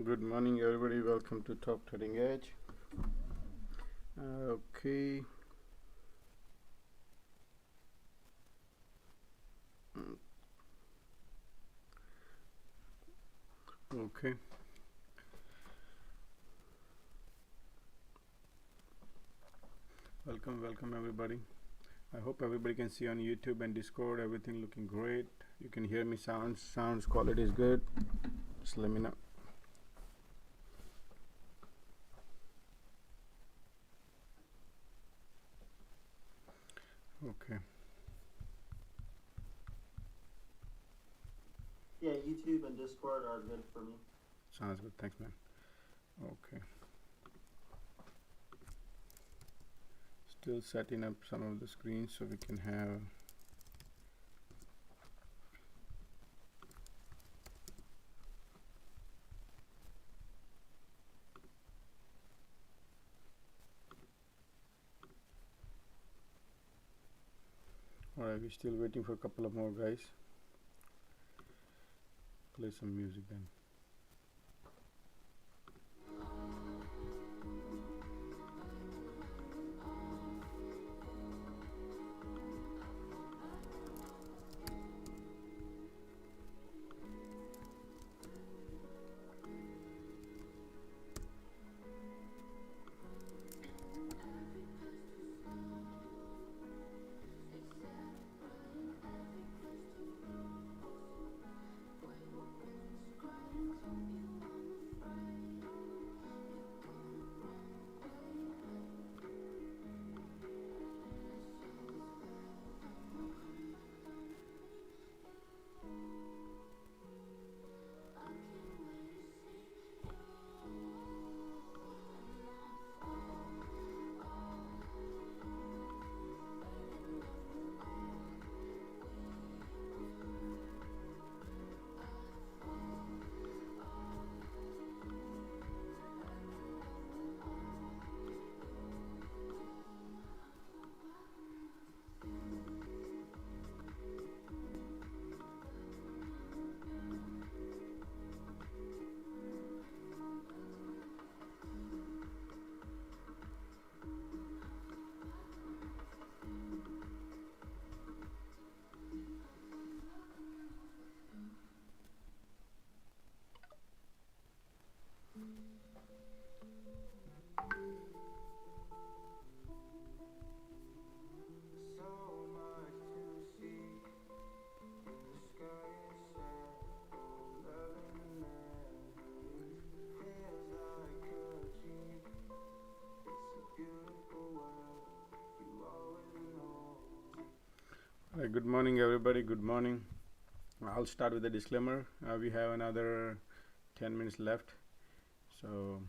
Good morning, everybody. Welcome to Top Trading Edge. Okay. Okay. Welcome, everybody. I hope everybody can see on YouTube and Discord. Everything looking great. You can hear me. Sounds quality is good. Just let me know. Okay. Yeah, YouTube and Discord are good for me. Sounds good. Thanks, man. Okay. Still setting up some of the screens so we can have Alright, we're still waiting for a couple of more guys. Play some music then. Good morning, everybody. Good morning. I'll start with a disclaimer. We have another 10 minutes left, so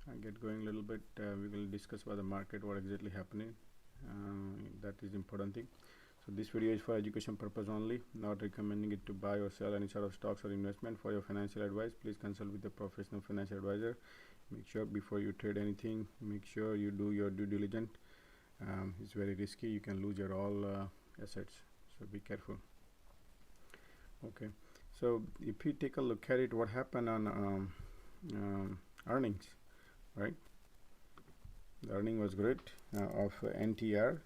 I'll get going a little bit. We will discuss about the market, what exactly happening. That is important thing. So this video is for education purpose only, not recommending it to buy or sell any sort of stocks or investment. For your financial advice, please consult with a professional financial advisor. Make sure before you trade anything, make sure you do your due diligence. It's very risky. You can lose your all assets, so be careful. Okay, so if you take a look at it, what happened on earnings, right? The earning was great of NTR.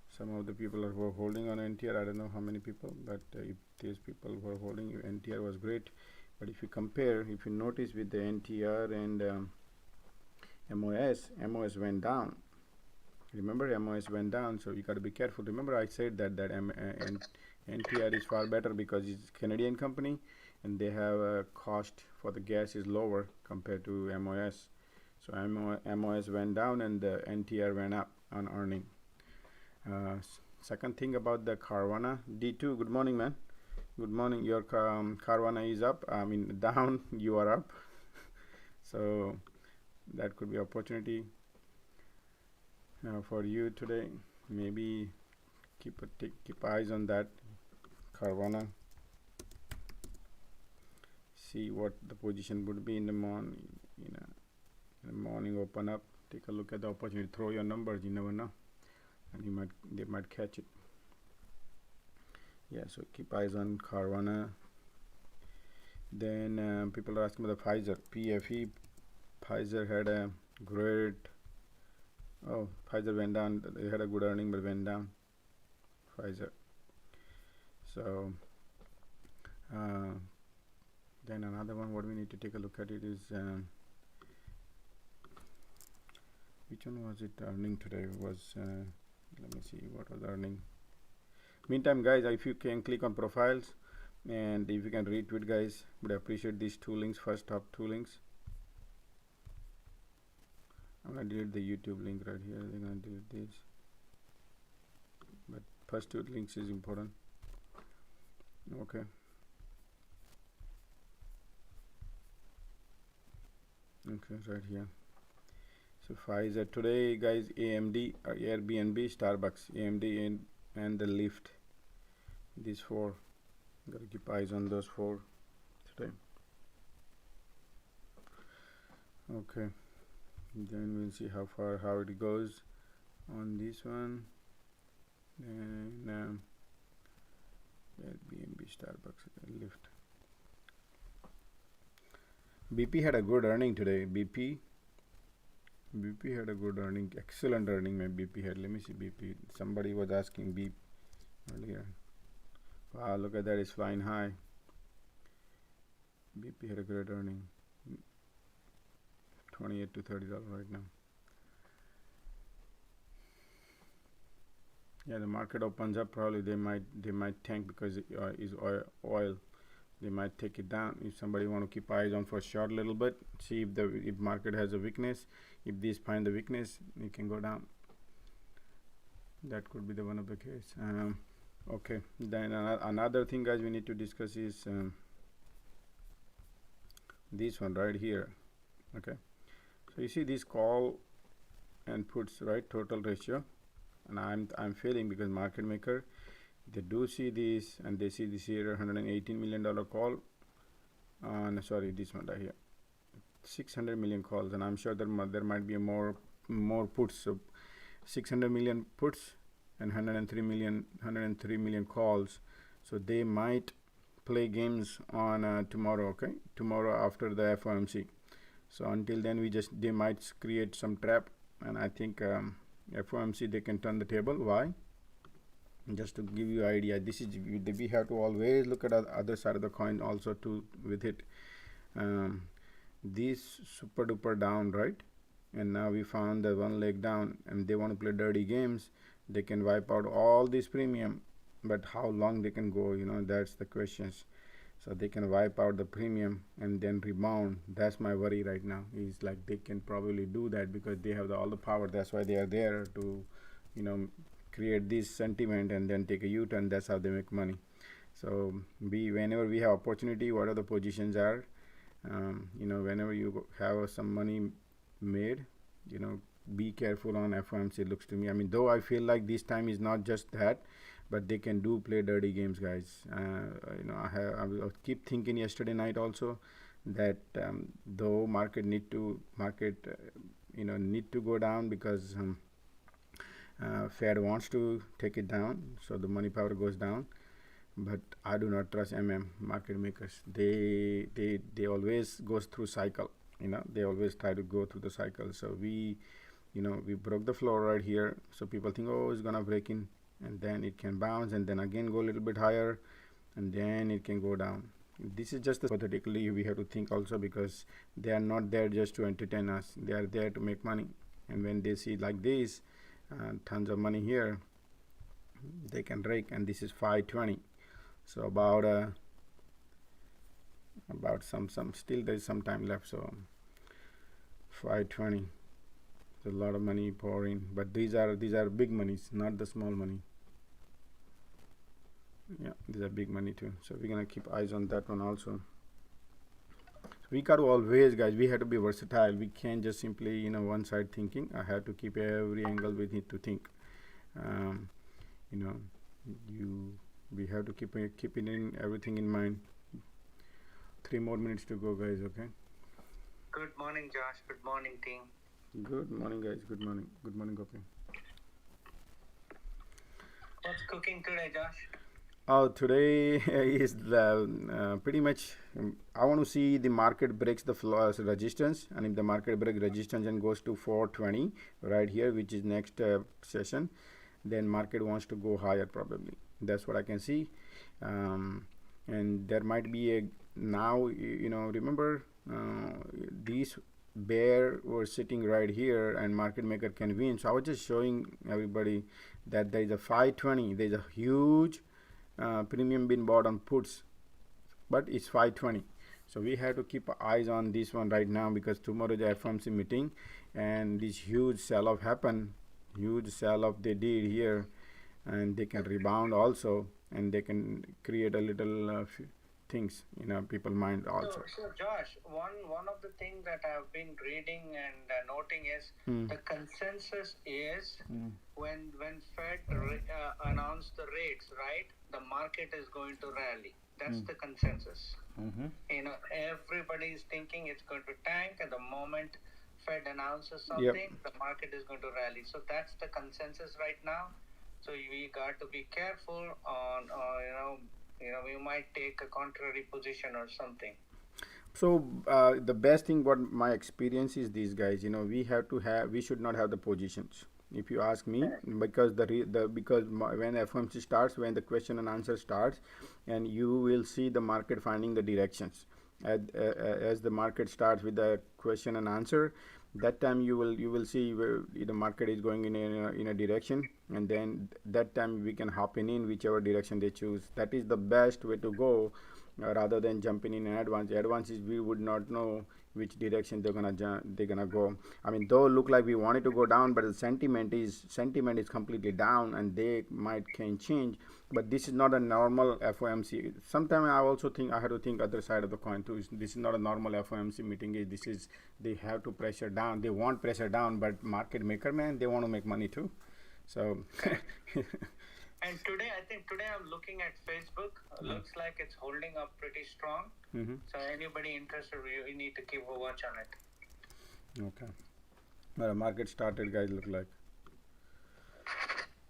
Some of the people were holding on NTR. I don't know how many people, but if these people were holding, NTR was great. But if you compare, if you notice with the NTR and MOS went down. Remember, MOS went down, so you got to be careful. Remember, I said that NTR is far better because it's a Canadian company, and they have a cost for the gas is lower compared to MOS. So MOS went down and the NTR went up on earning. Second thing about the Carvana D2. Good morning, man. Good morning. Your Carvana is up. I mean down. You are up. So that could be opportunity for you today. Maybe keep eyes on that Carvana. See what the position would be in the morning. In the morning, open up. Take a look at the opportunity. Throw your numbers. You never know, and they might catch it. Yeah. So keep eyes on Carvana. Then people are asking about the Pfizer PFE. Pfizer had a great. Oh, Pfizer went down. They had a good earning, but went down. Pfizer. So then another one. What we need to take a look at it is which one was it earning today? Was let me see what was earning. Meantime, guys, if you can click on profiles and if you can retweet, guys, would appreciate these two links. First, top two links. I'm gonna delete the YouTube link right here. They're gonna delete this, but first two links is important. Okay. Okay, right here. So Pfizer today, guys. AMD, Airbnb, Starbucks, AMD, and the Lyft. These four. Gotta keep eyes on those four today. Okay. Then we'll see how it goes on this one. And Airbnb, Starbucks, and Lyft. BP had a good earning today. BP had a good earning, excellent earning. My BP had. Let me see BP. Somebody was asking BP earlier. Wow, look at that! It's flying high. BP had a great earning. $28 to $30 right now. Yeah, the market opens up. Probably they might tank because it is oil. They might take it down. If somebody want to keep eyes on for short a little bit, see if market has a weakness. If these find the weakness, it can go down. That could be the one of the case. Okay. Then another thing, guys, we need to discuss is this one right here. Okay. So you see this call and puts, right, total ratio, and I'm failing because market maker, they do see this and they see this here $118 million call on, sorry, this one right here, 600 million calls, and I'm sure there might be more puts. So 600 million puts and 103 million calls. So they might play games on tomorrow. Okay, tomorrow after the FOMC. So until then, they might create some trap, and I think FOMC they can turn the table. Why? Just to give you idea, this is we have to always look at the other side of the coin also too with it. This super duper down, right? And now we found the one leg down, and they want to play dirty games. They can wipe out all this premium, but how long they can go? That's the questions. So they can wipe out the premium and then rebound. That's my worry right now. Is like they can probably do that because they have all the power. That's why they are there to, create this sentiment and then take a U-turn. That's how they make money. So whenever we have opportunity, what are the positions are, whenever you have some money made, be careful on FOMC. Looks to me. I mean, though I feel like this time is not just that, but they can play dirty games, guys. I keep thinking yesterday night also that though market need to go down because Fed wants to take it down, so the money power goes down. But I do not trust market makers. They always goes through cycle. they always try to go through the cycle. So we broke the floor right here, so people think, oh, it's gonna break in, and then it can bounce and then again go a little bit higher, and then it can go down. This is just hypothetically we have to think also, because they are not there just to entertain us, they are there to make money. And when they see like this, tons of money here, they can rake. And this is 520, so about some still there is some time left. So 520, a lot of money pouring, but these are big monies, not the small money. Yeah, these are big money too, so we're gonna keep eyes on that one also. We got to always, guys, we have to be versatile. We can't just simply one side thinking. I have to keep every angle we need to think. um, you know we have to keep it in everything in mind. 3 more minutes to go, guys. Okay. Good morning, Josh. Good morning, team. Good morning, guys. Good morning, Gopi. What's cooking today, Josh? Oh, today is the pretty much. I want to see the market breaks the resistance, and if the market breaks resistance and goes to 420 right here, which is next session, then market wants to go higher probably. That's what I can see. And there might be a now. Remember these bear were sitting right here, and market maker can win. So I was just showing everybody that there is a 520. There is a huge premium being bought on puts, but it's 520. So we have to keep eyes on this one right now, because tomorrow the FOMC meeting, and this huge sell-off happened. Huge sell-off they did here, and they can rebound also, and they can create a little things in people mind also. So Josh, one of the things that I've been reading and noting is the consensus is when Fed announce the rates, right, the market is going to rally. That's the consensus. Everybody is thinking it's going to tank, and the moment Fed announces something, the market is going to rally. So that's the consensus right now. So we got to be careful on we might take a contrary position or something. So the best thing, what my experience is, these guys, we should not have the positions, if you ask me, because when FOMC starts, when the question and answer starts, and you will see the market finding the directions. As the market starts with the question and answer, that time you will see where the market is going in a direction, and then that time we can hop in whichever direction they choose. That is the best way to go, rather than jumping in advance. Advance is we would not know which direction they're gonna go. I mean, though look like we wanted to go down, but the sentiment is completely down, and they can change. But this is not a normal FOMC. Sometimes I also think I have to think other side of the coin too. This is not a normal FOMC meeting. They have to pressure down. They want pressure down, but market maker, man, they want to make money too. So. And today I'm looking at Facebook. Looks like it's holding up pretty strong. So anybody interested, you need to keep a watch on it. Okay. Well, market started, guys, look like.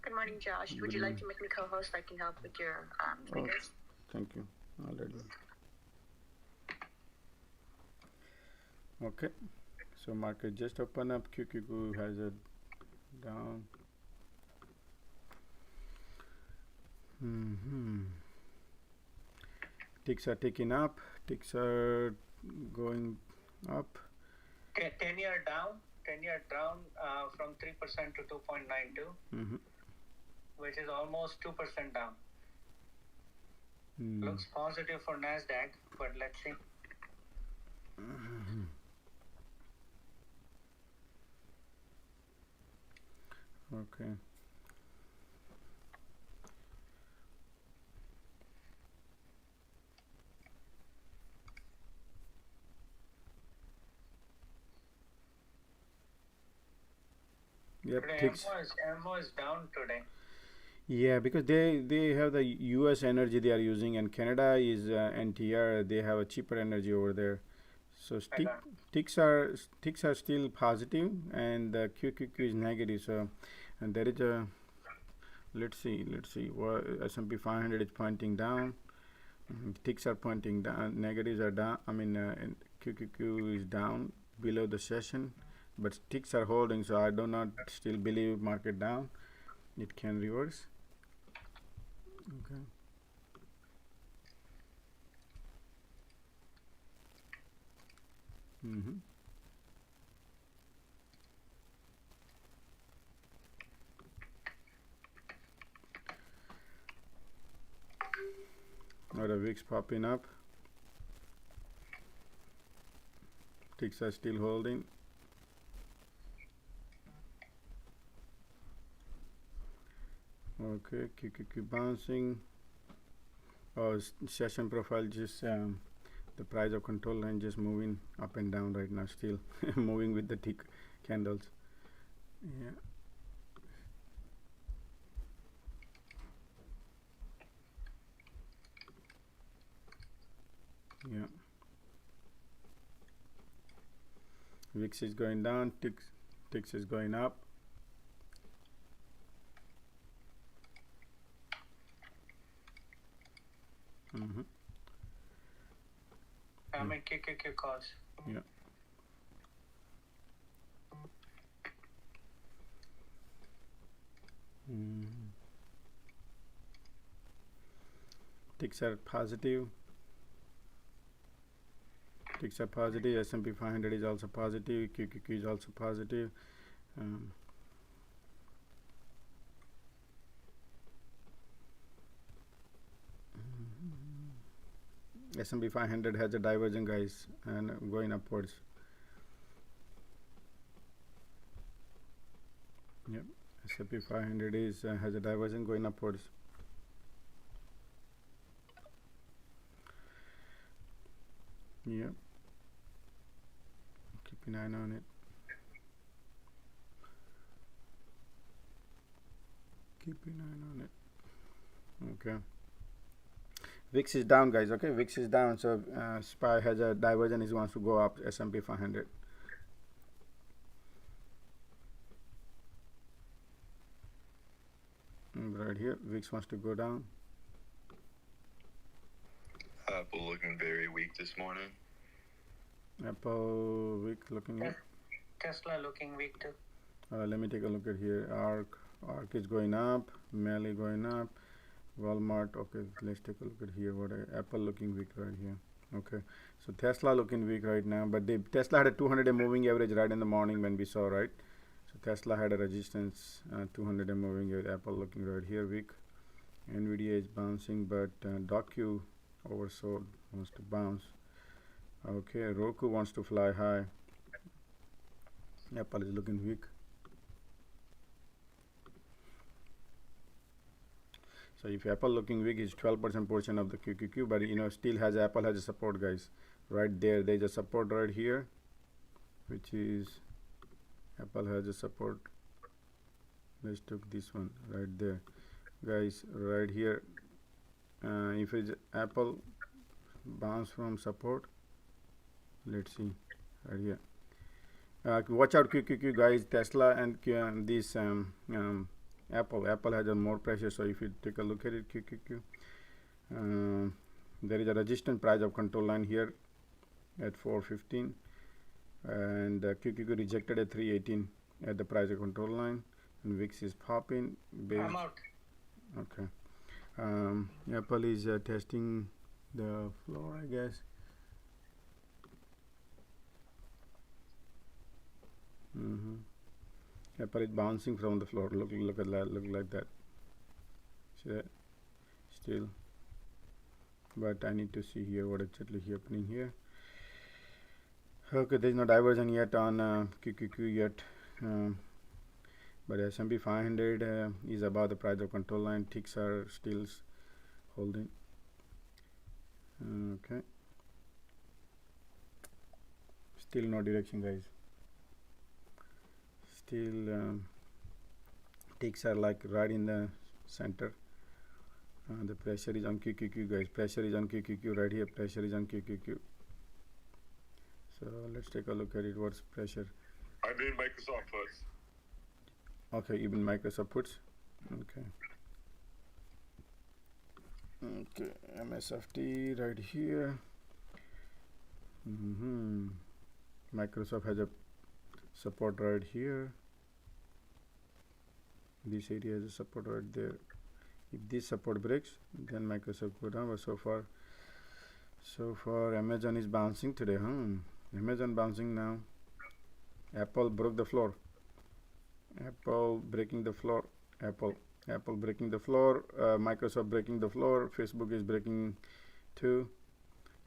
Good morning, Josh. Would you like to make me co-host? I can help with your figures. Thank you. Already. Okay. So market just open up. QQQ has a down. Ticks are taking up. Ticks are going up. 10-year down. 10-year down from 3% to 2.92, which is almost 2% down. Looks positive for Nasdaq, but let's see. Okay. Yep, MO is down today. Yeah, because they have the US energy they are using, and Canada is NTR. They have a cheaper energy over there. So ticks are still positive, and the QQQ is negative. So, and there is a let's see what S&P 500 is pointing down. Ticks are pointing down. Negatives are down. I mean, QQQ is down. below the session, but ticks are holding, so I do not still believe market down. It can reverse. Okay. Other wicks popping up. Ticks are still holding. Okay, QQQ bouncing. Oh, session profile just the price of control line just moving up and down right now, still moving with the tick candles. Yeah. Yeah. VIX is going down, ticks is going up. I make QQQ calls. Yeah. Ticks are positive. Ticks are positive. S&P 500 is also positive. QQQ is also positive. S&P 500 has a divergence, guys, and going upwards. Yep, S&P 500 is has a divergence going upwards. Yep. Keep an eye on it. Keep an eye on it. Okay. VIX is down, guys. Okay, VIX is down, so SPY has a divergence. It wants to go up. S&P 500. Right here, VIX wants to go down. Apple looking very weak this morning. Apple weak looking weak. Tesla looking weak too. Let me take a look at here. ARK is going up. Melly going up. Walmart. Okay, let's take a look at here. What Apple looking weak right here. Okay, so Tesla looking weak right now, but Tesla had a 200-day moving average right in the morning when we saw, right? So Tesla had a resistance, 200-day moving average. Apple looking right here weak. Nvidia is bouncing, but DoQ oversold, wants to bounce. Okay, Roku wants to fly high. Apple is looking weak. So if Apple looking weak, is 12% portion of the QQQ, but still has Apple has a support, guys. Right there, there's a support right here, which is Apple has a support. Let's take this one right there, guys. Right here, if it's Apple bounce from support, let's see right here. Watch out QQQ, guys. Tesla and this Apple has a more pressure. So if you take a look at it, QQQ, there is a resistance price of control line here at 415, and QQQ rejected at 318 at the price of control line, and VIX is popping. I'm out. Okay. Apple is testing the floor, I guess. Apple is bouncing from the floor. Look at that. Look like that. See that? Still. But I need to see here what exactly happening here. Okay, there is no diversion yet on QQQ yet. But S&P 500 is above the price of control line. Ticks are still holding. Okay. Still no direction, guys. Still ticks are like right in the center. The pressure is on QQQ, guys. Pressure is on QQQ right here. Pressure is on QQQ. So let's take a look at it. What's pressure? I need Microsoft puts. Okay, even Microsoft puts. Okay. Okay, MSFT right here. Microsoft has a support right here. This area has a support right there. If this support breaks, then Microsoft go down. But so far Amazon is bouncing today, Amazon bouncing now. Apple broke the floor. Apple breaking the floor. Apple breaking the floor. Microsoft breaking the floor. Facebook is breaking too.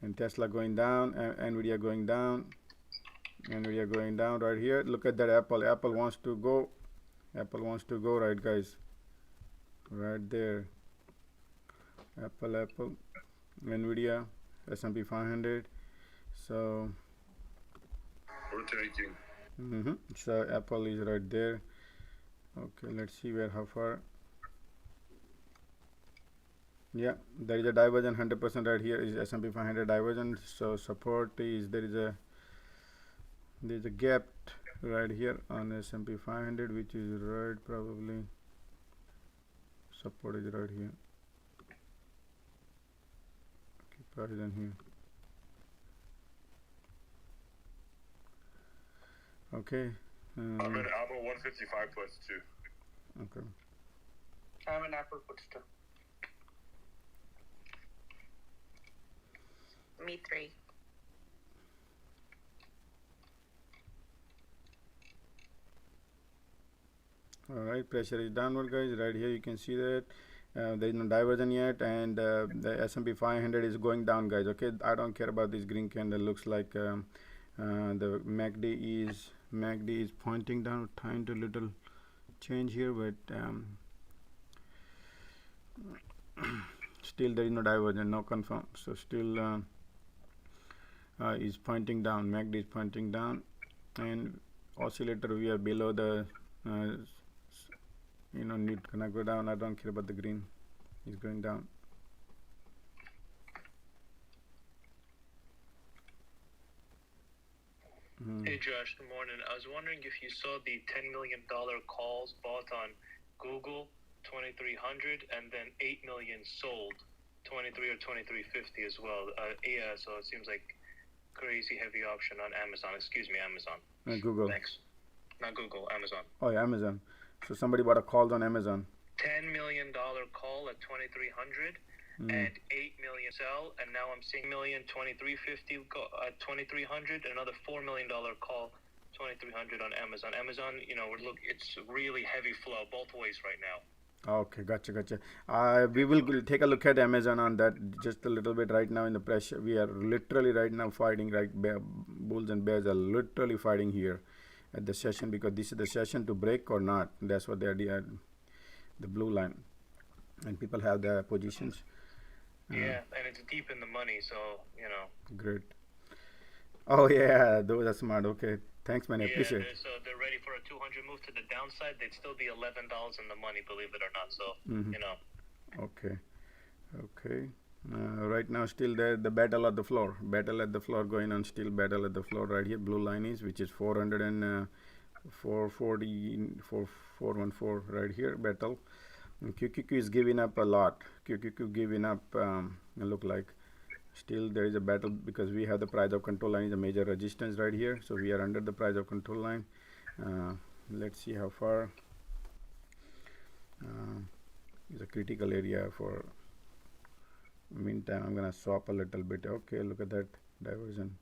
And Tesla going down. Nvidia going down. Nvidia going down right here. Look at that Apple. Apple wants to go. Apple wants to go, right, guys? Right there. Apple. Nvidia. S&P 500. So Rotating. So Apple is right there. Okay, let's see how far. Yeah, there is a divergence 100% right here is S&P 500 divergence. So support is there's a gap right here on S&P 500, which is right probably. Support is right here. Comparison here. Okay. I'm in Apple 155 plus 2. Okay. I'm in Apple puts too. Me 3. All right, pressure is downward, guys. Right here you can see that there is no diversion yet, and the S&P 500 is going down, guys. Okay, I don't care about this green candle. Looks like the MACD is pointing down, trying to little change here, but still there is no diversion, no confirm. So still is pointing down. MACD is pointing down, and oscillator we are below the need gonna go down. I don't care about the green. It's going down. Hey Josh, good morning. I was wondering if you saw the $10 million calls bought on Google 2300 and then 8 million sold 23 or 2350 as well. Yeah, so it seems like crazy heavy option on Amazon. Excuse me, Amazon. Google. Thanks. Not Google, Amazon. Oh yeah, Amazon. So somebody bought a call on Amazon. $10 million call at 2300 and 8 million sell, and now I'm seeing million 2350 go at 2300, another $4 million call 2300 on Amazon. Amazon, it's really heavy flow both ways right now. Okay, gotcha. We will take a look at Amazon on that just a little bit right now in the pressure. We are literally right now fighting, right? Bulls and bears are literally fighting here at the session, because this is the session to break or not. That's what they are, the blue line, and people have their positions. Yeah, and it's deep in the money, so Great. Oh yeah, those are smart. Okay, thanks, man. I appreciate it. So they're ready for a 200 move to the downside. They'd still be $11 in the money, believe it or not. So Okay. Right now, still there, the battle at the floor. Battle at the floor going on. Still battle at the floor right here. Blue line is, which is 400 and 440, 414 right here. Battle. And QQQ is giving up a lot. QQQ giving up. Look like still there is a battle, because we have the price of control line is a major resistance right here. So we are under the price of control line. Let's see how far. Is a critical area for. Meantime, I'm gonna swap a little bit. Okay, look at that diversion.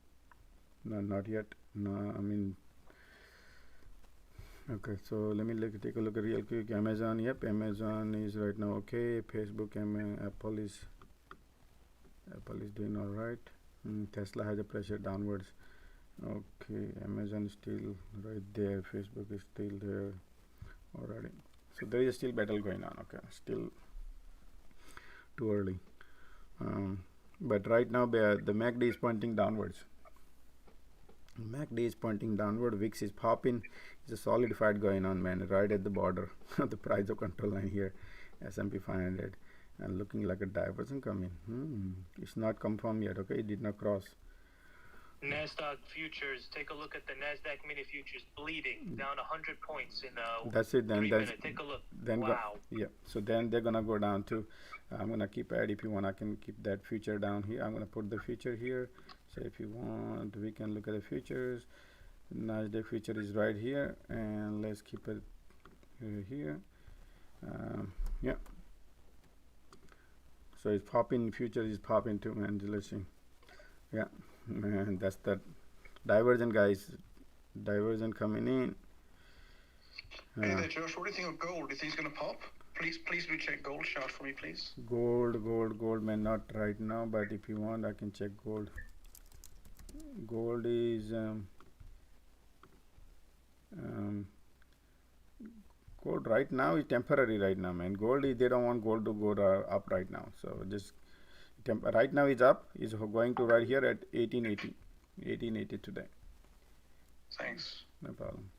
No, not yet. No, I mean. Okay, so let me take a look at real quick. Amazon. Yep, Amazon is right now okay. Facebook, Apple is doing all right. Tesla has a pressure downwards. Okay, Amazon is still right there. Facebook is still there already. So there is still battle going on. Okay, still too early. But right now the MACD is pointing downwards. MACD is pointing downward. VIX is popping. It's a solid fight going on, man. Right at the border, the price of control line here, S&P 500, and looking like a diversion coming. It's not confirmed yet. Okay, it did not cross. NASDAQ futures. Take a look at the NASDAQ mini futures bleeding down 100 points in That's it. Then 3 minutes. Take a look. Then wow. Yeah. So then they're gonna go down too. I'm gonna keep add. If you want, I can keep that future down here. I'm gonna put the future here. So if you want, we can look at the futures. Nasdaq future is right here, and let's keep it here. Yeah, so it's popping, future is popping too, man. Let's see. Yeah, man, that's that divergent, guys. Divergent coming in. Hey there, Josh. What do you think of gold? Do you think it's going to pop? Please do check gold chart for me, please. Gold, man. Not right now, but if you want, I can check gold. Gold is gold right now is temporary right now, man. Gold is, they don't want gold to go up right now, so just right now it's up, is going to right here at 1880 today. Thanks. No problem.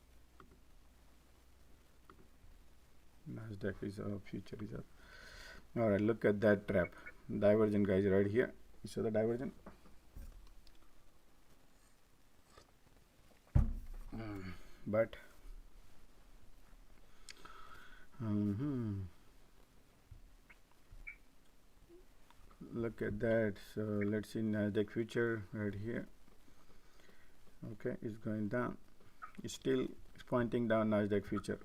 Nasdaq is up, future is up. All right, look at that trap, divergent, guys, right here. You saw the divergent. But look at that. So let's see Nasdaq future right here. Okay, it's going down. It's still pointing down, Nasdaq future.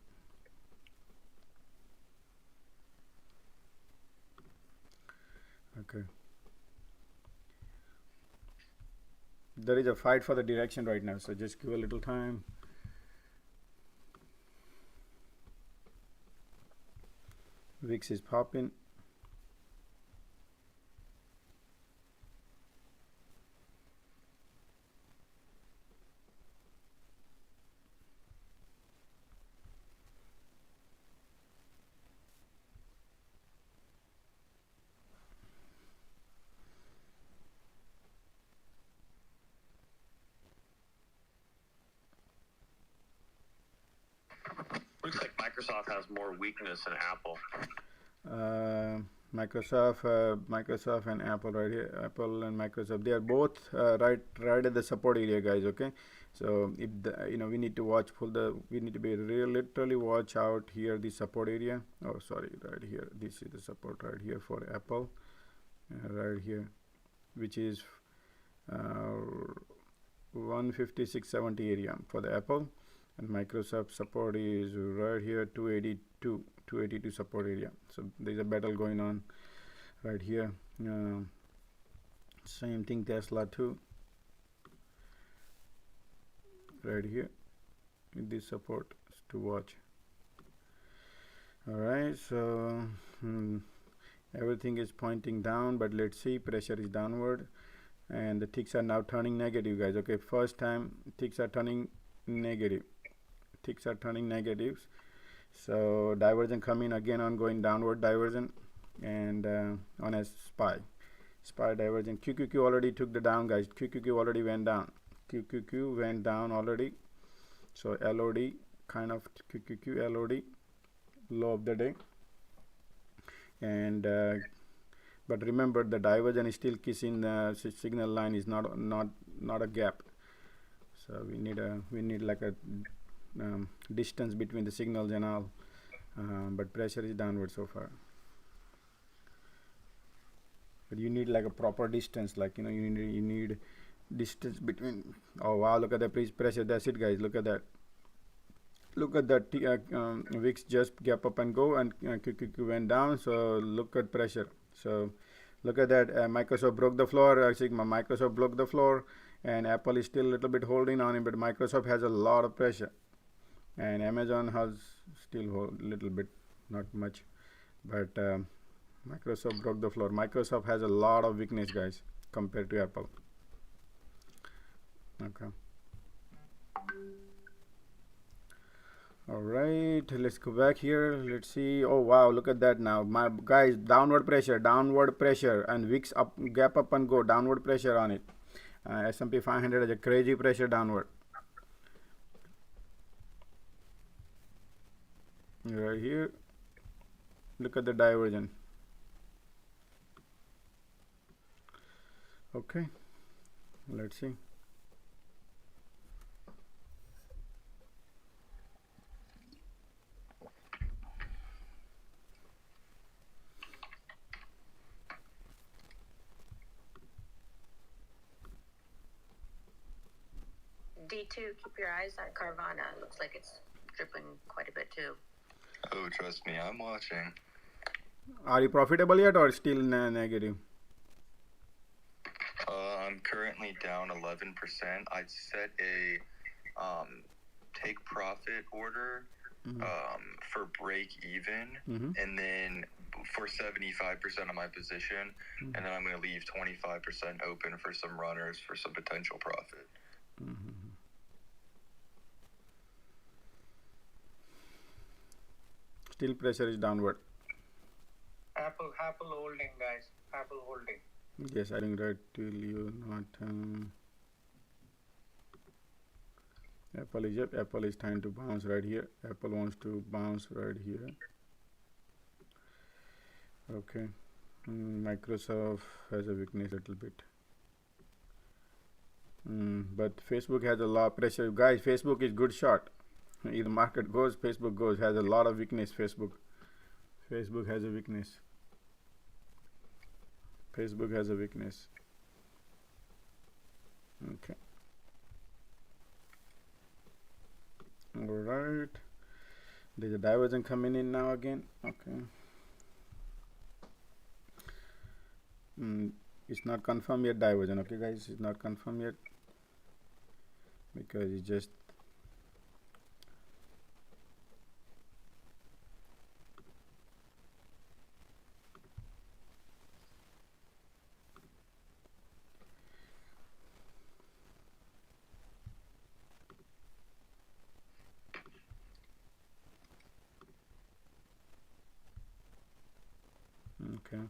Okay, there is a fight for the direction right now, so just give a little time. VIX is popping. Looks like Microsoft has more weakness than Apple. Microsoft and Apple right here. Apple and Microsoft, they are both right at the support area, guys. Okay, so if we need to watch we need to be literally watch out here, the support area. Oh, sorry, right here. This is the support right here for Apple, right here, which is 156.70 area for the Apple, and Microsoft support is right here, 282 support area. So there's a battle going on right here. Same thing, Tesla too, right here with this support to watch. All right, so everything is pointing down, but let's see, pressure is downward, and the ticks are now turning negative, guys. Okay, first time ticks are turning negative. So divergent coming again on going downward divergent, and on a SPY divergent. QQQ already took the down, guys. QQQ already went down. QQQ went down already. So LOD, kind of QQQ LOD, low of the day. And but remember, the divergent is still kissing the signal line, is not a gap. So we need like a distance between the signals and all, but pressure is downward so far. But you need like a proper distance, like you need distance between. Oh wow, look at the pressure. That's it, guys. Look at that. VIX just gap up and go, and QQQ went down. So look at pressure. So look at that. Microsoft broke the floor. Microsoft broke the floor, and Apple is still a little bit holding on it, but Microsoft has a lot of pressure, and Amazon has still a little bit, not much, but Microsoft broke the floor. Microsoft has a lot of weakness, guys, compared to Apple. Okay. All right, let's go back here. Let's see. Oh wow, look at that now, my guys. Downward pressure, and VIX up, gap up and go, downward pressure on it. S&P 500 has a crazy pressure downward. Right here, look at the divergence. Okay, let's see. D2, keep your eyes on Carvana. It looks like it's dripping quite a bit too. Oh, trust me, I'm watching. Are you profitable yet or still negative? I'm currently down 11%. I'd set a take profit order for break even, and then for 75% of my position, and then I'm going to leave 25% open for some runners for some potential profit. Still pressure is downward. Apple holding, guys. Apple holding. Yes, I think right till you not. Apple is trying to bounce right here. Apple wants to bounce right here. Okay. Microsoft has a weakness a little bit. But Facebook has a lot of pressure. Guys, Facebook is good shot. Either market goes, Facebook goes. Has a lot of weakness. Facebook has a weakness. Facebook has a weakness. Okay. All right. There's a divergence coming in now again. Okay. It's not confirmed yet, divergence. Okay, guys, it's not confirmed yet because it's just okay.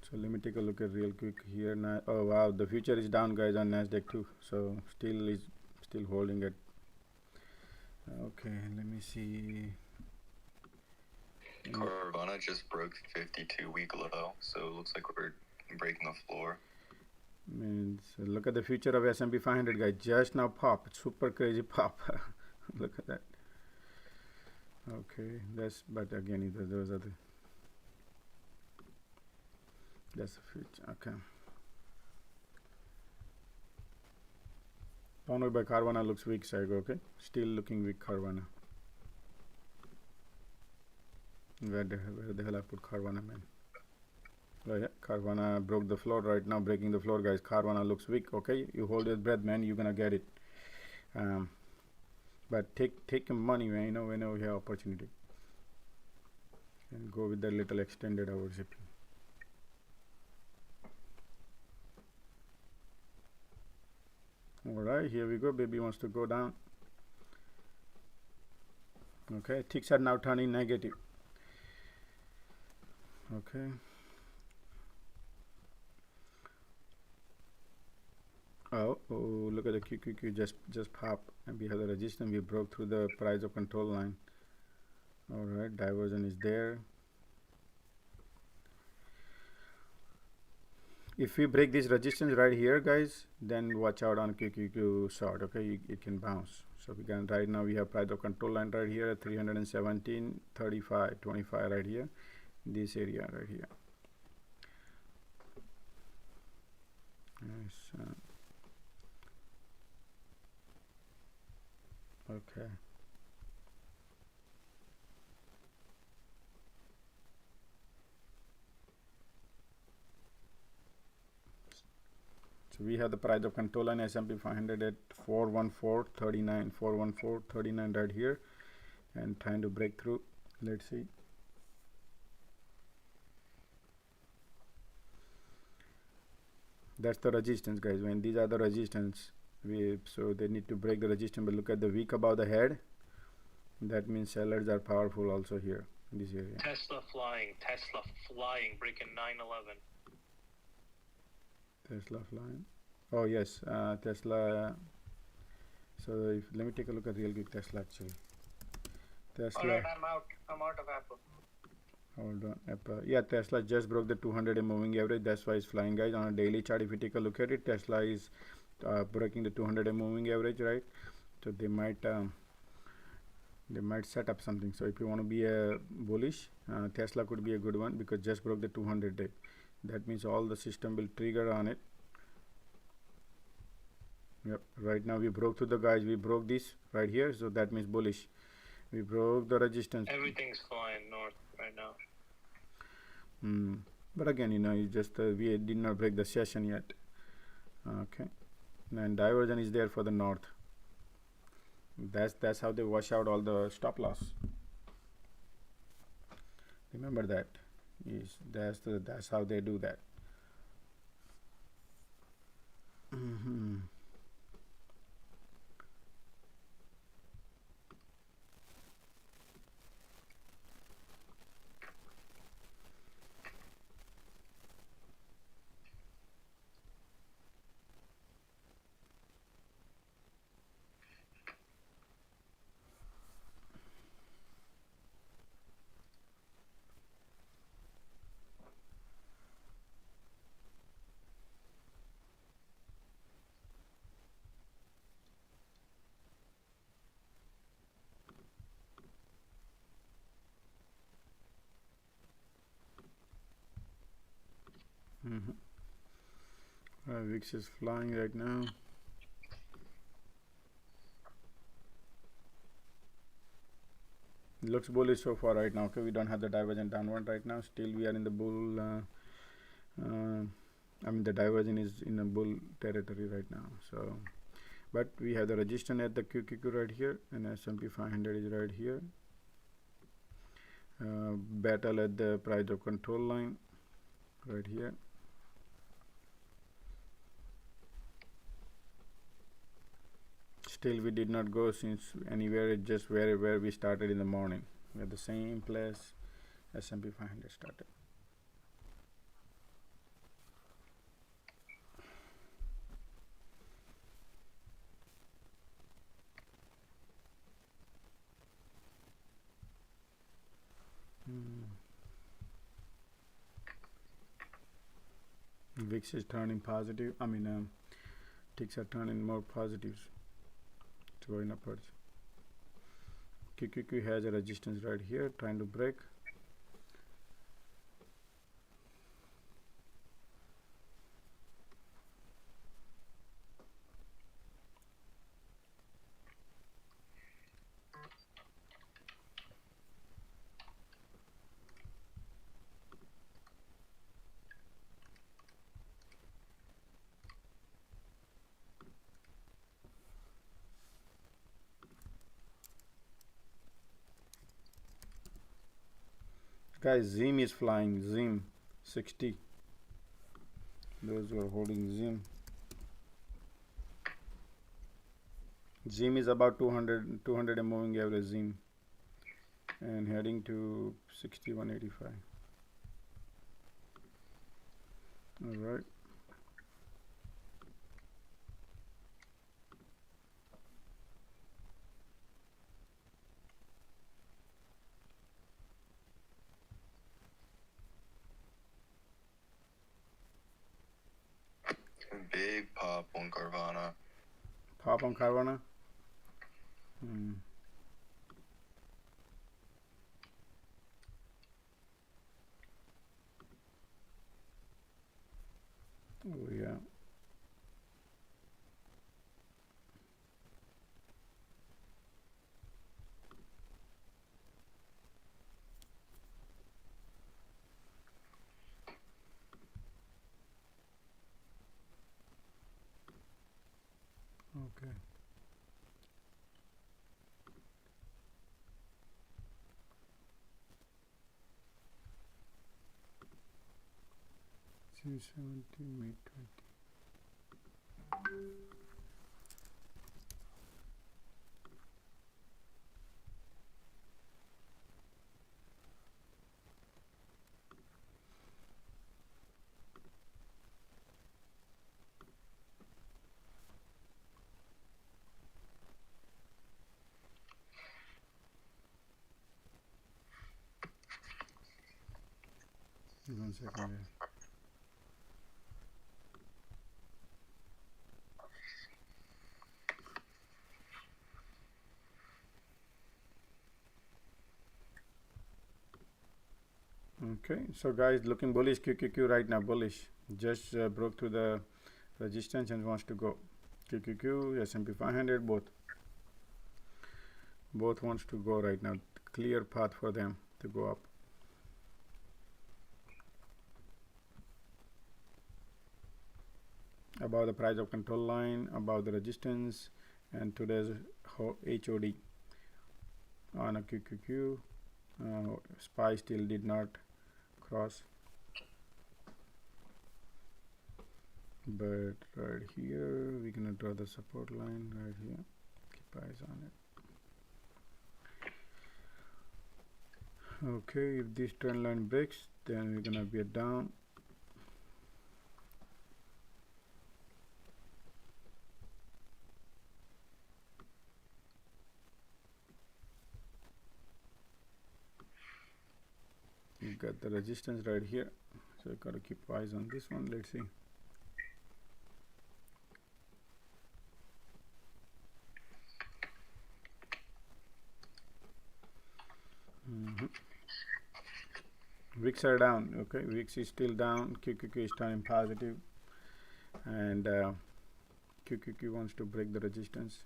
So let me take a look at real quick here now. Oh wow, the future is down, guys, on Nasdaq too. So still holding it. Okay, let me see. Carvana just broke 52-week low, so it looks like we're breaking the floor. So look at the future of S&P 500, guys. Just now pop, super crazy pop. Look at that. Okay, but again, those are that's the future. Okay. Followed by Carvana looks weak, Saigo. Okay, still looking weak, Carvana. Where the hell I put Carvana, man? Oh yeah, Carvana broke the floor right now, breaking the floor, guys. Carvana looks weak. Okay, you hold your breath, man. You're gonna get it. But take money, man. Whenever you have opportunity, and go with that little extended hour shipping. Alright, here we go. Baby wants to go down. Okay, ticks are now turning negative. Okay. Oh, look at the QQQ just pop, and we have the resistance. We broke through the price of control line. Alright, diversion is there. If we break this resistance right here, guys, then watch out on QQQ short. Okay, it can bounce. So we can right now we have price of control line right here at 317.35.25 right here, this area right here. Nice. Okay. So we have the price of control line S&P 500 at 414.39, 414.39 right here, and trying to break through. Let's see. That's the resistance, guys. When these are the resistance, so they need to break the resistance. But look at the wick above the head. That means sellers are powerful also here in this area. Tesla flying, breaking 911. Tesla flying. Oh yes, Tesla. So let me take a look at real quick Tesla actually. Tesla. Alright, I'm out of Apple. Hold on, Apple. Yeah, Tesla just broke the 200 moving average. That's why it's flying, guys. On a daily chart, if you take a look at it, Tesla is breaking the 200 moving average, right? So they might set up something. So if you want to be a bullish, Tesla could be a good one because just broke the 200 day. That means all the system will trigger on it. Yep, right now we broke through the guys, we broke this right here, so that means bullish. We broke the resistance. Everything's flying north right now. But again, you know, you just we did not break the session yet. Okay, and divergence is there for the north. That's how they wash out all the stop loss. Remember that. Yes, that's how they do that. VIX is flying right now. Looks bullish so far right now. Okay, we don't have the divergent downward right now. Still we are in the bull. I mean the divergent is in a bull territory right now. So, but we have the resistance at the QQQ right here, and S&P 500 is right here. Battle at the price of control line right here. Still we did not go since anywhere. It's just where we started in the morning. We are the same place S&P 500 started. VIX is turning positive. I mean ticks are turning more positives. It's going upwards. QQQ has a resistance right here, trying to break. Guys, Zim is flying. Zim 60. Those who are holding Zim. Zim is about 200 moving average Zim, and heading to 61.85. All right. Big pop on Carvana. Pop on Carvana. Oh yeah. Okay. June 17, May 20. One second here. Okay, so guys, looking bullish. QQQ right now bullish. Just broke through the resistance and wants to go. QQQ, S&P 500, both wants to go right now. Clear path for them to go up. Above the price of control line, above the resistance, and today's HOD on a QQQ. SPY still did not cross, but right here we're gonna draw the support line right here. Keep eyes on it. Okay, if this trend line breaks, then we're gonna be down. You got the resistance right here, so you gotta keep eyes on this one. Let's see. Wicks are down. Okay, Wicks is still down. QQQ is turning positive, and QQQ wants to break the resistance.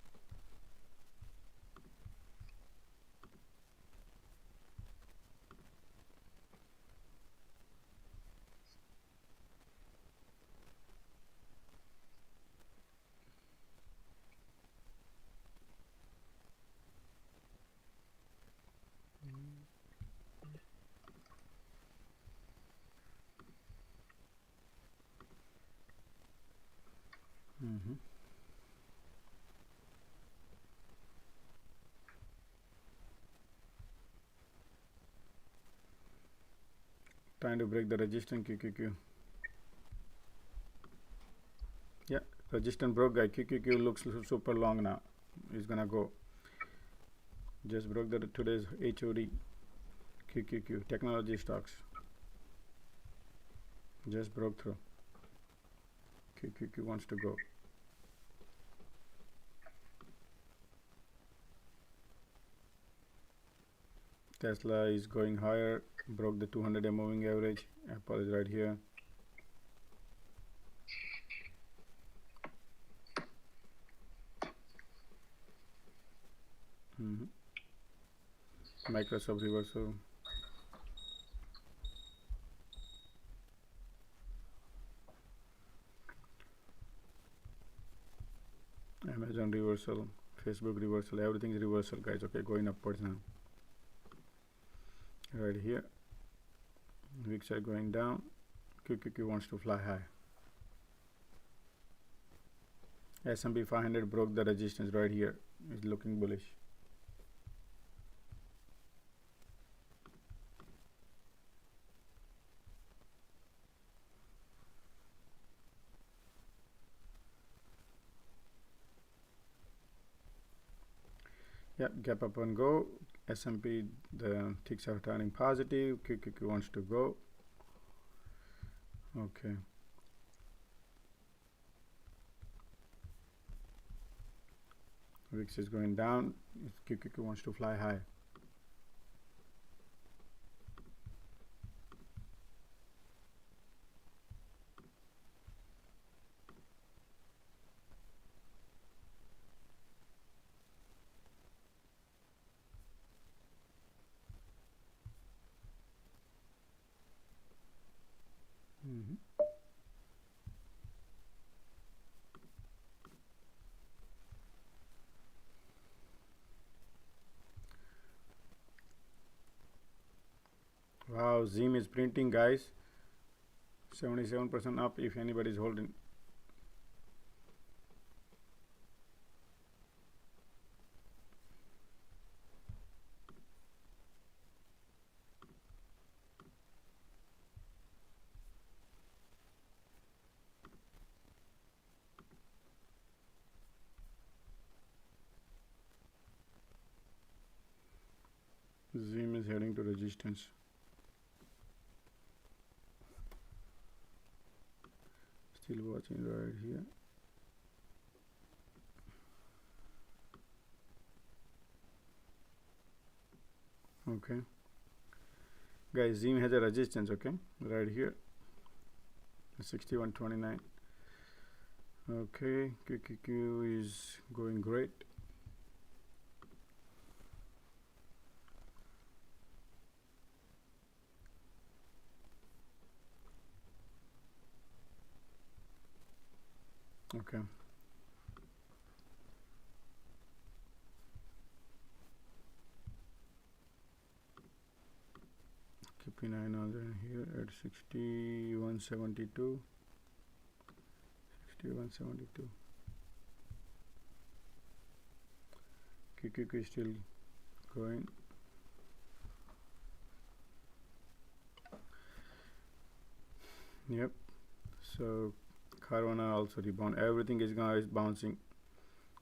Trying to break the resistance. QQQ. Yeah, resistance broke, guy. QQQ looks super long now. It's gonna go. Just broke the today's HOD. QQQ technology stocks. Just broke through. QQQ wants to go. Tesla is going higher, broke the 200 moving average. Apple is right here. Microsoft reversal. Amazon reversal, Facebook reversal, everything is reversal, guys. Okay, going upwards now. Right here, wicks are going down. QQQ wants to fly high. S&P 500 broke the resistance right here. It's looking bullish. Yep, gap up and go. S&P, the ticks are turning positive. QQQ wants to go. Okay. VIX is going down. QQQ wants to fly high. Wow, Zoom is printing, guys. 77% up if anybody is holding. Zoom is heading to resistance. Still watching right here. Okay, guys, Zoom has a resistance, okay, right here, 61.29. Okay, QQQ is going great. Okay. Keeping an eye on here at 6172. 6172. QQQ is still going. Yep. So Carvana also rebound. Everything is guys bouncing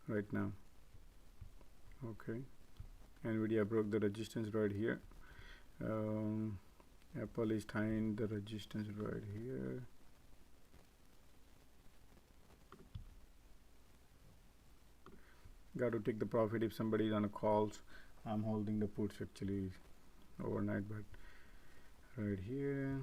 right now. Okay. Nvidia broke the resistance right here. Apple is tying the resistance right here. Got to take the profit if somebody is on a calls. I'm holding the puts actually overnight, but right here.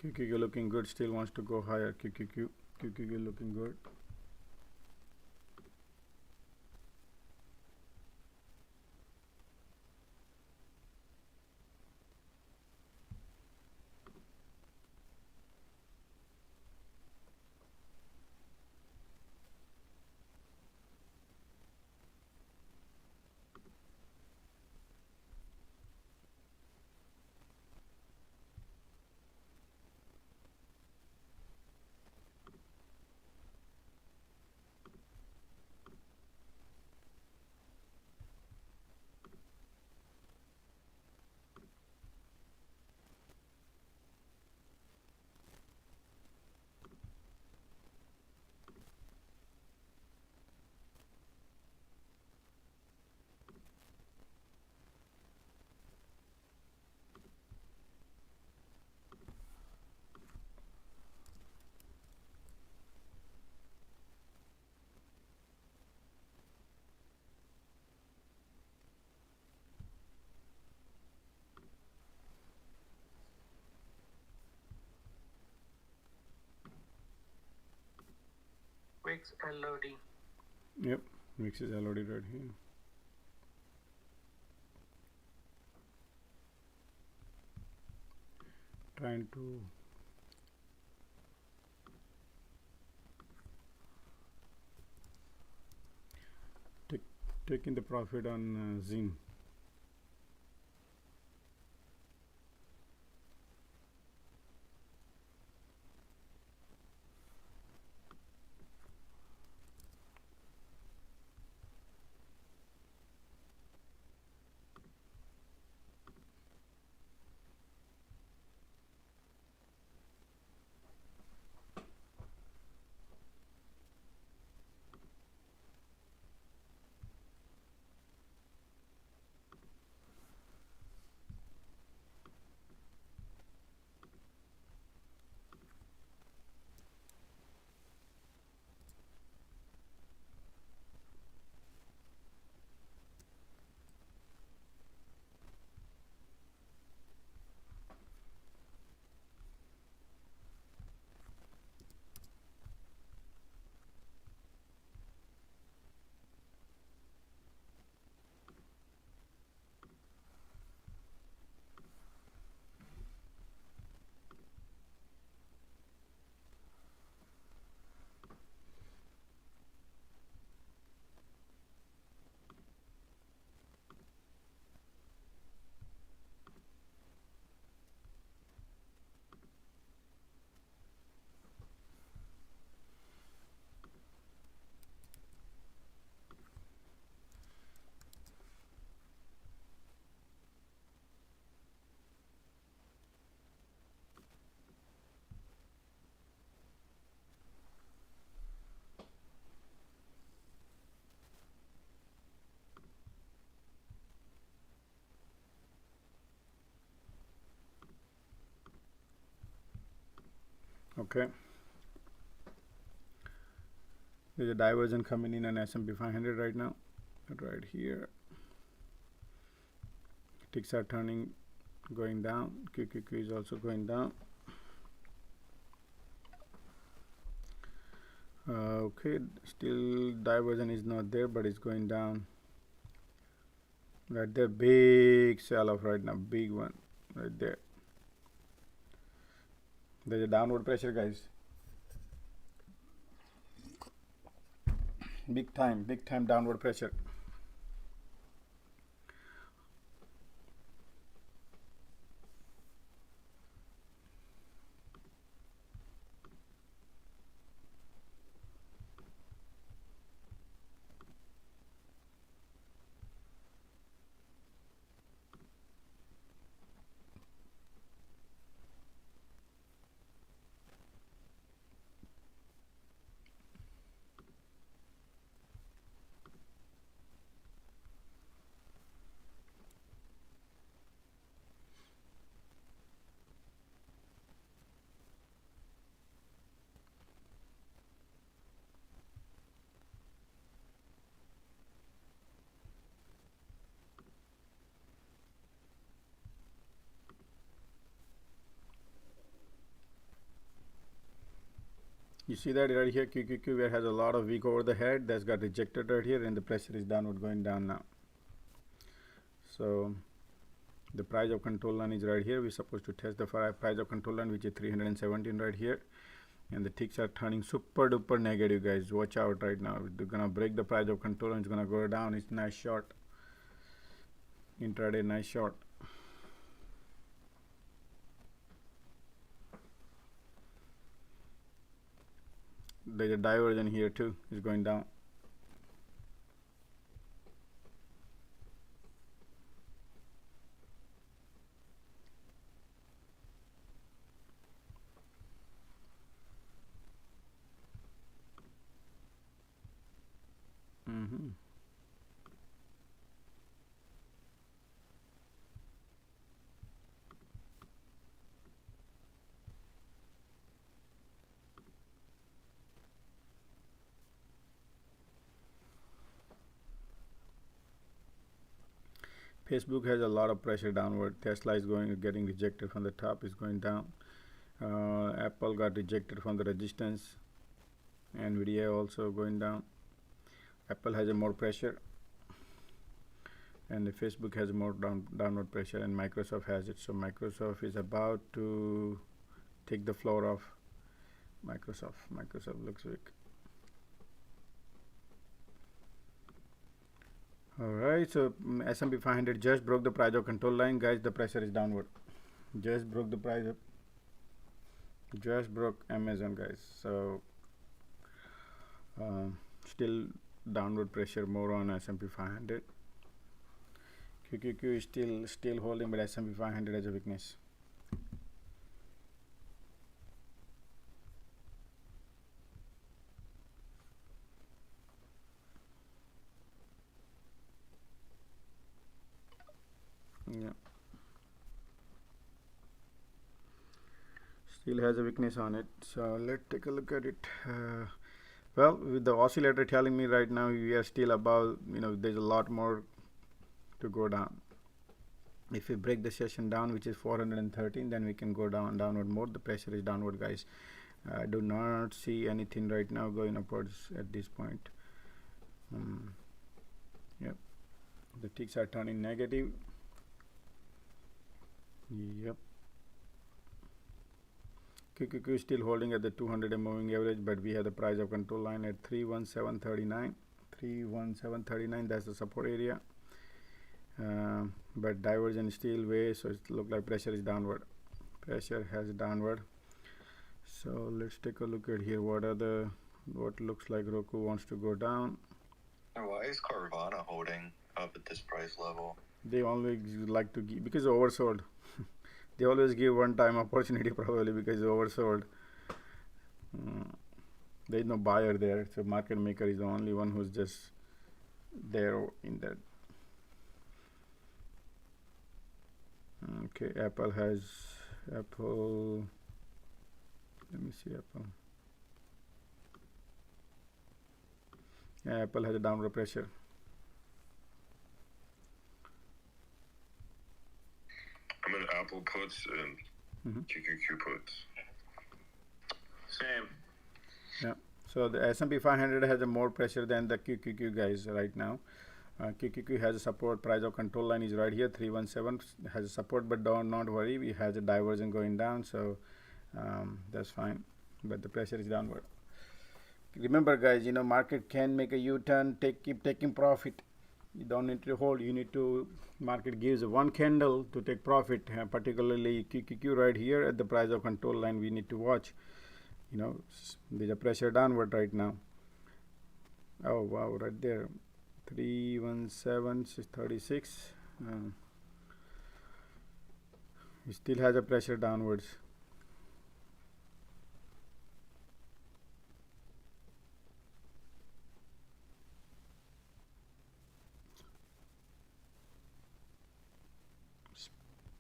QQQ looking good, still wants to go higher. QQQ looking good. Wix LOD. Yep, mix is already right here. Trying to taking the profit on Zim. Okay, There's a diversion coming in on S&P 500 right now, right here. Ticks are turning, going down. QQQ is also going down. Okay, still diversion is not there, but it's going down. Right there, big sell-off right now, big one right there. There's a downward pressure, guys. Big time downward pressure. You see that right here, QQQ, where has a lot of weak over the head, that's got rejected right here, and the pressure is downward, going down now. So the price of control line is right here. We're supposed to test the price of control line, which is 317 right here, and the ticks are turning super duper negative, guys. Watch out right now. They're gonna break the price of control line. It's gonna go down. It's nice short, intraday nice short. There's a diversion here too. It's going down. Facebook has a lot of pressure downward. Tesla is getting rejected from the top, is going down. Apple got rejected from the resistance. Nvidia also going down. Apple has a more pressure, and the Facebook has more downward pressure, and Microsoft has it. So Microsoft is about to take the floor off. Microsoft looks weak. Alright, so S&P 500 just broke the price of control line, guys. The pressure is downward. Just broke the price of, just broke Amazon, guys. So still downward pressure more on S&P 500. QQQ is still holding, but S&P 500 has a weakness. Yeah, still has a weakness on it. So let's take a look at it. Well, with the oscillator telling me right now we are still above, there's a lot more to go down. If we break the session down, which is 413, then we can go downward more. The pressure is downward, guys. I do not see anything right now going upwards at this point. Yep, the ticks are turning negative. Yep, QQQ is still holding at the 200 moving average, but we have the price of control line at 31739. 31739, that's the support area. But diversion is still way, so it looks like pressure is downward. Pressure has downward. So let's take a look at here. What looks like Roku wants to go down. Why is Carvana holding up at this price level? They always like to give, because oversold. They always give one-time opportunity, probably because oversold. There is no buyer there, so market maker is the only one who's just there in that. Okay, Apple. Let me see Apple. Apple has a downward pressure. I'm in Apple puts and QQQ puts. Same. Yeah. So the S&P 500 has a more pressure than the QQQ guys right now. QQQ has a support. Price of control line is right here. 317 has a support, but don't not worry. We has a divergence going down, so that's fine. But the pressure is downward. Remember, guys, you know, market can make a U-turn. Keep taking profit. You don't need to hold. You need to. Market gives one candle to take profit. Particularly QQQ right here at the price of control line. We need to watch. You know, there's a pressure downward right now. Oh wow, right there. 317 36. It still has a pressure downwards.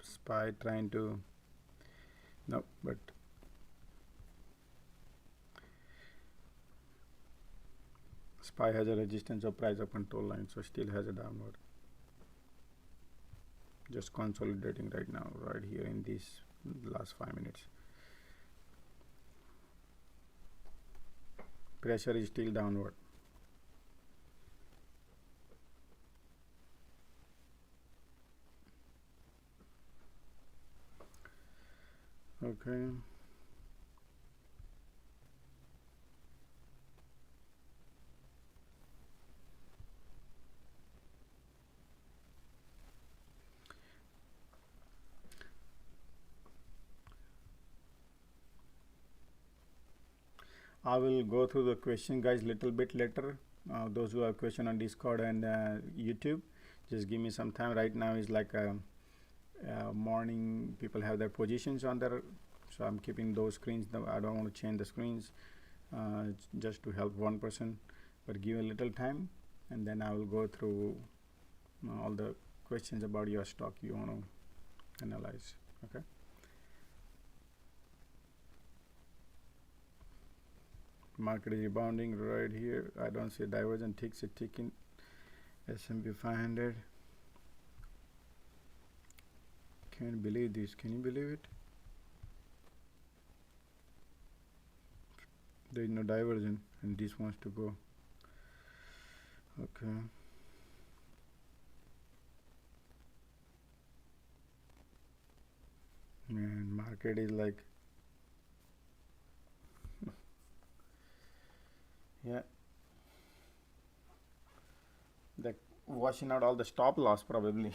SPY trying to no, but SPY has a resistance of price of control line, so still has a downward. Just consolidating right now, right here in these last 5 minutes. Pressure is still downward. Okay. I will go through the question, guys, little bit later. Those who have question on Discord and YouTube, just give me some time. Right now is like morning. People have their positions on their, so I'm keeping those screens. I don't want to change the screens just to help one person. But give a little time, and then I will go through all the questions about your stock you want to analyze. Okay. Market is rebounding right here. I don't see a divergent ticks. It ticking. S&P 500. Can't believe this. Can you believe it? There is no divergence, and this wants to go. Okay. And market is like. Yeah, they're washing out all the stop loss probably.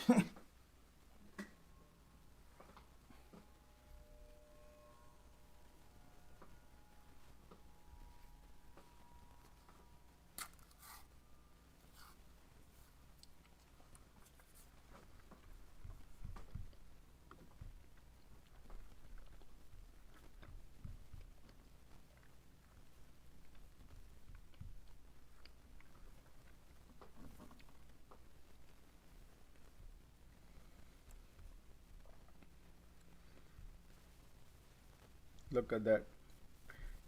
Look at that.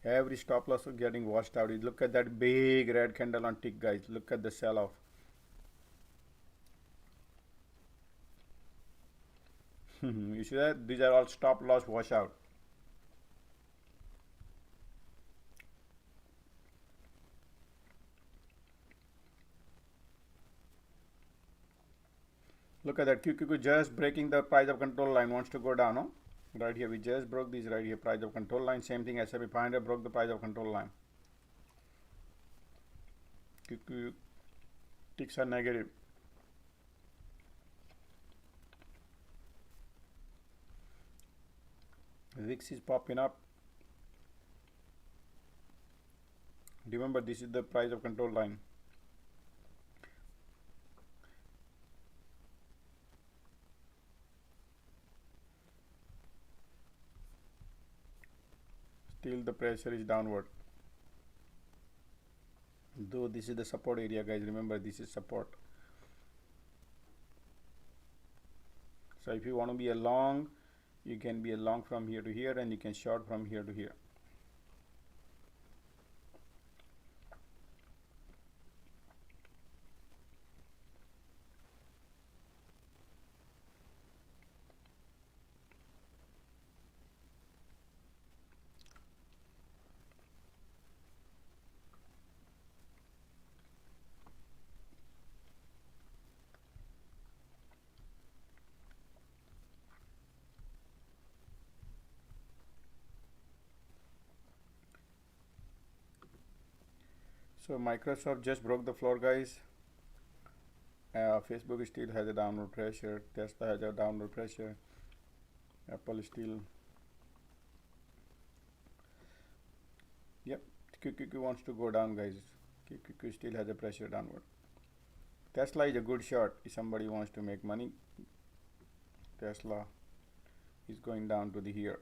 Every stop loss is getting washed out. Look at that big red candle on tick, guys. Look at the sell off. You see that? These are all stop loss wash out. Look at that. QQQ just breaking the price of control line, wants to go down. No? Right here, we just broke these right here, price of control line. Same thing, S&P 500 broke the price of control line. QQ ticks are negative. VIX is popping up. Remember, this is the price of control line. Still the pressure is downward. Though this is the support area, guys. Remember, this is support. So if you want to be a long, you can be a long from here to here, and you can short from here to here. So Microsoft just broke the floor, guys. Facebook still has a downward pressure. Tesla has a downward pressure. Apple still. Yep. QQQ wants to go down, guys. QQQ still has a pressure downward. Tesla is a good shot if somebody wants to make money. Tesla is going down to the here.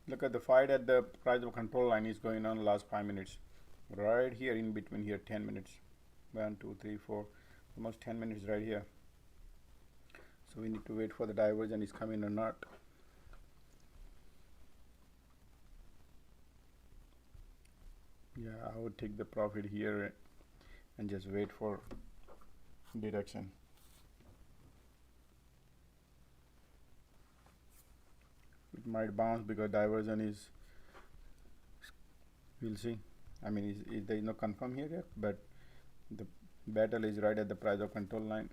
Look at the fight at the price of control line is going on last 5 minutes. Right here in between here 10 minutes. 1, 2, 3, 4. Almost 10 minutes right here. So we need to wait for the divergence is coming or not. Yeah, I would take the profit here and just wait for direction. It might bounce because diversion is, we'll see. I mean, there is no confirm here yet, but the battle is right at the price of control line.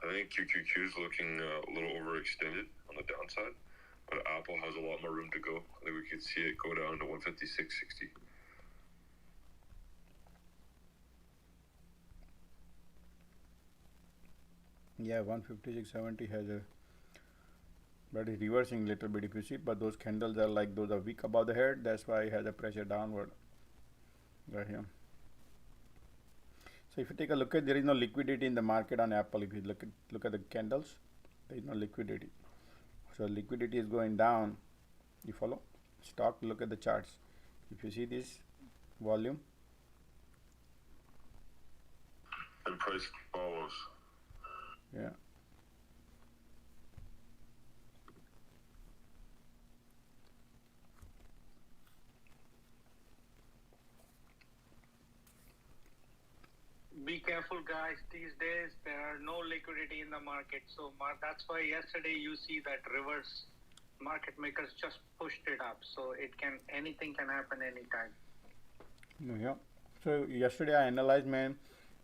I think QQQ is looking a little overextended on the downside, but Apple has a lot more room to go. I think we could see it go down to 156.60. Yeah, 156.70 has a, but it's reversing little bit if you see, but those candles are like, those are weak above the head, that's why it has a pressure downward right here. So if you take a look at, there is no liquidity in the market on Apple. If you look at the candles, there is no liquidity. So liquidity is going down. You follow? Stock, look at the charts. If you see this volume, And price follows. yeah. Be careful, guys. These days there are no liquidity in the market, so that's why yesterday you see that reverse market makers just pushed it up. So anything can happen anytime. Yeah. So yesterday I analyzed, man,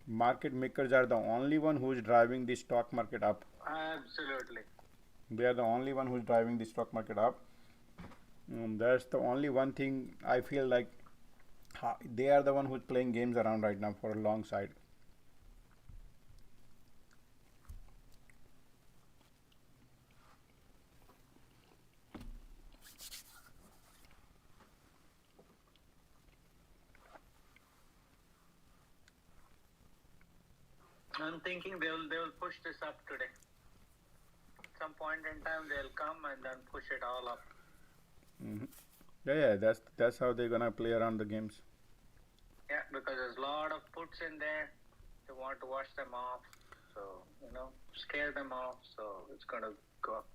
market makers are the only one who is driving the stock market up. Absolutely. They are the only one who is driving the stock market up. That's the only one thing I feel like they are the one who's playing games around right now for a long side. I'm thinking they'll push this up today. At some point in time they'll come and then push it all up. Yeah, that's how they're gonna play around the games. Yeah, because there's a lot of puts in there. They want to wash them off, so scare them off. So it's gonna go up.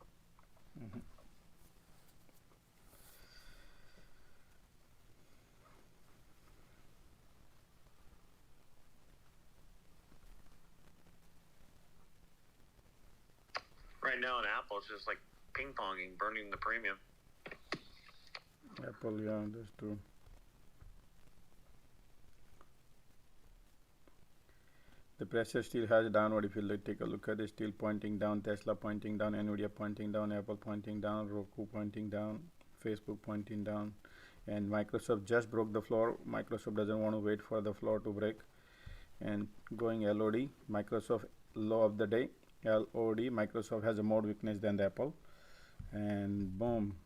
Right now in Apple, it's just like ping-ponging, burning the premium. Apple, yeah, that's true. The pressure still has downward. If you take a look at it, still pointing down. Tesla pointing down, Nvidia pointing down, Apple pointing down, Roku pointing down, Facebook pointing down, and Microsoft just broke the floor. Microsoft doesn't want to wait for the floor to break, and going LOD, Microsoft low of the day, LOD. Microsoft has a more weakness than the Apple, and boom,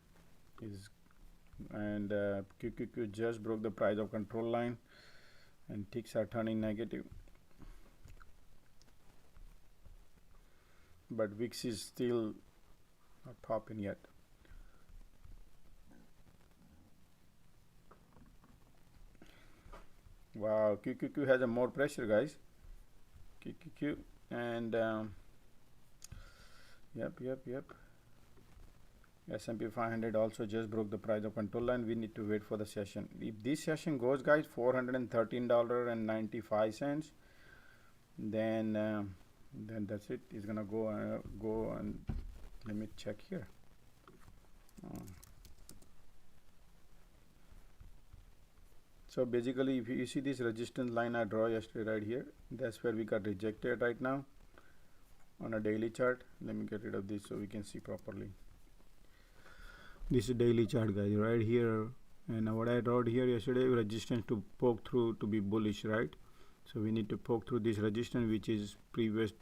QQQ just broke the price of control line, and ticks are turning negative. But VIX is still not popping yet. Wow, QQQ has a more pressure, guys. QQQ and yep. S&P 500 also just broke the price of control line. We need to wait for the session. If this session goes, guys, $413.95, then that's it. It's gonna go and let me check here. So basically, if you see this resistance line I draw yesterday right here, that's where we got rejected right now on a daily chart. Let me get rid of this so we can see properly. This is daily chart, guys, right here. And what I wrote here yesterday, resistance to poke through to be bullish, right? So we need to poke through this resistance, which is previous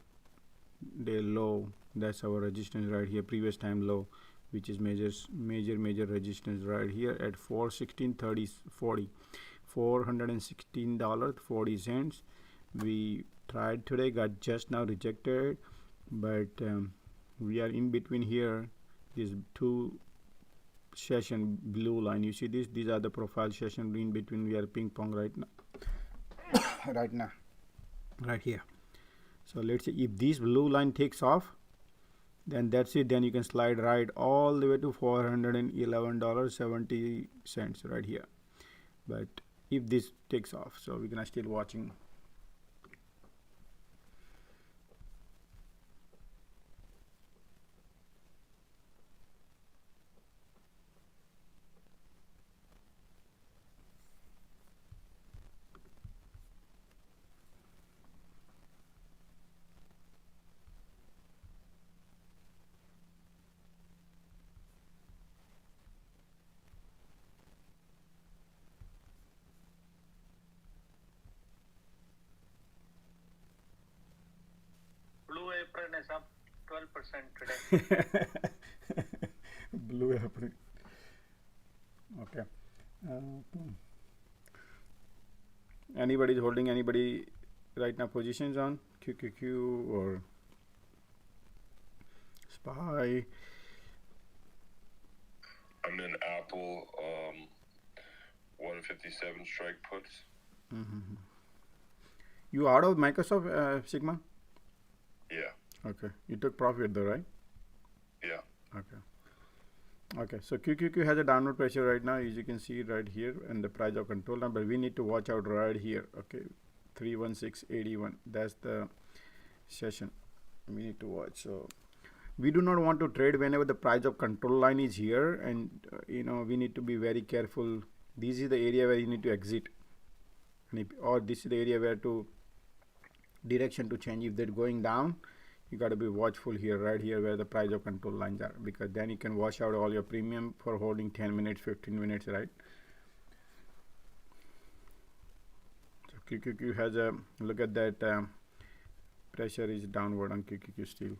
day low. That's our resistance right here, previous time low, which is major resistance right here at 416.30.40, $416.40. We tried today, got just now rejected, but we are in between here. These two session blue line, you see this, these are the profile session in between. We are ping pong right now right here. So let's see, if this blue line takes off, then that's it. Then you can slide right all the way to $411.70 right here. But if this takes off, so we're gonna still watching. Blue apron is up 12% today. Blue apron. Okay. Anybody is holding anybody right now positions on QQQ or SPY? I'm in Apple 157 strike puts. You out of Microsoft Sigma? Yeah. Okay. You took profit though, right? Yeah. Okay. Okay. So QQQ has a downward pressure right now, as you can see right here, and the price of control number. We need to watch out right here. Okay. 316.81. That's the session we need to watch. So we do not want to trade whenever the price of control line is here, and we need to be very careful. This is the area where you need to exit, and or this is the area where to direction to change. If they're going down, you got to be watchful here, right here where the price of control lines are, because then you can wash out all your premium for holding 10 minutes 15 minutes, right? So QQQ has a look at that, pressure is downward on QQQ still,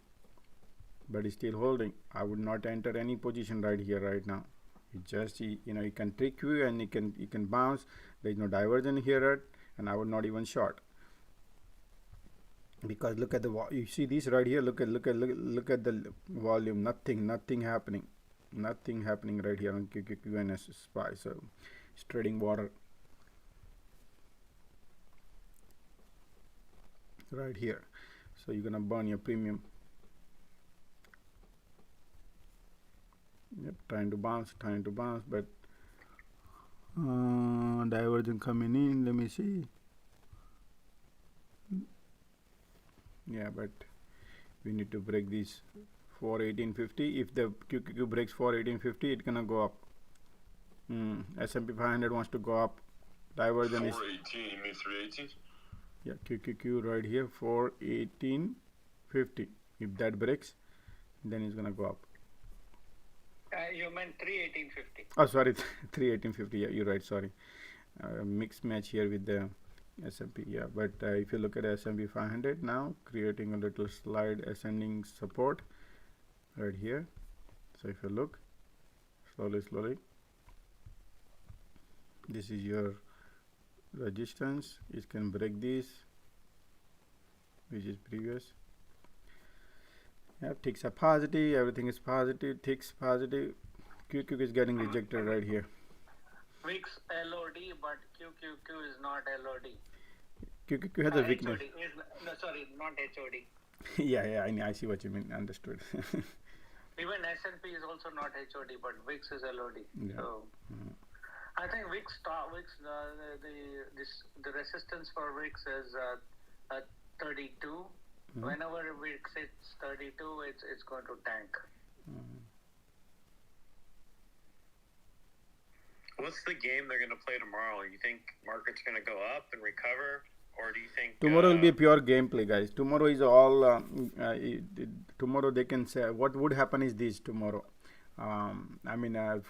but it's still holding. I would not enter any position right here right now. It just it can trick you, and you can bounce. There is no diversion here, and I would not even short, because look at the you see this right here. Look at the volume. Nothing happening right here on QQQ and SPY. So it's trading water right here. So you're gonna burn your premium. Yep, trying to bounce, but divergence coming in. Let me see. Yeah, but we need to break this 418.50. If the QQQ breaks 418.50, it's gonna go up. S&P 500 wants to go up. Divergence is 418. You mean 318? yeah, QQQ right here 418.50. If that breaks, then it's gonna go up. You meant 318.50. Oh, sorry, 318.50. Yeah, you're right. Sorry, mixed match here with the S&P. Yeah, but if you look at S&P 500 now, creating a little slide ascending support right here. So if you look slowly, this is your resistance. It can break this, which is previous. Yeah, ticks are positive, everything is positive, ticks positive. QQQ is getting rejected right here. VIX LOD, but QQQ is not LOD. QQQ has a weakness. No, sorry, not HOD. yeah, I see what you mean. Understood. Even S&P is also not HOD, but VIX is LOD. Yeah. So I think VIX the resistance for VIX is 32. Whenever VIX hits 32, it's going to tank. what's the game they're going to play tomorrow? You think market's going to go up and recover, or do you think tomorrow will be pure gameplay, guys? Tomorrow is all. Tomorrow they can say what would happen is this tomorrow.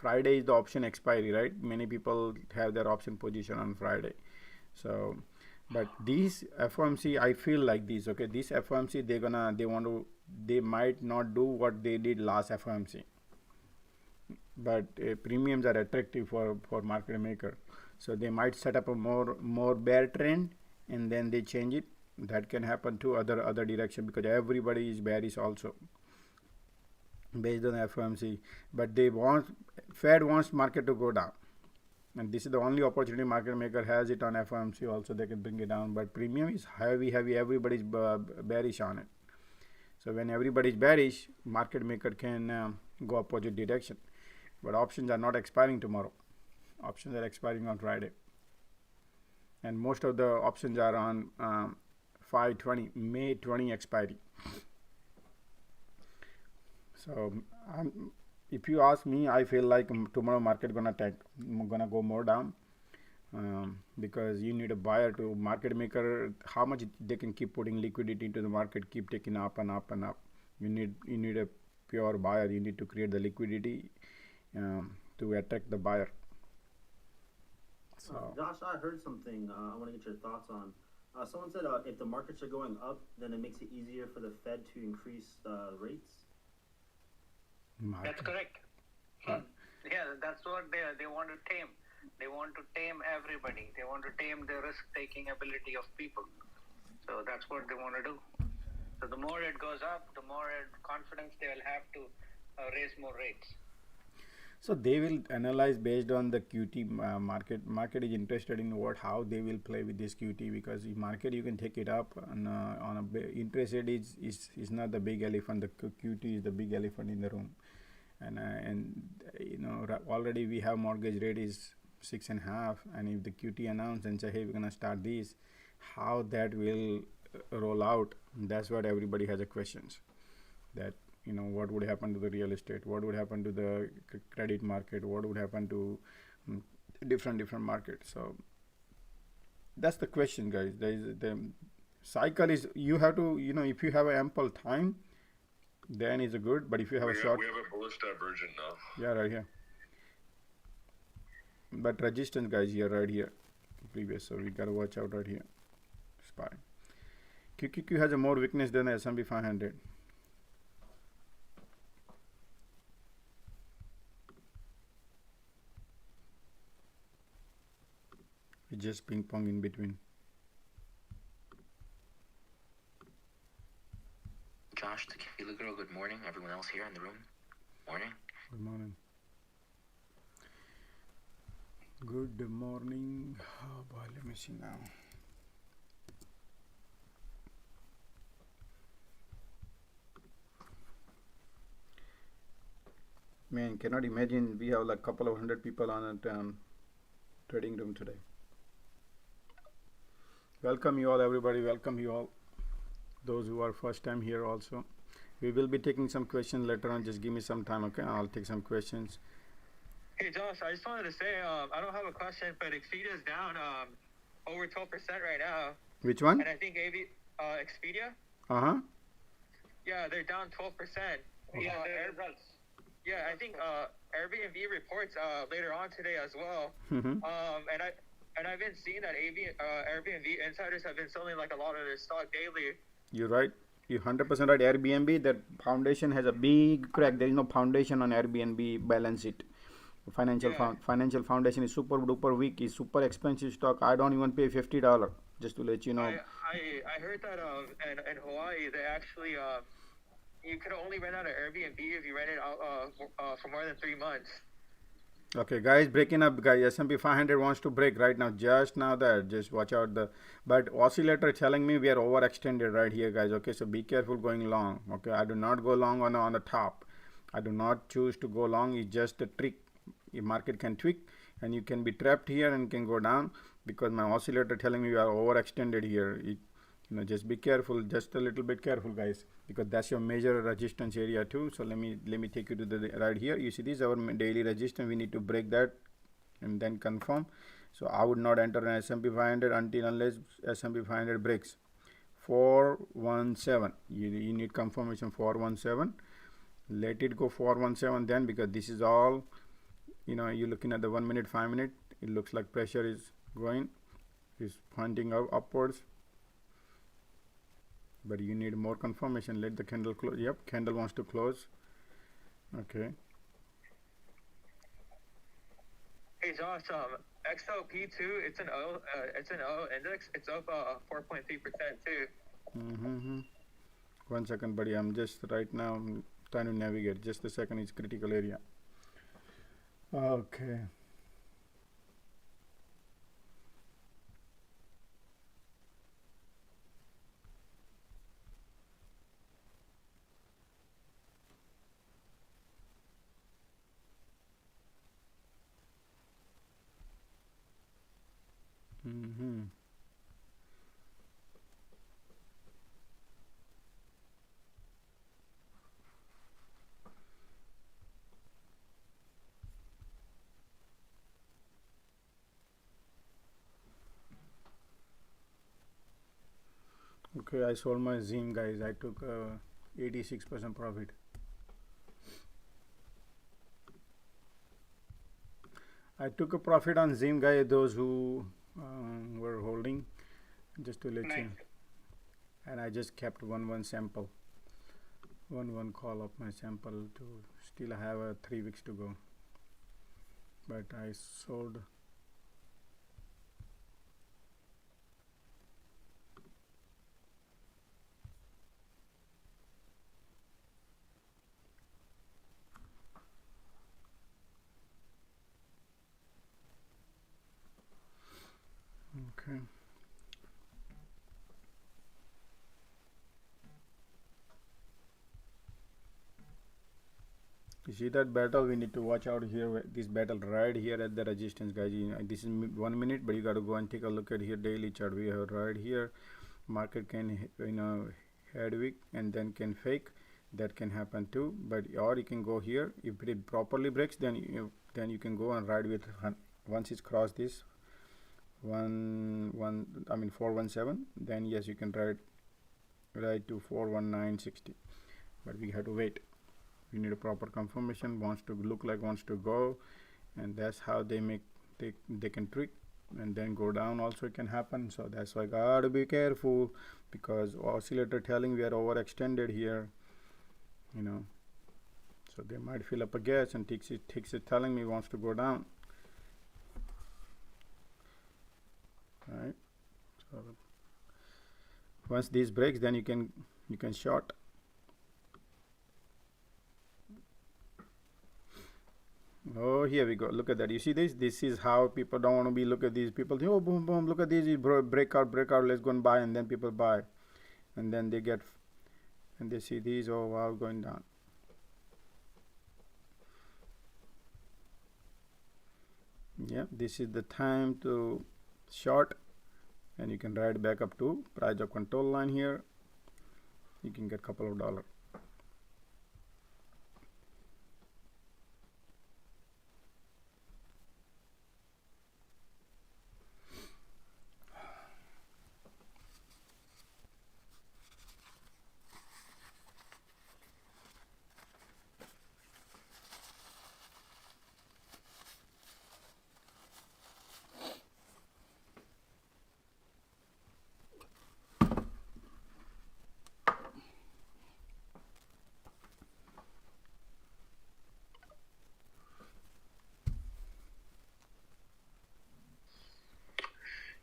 Friday is the option expiry, right? Many people have their option position on Friday. So, but these FOMC, I feel like this. Okay, this FOMC they might not do what they did last FOMC. But premiums are attractive for market maker, so they might set up a more bear trend and then they change it. That can happen to other direction because everybody is bearish also based on FOMC. But Fed wants market to go down, and this is the only opportunity market maker has it on FOMC also. They can bring it down, but premium is heavy. Everybody's bearish on it. So when everybody's bearish, market maker can go opposite direction. But options are not expiring tomorrow. Options are expiring on Friday. And most of the options are on May 20 expiry. So if you ask me, I feel like tomorrow market gonna go more down because you need a buyer to market maker. How much they can keep putting liquidity into the market, keep taking up and up and up. You need a pure buyer. You need to create the liquidity to attract the buyer. So Josh, I heard something I want to get your thoughts on. Someone said if the markets are going up, then it makes it easier for the Fed to increase rates. That's correct. Yeah, that's what they want to tame. They want to tame everybody. They want to tame the risk-taking ability of people. So that's what they want to do. So the more it goes up, the more confidence they will have to raise more rates. So they will analyze based on the QT market. Market is interested in how they will play with this QT, because the market you can take it up on interest rate is not the big elephant. The QT is the big elephant in the room, and already we have mortgage rate is 6.5, and if the QT announce and say, hey, we're gonna start this, how that will roll out, that's what everybody has a questions. That what would happen to the real estate, what would happen to the credit market, what would happen to different markets. So that's the question, guys. The cycle is, you have to, if you have ample time, then it's good. But if you have a short, we have a bullish divergent now. Yeah, right here. But resistance, guys, here, right here, previous. So we gotta watch out right here. SPY. QQQ has a more weakness than the S&P 500. It's just ping pong in between. Josh, Tequila Girl, good morning. Everyone else here in the room, morning. Good morning. Good morning. Oh boy, let me see now. Man, cannot imagine we have like a couple of 100 people on a trading room today. Welcome you all, everybody. Welcome you all. Those who are first time here also. We will be taking some questions later on. Just give me some time, okay? I'll take some questions. Hey Josh, I just wanted to say, I don't have a question, but Expedia is down over 12% right now. Which one? And I think Expedia. Uh-huh. Yeah, they're down 12%. Yeah, their results. Yeah, I think Airbnb reports later on today as well. Mm-hmm. And I've been seeing that Airbnb insiders have been selling like a lot of their stock daily. You're right. You're 100% right. Airbnb, that foundation has a big crack. There is no foundation on Airbnb balance sheet. Financial foundation is super duper weak. It's super expensive stock. I don't even pay $50 just to let you know. I heard that in Hawaii they actually you could only rent out an Airbnb if you rent it out for more than 3 months. Okay, guys, breaking up, guys. S&P 500 wants to break right now. Just now that, just watch out but oscillator telling me we are overextended right here, guys. Okay, so be careful going long. Okay, I do not go long on the top. I do not choose to go long. It's just a trick. The market can tweak and you can be trapped here and can go down because my oscillator telling me we are overextended here. Just be careful, just a little bit careful, guys, because that's your major resistance area too. So let me take you to the right here. You see this is our daily resistance. We need to break that and then confirm. So I would not enter an S&P 500 unless S&P 500 breaks 417. You need confirmation 417. Let it go 417 then, because this is all, you're looking at the 1 minute, 5 minute. It looks like pressure is going, is pointing upwards, but you need more confirmation. Let the candle close. Yep, candle wants to close. Okay. Hey Josh, XLP2, it's an oil index. It's up 4.3% too. 1 second, buddy. I'm just right now trying to navigate. Just a second. It's critical area. Okay. Okay, I sold my Zim, guys. I took 86% profit. I took a profit on Zim, guys. Those who were holding, just to let you. And I just kept one sample, one call of my sample to still have 3 weeks to go. But I sold. Okay. You see that battle? We need to watch out here. This battle right here at the resistance, guys. This is 1 minute, but you got to go and take a look at here daily chart. We have right here. Market can head weak and then can fake. That can happen too. But or you can go here. If it properly breaks, then you can go and ride with. Once it's crossed this 417, then yes, you can ride to 419.60. But we have to wait. We need a proper confirmation. Wants to look like wants to go, and that's how they can trick, and then go down also can happen. So that's why gotta be careful, because oscillator telling we are overextended here, so they might fill up a gas, and ticks is telling me wants to go down. Right. So once this breaks, then you can short. Oh, here we go. Look at that. You see this? This is how people don't want to be. Look at these people think, oh, boom, boom. Look at these. Breakout. Let's go and buy. And then people buy. And then they get, and they see these, oh, wow, going down. Yeah, this is the time to short. And you can ride back up to price of control line here. You can get a couple of dollars.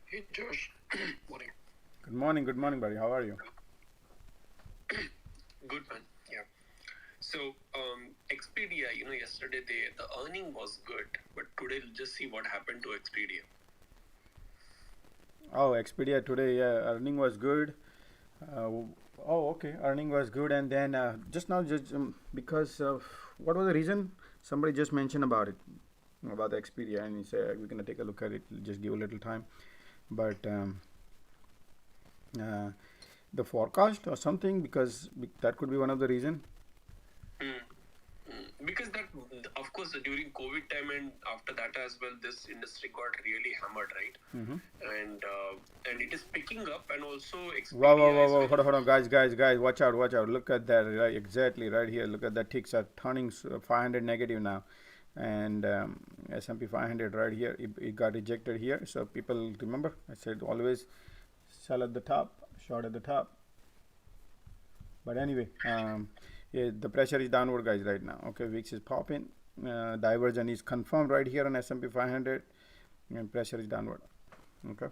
Hey Josh, morning. Good morning, buddy. How are you? Good man. Yeah. So Expedia, yesterday the earning was good, but today just see what happened to Expedia. Oh, Expedia today, yeah, earning was good. Okay, earning was good, and then just now, because of what was the reason? Somebody just mentioned about it, about the Expedia, and he said we're gonna take a look at it. Just give a little time. But the forecast or something, because that could be one of the reason. Because that, of course, during COVID time and after that as well, this industry got really hammered, right? And it is picking up, and also Wow, wow, Expedia wow, is wow. very Hold on, guys, watch out, look at that, right, exactly right here, look at that ticks are turning 500 negative now, and S&P 500 right here, it got rejected here. So people, remember I said always sell at the top, short at the top. But anyway, yeah, the pressure is downward, guys, right now. Okay, VIX is popping, diversion is confirmed right here on S&P 500, and pressure is downward. Okay,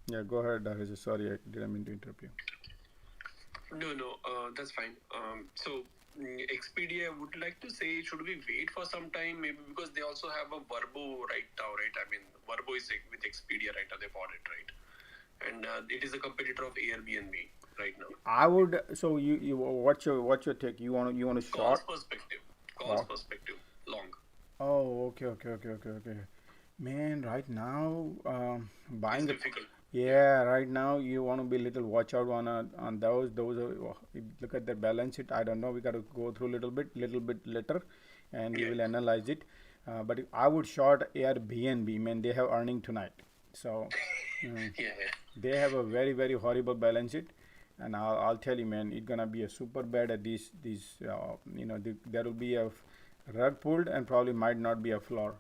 yeah, go ahead, Darius. Sorry, I didn't mean to interrupt you. No, that's fine. So Expedia would like to say, should we wait for some time, maybe, because they also have a Verbo right now, right? I mean, Verbo is with Expedia right now. They bought it, right? And it is a competitor of Airbnb right now. I would. So you what's your take? You want to short? Calls perspective, long. Oh, okay. Man, right now, buying it's difficult. Yeah, right now you want to be little watch out on those. Look at the balance sheet. I don't know. We got to go through little bit later, and we will analyze it. But I would short Airbnb. Man, they have earning tonight, so they have a very very horrible balance sheet, and I'll tell you, man, it's gonna be a super bad at these. There will be a rug pulled and probably might not be a floor.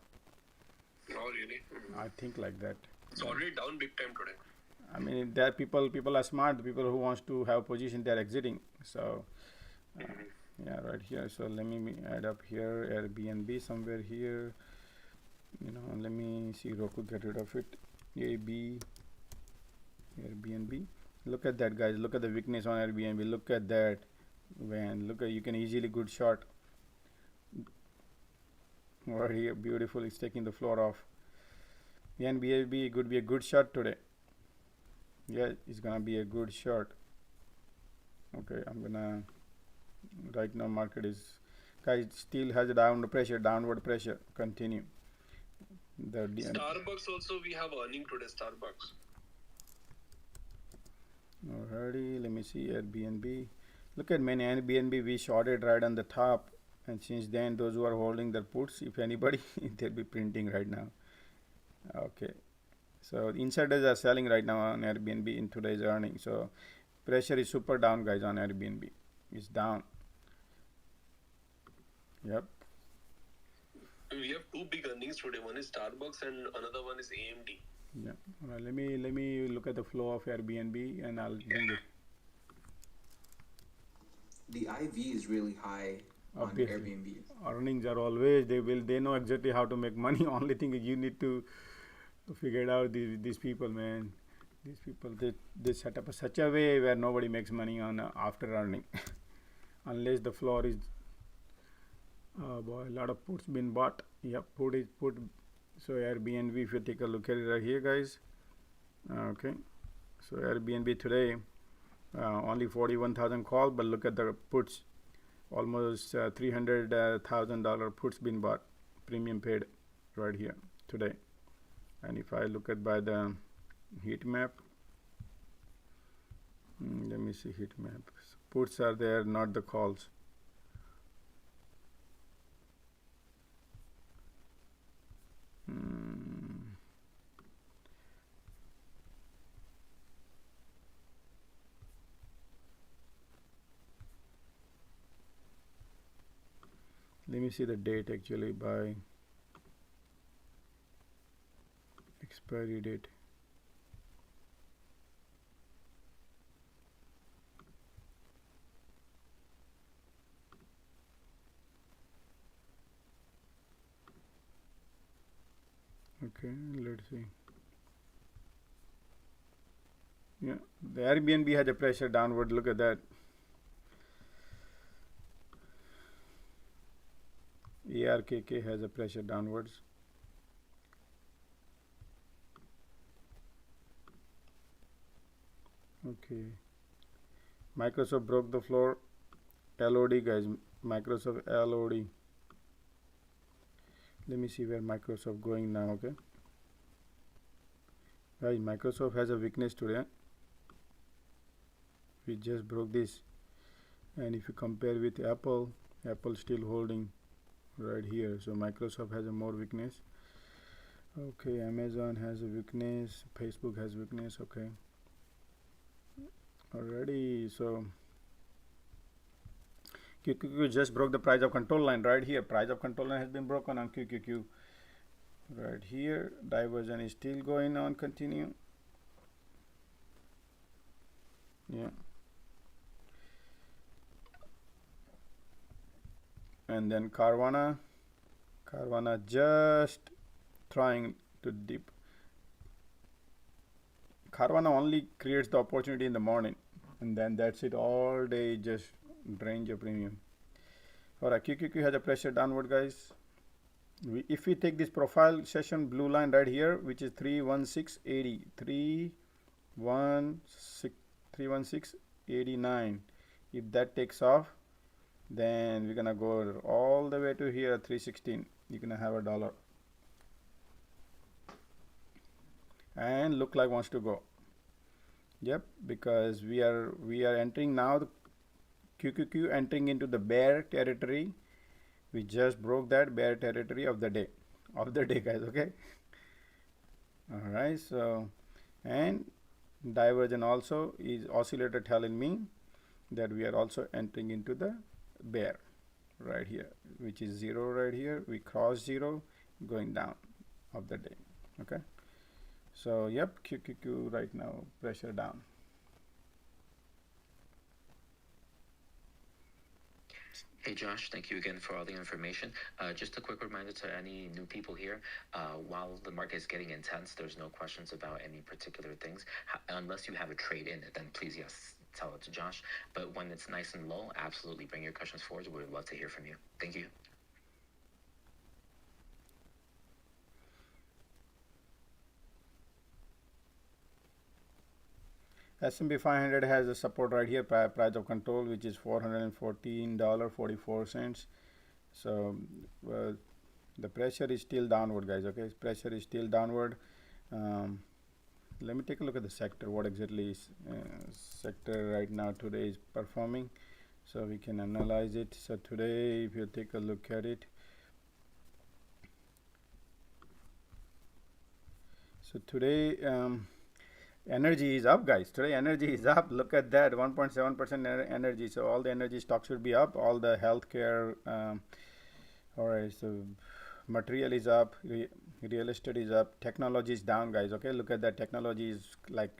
Oh, really? I think like that. It's already down big time today. I mean, there people are smart. The people who wants to have position, they're exiting. So yeah, right here. So let me add up here Airbnb somewhere here. Let me see real quick, get rid of it. Airbnb. Look at that, guys. Look at the weakness on Airbnb. Look at that. Man, look at, you can easily good short. Right here, beautiful. It's taking the floor off. Airbnb could be a good shot today. Yeah, it's gonna be a good shot. Okay, I'm gonna. Right now, market is, guys, still has a downward pressure. Continue. Starbucks also, we have earning today. Starbucks. Alrighty, let me see Airbnb. Look at many Airbnb. We shorted right on the top, and since then, those who are holding their puts, if anybody, they'll be printing right now. Okay, so insiders are selling right now on Airbnb in today's earnings. So pressure is super down, guys, on Airbnb. It's down. Yep. We have two big earnings today. One is Starbucks and another one is AMD. Yeah. All right, let me look at the flow of Airbnb and I'll bring it. The IV is really high on Airbnb. Earnings are always, they know exactly how to make money. Only thing is you need to figure it out. These people, man, these people, they set up such a way where nobody makes money on after earning unless the floor is boy, a lot of puts been bought. Yep, put. So Airbnb, if you take a look at it right here, guys. Okay, so Airbnb today only 41,000 call, but look at the puts, almost $300,000 puts been bought, premium paid right here today. And if I look at by the heat map, let me see heat map. Puts are there, not the calls. Let me see the date actually by expiry date. Okay, let's see. Yeah, the Airbnb has a pressure downward. Look at that. ARKK has a pressure downwards. Okay. Microsoft broke the floor. LOD, guys. Microsoft LOD. Let me see where Microsoft going now. Okay, guys, Microsoft has a weakness today. We just broke this, and if you compare with Apple still holding. right here. So Microsoft has a more weakness. Okay, Amazon has a weakness, Facebook has weakness. Okay, already. So QQQ just broke the price of control line right here. Price of control line has been broken on QQQ right here. Diversion is still going on, continue. Yeah, and then Carvana just trying to dip. Carvana only creates the opportunity in the morning, and then that's it. All day just drains your premium. Alright, QQQ has a pressure downward, guys. If we take this profile session blue line right here, which is 31680, 31689, if that takes off, then we're gonna go all the way to here 316. You're gonna have $1 and look like wants to go. Yep, because we are entering now, the QQQ entering into the bear territory. We just broke that bear territory of the day guys. Okay, all right. So, and diversion also is oscillator telling me that we are also entering into the bear right here, which is 0 right here. We cross 0 going down of the day. Okay, so yep, QQQ right now pressure down. Hey Josh, thank you again for all the information. Just a quick reminder to any new people here, while the market is getting intense, there's no questions about any particular things. Unless you have a trade in it, then please, yes, tell it to Josh. But when it's nice and low, absolutely bring your questions forward. We would love to hear from you. Thank you. S&P 500 has a support right here, price of control, which is $414.44. So the pressure is still downward, guys. Okay, pressure is still downward. Let me take a look at the sector, what exactly is sector right now today is performing, so we can analyze it. So today, if you take a look at it, so today energy is up, guys. Today energy is up. Look at that, 1.7% energy. So all the energy stocks should be up. All the healthcare. All right. So material is up. Real estate is up. Technology is down, guys. Okay. Look at that. Technology is like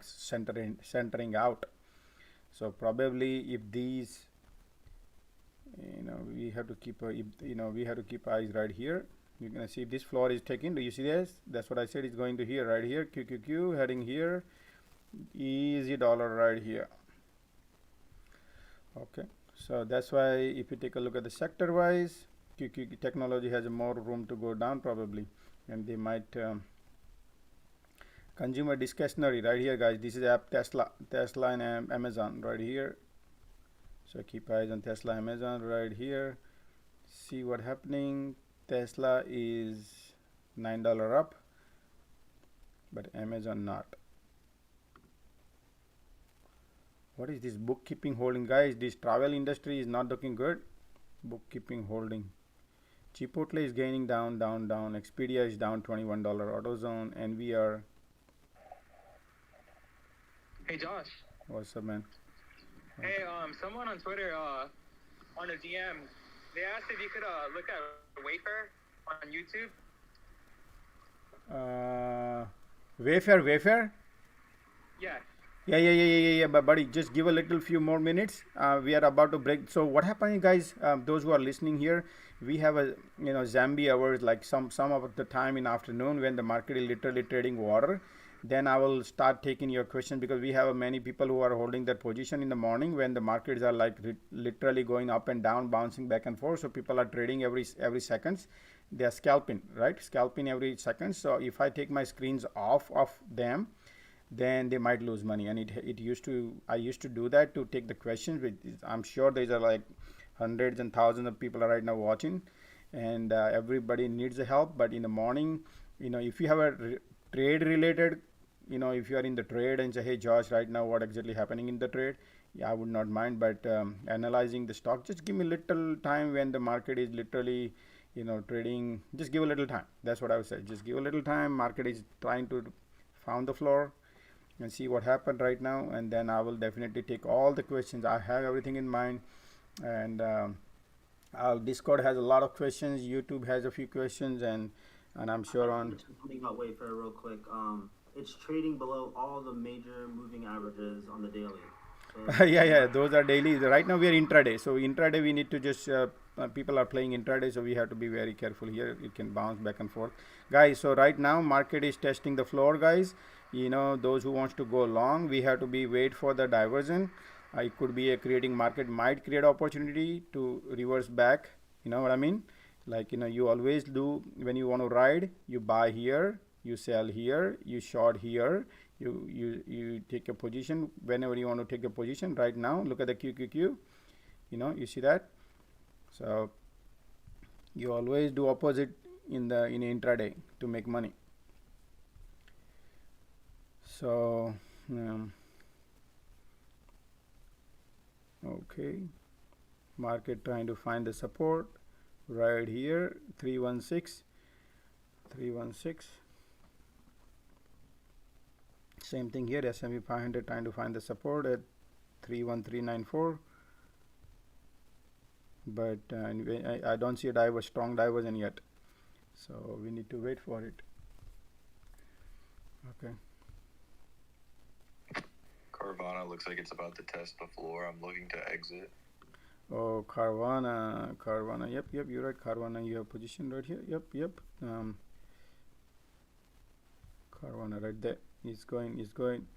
centering out. So probably if these, we have to keep we have to keep eyes right here. You're gonna see if this floor is taken. Do you see this? That's what I said. It's going to here, right here. QQQ heading here. Easy dollar right here. Okay, so that's why if you take a look at the sector wise, QQQ technology has more room to go down probably, and they might consumer discretionary right here, guys. This is app Tesla and Amazon right here. So keep eyes on Tesla, Amazon right here. See what happening. Tesla is $9 up, but Amazon not. What is this bookkeeping holding, guys? This travel industry is not looking good. Bookkeeping holding. Chipotle is gaining down. Expedia is down $21. AutoZone, NVR. Hey Josh. What's up, man? Hey, someone on Twitter, on a DM, they asked if you could look at Wayfair on YouTube. Wayfair? Yeah. Yeah. But buddy, just give a little few more minutes. We are about to break. So what happened, guys? Those who are listening here, we have a Zambia hours, like some of the time in afternoon when the market is literally trading water. Then I will start taking your questions, because we have many people who are holding that position in the morning when the markets are like literally going up and down, bouncing back and forth. So people are trading every seconds. They are scalping, right? Scalping every second. So if I take my screens off of them, then they might lose money. And I used to do that to take the questions. I'm sure there's like hundreds and thousands of people are right now watching, and everybody needs the help. But in the morning, if you have a trade related, if you are in the trade and say, hey Josh, right now what exactly happening in the trade, yeah, I would not mind, but analyzing the stock, just give me little time when the market is literally, trading. Just give a little time. That's what I would say. Just give a little time. Market is trying to found the floor and see what happened right now, and then I will definitely take all the questions. I have everything in mind, and our Discord has a lot of questions. YouTube has a few questions, and I'm sure on. Something I'll wait for real quick. It's trading below all the major moving averages on the daily. So Yeah, those are daily. Right now we are intraday, so intraday we need to just people are playing intraday, so we have to be very careful here. It can bounce back and forth, guys. So right now market is testing the floor, guys. Those who wants to go long, we have to be wait for the diversion. It could be a creating market might create opportunity to reverse back. You know what I mean? Like, you always do when you want to ride. You buy here, you sell here, you short here. You take a position whenever you want to take a position. Right now, look at the QQQ. You see that. So you always do opposite in intraday to make money. So okay, market trying to find the support right here, 316. Same thing here, S&P 500 trying to find the support at 31394, but I don't see a strong diversion yet, so we need to wait for it. Okay. Carvana looks like it's about to test the floor. I'm looking to exit. Oh, Carvana, yep, you're right. Carvana, you have position right here. Yep. Carvana right there. It's going.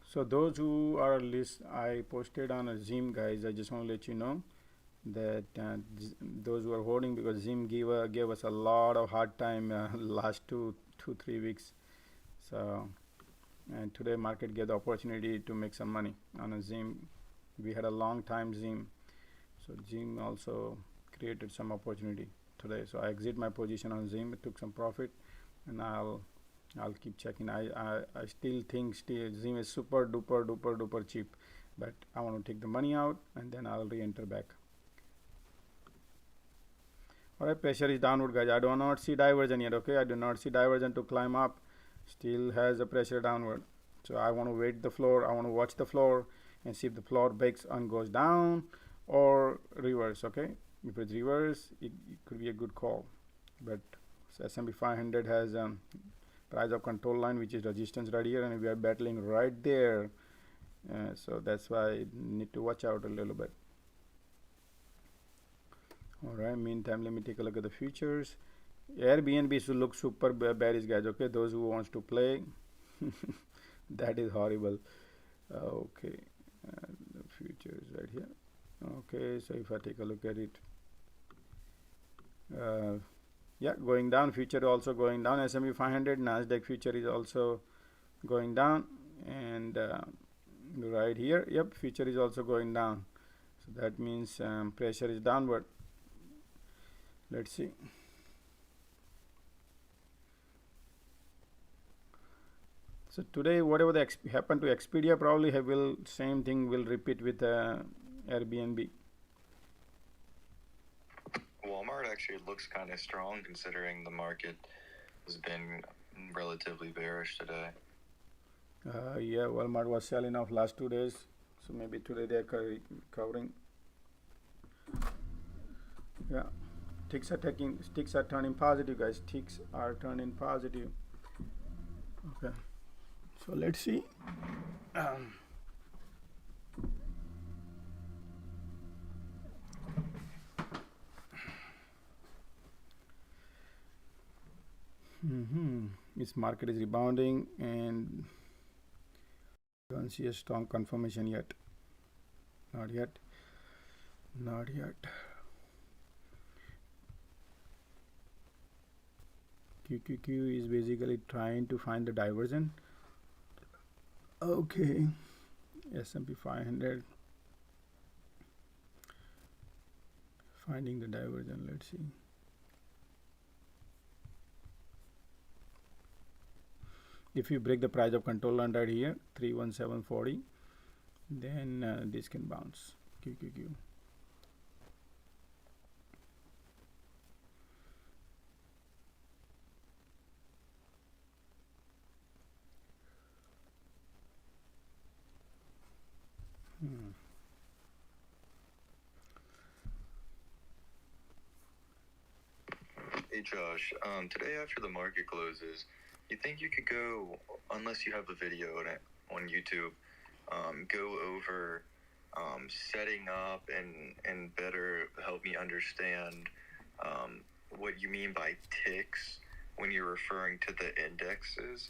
So those who are I posted on a Zim, guys. I just want to let you know that those who are holding, because Zim gave us a lot of hard time last 2-3 weeks. So, and today market gave the opportunity to make some money on a Zim. We had a long time Zim, so Zim also created some opportunity today. So I exit my position on Zim, took some profit, and I'll keep checking. I still think Zim is super duper cheap, but I want to take the money out and then I'll re-enter back. Alright, pressure is downward, guys. I do not see diversion yet. Okay, I do not see diversion to climb up. Still has a pressure downward, so I want to wait the floor. I want to watch the floor and see if the floor breaks and goes down or reverse. Okay, if it's reverse, it could be a good call, but S&P 500 has price of control line, which is resistance right here, and we are battling right there, so that's why I need to watch out a little bit. Alright, meantime let me take a look at the futures. Airbnb should look super bearish, guys. Okay, those who wants to play that is horrible. Okay, the futures right here. Okay, so if I take a look at it, yeah, going down. Future also going down. S&P 500, Nasdaq future is also going down, and right here, yep, future is also going down. So that means pressure is downward. Let's see. So today, whatever the happened to Expedia, probably same thing will repeat with Airbnb. Walmart actually looks kind of strong considering the market has been relatively bearish today. Yeah, Walmart was selling off last 2 days, so maybe today they are covering. Yeah, ticks are turning positive, guys. Ticks are turning positive. Okay, so let's see. This market is rebounding and don't see a strong confirmation yet. Not yet. QQQ is basically trying to find the diversion. Okay, S&P 500 finding the diversion. Let's see. if you break the price of control line right here 31740, then this can bounce. QQQ. Hey Josh, today after the market closes, you think you could go, unless you have a video on YouTube, go over setting up and better help me understand what you mean by ticks when you're referring to the indexes?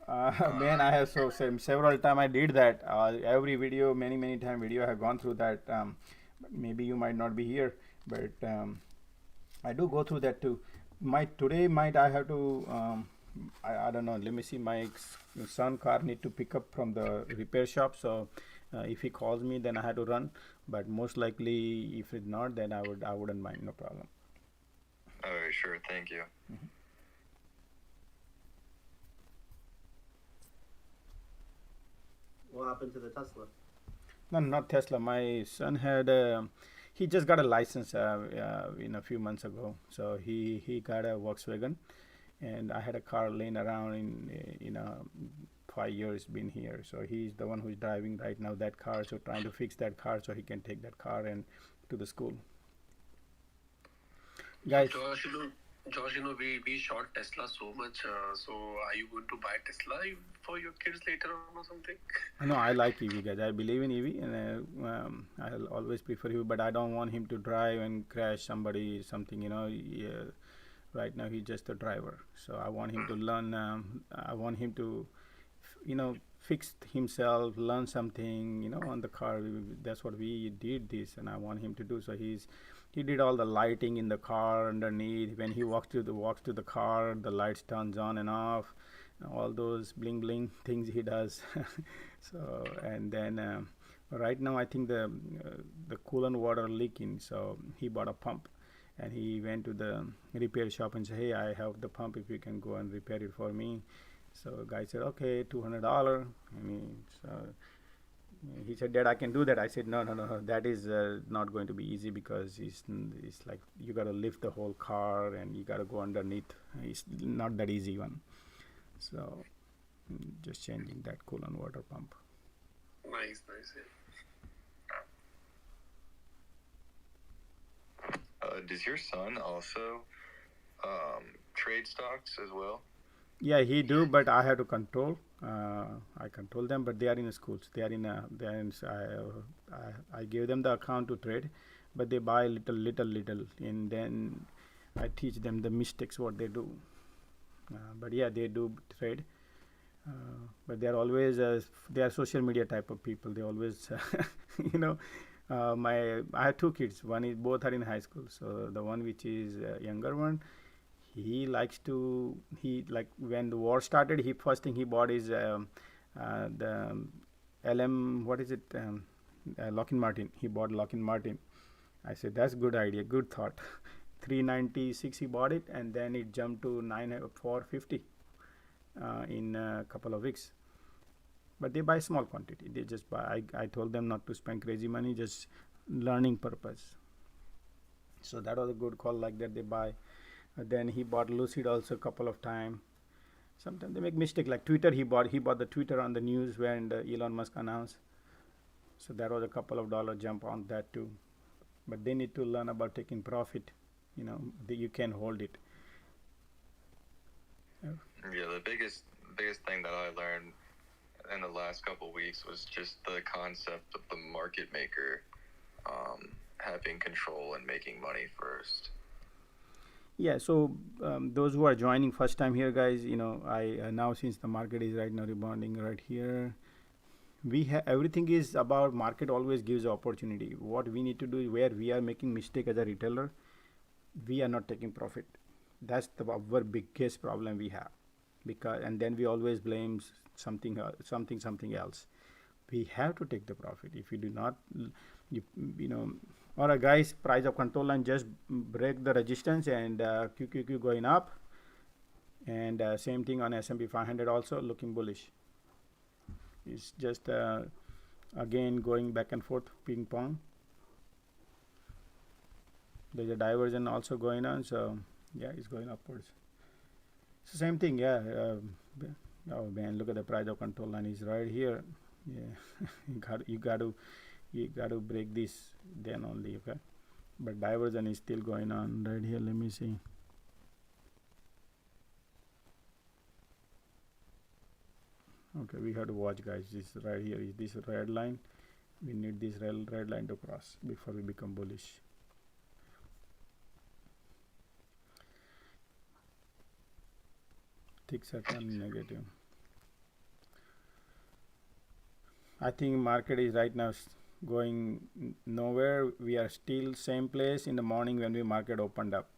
Man, I have several time I did that. Every video, many time video I have gone through that. Maybe you might not be here, but I do go through that too. Today might I have to I don't know. Let me see. My son car need to pick up from the repair shop. So if he calls me, then I had to run. But most likely, if it's not, then I wouldn't mind. No problem. All right, sure. Thank you. What happened to the Tesla? No, not Tesla. My son had he just got a license in a few months ago. So he got a Volkswagen, and I had a car laying around in 5 years been here. So he's the one who's driving right now that car. So trying to fix that car so he can take that car and to the school. Guys. Josh, we short Tesla so much. So are you going to buy Tesla for your kids later on or something? No, I like EV, guys. I believe in EV, and I'll always prefer EV. But I don't want him to drive and crash somebody, something. Yeah, right now he's just a driver. So I want him to learn. I want him to, fix himself, learn something. On the car. That's what we did this, and I want him to do. So he did all the lighting in the car underneath. When he walks to the car, the lights turns on and off. All those bling bling things he does. So and then right now I think the coolant water leaking. So he bought a pump, and he went to the repair shop and said, "Hey, I have the pump. If you can go and repair it for me." So the guy said, "Okay, $200." He said, "Dad, I can do that." I said, No. That is not going to be easy because it's like you got to lift the whole car and you got to go underneath. It's not that easy one. So just changing that coolant water pump. Nice. Does your son also trade stocks as well? Yeah, he do, but I have to control. I control them, but they are in schools. I give them the account to trade, but they buy little, and then I teach them the mistakes what they do. But yeah, they do trade. But they are always they are social media type of people. They always, I have two kids. Both are in high school. So the one which is younger one, he likes to when the war started, first thing he bought is the LM, what is it, Lockheed Martin. He bought Lockheed Martin. I said that's good idea, good thought. 396 he bought it, and then it jumped to 450 in a couple of weeks. But they buy small quantity. They just buy. I told them not to spend crazy money, just learning purpose. So that was a good call. Like that they buy. Then he bought Lucid also a couple of times. Sometimes they make mistake, like Twitter. He bought the Twitter on the news when Elon Musk announced. So that was a couple of dollar jump on that too. But they need to learn about taking profit. You can hold it. Yeah, the biggest thing that I learned in the last couple of weeks was just the concept of the market maker having control and making money first. Yeah, so those who are joining first time here, guys, I now, since the market is right now rebounding right here, everything is about market always gives opportunity. What we need to do is where we are making mistake as a retailer, we are not taking profit. That's our biggest problem we have, and then we always blame something else. We have to take the profit. If you do not, all right, guys, price of control line just break the resistance and QQQ going up. And same thing on S&P 500 also looking bullish. It's just again going back and forth, ping pong. There's a diversion also going on, so yeah, it's going upwards. So same thing, yeah. Oh man, look at the price of control line is right here. Yeah, you got to break this, then only, okay. But diversion is still going on right here. Let me see. Okay, we have to watch, guys. This right here is this red line. We need this red line to cross before we become bullish. Ticks are turning negative. I think market is right now going nowhere. We are still same place in the morning when we market opened up.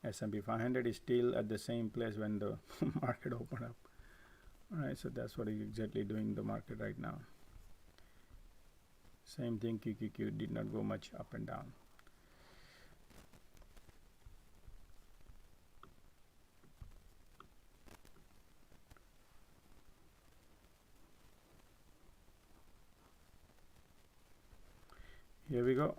S&P 500 is still at the same place when the market opened up. All right, so that's what is exactly doing the market right now. Same thing, QQQ did not go much up and down. Here we go.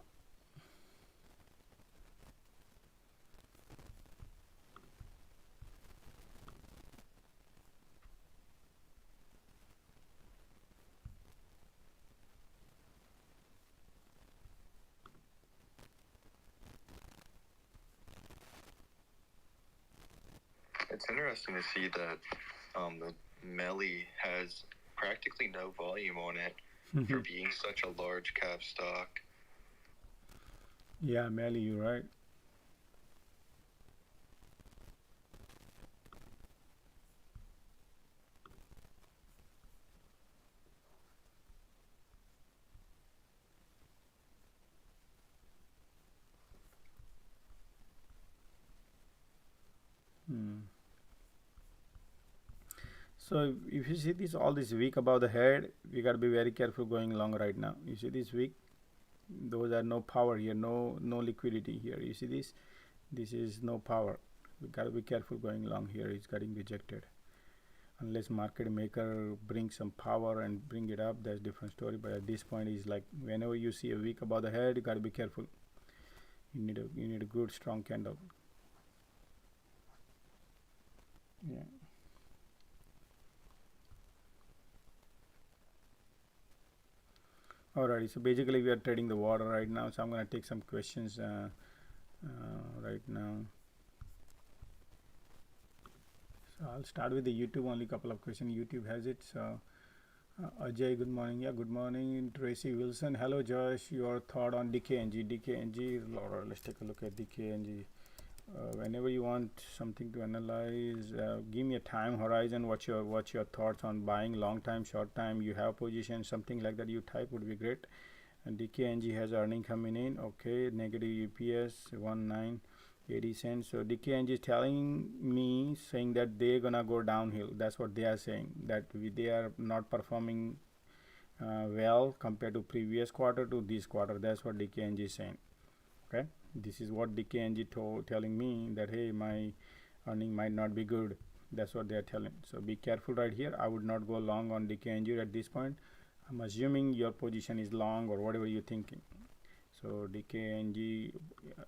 It's interesting to see that the Melly has practically no volume on it for being such a large cap stock. Yeah, Melly, you're right. So if you see this all this week above the head, we got to be very careful going long right now. You see this week, those are no power here, no liquidity here. You see this is no power. We got to be careful going long here. It's getting rejected unless market maker brings some power and bring it up. That's different story. But at this point is like whenever you see a week above the head, you got to be careful. You need a good strong candle. Yeah. Alrighty, so basically we are trading the water right now, so I'm going to take some questions right now. So I'll start with the YouTube, only couple of questions. YouTube has it. So Ajay, good morning. Yeah, good morning. Tracy Wilson, hello Josh, your thought on DKNG. Laura, let's take a look at DKNG. Whenever you want something to analyze, give me a time horizon. What's your thoughts on buying long time, short time? You have position, something like that. You type would be great. And DKNG has earning coming in. Okay, negative EPS 1.980 cents. So DKNG is telling me saying that they're gonna go downhill. That's what they are saying. That they are not performing well compared to previous quarter to this quarter. That's what DKNG is saying. Okay. This is what DKNG telling me that hey, my earning might not be good. That's what they are telling. So be careful right here. I would not go long on DKNG at this point. I'm assuming your position is long or whatever you're thinking. So DKNG,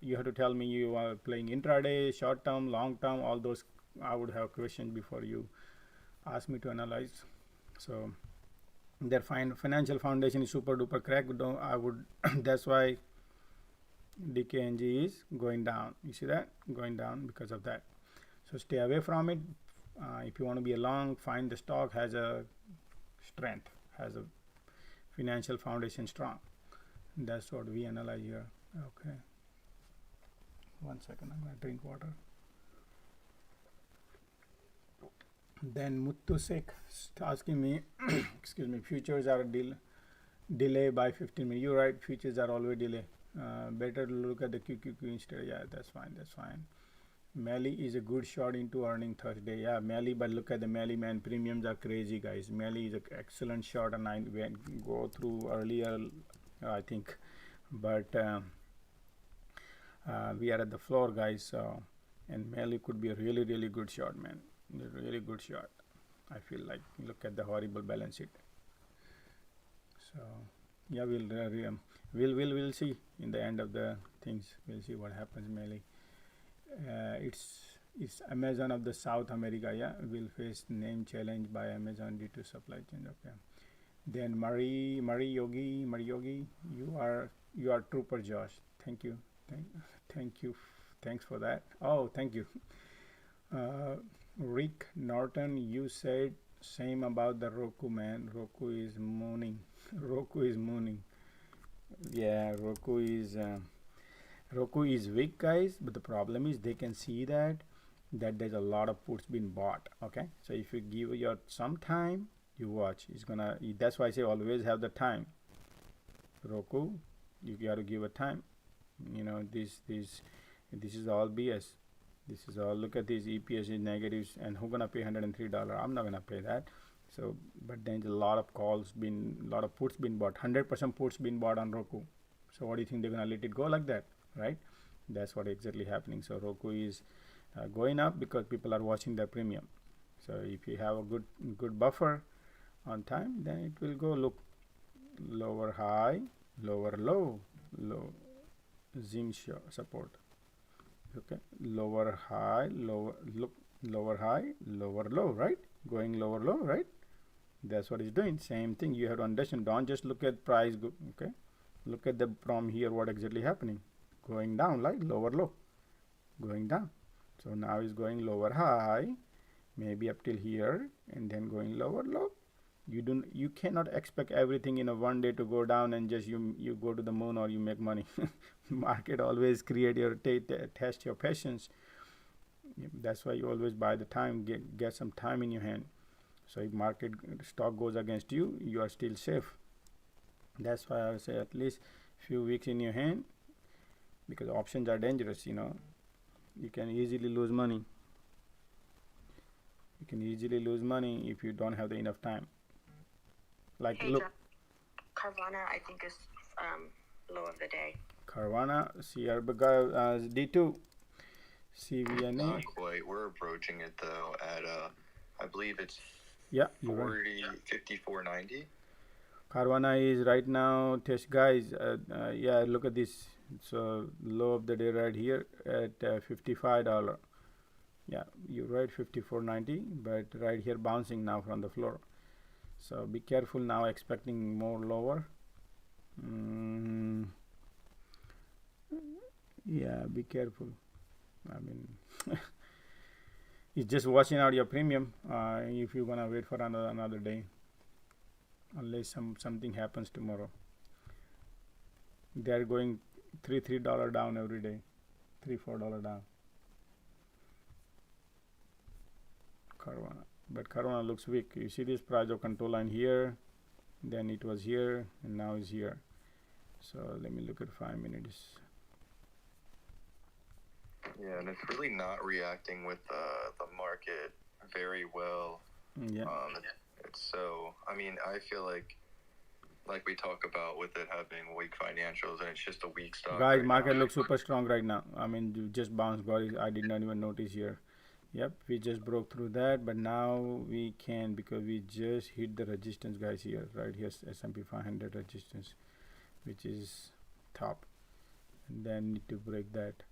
you have to tell me you are playing intraday, short term, long term, all those. I would have questions before you ask me to analyze. So their financial foundation is super duper cracked. I would that's why DKNG is going down. You see that going down because of that. So stay away from it. If you want to be a long, find the stock has a strength, has a financial foundation strong. That's what we analyze here. Okay, 1 second, I'm gonna drink water. Then Muttusek asking me excuse me, futures are delay by 15 minutes. You're right, futures are always delay. Better look at the QQQ instead. Yeah, that's fine. Melly is a good shot into earning Thursday. Yeah, Melly, but look at the Melly, man. Premiums are crazy, guys. Melly is an excellent shot, and I went go through earlier, I think. But we are at the floor, guys. So, and Melly could be a really good shot, man. really good shot. I feel like, look at the horrible balance sheet. So yeah, we'll see in the end of the things. We'll see what happens. Mainly, it's Amazon of the South America. Yeah, will face name challenge by Amazon due to supply chain. Okay. Then Mari Yogi, you are trooper, Josh. Thank you, thank you, thanks for that. Oh, thank you. Rick Norton, you said same about the Roku, man. Roku is mooning. Roku is mooning. Yeah, Roku is weak, guys. But the problem is they can see that there's a lot of puts being bought. Okay, so if you give your some time, you watch. It's gonna. That's why I say always have the time. Roku, you got to give a time. You know this is all BS. This is all. Look at these EPS is negatives, and who gonna pay $103? I'm not gonna pay that. So, but then a lot of lot of puts been bought. 100% puts been bought on Roku. So what do you think they're gonna let it go like that, right? That's what exactly happening. So Roku is going up because people are watching their premium. So if you have a good buffer on time, then it will go look lower high, lower low, zoom support. Okay, lower high, lower high, lower low, right? Going lower low, right? That's what it's doing. Same thing. You have to understand. Don't just look at price. Okay, look at the from here. What exactly happening? Going down, like lower low, going down. So now it's going lower high, maybe up till here, and then going lower low. You cannot expect everything in a one day to go down and just you go to the moon or you make money. Market always create your test your patience. That's why you always buy the time, get some time in your hand. So if market stock goes against you, you are still safe. That's why I would say at least few weeks in your hand, because options are dangerous. You know, you can easily lose money. You can easily lose money if you don't have the enough time. Like hey, look, Carvana I think is low of the day. Carvana, D2, CVNA. Not quite. We're approaching it though at I believe it's 54.90. Carvana is right now test, guys. Yeah, look at this. So low of the day right here at $55. Yeah, you're right, 54.90, but right here bouncing now from the floor. So be careful now, expecting more lower. Yeah, be careful. I mean, it's just watching out your premium if you're gonna wait for another day, unless something happens tomorrow. They are going $3 down every day, $4 down. Carvana, but Carvana looks weak. You see this price of control line here, then it was here, and now it's here. So let me look at 5 minutes. Yeah, and it's really not reacting with the market very well. Yeah. It's so. I mean, I feel like we talk about with it having weak financials, and it's just a weak stock. Guys, right market looks super strong right now. I mean, you just bounced, guys. I did not even notice here. Yep, we just broke through that, but now we can, because we just hit the resistance, guys, here, right here, S&P 500 resistance, which is top, and then need to break that.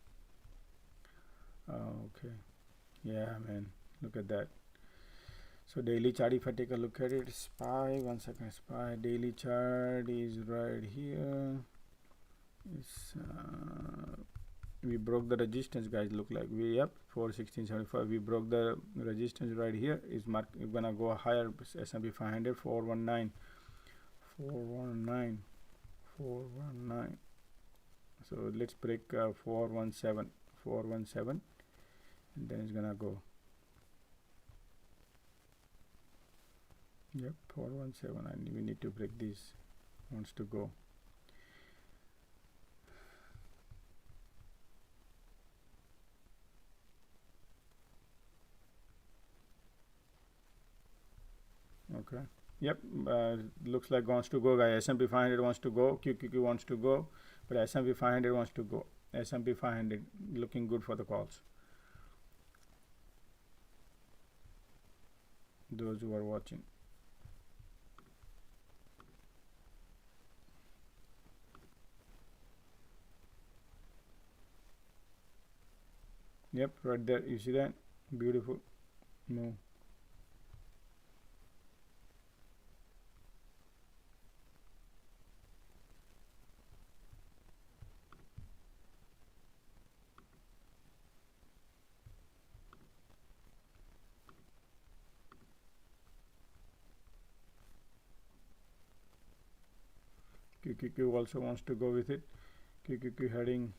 Okay, yeah, man, look at that. So daily chart, if I take a look at it, SPY, 1 second, SPY daily chart is right here. It's we broke the resistance, guys. Look like we up 416.75. We broke the resistance right here. Is gonna go higher. S&P 500 419. So let's break 417, and then it's gonna go. Yep, 417. And we need to break this. Wants to go. Okay. Yep. Looks like wants to go, guys. S&P 500 wants to go. QQQ wants to go, but S&P 500 wants to go. S&P 500 looking good for the calls. those who are watching. Yep, right there, you see that? Beautiful move. QQQ also wants to go with it. QQQ heading.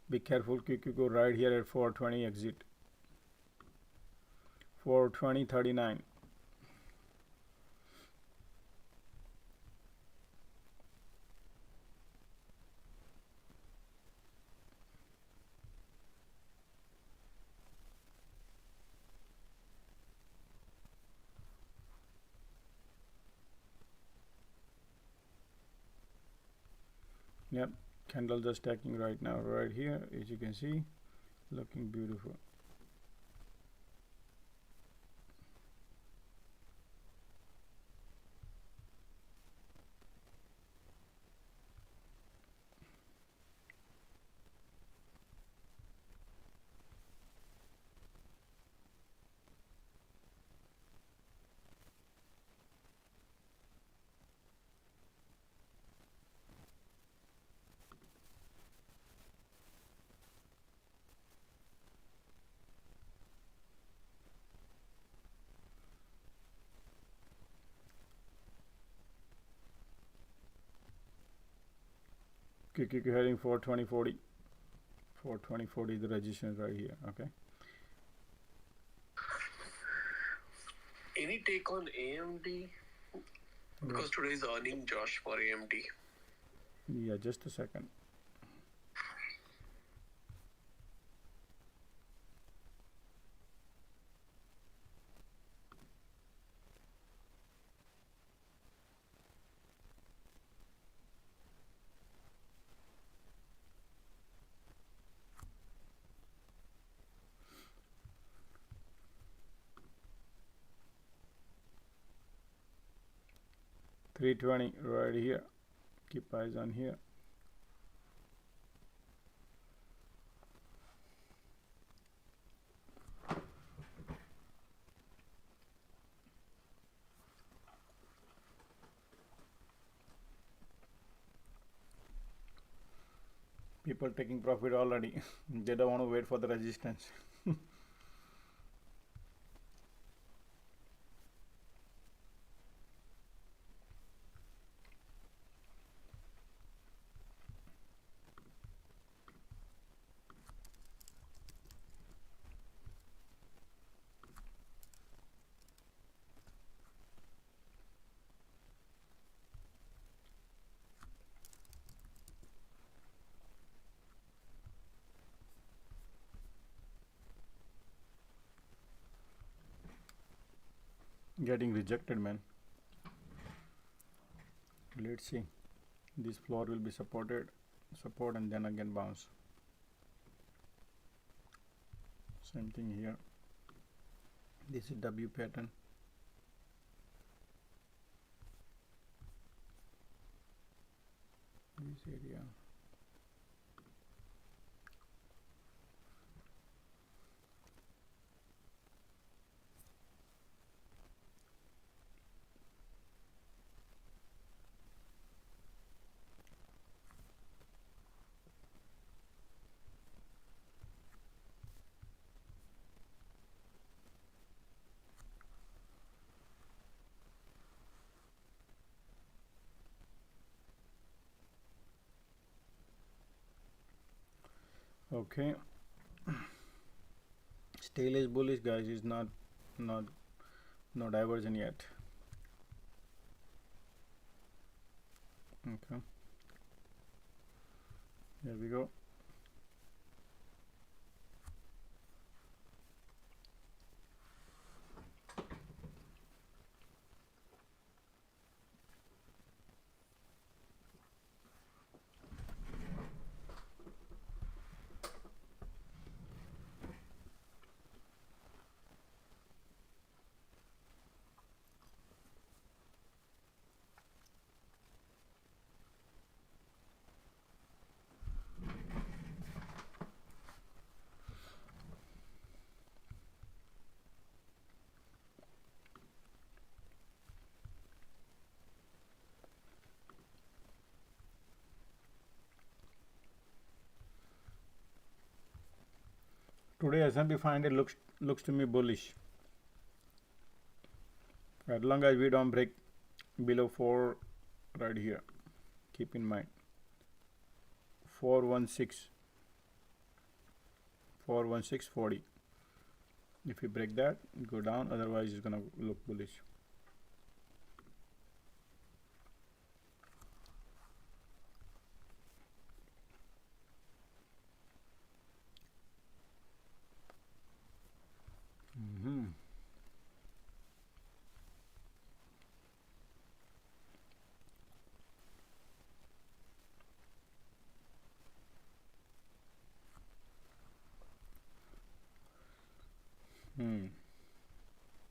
Be careful, QQQ right here at 420 exit. 420.39. Yep, candles are stacking right now, right here, as you can see, looking beautiful. QQQ heading 420.40. 420.40 the resistance right here. Okay. Any take on AMD? Because today is earning, Josh, for AMD. Yeah, just a second. $320 right here. Keep eyes on here. People taking profit already. They don't want to wait for the resistance. Getting rejected, man. Let's see. This floor will be support and then again bounce. Same thing here. This is W pattern. This area. Okay. Still is bullish, guys. Is not no diversion yet. Okay. There we go. Today S&P 500 looks to me bullish. As long as we don't break below 4 right here, keep in mind 416.40. If we break that, go down, otherwise it's gonna look bullish.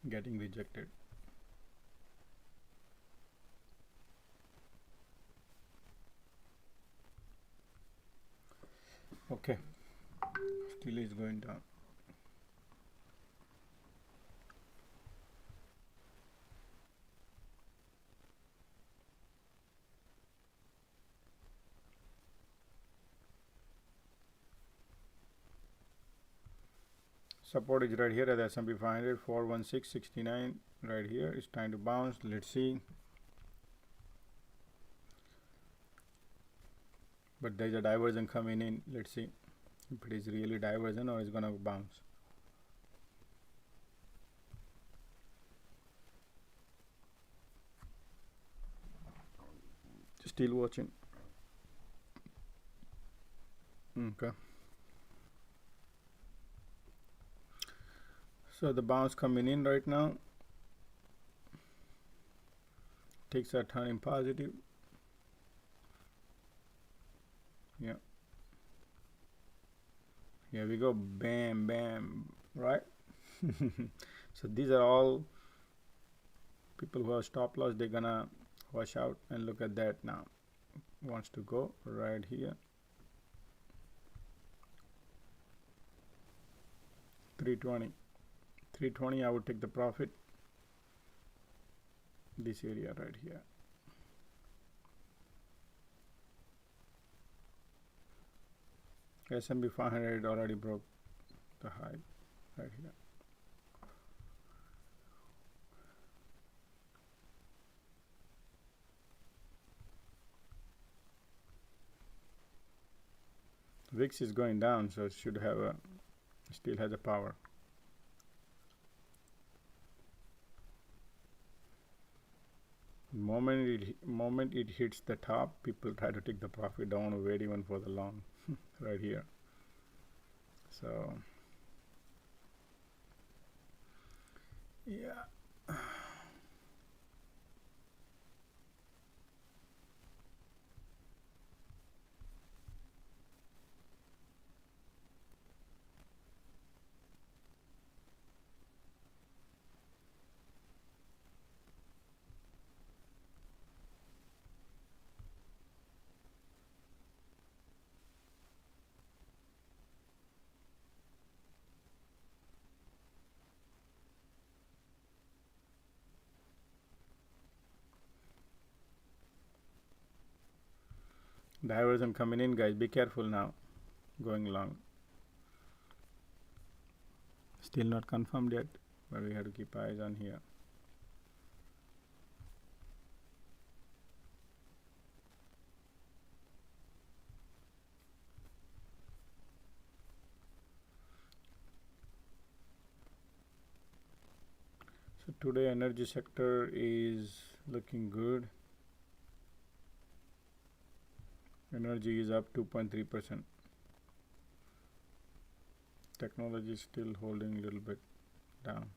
Getting rejected. Okay, still is going down. Support is right here at S&P 500, 416.69 right here. It's time to bounce. Let's see. But there's a diversion coming in. Let's see if it is really diversion or it's gonna bounce. Still watching. Okay. So the bounce coming in right now. Takes a turning positive. Yeah. Here we go. Bam, bam. Right? So these are all people who have stop loss. They're gonna wash out, and look at that now. Wants to go right here. 320. I would take the profit. This area right here. S&P 500 already broke the high right here. VIX is going down, so it should have still has a power. Moment it hits the top, people try to take the profit. Don't want to wait even for the long. Right here. So yeah. Diversion coming in, guys. Be careful now. Going long. Still not confirmed yet, but we have to keep eyes on here. So today energy sector is looking good. Energy is up 2.3%. Technology is still holding a little bit down.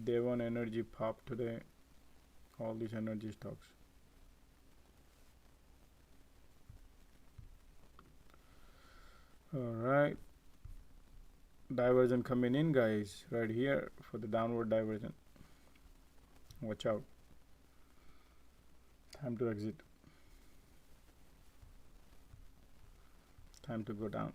Devon Energy popped today. All these energy stocks. Alright. Diversion coming in, guys, right here for the downward diversion. Watch out. Time to exit. Time to go down.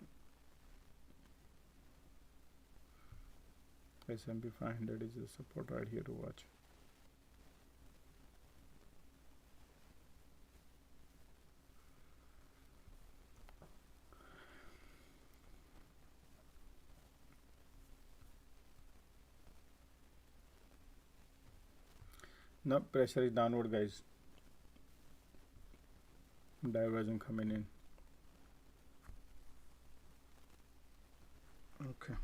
S&P 500 is the support right here to watch. No, pressure is downward, guys. Diversion coming in. Okay.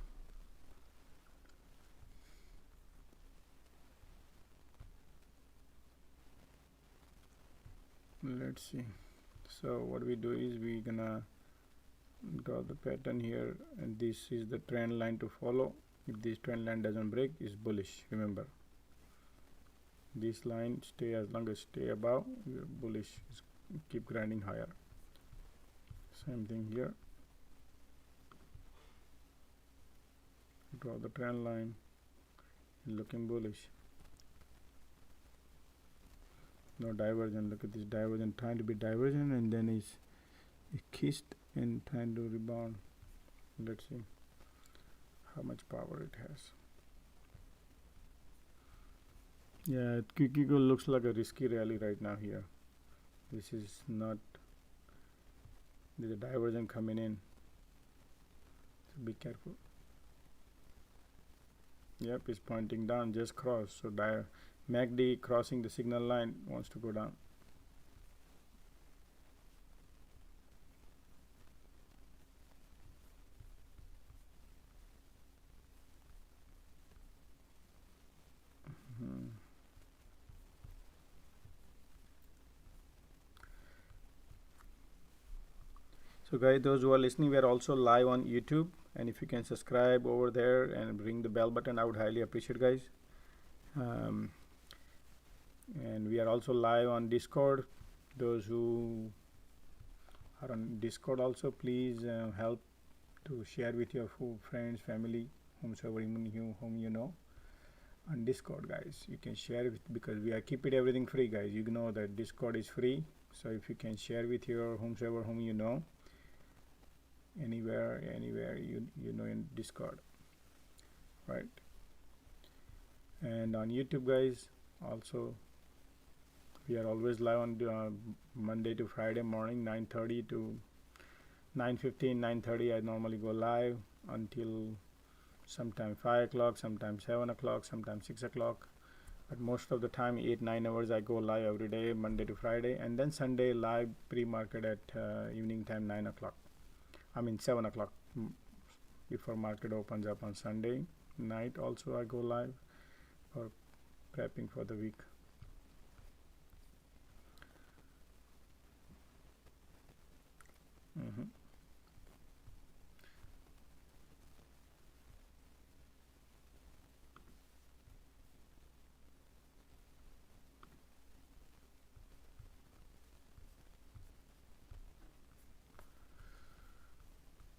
Let's see. So what we do is we gonna draw the pattern here, and this is the trend line to follow. If this trend line doesn't break, it's bullish. Remember, this line stay as long as stay above, you're bullish. Keep grinding higher. Same thing here. Draw the trend line, looking bullish. No diversion. Look at this diversion, trying to be diversion, and then it kissed and trying to rebound. Let's see how much power it has. Yeah, Kikiko looks like a risky rally right now here. This is not, there's a diversion coming in, so be careful. Yep, it's pointing down, just cross. So MACD crossing the signal line wants to go down. So guys, those who are listening, we are also live on YouTube, and if you can subscribe over there and ring the bell button, I would highly appreciate, guys. And we are also live on Discord. Those who are on Discord also, please help to share with your friends, family, whomsoever whom you know on Discord, guys. You can share it because we are keeping everything free, guys. You know that Discord is free, so if you can share with your whomsoever whom you know, anywhere you know in Discord, right? And on YouTube, guys, also we are always live on Monday to Friday morning, 9:30 to 9:15, 9:30. I normally go live until sometime 5 o'clock, sometimes 7 o'clock, sometimes 6 o'clock, but most of the time 8-9 hours I go live every day, Monday to Friday, and then Sunday live pre-market at evening time, 9 o'clock. 7 o'clock before market opens up on Sunday night. Also I go live for prepping for the week.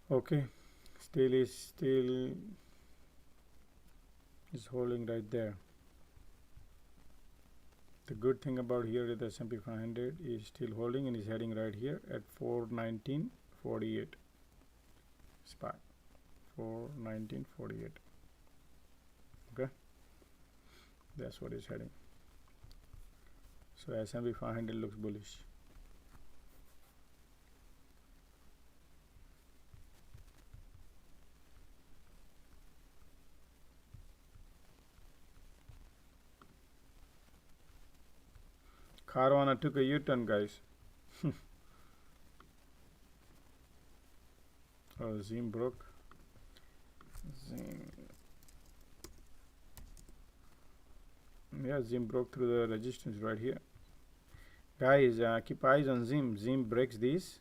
Okay, still is holding right there. The good thing about here is the S&P 500 is still holding and is heading right here at 419.48 spot. 419.48. Okay, that's what is heading. So S&P 500 looks bullish. Caravana took a U-turn, guys. Oh, Zim broke. Yeah, Zim broke through the resistance right here. Guys, keep eyes on Zim. Zim breaks this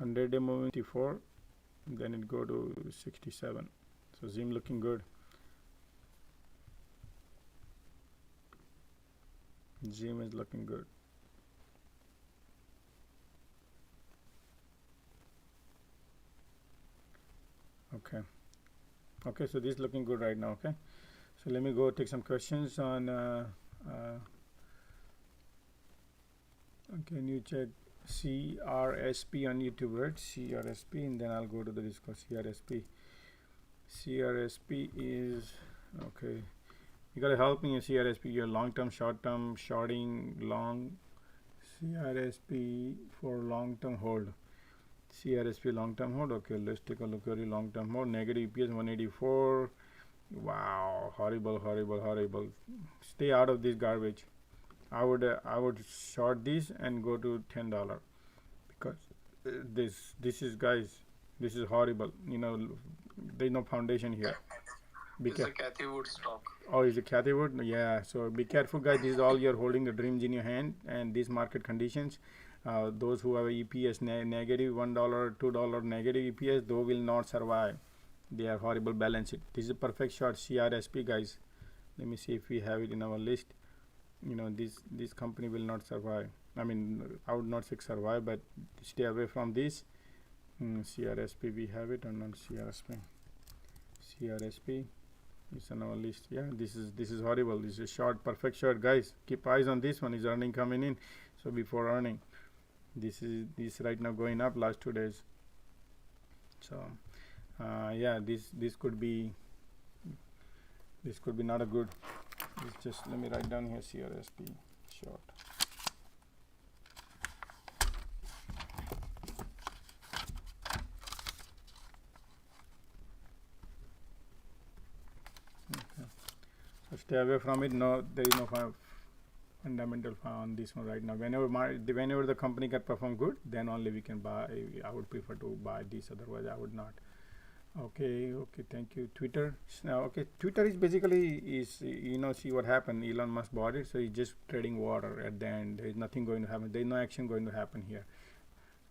100-day moving 54, then it go to 67. So Zim looking good. Zim is looking good. Okay, so this is looking good right now. Okay, so let me go take some questions on can you check CRSP on YouTube, right? CRSP, and then I'll go to the Discord. CRSP is okay. You gotta help me in CRSP. Your long-term, short-term, shorting, long. CRSP for long-term hold. CRSP long-term hold. Okay, let's take a look at the long-term hold. Negative EPS 184. Wow, horrible, horrible, horrible. Stay out of this garbage. I would short this and go to $10 because this is, guys, this is horrible. There's no foundation here. Be It's a careful. Cathy Wood stock. Oh, is it Cathy Wood? Yeah. So be careful, guys. This is all you're holding the dreams in your hand, and these market conditions. Those who have a EPS negative $1, $2 negative EPS, those will not survive. They are horrible balance sheet. This is a perfect short CRSP, guys. Let me see if we have it in our list. This company will not survive. I mean, I would not say survive, but stay away from this. CRSP, we have it or not? CRSP is on our list. Yeah, this is horrible. This is short, perfect short, guys. Keep eyes on this one. Is earning coming in? So before earning, this right now going up last 2 days. So yeah, this could be not a good. It's just, let me write down here CRSP short. Okay. So stay away from it. No, there is no fundamental on this one right now. Whenever the company can perform good, then only we can buy. I would prefer to buy this. Otherwise, I would not. Okay, thank you. Twitter. Okay, Twitter is basically see what happened. Elon Musk bought it, so he's just trading water at the end. There is nothing going to happen. There is no action going to happen here.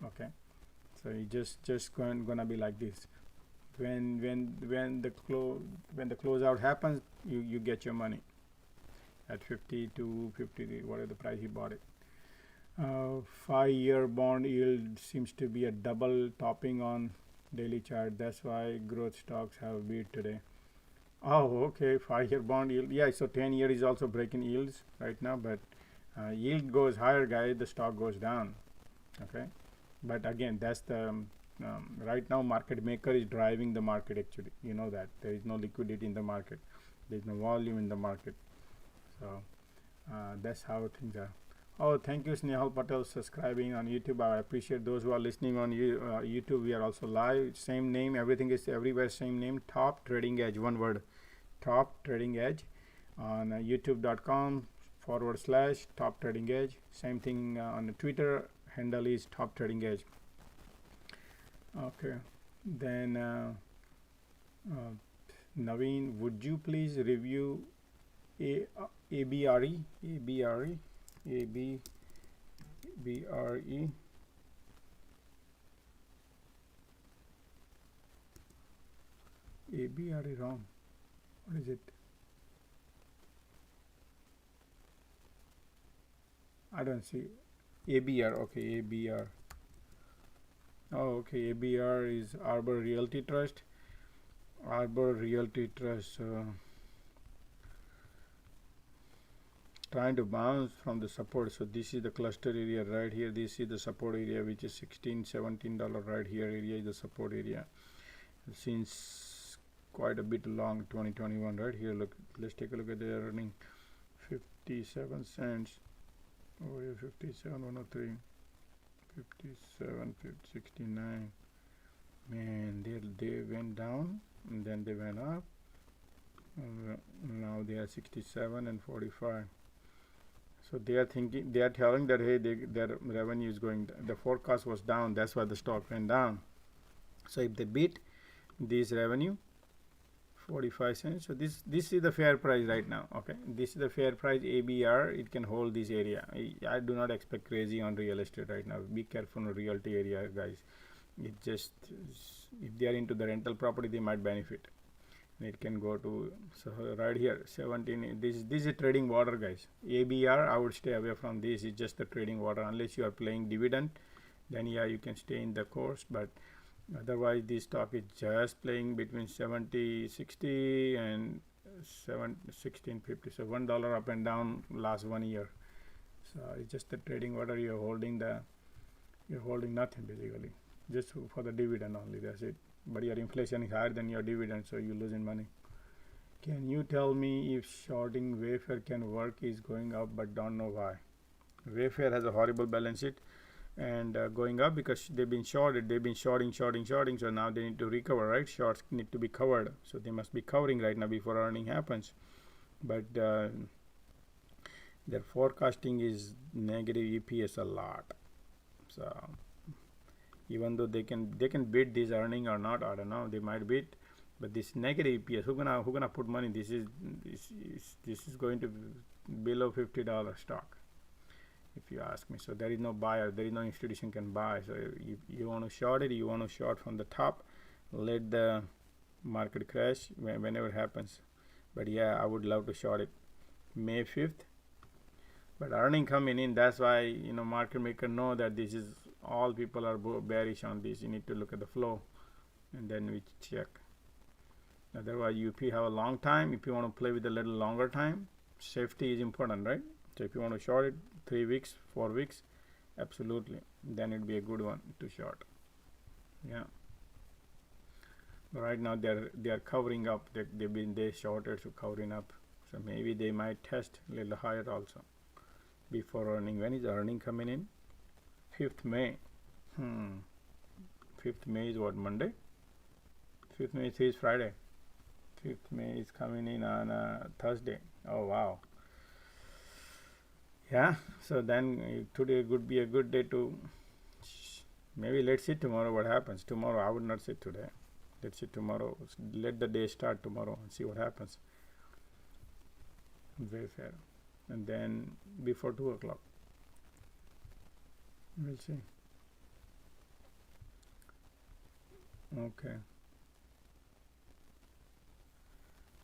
Okay, so he just gonna be like this. When the closeout happens, you get your money at 50 to 50, whatever the price he bought it. 5-year bond yield seems to be a double topping on daily chart. That's why growth stocks have beat today. Oh, okay. 5-year bond yield. Yeah, so 10-year is also breaking yields right now, but yield goes higher, guys, the stock goes down. Okay, but again, that's the right now market maker is driving the market. Actually, you know that there is no liquidity in the market, there is no volume in the market. So that's how things are. Oh, thank you, Snehal Patel, subscribing on YouTube. I appreciate those who are listening on YouTube. We are also live. Same name. Everything is everywhere. Same name. Top Trading Edge. One word. Top Trading Edge on youtube.com/Top Trading Edge. Same thing on the Twitter handle is Top Trading Edge. Okay. Then Naveen, would you please review ABRE? ABRE wrong. What is it? I don't see. ABR. Okay, ABR. Oh, okay. ABR is Arbor Realty Trust. Arbor Realty Trust. Trying to bounce from the support. So this is the cluster area right here. This is the support area, which is $16-17 right here. Area is the support area. Since quite a bit long, 2021 right here. Look, let's take a look at the earning. 57 cents over here. 57, 103, 57, 69. Man, they went down and then they went up. Now they are 67 and 45. So they are telling that, hey, their revenue is going down. The forecast was down, that's why the stock went down. So if they beat this revenue, 45 cents. So this is the fair price right now. Okay, this is the fair price. ABR, it can hold this area. I do not expect crazy on real estate right now. Be careful on realty area, guys. It just, if they are into the rental property, they might benefit. It can go to, so right here 17. This is trading water, guys. ABR, I would stay away from this. It's just the trading water. Unless you are playing dividend, then yeah, you can stay in the course, but otherwise this stock is just playing between 70.60 and 16.50. so $1 up and down last 1 year. So it's just the trading water. You're holding nothing basically, just for the dividend only. That's it. But your inflation is higher than your dividend, so you're losing money. Can you tell me if shorting Wayfair can work? Is going up, but don't know why. Wayfair has a horrible balance sheet, and going up because they've been shorted. They've been shorting. So now they need to recover, right? Shorts need to be covered, so they must be covering right now before earning happens. But their forecasting is negative EPS a lot. So even though they can beat this earning or not, I don't know. They might beat, but this negative EPS, who gonna put money? This is going to be below $50 stock, if you ask me. So there is no buyer, there is no institution can buy. So you want to short it, you want to short from the top, let the market crash whenever it happens. But yeah, I would love to short it May 5th. But earning coming in, that's why market maker know that this is all people are bearish on this. You need to look at the flow, and then we check. Otherwise, if you have a long time, if you want to play with a little longer time, safety is important, right? So if you want to short it 3 weeks, 4 weeks, absolutely, then it'd be a good one to short. Yeah. But right now they are covering up. They shorted, so covering up. So maybe they might test a little higher also before earning. When is earning coming in? 5th May. 5th May is what, Monday? 5th May is Friday. 5th May is coming in on Thursday. Oh wow. Yeah, so then today would be a good day to maybe let's see tomorrow what happens. Tomorrow I would not say today. Let's see tomorrow. Let the day start tomorrow and see what happens. Very fair. And then before 2 o'clock we'll see. Okay.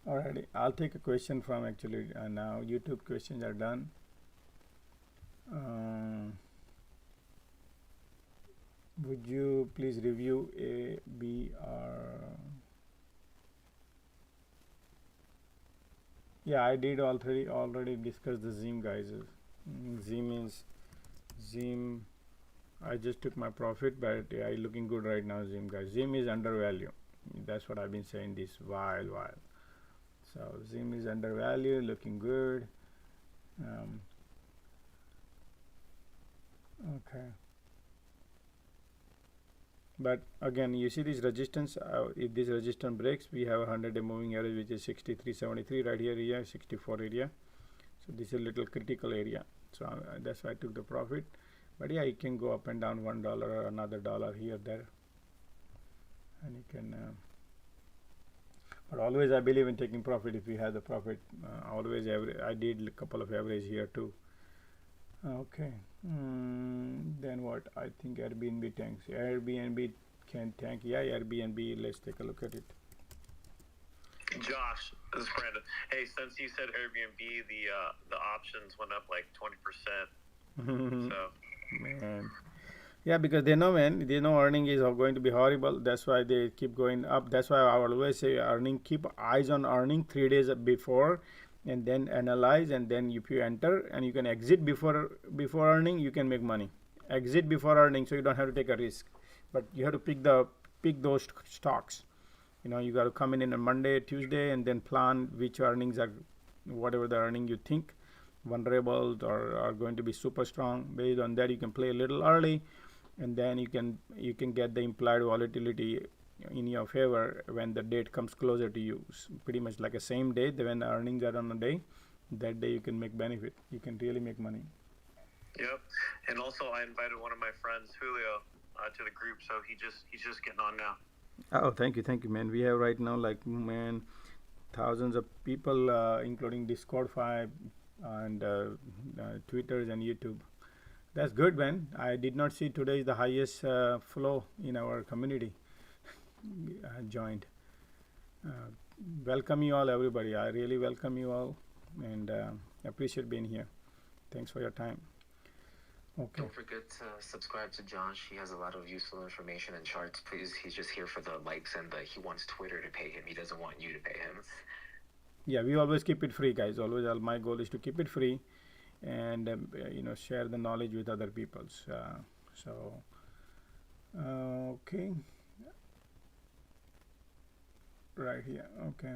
Alrighty, I'll take a question from actually now. YouTube questions are done. Would you please review ABR? Yeah, I did already discuss the Zim, guys. Zim. I just took my profit, but yeah, looking good right now, Zim, guys. Zim is undervalued. That's what I've been saying this while. So Zim is undervalued, looking good. Okay. But again, you see this resistance. If this resistance breaks, we have a 100-day moving average, which is 63.73 right here, 64 area. So this is a little critical area. So that's why I took the profit. But yeah, it can go up and down $1 or another dollar here, there, and you can. But always, I believe in taking profit if you have the profit. Always, I did a couple of average here too. Okay. Then what? I think Airbnb tanks. Airbnb can tank. Yeah, Airbnb. Let's take a look at it. Josh, this is Brandon. Hey, since you said Airbnb, the options went up like 20%. So. Man. Yeah, because they know, man, earning is going to be horrible. That's why they keep going up. That's why I always say earning, keep eyes on earning 3 days before, and then analyze, and then if you enter and you can exit before earning, you can make money. Exit before earning, so you don't have to take a risk. But you have to pick those stocks. You got to come in on Monday, Tuesday, and then plan which earnings are, whatever the earning you think vulnerable or are going to be super strong. Based on that, you can play a little early, and then you can get the implied volatility in your favor when the date comes closer to you. Pretty much like a same day, when the earnings are on a day, that day you can make benefit. You can really make money. Yep. And also, I invited one of my friends, Julio, to the group, so he's just getting on now. Oh, thank you, man. We have right now thousands of people, including Discord 5 and Twitters and YouTube. That's good, man. I did not see today is the highest flow in our community. Joined. Welcome you all, everybody. I really welcome you all, and appreciate being here. Thanks for your time. Okay. Don't forget to subscribe to Josh. He has a lot of useful information and charts. Please, he's just here for the likes, and he wants Twitter to pay him. He doesn't want you to pay him. Yeah, we always keep it free, guys. Always, my goal is to keep it free, and share the knowledge with other people. Okay. Right here. Okay.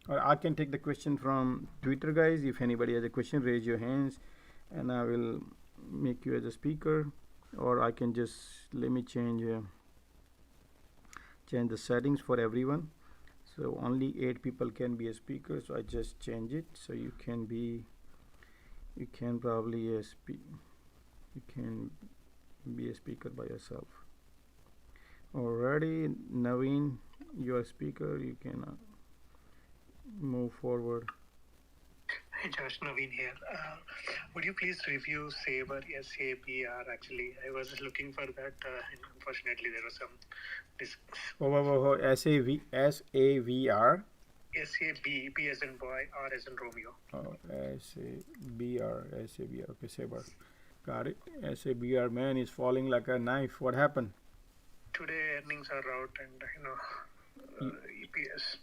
Or I can take the question from Twitter, guys. If anybody has a question, raise your hands, and I will make you as a speaker. or I can just, let me change the settings for everyone. So only 8 people can be a speaker, so I just change it. So you can probably you can be a speaker by yourself. Already, Naveen, you're a speaker, you can move forward. Hey Josh, Naveen here. Would you please review Sabre, SABR? Actually, I was looking for that, and unfortunately there was some SAVR. SAB, B as in boy, R as in Romeo. Oh, SABR. Okay, Sabre. Got it. SABR, man, is falling like a knife. What happened? Today earnings are out, and EPS.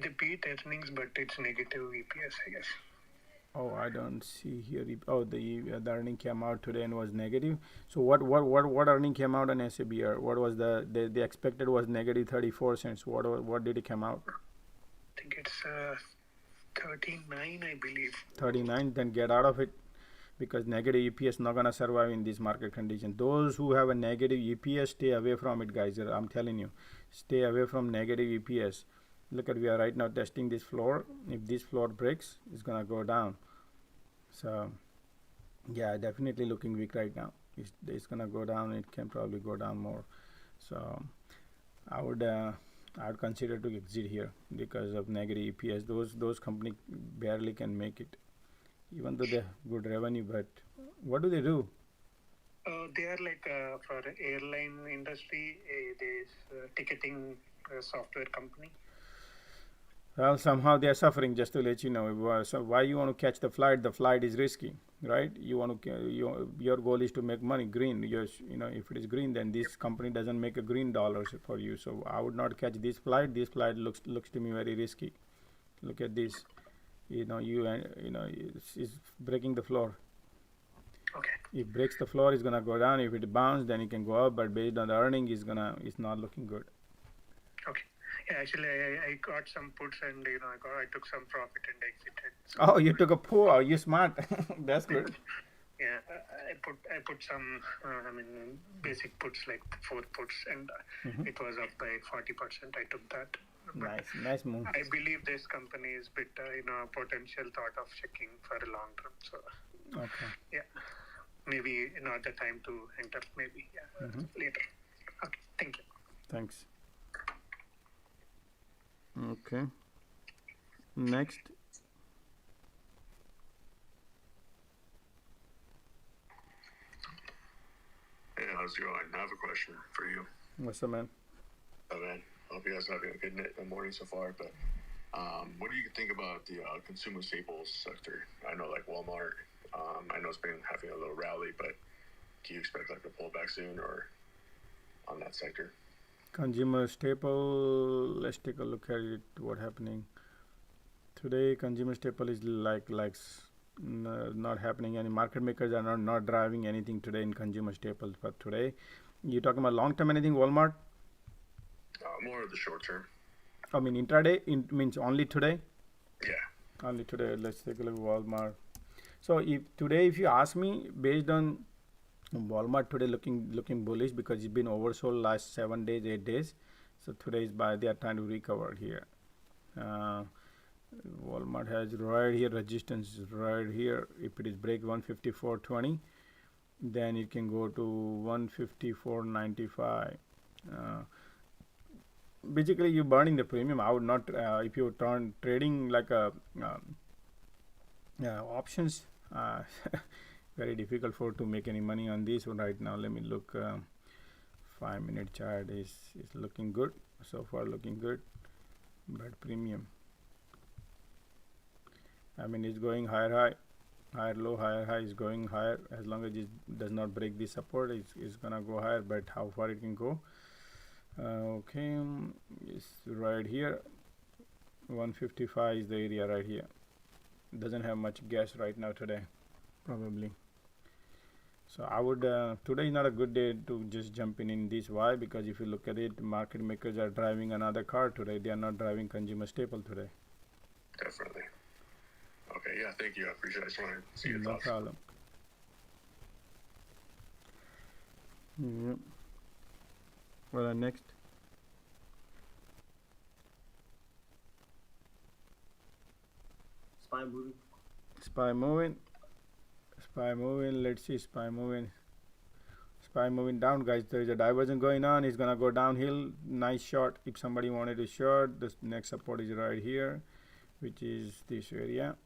They beat earnings, but it's negative EPS, I guess. Oh, I don't see here. Oh, the earning came out today and was negative. So what earning came out on SABR? What was the expected was negative 34 cents. What did it come out? I think it's 39, I believe. 39. Then get out of it, because negative EPS not gonna survive in this market condition. Those who have a negative EPS, stay away from it, guys. I'm telling you, stay away from negative EPS. Look at, we are right now testing this floor. If this floor breaks, it's gonna go down. So yeah, definitely looking weak right now. It's gonna go down. It can probably go down more. So I would consider to exit here because of negative EPS. Those companies barely can make it, even though they have good revenue. But what do? They are like for airline industry, there's ticketing software company. Well, somehow they are suffering. Just to let you know, so why you want to catch the flight? The flight is risky, right? You want to your goal is to make money, green. If it is green, then this company doesn't make a green dollars for you. So I would not catch this flight. This flight looks to me very risky. Look at this. It's breaking the floor. Okay. If breaks the floor, it's gonna go down. If it bounces, then it can go up. But based on the earning, it's not looking good. Okay. Yeah, actually, I got some puts, and I took some profit and exited. So oh, you took a pull. Oh, you smart. That's good. Yeah, I put some basic puts, like 4 puts, and it was up by 40%. I took that. But nice move. I believe this company is bit potential thought of checking for a long term. So okay. Yeah, maybe not the time to enter. Maybe later. Okay, thank you. Thanks. Okay. Next. Hey, how's it going? I have a question for you. What's up, man? Oh, man. Hope you guys are having a good morning so far. But what do you think about the consumer staples sector? I know, like Walmart. I know it's been having a little rally, but do you expect like a pullback soon or on that sector? Consumer staple. Let's take a look at it. What happening today? Consumer staple is not happening. Any market makers are not driving anything today in consumer staples. But today, you talking about long term anything? Walmart? More of the short term. I mean intraday. Means only today. Yeah. Only today. Let's take a look at Walmart. So if you ask me, based on Walmart today looking bullish because it's been oversold last 7 days, 8 days. So today is they are trying to recover here. Walmart has right here resistance right here. If it is break 154.20, then it can go to 154.95. Basically, you're burning the premium. I would not if you turn trading like a options. Very difficult to make any money on this one right now. Let me look. 5-minute chart is looking good so far, looking good, but premium. I mean, it's going higher low, higher high is going higher. As long as it does not break the support, it's gonna go higher. But how far it can go? Okay, it's right here. 155 is the area right here. Doesn't have much gas right now today, probably. So I would today is not a good day to just jump in this. Why? Because if you look at it, market makers are driving another car today. They are not driving consumer staple today. Definitely. Okay, yeah, thank you. I appreciate it. I just wanted to see your thoughts. No problem. Yep. Well, next. SPY moving. SPY moving. SPY moving. Let's see SPY moving. SPY moving down, guys. There is a divergence going on. It's gonna go downhill. Nice short. If somebody wanted to short, this next support is right here, which is this area.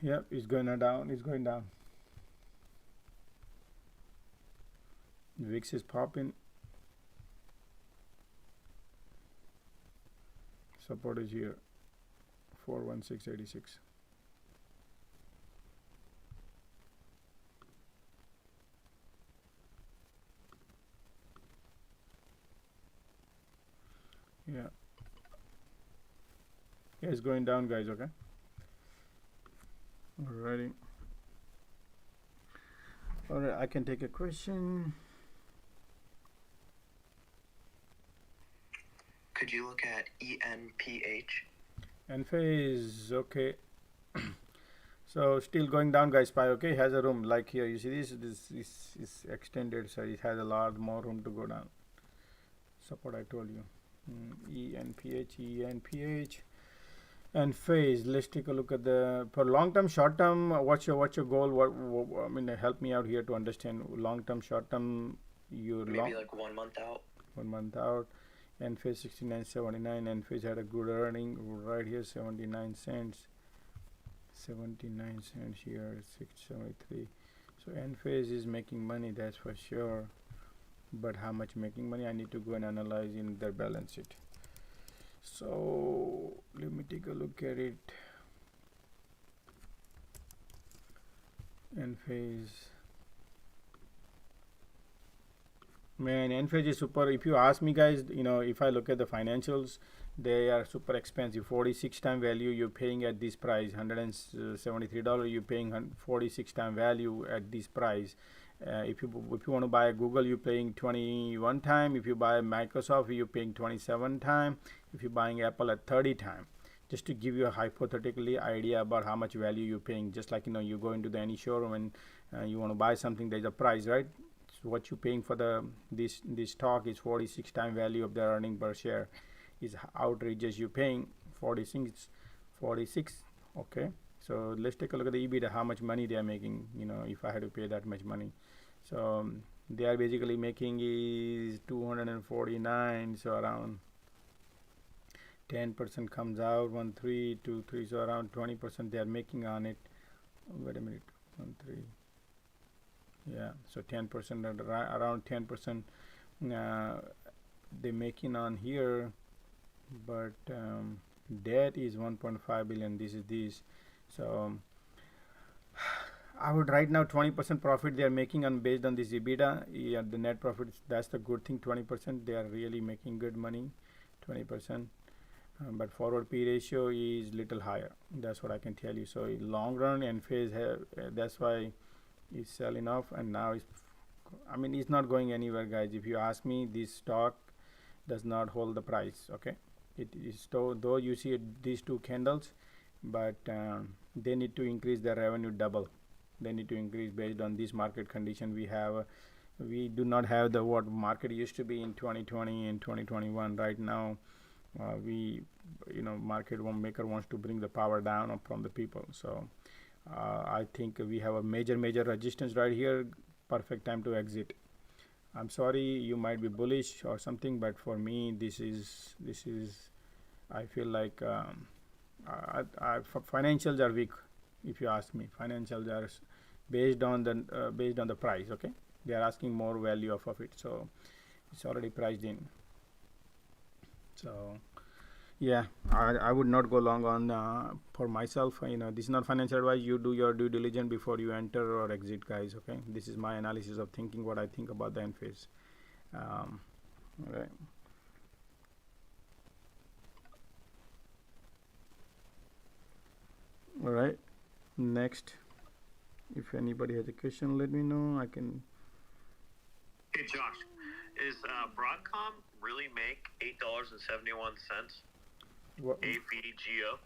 Yep, it's going down. It's going down. VIX is popping. Support is here, 41686. Yeah. Yeah, it's going down, guys. Okay. Alrighty. Alright, I can take a question. Could you look at ENPH? Phase, okay. So still going down, guys. SPY, okay, has a room like here. You see this is extended, so it has a lot more room to go down. Support I told you. ENPH. And phase, let's take a look at the for long term, short term. What's your goal? What I mean, help me out here to understand long term, short term. Maybe like 1 month out. 1 month out. And phase 69.79. And phase had a good earning right here, 79 cents. 79 cents here, 673. So N phase is making money, that's for sure. But how much making money? I need to go and analyze in their balance sheet. So let me take a look at it. N phase, man, N phase is super. If you ask me, guys, if I look at the financials, they are super expensive. 46 time value you're paying at this price, $173. You're paying 46 time value at this price. If you want to buy Google, you're paying 21 time. If you buy Microsoft, you're paying 27 time. If you're buying Apple at 30 time. Just to give you a hypothetically idea about how much value you're paying. Just like you go into any showroom and you want to buy something, there's a price, right? So what you're paying for this stock is 46 time value of their earning per share. Is outrageous. You're paying 46. Okay, so let's take a look at the EBITDA, how much money they are making, if I had to pay that much money. So they are basically making is 249, so around 10% comes out, 1323, so around 20% they are making on it. Wait a minute, 13, yeah, so 10%, around 10% they making on here. But debt is 1.5 billion. This so I would right now 20% profit they are making on based on this EBITDA. Yeah, the net profit, that's the good thing. 20% they are really making good money, 20%. But forward P ratio is little higher. That's what I can tell you. So in long run, and phase that's why it's selling off, and now it's not going anywhere, guys. If you ask me, this stock does not hold the price. Okay. It is though you see these two candles, but they need to increase their revenue double. They need to increase based on this market condition we have. We do not have the what market used to be in 2020 and 2021. Right now, market maker wants to bring the power down from the people. So I think we have a major resistance right here. Perfect time to exit. I'm sorry, you might be bullish or something, but for me, this is. I feel like financials are weak. If you ask me, financials are based on the price. Okay, they are asking more value off of it, so it's already priced in. So yeah, I would not go long on for myself. This is not financial advice. You do your due diligence before you enter or exit, guys. Okay, this is my analysis of thinking, what I think about the end phase. Right. All right, next, if anybody has a question, let me know. I can. Hey Josh, is Broadcom really make $8.71? What? AVGO.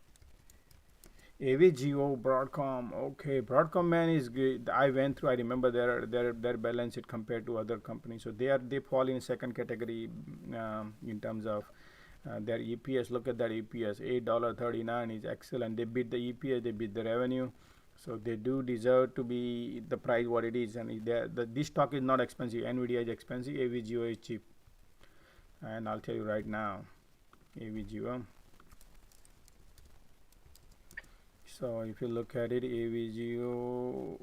AVGO, Broadcom. Okay, Broadcom, man, is good. I went through. I remember their balance sheet compared to other companies. So they fall in second category in terms of their EPS. Look at that EPS, $8.39 is excellent. They beat the EPS, they beat the revenue. So they do deserve to be the price what it is. And this stock is not expensive. Nvidia is expensive. AVGO is cheap. And I'll tell you right now, AVGO. So if you look at it, AVGO,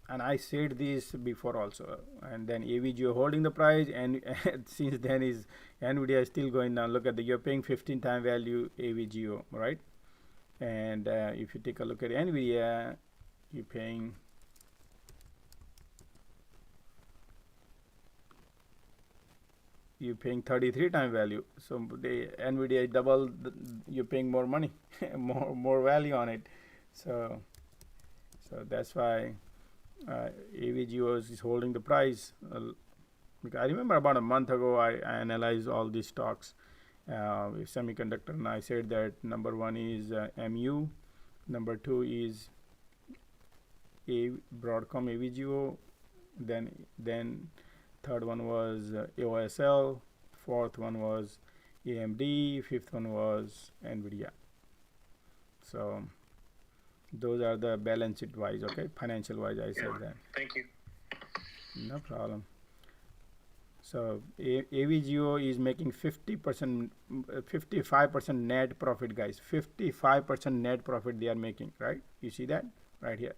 and I said this before also, and then AVGO holding the price, and since then is Nvidia is still going down. Look at you're paying 15 time value AVGO, right? And if you take a look at Nvidia, you're paying you're paying 33 time value. So the Nvidia is double, you're paying more money, more value on it. So that's why AVGO is holding the price. I remember about a month ago I analyzed all these stocks with semiconductor, and I said that number one is MU, number two is Broadcom AVGO, then third one was AOSL, fourth one was AMD, fifth one was Nvidia. So those are the balance sheet wise, okay, financial wise. I said that. Thank you. No problem. So AVGO is making 50%, 55% net profit, guys. 55% net profit they are making, right? You see that right here.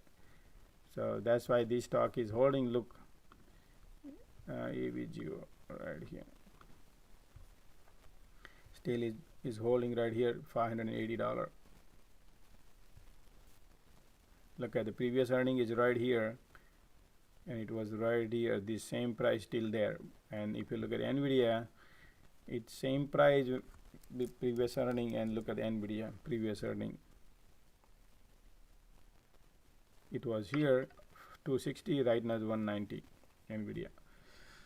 So that's why this stock is holding. Look, AVGO right here. Still is holding right here, $580. Look at the previous earning is right here, and it was right here. The same price still there. And if you look at Nvidia, it's same price with previous earning, and look at Nvidia previous earning. It was here 260, right now is 190 Nvidia.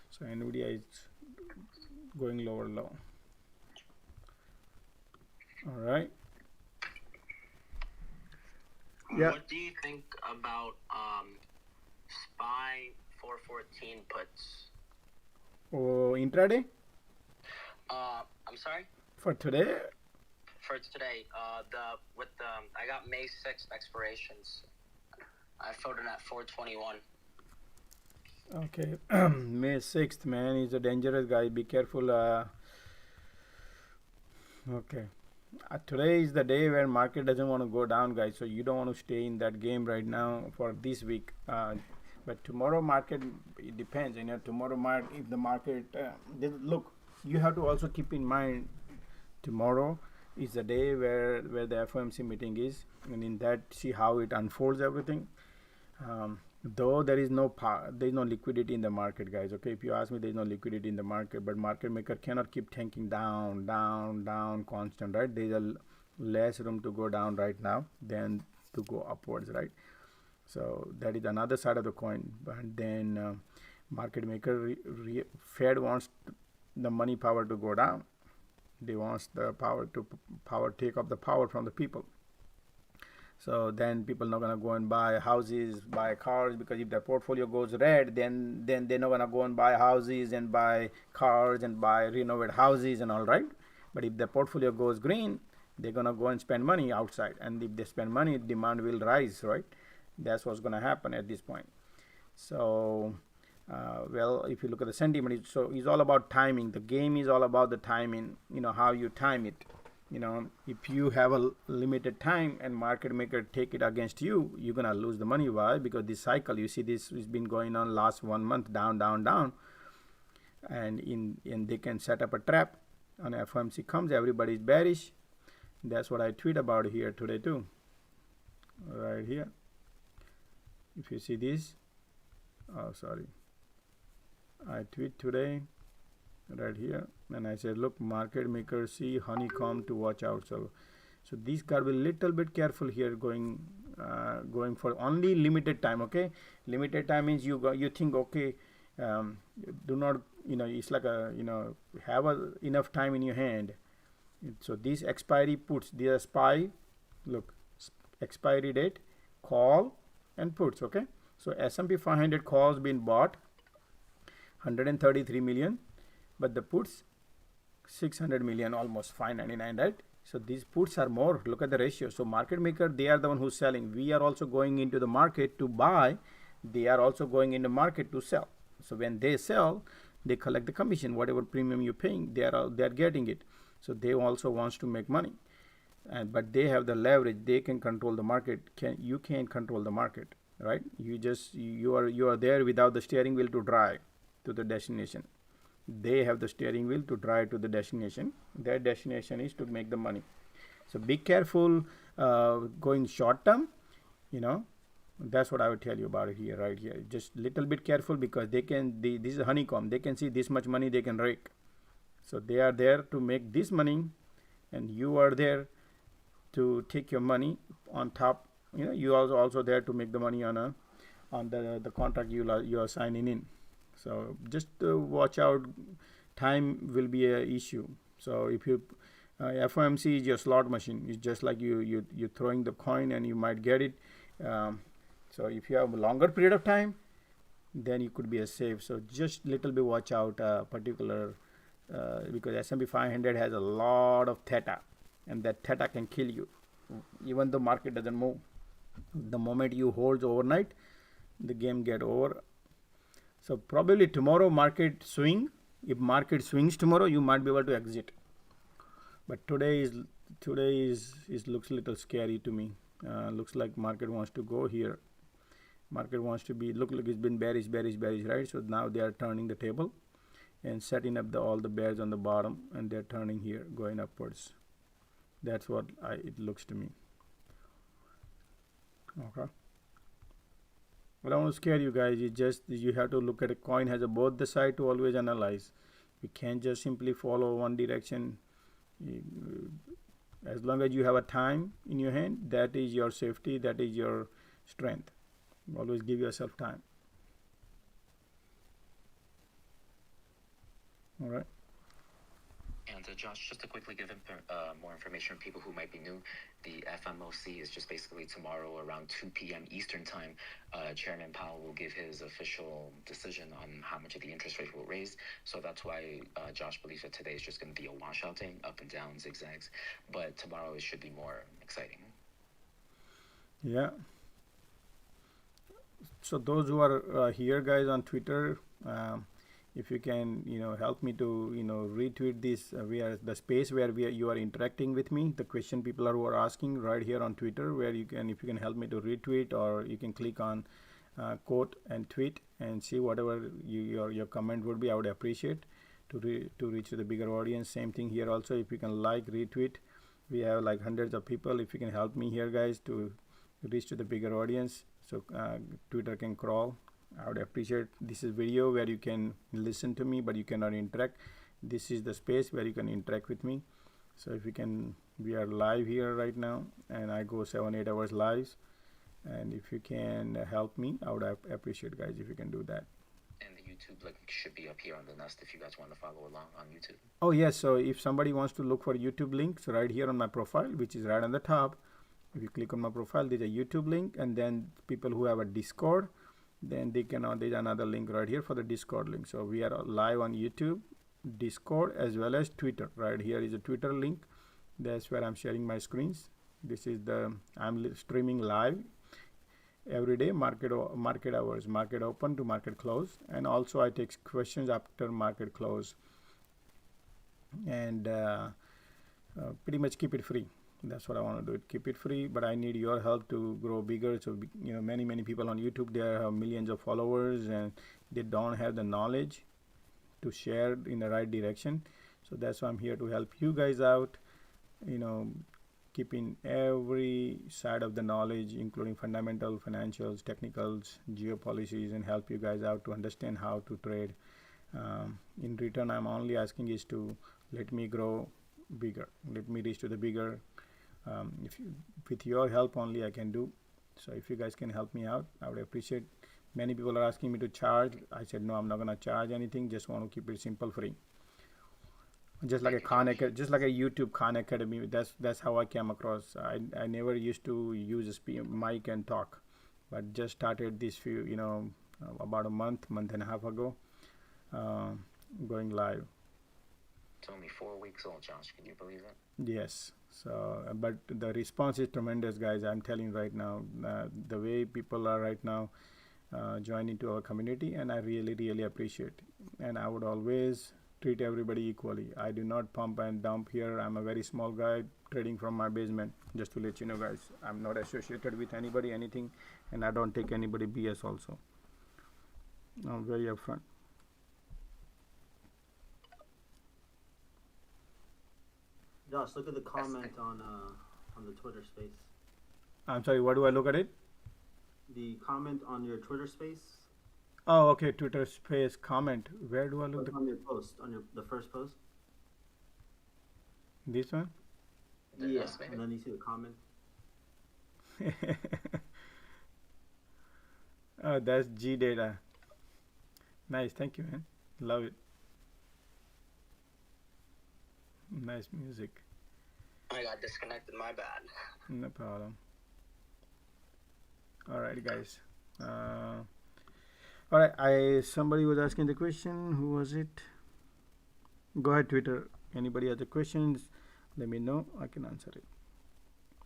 So Nvidia is going lower low. All right. Yeah. What do you think about SPY 414 puts? Oh, intraday? I'm sorry? For today? For today, I got May 6th expirations. I filled in at 421. Okay, May 6th, man, is a dangerous guy. Be careful. Okay, today is the day where market doesn't want to go down, guys. So you don't want to stay in that game right now for this week. But tomorrow market, it depends. Tomorrow if the market look, you have to also keep in mind tomorrow is the day where the FOMC meeting is, and in that see how it unfolds everything. Though there is no liquidity in the market, guys. Okay, if you ask me, there is no liquidity in the market, but market maker cannot keep tanking down constant, right? There is a less room to go down right now than to go upwards, right? So that is another side of the coin. But then market maker Fed wants the money power to go down. They wants the take up the power from the people. So then people not gonna go and buy houses, buy cars, because if their portfolio goes red, then they're not gonna go and buy houses and buy cars and buy renovate houses and all, right? But if the portfolio goes green, they're gonna go and spend money outside, and if they spend money, demand will rise, right? That's what's gonna happen at this point. So well, if you look at the sentiment, it's all about timing. The game is all about the timing, how you time it. If you have a limited time and market maker take it against you, you're gonna lose the money. Why? Because this cycle, you see, this has been going on last 1 month, down, and they can set up a trap. On FOMC comes, everybody's bearish. That's what I tweet about here today too. Right here. If you see this, oh sorry, I tweet today. Right here, and I said, look, market makers see honeycomb to watch out. So these guys will little bit careful here, going for only limited time. Okay, limited time means you think, okay, do not, it's like have enough time in your hand. So these expiry puts, these are SPY. Look, expiry date, call and puts. Okay, so S&P 500 calls been bought 133 million, but the puts 600 million, almost 599, right? So these puts are more. Look at the ratio. So market maker, they are the one who's selling. We are also going into the market to buy. They are also going in the market to sell. So when they sell, they collect the commission. Whatever premium you're paying, they are getting it. So they also wants to make money, but they have the leverage. They can control the market. You can't control the market, right? You are there without the steering wheel to drive to the destination. They have the steering wheel to drive to the destination. Their destination is to make the money. So be careful going short term. That's what I would tell you about it here, right here. Just little bit careful, because this is a honeycomb. They can see this much money they can rake. So they are there to make this money, and you are there to take your money on top. You are also there to make the money on the contract you are signing in. So just watch out. Time will be a issue. So if you FOMC is your slot machine. It's just like you're throwing the coin and you might get it. So if you have a longer period of time, then you could be a safe. So just little bit watch out particular because S&P 500 has a lot of theta, and that theta can kill you even though market doesn't move. The moment you hold overnight, the game get over. So probably tomorrow market swing. If market swings tomorrow, you might be able to exit. But today looks a little scary to me. Looks like market wants to go here. Market wants to be, look like it's been bearish, right? So now they are turning the table and setting up all the bears on the bottom, and they're turning here, going upwards. That's what it looks to me. Okay. But I don't want to scare you guys. You have to look at a coin has both the side to always analyze. You can't just simply follow one direction. As long as you have a time in your hand, that is your safety, that is your strength. Always give yourself time. All right. And Josh, just to quickly give more information for people who might be new, the FOMC is just basically tomorrow around 2 p.m. Eastern time. Chairman Powell will give his official decision on how much of the interest rate will raise. So that's why Josh believes that today is just going to be a washout day, up and down, zigzags. But tomorrow it should be more exciting. Yeah. So those who are here, guys, on Twitter, if you can, help me to, retweet this. We are the space where you are interacting with me. The question people who are asking right here on Twitter, where if you can help me to retweet, or you can click on quote and tweet and see whatever your comment would be. I would appreciate to reach to the bigger audience. Same thing here also. If you can retweet, we have like hundreds of people. If you can help me here, guys, to reach to the bigger audience, so Twitter can crawl. I would appreciate. This is video where you can listen to me, but you cannot interact. This is the space where you can interact with me. So if you can, we are live here right now, and I go 7-8 hours live. And if you can help me, I would appreciate, guys, if you can do that. And the YouTube link should be up here on the nest if you guys want to follow along on YouTube. Oh yes, so if somebody wants to look for YouTube links, right here on my profile, which is right on the top. If you click on my profile, there's a YouTube link, and then people who have a Discord, then they can, there's another link right here for the Discord link. So we are live on YouTube, Discord, as well as Twitter. Right here is a Twitter link. That's where I'm sharing my screens. This is I'm streaming live every day, market hours, market open to market close, and also I take questions after market close, and pretty much keep it free. That's what I want to do. Keep it free, but I need your help to grow bigger. So many people on YouTube, they have millions of followers, and they don't have the knowledge to share in the right direction. So that's why I'm here to help you guys out, keeping every side of the knowledge, including fundamental, financials, technicals, geopolicies, and help you guys out to understand how to trade. In return, I'm only asking is to let me grow bigger, let me reach to the bigger. With your help only I can do. So if you guys can help me out, I would appreciate. Many people are asking me to charge. I said no, I'm not going to charge anything. Just want to keep it simple, free. just like a just like a YouTube Khan Academy. That's how I came across. I never used to use a mic and talk, but just started this few, about a month and a half ago, going live. It's only 4 weeks old, Josh. Can you believe it? Yes. So, but the response is tremendous, guys. I'm telling you right now, the way people are right now joining to our community, and I really, really appreciate it. And I would always treat everybody equally. I do not pump and dump here. I'm a very small guy trading from my basement, just to let you know, guys. I'm not associated with anybody, anything, and I don't take anybody BS also. I'm very upfront. Josh, look at the comment on the Twitter space. I'm sorry, what do I look at it? The comment on your Twitter space. Oh, okay, Twitter space comment. Where do I look? On your post, on the first post. This one? Yeah, and then you see the comment. Oh, that's G data. Nice, thank you, man. Love it. Nice music. I got disconnected, my bad. No problem. Alright, guys. Alright, somebody was asking the question. Who was it? Go ahead, Twitter. Anybody has the questions, let me know. I can answer it.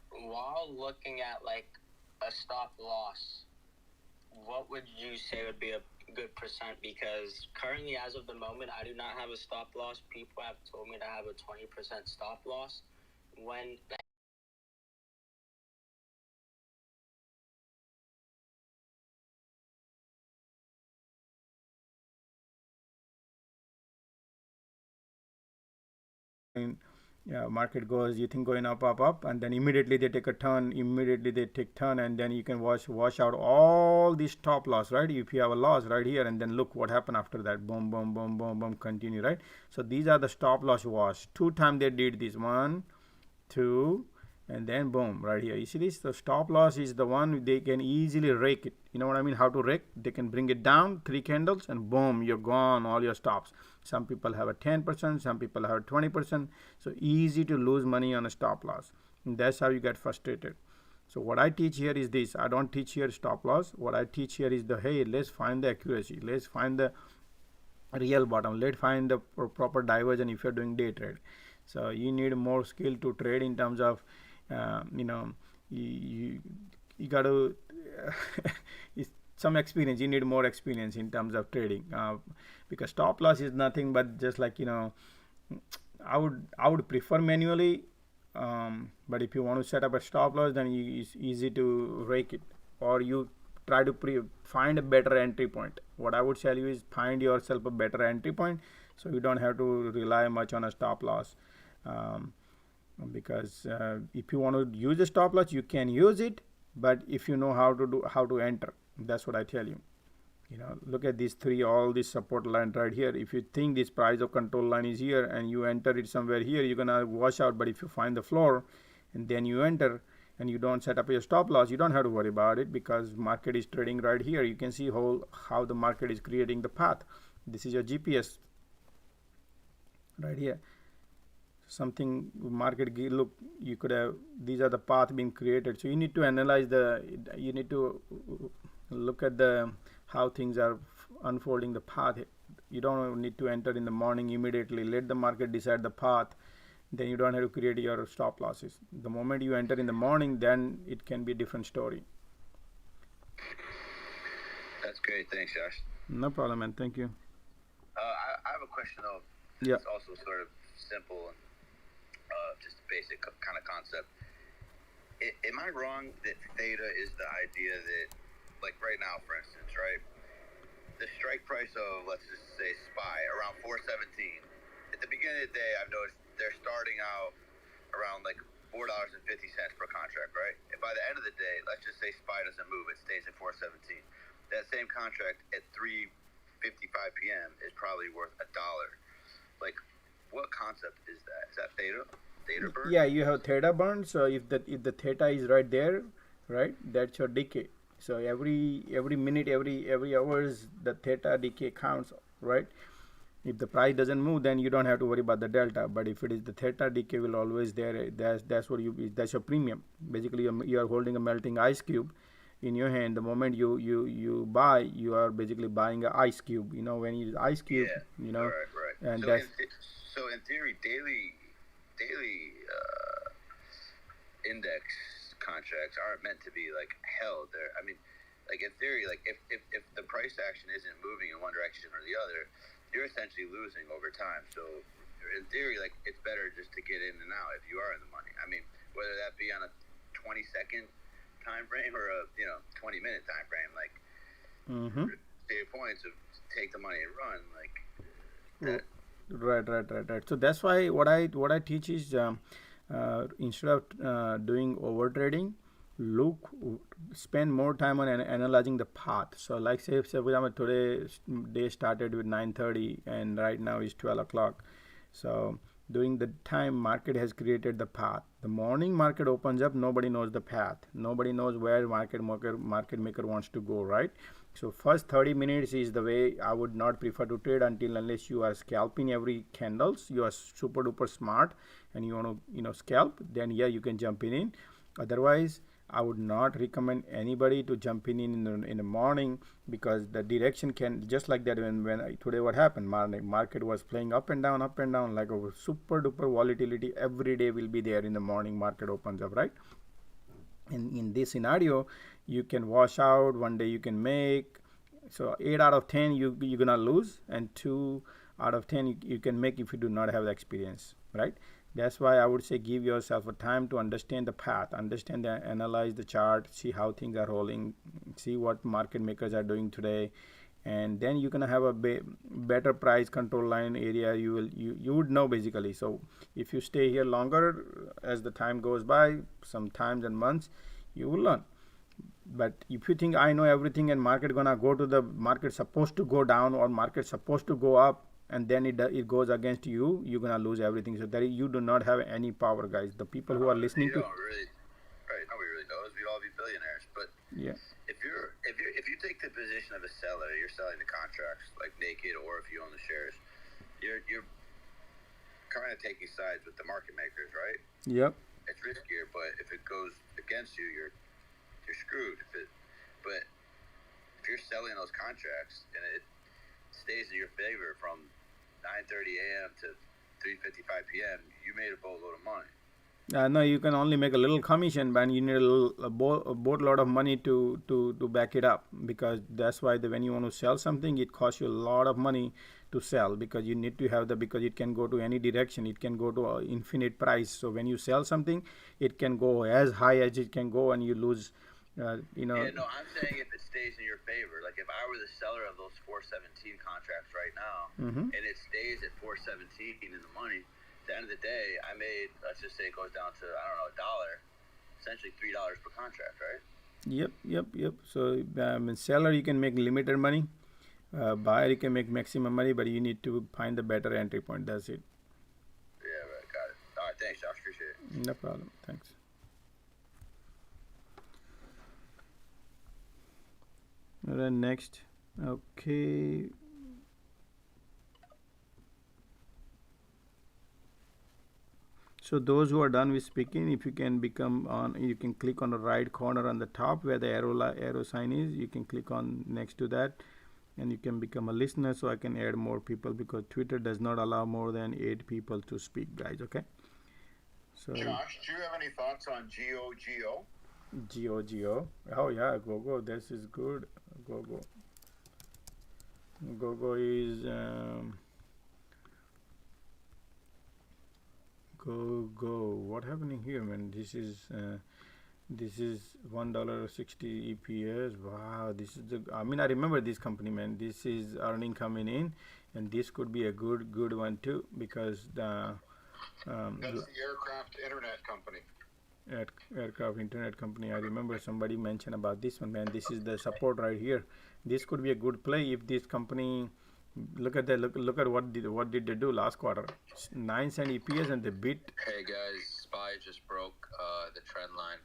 While looking at like a stop loss, what would you say would be a good percent? Because currently, as of the moment, I do not have a stop loss. People have told me to have a 20% stop loss. When market goes, you think going up, and then immediately they take a turn, and then you can wash out all the stop loss, right? If you have a loss right here, and then look what happened after that. Boom, boom, boom, boom, boom, continue, right? So these are the stop loss wash. 2 times they did this. 1, 2, and then boom, right here. You see this? The stop loss is the one they can easily rake it. You know what I mean? How to rake? They can bring it down 3 candles, and boom, you're gone, all your stops. Some people have a 10%, some people have 20%. So easy to lose money on a stop loss. And that's how you get frustrated. So what I teach here is this. I don't teach here stop loss. What I teach here is hey, let's find the accuracy. Let's find the real bottom. Let's find the proper diversion if you're doing day trade. So you need more skill to trade in terms of, you got to some experience. You need more experience in terms of trading, because stop loss is nothing but just like, I would prefer manually, but if you want to set up a stop loss, then it's easy to rake it, or you try to find a better entry point. What I would tell you is find yourself a better entry point, so you don't have to rely much on a stop loss. Because if you want to use a stop loss, you can use it, but if you know how to enter, that's what I tell you. Look at these all these support line right here. If you think this price of control line is here and you enter it somewhere here, you're gonna wash out. But if you find the floor and then you enter and you don't set up your stop loss, you don't have to worry about it, because market is trading right here. You can see how the market is creating the path. This is your GPS right here. Something market, look, you could have, these are the path being created. So you need to analyze you need to look at how things are unfolding the path. You don't need to enter in the morning immediately. Let the market decide the path. Then you don't have to create your stop losses. The moment you enter in the morning, then it can be a different story. That's great. Thanks, Josh. No problem, man. Thank you. I have a question, though. Yeah. It's also sort of simple and just a basic kind of concept. Am I wrong that theta is the idea that, like right now, for instance, right? The strike price of, let's just say, SPY around 417. At the beginning of the day, I've noticed they're starting out around like $4.50 per contract, right? And by the end of the day, let's just say SPY doesn't move, it stays at 417. That same contract at 3:55 p.m. is probably worth $1. Like, what concept is that? Is that theta? Theta burn? Yeah, you have theta burn. So if the theta is right there, right, that's your decay. So every minute, every hours, the theta decay counts, right? If the price doesn't move, then you don't have to worry about the delta. But if it is the theta decay will always there. That's what that's your premium. Basically, you are holding a melting ice cube in your hand. The moment you buy, you are basically buying an ice cube. You know, when you use ice cube, you know, Right. and So that's so in theory, daily index contracts aren't meant to be like held there. I mean, like in theory, like if the price action isn't moving in one direction or the other, you're essentially losing over time. So in theory, like it's better just to get in and out if you are in the money. I mean, whether that be on a 20-second time frame or a 20-minute time frame, like to your points of take the money and run, like that. Right. So that's why what I teach is instead of doing over trading, spend more time on analyzing the path. So like say for example today day started with 9:30 and right now is 12 o'clock. So during the time market has created the path. The morning market opens up, nobody knows the path. Nobody knows where market maker wants to go, right? So first 30 minutes is the way I would not prefer to trade until unless you are scalping every candles. You are super duper smart and you want to scalp, then yeah, you can jump in. Otherwise, I would not recommend anybody to jump in the morning, because the direction can just like that. When today what happened, market was playing up and down like a super duper volatility every day will be there in the morning market opens up, right? And in this scenario, you can wash out. One day you can make, so 8 out of 10 you're gonna lose, and 2 out of 10 you can make if you do not have the experience, right? That's why I would say give yourself a time to understand the path, analyze the chart, see how things are rolling, see what market makers are doing today, and then you're gonna have a better price control line area. You would know basically. So if you stay here longer, as the time goes by, some times and months, you will learn. But if you think I know everything and market gonna go to the market supposed to go down or market supposed to go up, and then it goes against you, you're gonna lose everything. So that you do not have any power, guys. The people who are listening to Really, right? Nobody really knows. We'd all be billionaires. But yeah, if you take the position of a seller, you're selling the contracts like naked, or if you own the shares, you're kind of taking sides with the market makers, right? Yep. It's riskier, but if it goes against you, you're screwed. But if you're selling those contracts and it stays in your favor from 9:30 a.m. to 3:55 p.m., you made a boatload of money. No, you can only make a little commission, but you need a boatload of money to back it up, because that's why when you want to sell something, it costs you a lot of money to sell, because you need to have because it can go to any direction. It can go to infinite price. So when you sell something, it can go as high as it can go, and you lose. Yeah, no, I'm saying if it stays in your favor. Like if I were the seller of those 417 contracts right now, and it stays at 417 in the money, at the end of the day, I made, let's just say it goes down to, I don't know, $1, essentially $3 per contract, right? Yep. So seller, you can make limited money. Buyer, you can make maximum money, but you need to find the better entry point. That's it. Yeah, right. Got it. All right, thanks, Josh. Appreciate it. No problem. Thanks. All right, next. Okay. So those who are done with speaking, if you can become on, you can click on the right corner on the top where the arrow sign is. You can click on next to that, and you can become a listener, so I can add more people, because Twitter does not allow more than 8 people to speak, guys. Okay. So Josh, do you have any thoughts on GOGO? GOGO. Oh yeah, GOGO. This is good. GOGO. GOGO is GOGO. What happening here, man? This is $1.60 EPS. Wow, this is the. I mean, I remember this company, man. This is earning coming in, and this could be a good one too, because the that's the aircraft internet company. Aircraft internet company. I remember somebody mentioned about this one, man. This is the support right here. This could be a good play if this company. Look at that. Look at what did they do last quarter? 9-cent EPS, and they beat. Hey guys, SPY just broke the trend line.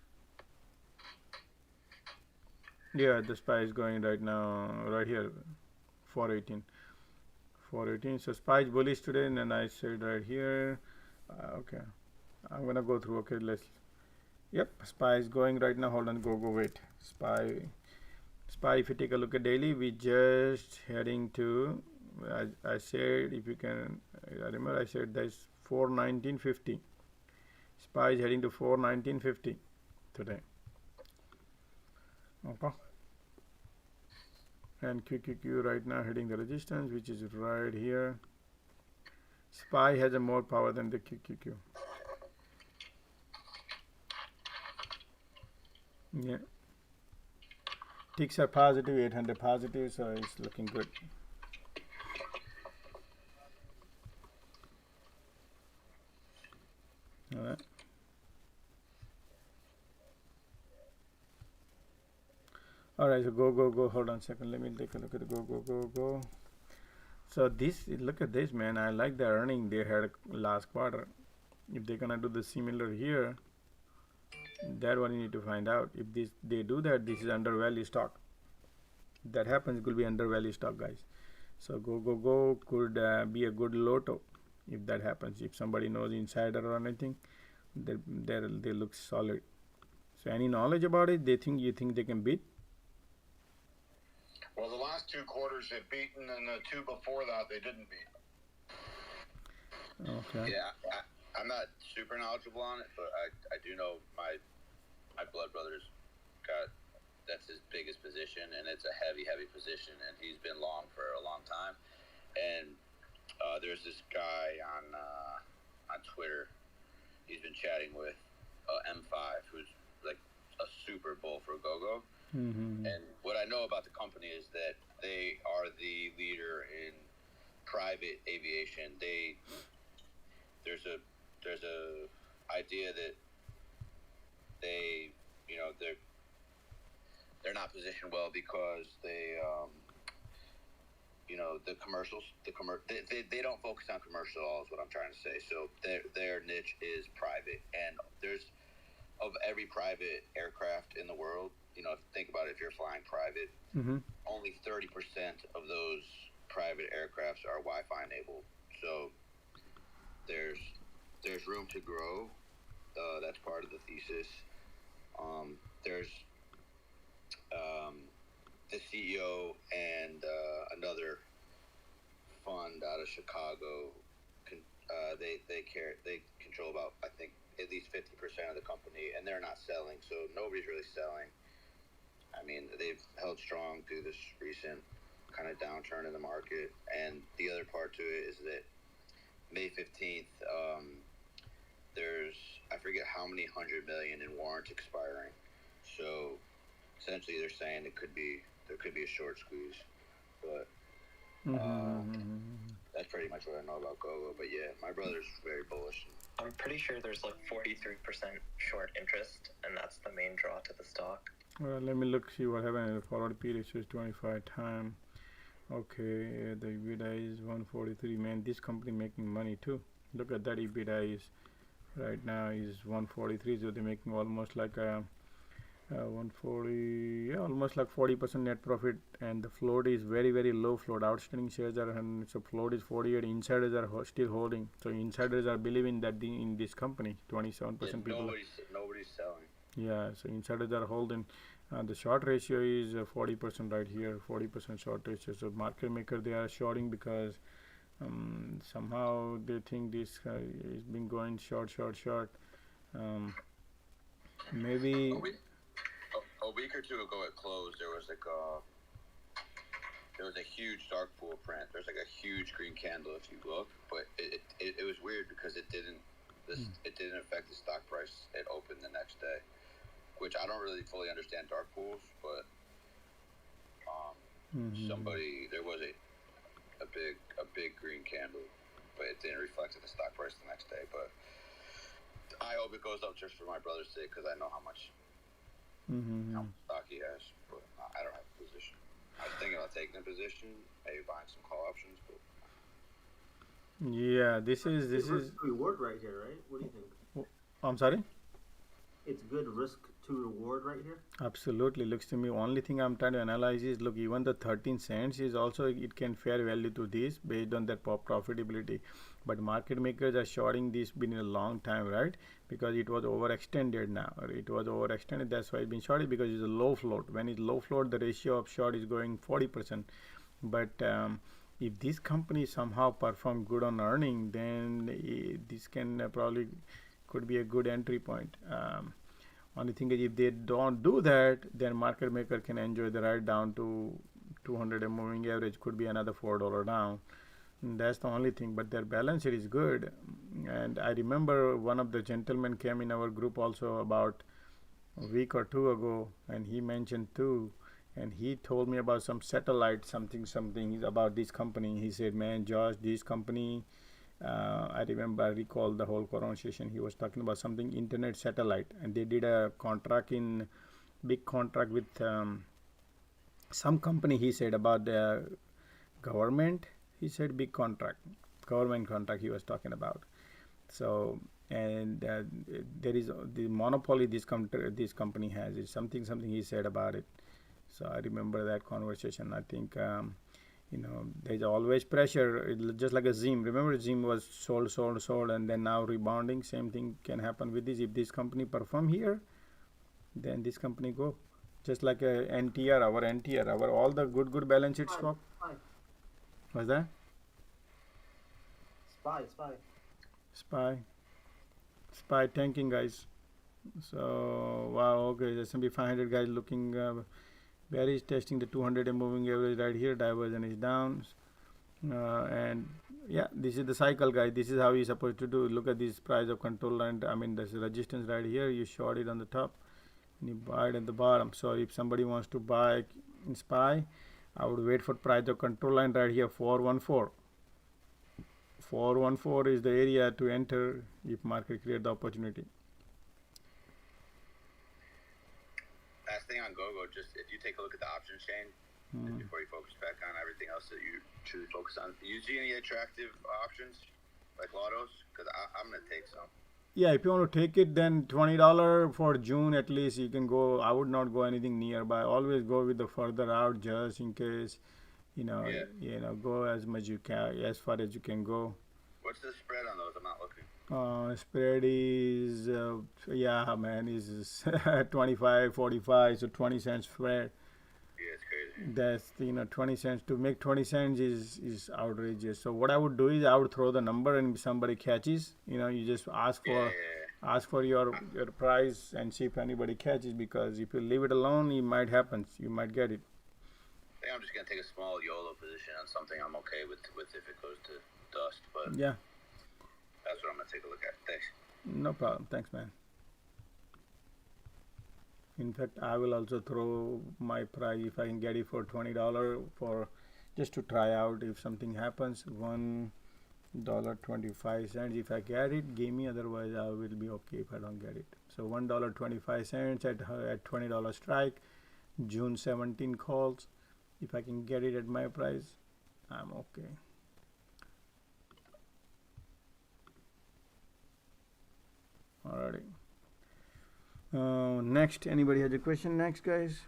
Yeah, the SPY is going right now, right here, 418. 418. So SPY is bullish today, and then I said right here. Okay, I'm gonna go through. Okay, let's. Yep, SPY is going right now. Hold on, go, wait. SPY. If you take a look at daily, we just heading to. I said if you can. I remember I said that's 419.50. SPY is heading to 419.50 today. Okay. And QQQ right now hitting the resistance, which is right here. SPY has a more power than the QQQ. Yeah. Ticks are positive, 800 positive, so it's looking good. All right. All right, so go. Hold on a second. Let me take a look at the go. So look at this, man. I like the earning they had last quarter. If they're gonna do the similar here, that one you need to find out. If they do that, this is undervalued stock. If that happens, it could be undervalued stock, guys. So go could be a good lotto if that happens. If somebody knows insider or anything, they look solid. So any knowledge about it? You think they can beat? Well, the last 2 quarters they've beaten, and the 2 before that they didn't beat. Okay. Yeah, I'm not super knowledgeable on it, but I do know my blood brother's that's his biggest position, and it's a heavy position, and he's been long for a long time. And there's this guy on Twitter he's been chatting with, M5, who's like a super bull for GoGo. Mm-hmm. And what I know about the company is that they are the leader in private aviation. There's a idea that they're not positioned well because they they don't focus on commercial at all is what I'm trying to say. So their niche is private, and there's of every private aircraft in the world, think about it, if you're flying private, mm-hmm. only 30% of those private aircrafts are Wi-Fi enabled. So there's room to grow. That's part of the thesis. There's the CEO and another fund out of Chicago. They control about, I think, at least 50% of the company, and they're not selling, so nobody's really selling. I mean, they've held strong through this recent kind of downturn in the market. And the other part to it is that May 15th, there's, I forget how many 100 million in warrants expiring. So essentially they're saying there could be a short squeeze, but that's pretty much what I know about GoGo. But yeah, my brother's very bullish. I'm pretty sure there's like 43% short interest, and that's the main draw to the stock. Well, let me see what happened in the forward period. Says 25 time. Okay, the EBITDA is 143. Man, this company making money too. Look at that. EBITDA is right now is 143. So they're making almost like 140. Yeah, almost like 40% net profit. And the float is very low float. Outstanding shares are 100. So float is 48. Insiders are still holding. So insiders are believing that in this company. 27% people. Nobody's selling. Yeah, so insiders are holding. The short ratio is 40% right here, 40% short ratio. So market maker, they are shorting because somehow they think this is been going short. Maybe a week or two ago at close, there was a huge dark pool print. There's like a huge green candle if you look, but it was weird because it didn't affect the stock price. It opened the next day, which I don't really fully understand dark pools, but there was a big green candle, but it didn't reflect the stock price the next day. But I hope it goes up just for my brother's sake, because I know how much stock he has, but I don't have a position. I was thinking about taking a position, maybe buying some call options, but yeah, this is reward right here, right? What do you think? I'm sorry. It's good risk to reward right here? Absolutely. Looks to me, only thing I'm trying to analyze is, look, even the 13 cents is also, it can fair value to this based on their profitability. But market makers are shorting this been in a long time, right? Because it was overextended now. It was overextended. That's why it's been shorted, because it's a low float. When it's low float, the ratio of short is going 40%. But if this company somehow perform good on earning, then this can probably could be a good entry point. Only thing is, if they don't do that, then market maker can enjoy the ride down to 200 and moving average, could be another $4 down. And that's the only thing. But their balance sheet is good. And I remember one of the gentlemen came in our group also about a week or two ago, and he mentioned too, and he told me about some satellite something about this company. He said, man, Josh, this company, I recall the whole conversation. He was talking about something internet satellite, and they did a big contract with some company. He said about the government. He said big government contract he was talking about. So, and there is the monopoly this company has. Is something he said about it. So I remember that conversation. I think there's always pressure, just like a Zim. Remember, Zim was sold, and then now rebounding. Same thing can happen with this. If this company perform here, then this company go. Just like a NTR, our all the good balance sheet stock. What's that? SPY tanking, guys. So wow, okay, S&P 500 guys looking. Bearish, testing the 200 and moving average right here. Diversion is down, and yeah, this is the cycle, guys. This is how you're supposed to do. Look at this price of control line. I mean, there's resistance right here. You short it on the top, and you buy it at the bottom. So if somebody wants to buy in SPY, I would wait for price of control line right here, 414. 414 is the area to enter if market create the opportunity. Last thing on GoGo, just if you take a look at the options chain before you focus back on everything else that you truly focus on, do you see any attractive options like lottos? Because I'm going to take some. Yeah, if you want to take it, then $20 for June at least you can go. I would not go anything nearby. Always go with the further out, just in case. Go as much you can, as far as you can go. What's the spread on those? I'm not looking. Spread is is 25, 45, so 20 cents spread. Yeah, it's crazy. That's 20 cents. To make 20 cents is outrageous. So what I would do is I would throw the number, and if somebody catches, you just ask for your price and see if anybody catches, because if you leave it alone, it might happen. You might get it. I think I'm just gonna take a small YOLO position on something I'm okay with if it goes to dust, but yeah. That's what I'm going to take a look at. Thanks. No problem. Thanks, man. In fact, I will also throw my price if I can get it for $20 for just to try out if something happens. $1.25. If I get it, give me. Otherwise, I will be okay if I don't get it. So $1.25 at $20 strike. June 17 calls. If I can get it at my price, I'm okay. Alrighty. Next, anybody has a question? Next, guys.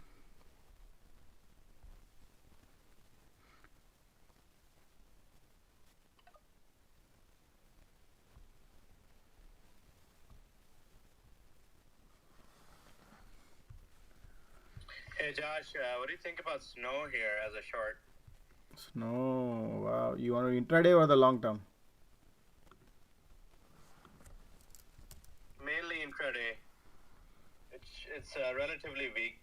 Hey Josh, what do you think about snow here as a short? Snow, wow. You want to intraday or the long term? Mainly intraday. It's relatively weak.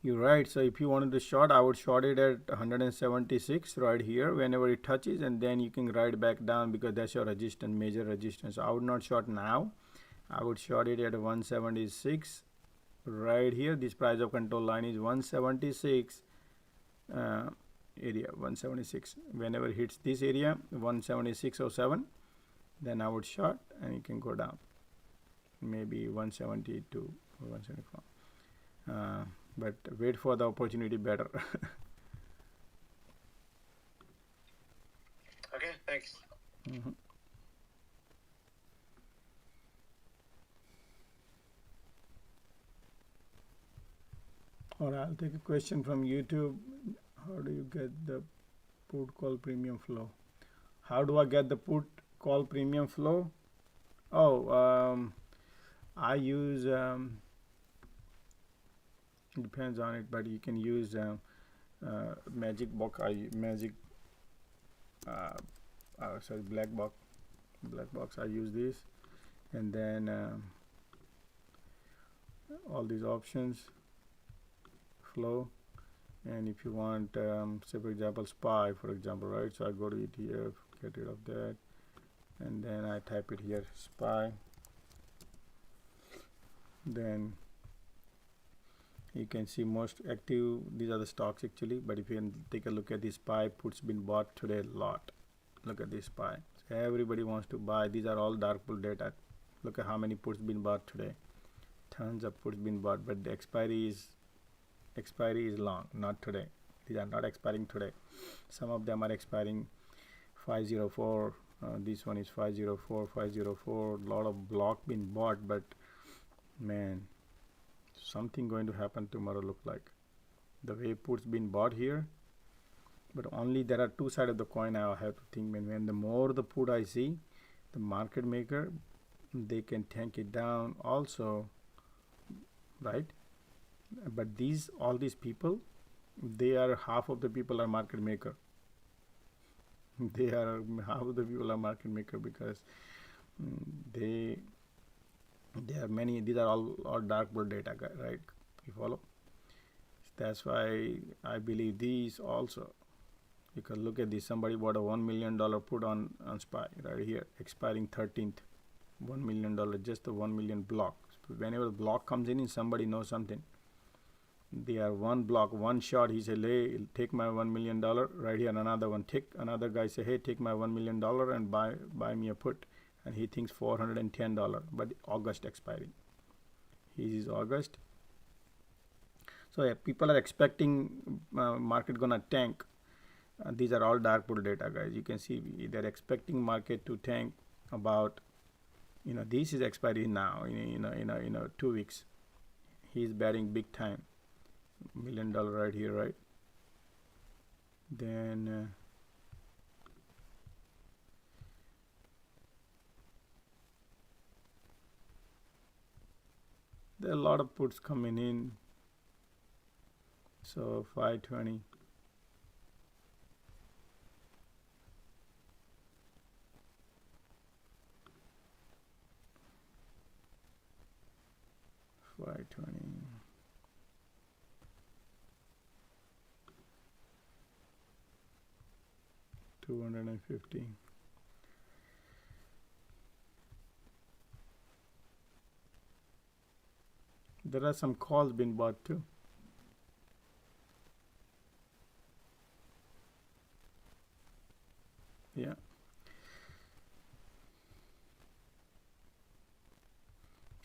You're right. So if you wanted to short, I would short it at 176 right here whenever it touches, and then you can ride back down because that's your resistance, major resistance. So I would not short now. I would short it at 176 right here. This price of control line is 176 area, 176. Whenever it hits this area, 176.07, then I would short, and you can go down maybe 172 or 174. But wait for the opportunity better. Okay, thanks. Or I'll take a question from YouTube. How do you get the put call premium flow? How do I get the put call premium flow? Oh, I use depends on it, but you can use magic box. Sorry, black box. I use this, and then all these options, flow, and if you want, say for example, SPY, for example, right? So I go to ETF, get rid of that, and then I type it here, SPY. Then you can see most active, these are the stocks actually, but if you can take a look at this SPY puts been bought today a lot. Look at this SPY. So everybody wants to buy. These are all dark pool data. Look at how many puts been bought today. Tons of puts been bought, but the expiry is long, not today. These are not expiring today. Some of them are expiring 504. This one is 504, 504. A lot of block been bought, but man, something going to happen tomorrow. Look like the way puts been bought here, but only there are two sides of the coin. I have to think, when the more the put I see, the market maker, they can tank it down also, right? But all these people, they are half of the people are market maker. They are half of the people are market maker because they are many. These are all dark pool data, right? You follow? That's why I believe these also. You can look at this. Somebody bought a $1 million put on SPY right here, expiring 13th. $1 million, just the 1 million block. So whenever the block comes in, somebody knows something. They are one block, one shot. He said, "Hey, take my $1 million right here." Another one, another guy say, "Hey, take my $1 million and buy me a put." And he thinks $410, but August expiring. He is August. So yeah, people are expecting market gonna tank. These are all dark pool data, guys. You can see they're expecting market to tank about. This is expiry now. 2 weeks. He's betting big time. $1 million right here, right? Then there are a lot of puts coming in. So 520. $250. There are some calls being bought too. Yeah.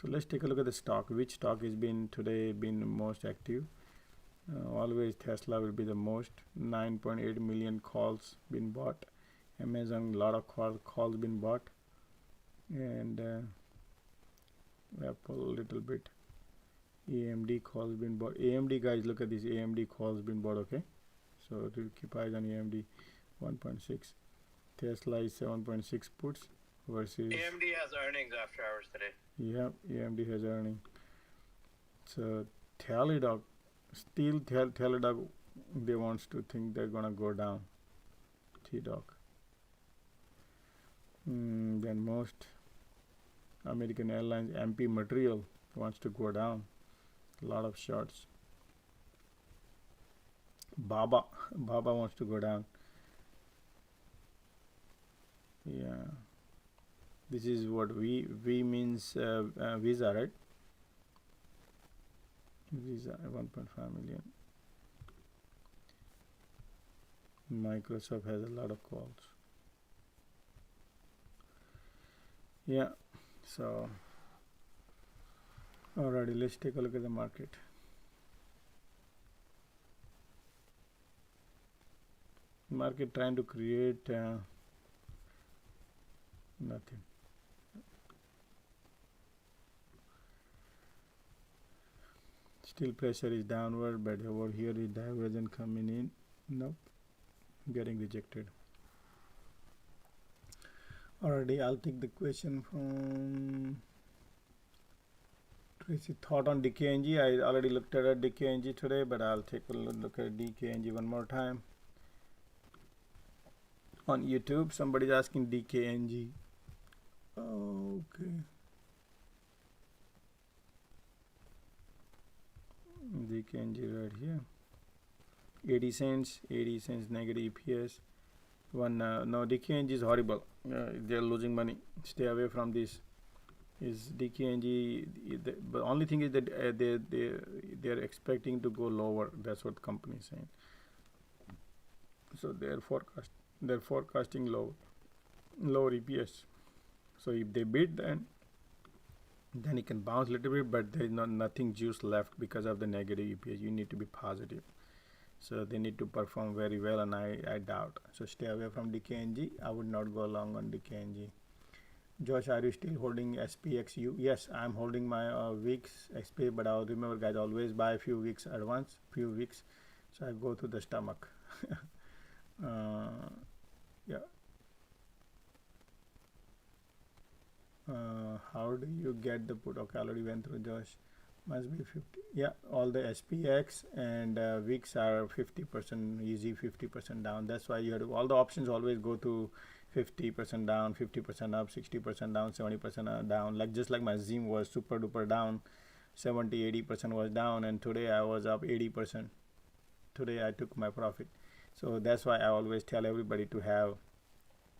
So let's take a look at the stock. Which stock has been most active? Always Tesla will be the most. 9.8 million calls been bought. Amazon, a lot of calls been bought, and Apple a little bit. AMD calls been bought. AMD, guys, look at this. AMD calls been bought. Okay, so to keep eyes on AMD. 1.6. Tesla is 7.6 puts versus AMD has earnings after hours today. Yeah, AMD has earning. So Teladoc, still Teladoc, they wants to think they're gonna go down. T-Doc. Then most American Airlines, MP Material wants to go down. A lot of shorts. Baba wants to go down. Yeah. This is what V means Visa, right? Visa 1.5 million. Microsoft has a lot of calls. Yeah. So alrighty, let's take a look at the market. Market trying to create nothing. Still pressure is downward, but over here the divergence coming in. Nope, getting rejected. Already, I'll take the question from Tracy. Thought on DKNG. I already looked at DKNG today, but I'll take a look at DKNG one more time. On YouTube, somebody's asking DKNG. Okay. DKNG right here. 80 cents negative EPS. No, DKNG is horrible. They're losing money. Stay away from this. Is DKNG? The only thing is that they're expecting to go lower. That's what the company is saying. So they're forecasting lower EPS. So if they beat, then it can bounce a little bit, but there is nothing juice left because of the negative EPS. You need to be positive. So they need to perform very well, and I doubt. So stay away from DKNG. I would not go long on DKNG. Josh, are you still holding SPXU? Yes, I'm holding my weeks XP, but I'll remember, guys, always buy a few weeks advance, so I go to the stomach. Yeah. How do you get the put? Okay, I already went through, Josh. Must be 50. Yeah, all the SPX and weeks are 50% easy, 50% down. That's why you have to, all the options always go to 50% down, 50% up, 60% down, 70% down. Like just like my Zim was super duper down, 70-80% was down, and today I was up 80%. Today I took my profit. So that's why I always tell everybody to have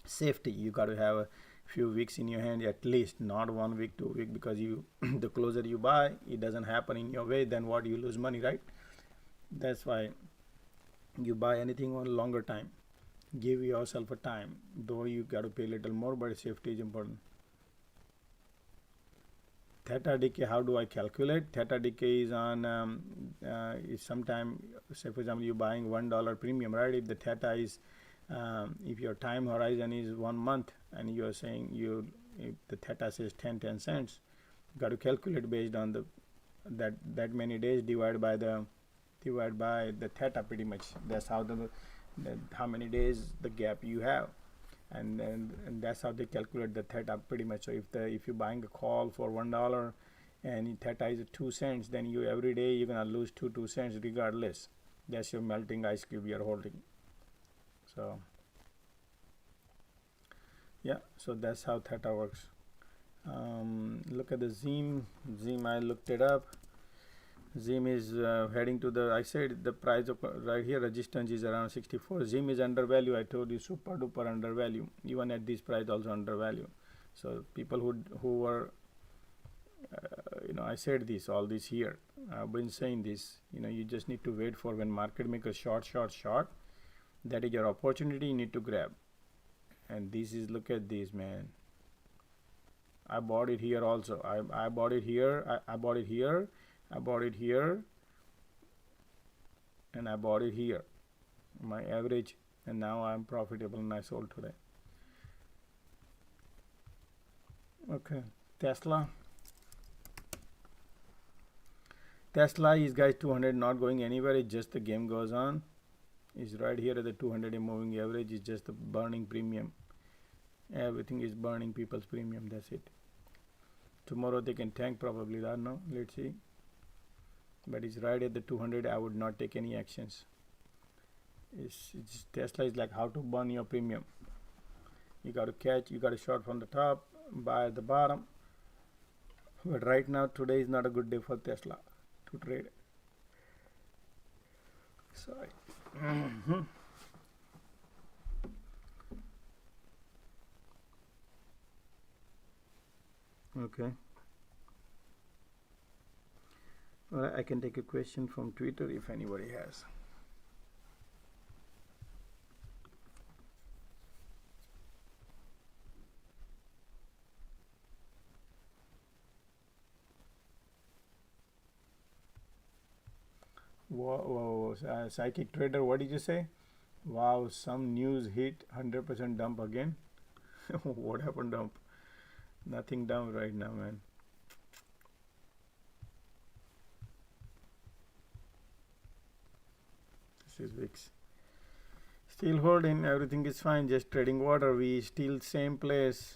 safety. You got to have a few weeks in your hand at least, not 1 week, 2 week, because you the closer you buy, it doesn't happen in your way, then what, you lose money, right? That's why you buy anything on longer time. Give yourself a time, though you got to pay a little more, but safety is important. Theta decay, how do I calculate? Theta decay is on is sometime, say for example, you're buying $1 premium, right? If the theta is if your time horizon is 1 month, and you're saying if the theta says 10 cents, you got to calculate based on the that many days divide by the theta, pretty much. That's how how many days the gap you have, and that's how they calculate the theta, pretty much. So if you're buying a call for $1 and theta is 2 cents, then you every day you're gonna lose 2 cents regardless. That's your melting ice cube you're holding. So yeah, so that's how theta works. Look at the Zim. I looked it up. Zim is heading to the, I said the price of right here, resistance is around 64. Zim is undervalued. I told you, super duper undervalued. Even at this price also undervalued. So people who were I said all this here. I've been saying this. You just need to wait for when market make a short. That is your opportunity. You need to grab. And this is, look at this, man. I bought it here also. I bought it here. I bought it here. I bought it here. And I bought it here. My average. And now I'm profitable, and I sold today. Okay. Tesla is, guys, 200 not going anywhere. It's just the game goes on. It's right here at the 200 moving average. Is just the burning premium. Everything is burning people's premium. That's it. Tomorrow they can tank probably. I don't know. Let's see. But it's right at the 200. I would not take any actions. Tesla is like how to burn your premium. You got to catch. You got to short from the top, buy at the bottom. But right now, today is not a good day for Tesla to trade. Sorry. Okay. Well, I can take a question from Twitter if anybody has. Whoa, psychic trader, what did you say? Wow, some news hit, 100% dump again. What happened, dump? Nothing down right now, man. This is VIX. Still holding, everything is fine, just trading water. We still same place.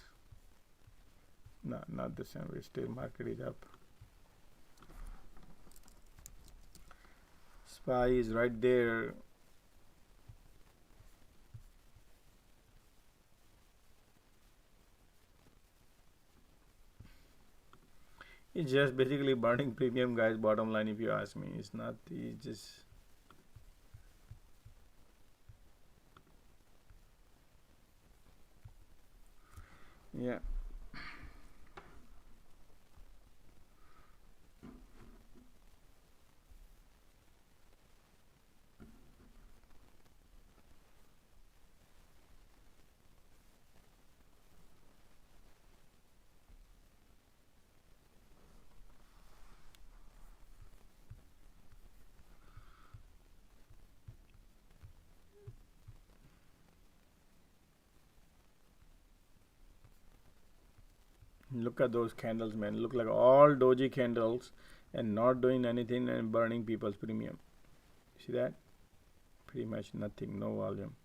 No, not the same. We still market is up. SPY is right there. It's just basically burning premium, guys. Bottom line, if you ask me, it's not. It's just. Yeah. Look at those candles, man. Look like all doji candles and not doing anything and burning people's premium. See that? Pretty much nothing, no volume.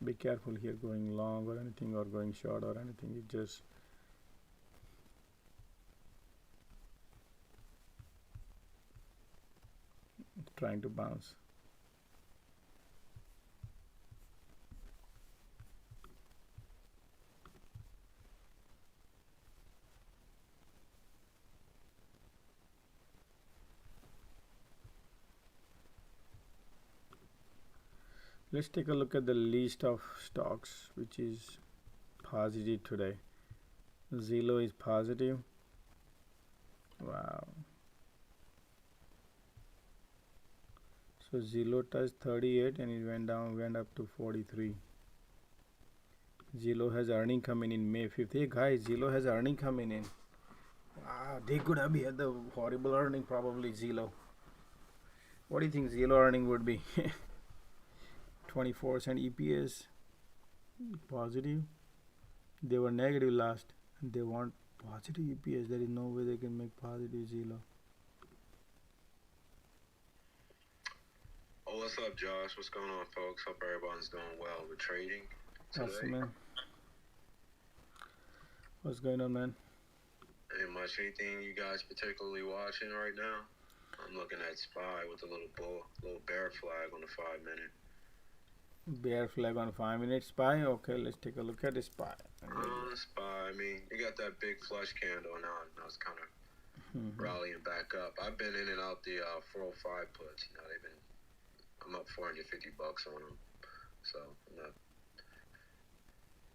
Be careful here going long or anything, or going short or anything. It just trying to bounce. Let's take a look at the list of stocks which is positive today. Zillow is positive. Wow. So Zillow touched 38 and it went up to 43. Zillow has earning coming in May 5th. Hey guys, Zillow has earning coming in. Wow, they could have had the horrible earning, probably Zillow. What do you think Zillow earning would be? 24% EPS, positive. They were negative last, and they want positive EPS. There is no way they can make positive Zillow. Oh, what's up, Josh? What's going on, folks? Hope everyone's doing well with trading today. Awesome, man. What's going on, man? Ain't much. Anything you guys particularly watching right now? I'm looking at SPY with a little bear flag on the 5-minute. Bear flag on 5-minute SPY. Okay, let's take a look at the SPY. SPY. I mean, you got that big flush candle now. Now it's kind of rallying back up. I've been in and out the 405 puts. Now I'm up $450 on them, so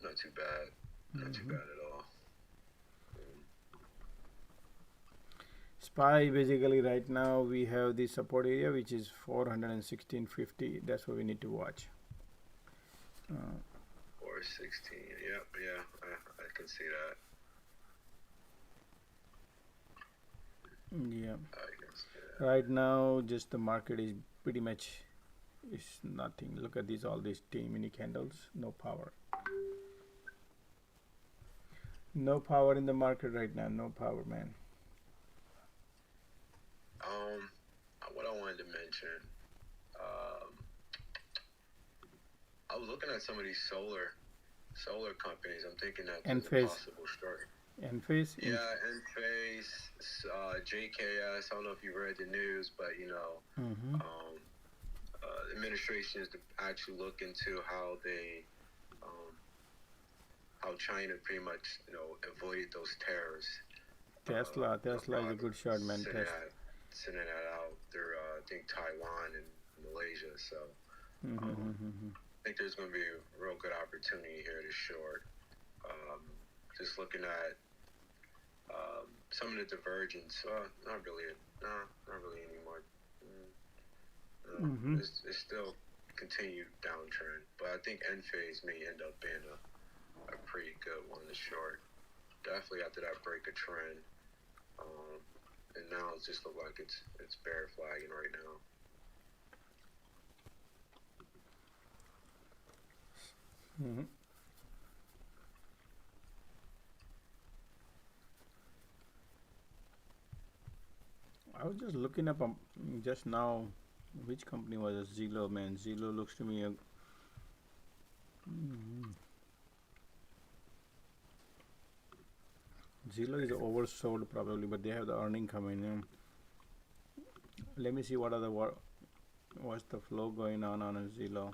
not too bad. Not too bad at all. SPY basically right now we have the support area which is 416.50. That's what we need to watch. 416. Yep. Yeah. I can see that. Yeah. Right now, just the market is pretty much is nothing. Look at all these mini candles. No power. No power in the market right now. No power, man. What I wanted to mention, I was looking at some of these solar companies. I'm thinking that's a possible short. Enphase? Yeah, Enphase, JKS. I don't know if you read the news, but the administration is to actually look into how China pretty much avoided those tariffs. Tesla is a good shot, man. Sending that out through I think Taiwan and Malaysia. So I think there's going to be a real good opportunity here to short. Just looking at some of the divergence. Not really anymore. It's still continued downtrend, but I think Enphase may end up being a pretty good one to short. Definitely after that break of trend. And now it just looks like it's bear flagging right now. I was just looking up just now Which company was it? Zillow, man. Zillow looks to me a Zillow is oversold probably, but they have the earning coming in. Let me see what's the flow going on a Zillow.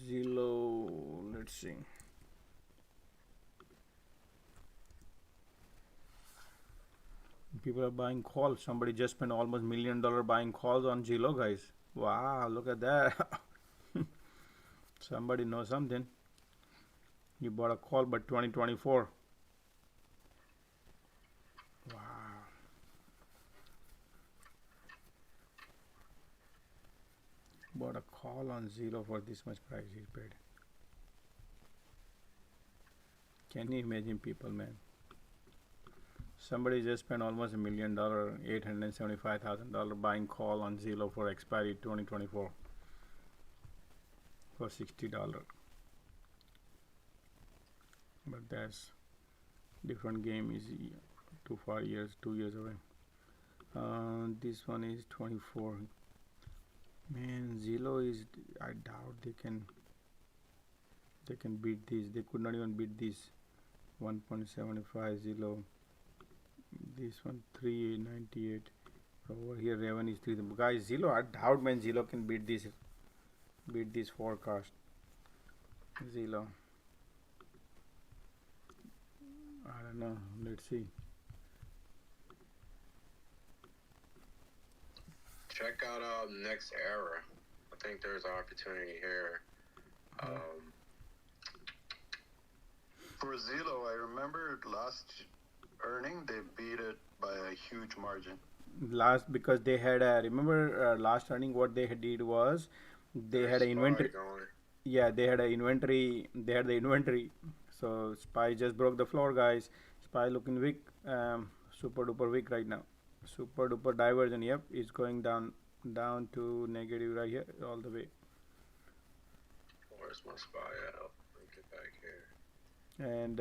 Zillow, let's see. People are buying calls. Somebody just spent almost $1 million buying calls on Zillow, guys. Wow, look at that. Somebody knows something. You bought a call, but 2024. Wow. Bought a call on Zillow for this much price he paid. Can you imagine people, man? Somebody just spent almost $1 million, $875,000 buying call on Zillow for expiry 2024 for $60. But that's different game. Is 2 years away. This one is 24. Man, Zillow is. I doubt they can beat this. They could not even beat this. 1.75 Zillow. This one 398. Over here revenue is 3. Guys, Zillow, I doubt, man, Zillow can beat this forecast. Zillow. I don't know. Let's see. Check out Next Era. I think there's opportunity here. For Zillow, I remember last earning they beat it by a huge margin. Because they had last earning what they did was they had an inventory. Yeah, they had the inventory. So SPY just broke the floor, guys. SPY looking weak, super duper weak right now. Super duper divergent. Yep, it's going down to negative right here all the way. Where's my SPY at? Let me get back here. And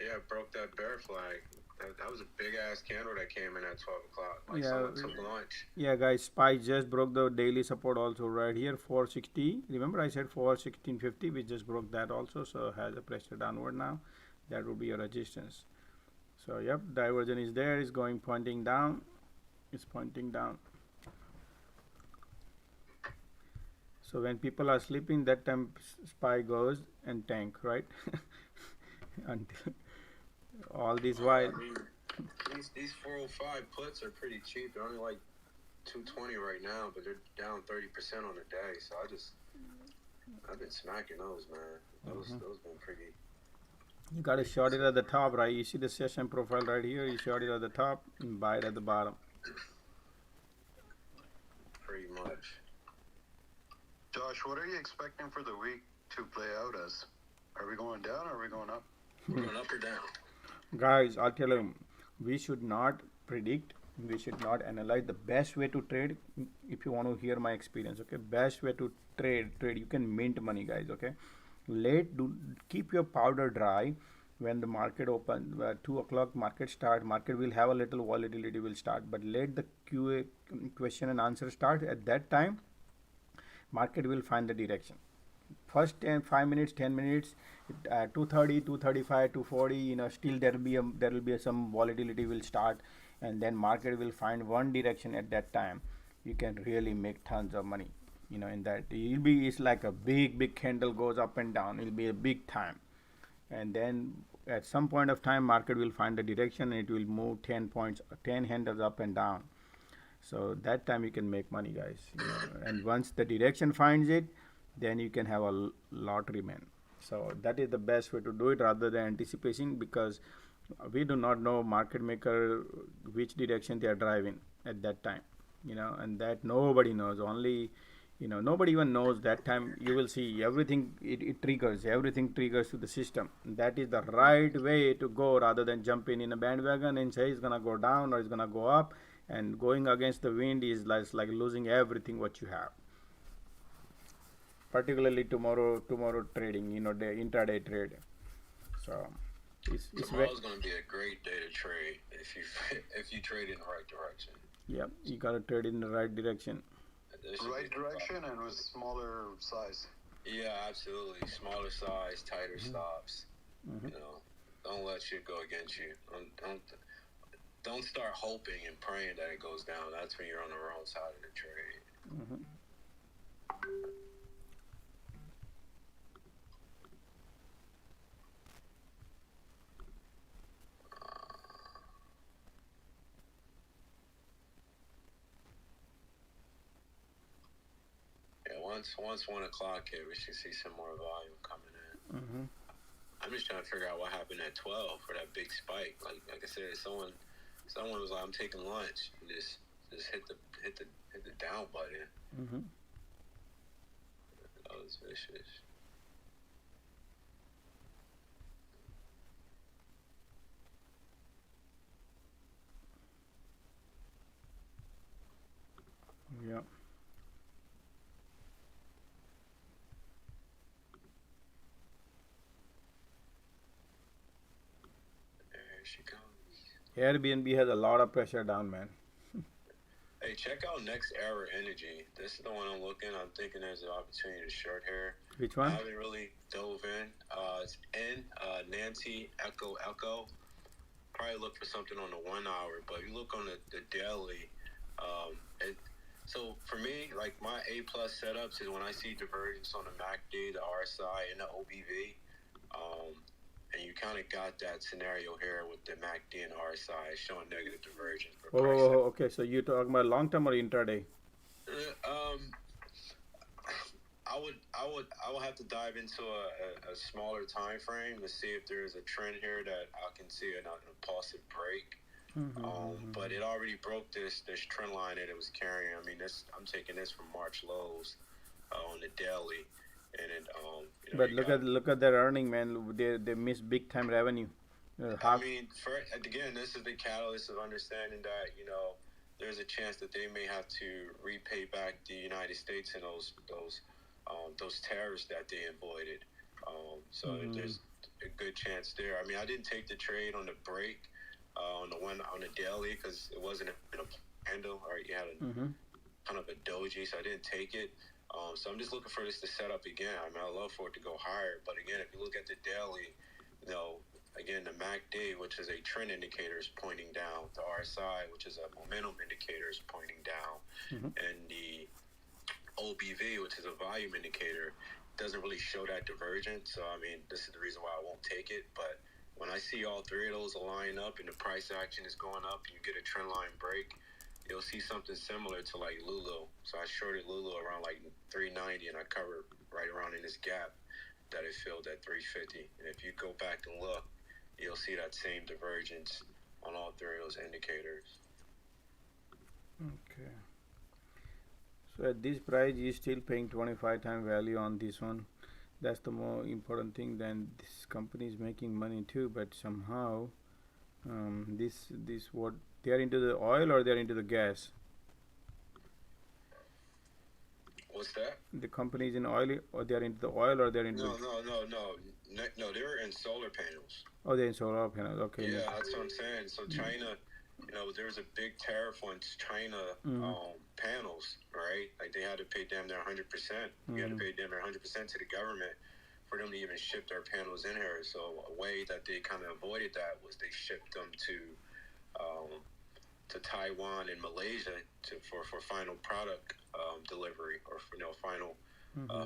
it broke that bear flag. That was a big ass candle that came in at 12 o'clock. Like someone took lunch. Yeah, guys, SPY just broke the daily support also right here, 460. Remember I said 416.50. We just broke that also, so has a pressure downward now. That will be a resistance. So yep, divergence is there. It's going pointing down. It's pointing down. So when people are sleeping, that time SPY goes and tank, right? Until all this while. I mean, these 405 puts are pretty cheap. They're only like 220 right now, but they're down 30% on the day. So I've been smacking those, man. Those been pretty. You got to short it at the top, right? You see the session profile right here. You short it at the top and buy it at the bottom. Pretty much. Josh, what are you expecting for the week to play out as? Are we going down or are we going up? We're going up or down? Guys, I'll tell you, we should not predict. We should not analyze. The best way to trade, if you want to hear my experience, okay? Best way to trade. You can mint money, guys, okay? Keep your powder dry. When the market open 2 o'clock market start, market will have a little volatility will start, but let the QA question and answer start. At that time market will find the direction. First 5 minutes, 10 minutes, 230, 235, 240, still there will be some volatility will start, and then market will find one direction. At that time you can really make tons of money. In that it's like a big candle goes up and down. It'll be a big time, and then at some point of time market will find the direction and it will move 10 points, 10 handles up and down. So that time you can make money, guys. And once the direction finds it, then you can have a lottery, man. So that is the best way to do it rather than anticipation, because we do not know market maker which direction they are driving at that time, and that nobody knows. Only nobody even knows that time. You will see everything, everything triggers to the system. That is the right way to go, rather than jumping in a bandwagon and say it's gonna go down or it's gonna go up, and going against the wind is like losing everything what you have. particularly tomorrow trading, the intraday trade. So tomorrow's going to be a great day to trade if you trade in the right direction. Yeah, you got to trade in the right direction. Right direction and with smaller size. Yeah, absolutely. Smaller size, tighter stops. Don't let shit go against you. Don't start hoping and praying that it goes down. That's when you're on the wrong side of the trade. Once 1 o'clock hit, we should see some more volume coming in. I'm just trying to figure out what happened at 12 for that big spike. Like I said, someone was like, "I'm taking lunch," and just hit the down button. That was vicious. Yeah. She comes. Airbnb has a lot of pressure down, man. Hey, check out Next Era Energy. This is the one I'm looking. I'm thinking there's an opportunity to short here. Which one? I haven't really dove in. It's Nancy Echo. Probably look for something on the 1 hour, but you look on the daily. So for me, like my A+ setups is when I see divergence on the MACD, the RSI, and the OBV. And you kind of got that scenario here with the MACD and RSI showing negative divergence. Okay, so you're talking about long term or intraday? I would have to dive into a smaller time frame to see if there's a trend here that I can see an impulsive break. But it already broke this trend line that it was carrying. I mean, I'm taking this from March lows on the daily. And it, but look at their earning, man. They miss big time revenue. I mean, again, this is the catalyst of understanding that there's a chance that they may have to repay back the United States and those tariffs that they avoided. So there's a good chance there. I mean, I didn't take the trade on the break on the daily because it wasn't in a handle. Right, you had a kind of a doji, so I didn't take it. So I'm just looking for this to set up again. I mean, I'd love for it to go higher, but again, if you look at the daily, again, the MACD, which is a trend indicator, is pointing down. The RSI, which is a momentum indicator, is pointing down. And the OBV, which is a volume indicator, doesn't really show that divergence. So, I mean, this is the reason why I won't take it. But when I see all three of those align up and the price action is going up and you get a trend line break, you'll see something similar to like Lulu. So I shorted Lulu around like 390 and I covered right around in this gap that it filled at 350. And if you go back and look, you'll see that same divergence on all three of those indicators. Okay. So at this price, you're still paying 25 time value on this one. That's the more important thing. Then this company is making money too, but somehow this what they are into the oil or they are into the gas. What's that? The company is in oil, or they are into the oil, or they are into. No. They're in solar panels. Oh, they're in solar panels. Okay. Yeah, that's what I'm saying. So China, there was a big tariff on China panels, right? Like they had to pay damn near 100%. We had to pay damn near 100% to the government for them to even ship their panels in here. So a way that they kind of avoided that was they shipped them to Taiwan and Malaysia for final product delivery or for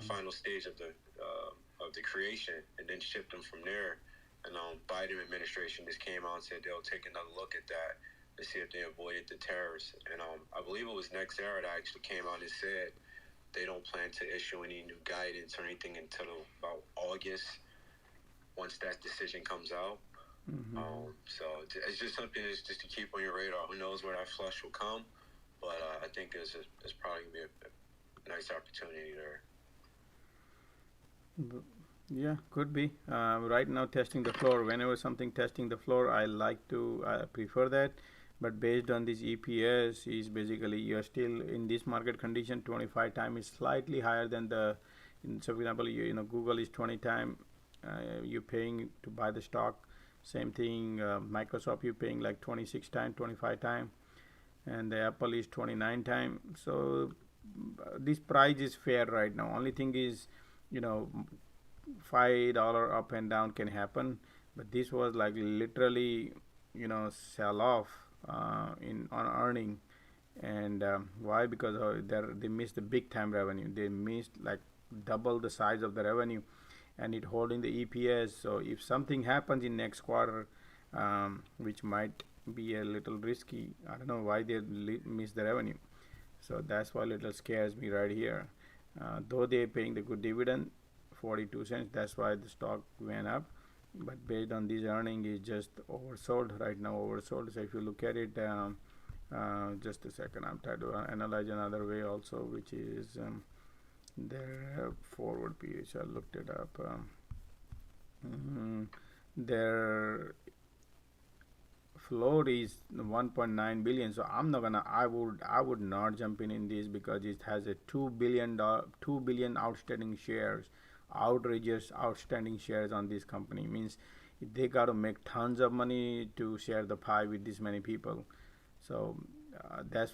final stage of the creation, and then shipped them from there. And Biden administration just came out and said they'll take another look at that to see if they avoided the tariffs. And I believe it was Next Era that actually came out and said they don't plan to issue any new guidance or anything until about August once that decision comes out. So it's just something that's just to keep on your radar. Who knows where that flush will come, but I think there's probably going to be a nice opportunity there. Yeah, could be. Right now, testing the floor. Whenever something testing the floor, I prefer that. But based on this EPS, is basically you're still in this market condition. 25 time is slightly higher than the So, for example, Google is 20 times you're paying to buy the stock. Same thing, Microsoft, you're paying like 26 times, 25 times, and the Apple is 29 times. So this price is fair right now. Only thing is, $5 up and down can happen, but this was like literally, sell off in on earning. And why? Because they missed the big time revenue. They missed like double the size of the revenue, and it holding the EPS. So if something happens in next quarter, which might be a little risky, I don't know why they miss the revenue. So that's why little scares me right here. Though they're paying the good dividend, 42 cents. That's why the stock went up. But based on this earning, is just oversold right now. Oversold. So if you look at it, just a second. I'm trying to analyze another way also, which is their forward period. So I looked it up. Their float is 1.9 billion. So I would not jump in this because it has a 2 billion outstanding shares, outrageous outstanding shares on this company. Means they got to make tons of money to share the pie with this many people. So that's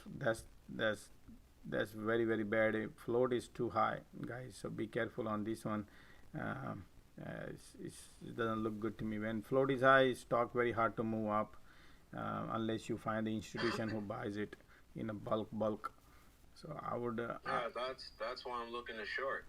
very, very bad. Float is too high, guys. So be careful on this one. It doesn't look good to me. When float is high, stock very hard to move up unless you find the institution who buys it in a bulk. So I would. That's why I'm looking to short.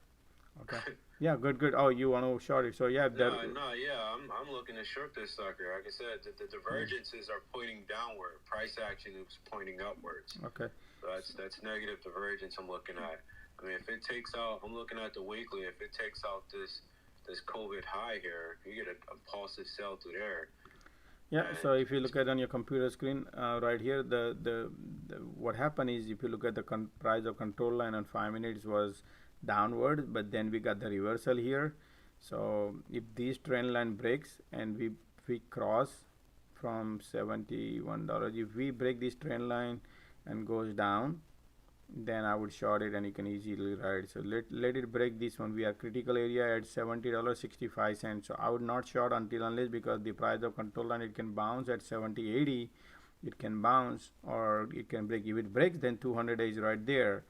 Okay. Yeah, good. Oh, you want to short it? So yeah, I'm looking to short this sucker. Like I said, the divergences are pointing downward. Price action is pointing upwards. Okay. So that's negative divergence I'm looking at. I mean, if it takes out, I'm looking at the weekly. If it takes out this COVID high here, you get a impulsive sell through there. Yeah. So if you look at on your computer screen right here, the what happened is if you look at the price of control line on 5 minutes was downward, but then we got the reversal here. So if this trend line breaks and we cross from $71, if we break this trend line and goes down, then I would short it and you can easily ride. So let it break this one. We are critical area at $70.65. So I would not short unless because the price of control line, it can bounce at 70.80. It can bounce or it can break. If it breaks, then 200 is right there.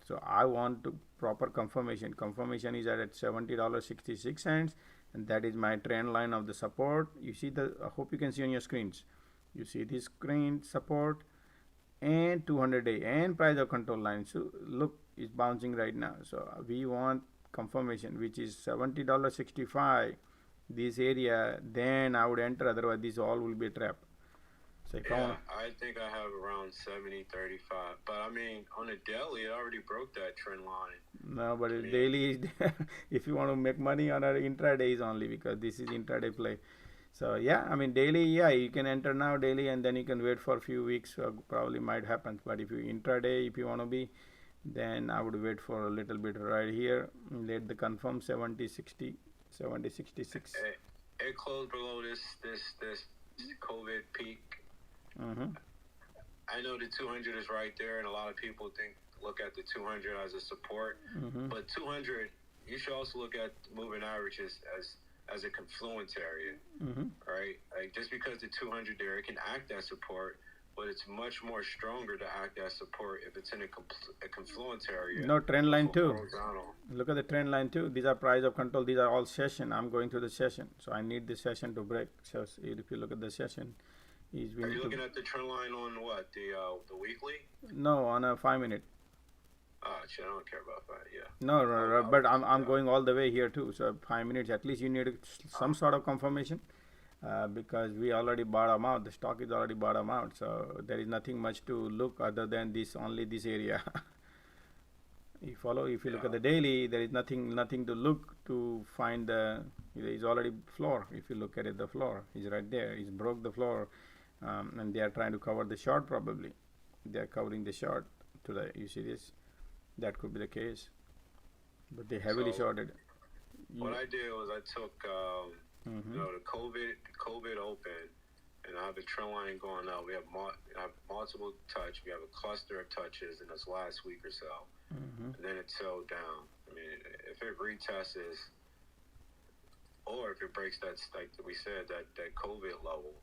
So I want to proper confirmation. Confirmation is at $70.66, and that is my trend line of the support. You see I hope you can see on your screens. You see this screen support and 200-day and price of control line. So look, it's bouncing right now. So we want confirmation, which is $70.65. This area, then I would enter. Otherwise, this all will be a trap. So I think I have around 70.35, but I mean on a daily, it already broke that trend line. No, but daily is if you want to make money on our intradays only, because this is intraday play. So yeah, I mean daily, yeah, you can enter now daily, and then you can wait for a few weeks. Probably might happen. But if you intraday, if you want to be, then I would wait for a little bit right here. Let the confirm 70.60, 70.66. It closed below this COVID peak. I know the 200 is right there, and a lot of people look at the 200 as a support. But 200, you should also look at moving averages as a confluence area, right? Like just because the 200 there, it can act as support, but it's much more stronger to act as support if it's in a confluence area. No, trend line too. Look at the trend line too. These are price of control. These are all session. I'm going through the session, so I need the session to break. So if you look at the session. Are you looking at the trend line on what, the weekly? No, on a 5 minute. Shit, I don't care about that. Yeah. No, but I'm going all the way here too. So 5 minutes at least you need some sort of confirmation because we already bottom out. The stock is already bottom out. So there is nothing much to look other than only this area. You follow? If you look at the daily, there is nothing to look to find there is already floor. If you look at it, the floor is right there. It's broke the floor. And they are trying to cover the short probably. They are covering the short today. You see this? That could be the case. But they heavily shorted. What I did was I took the COVID open, and I have a trend line going out. We have multiple touch. We have a cluster of touches in this last week or so. And then it settled down. I mean, if it retests, or if it breaks that, like we said, that COVID level,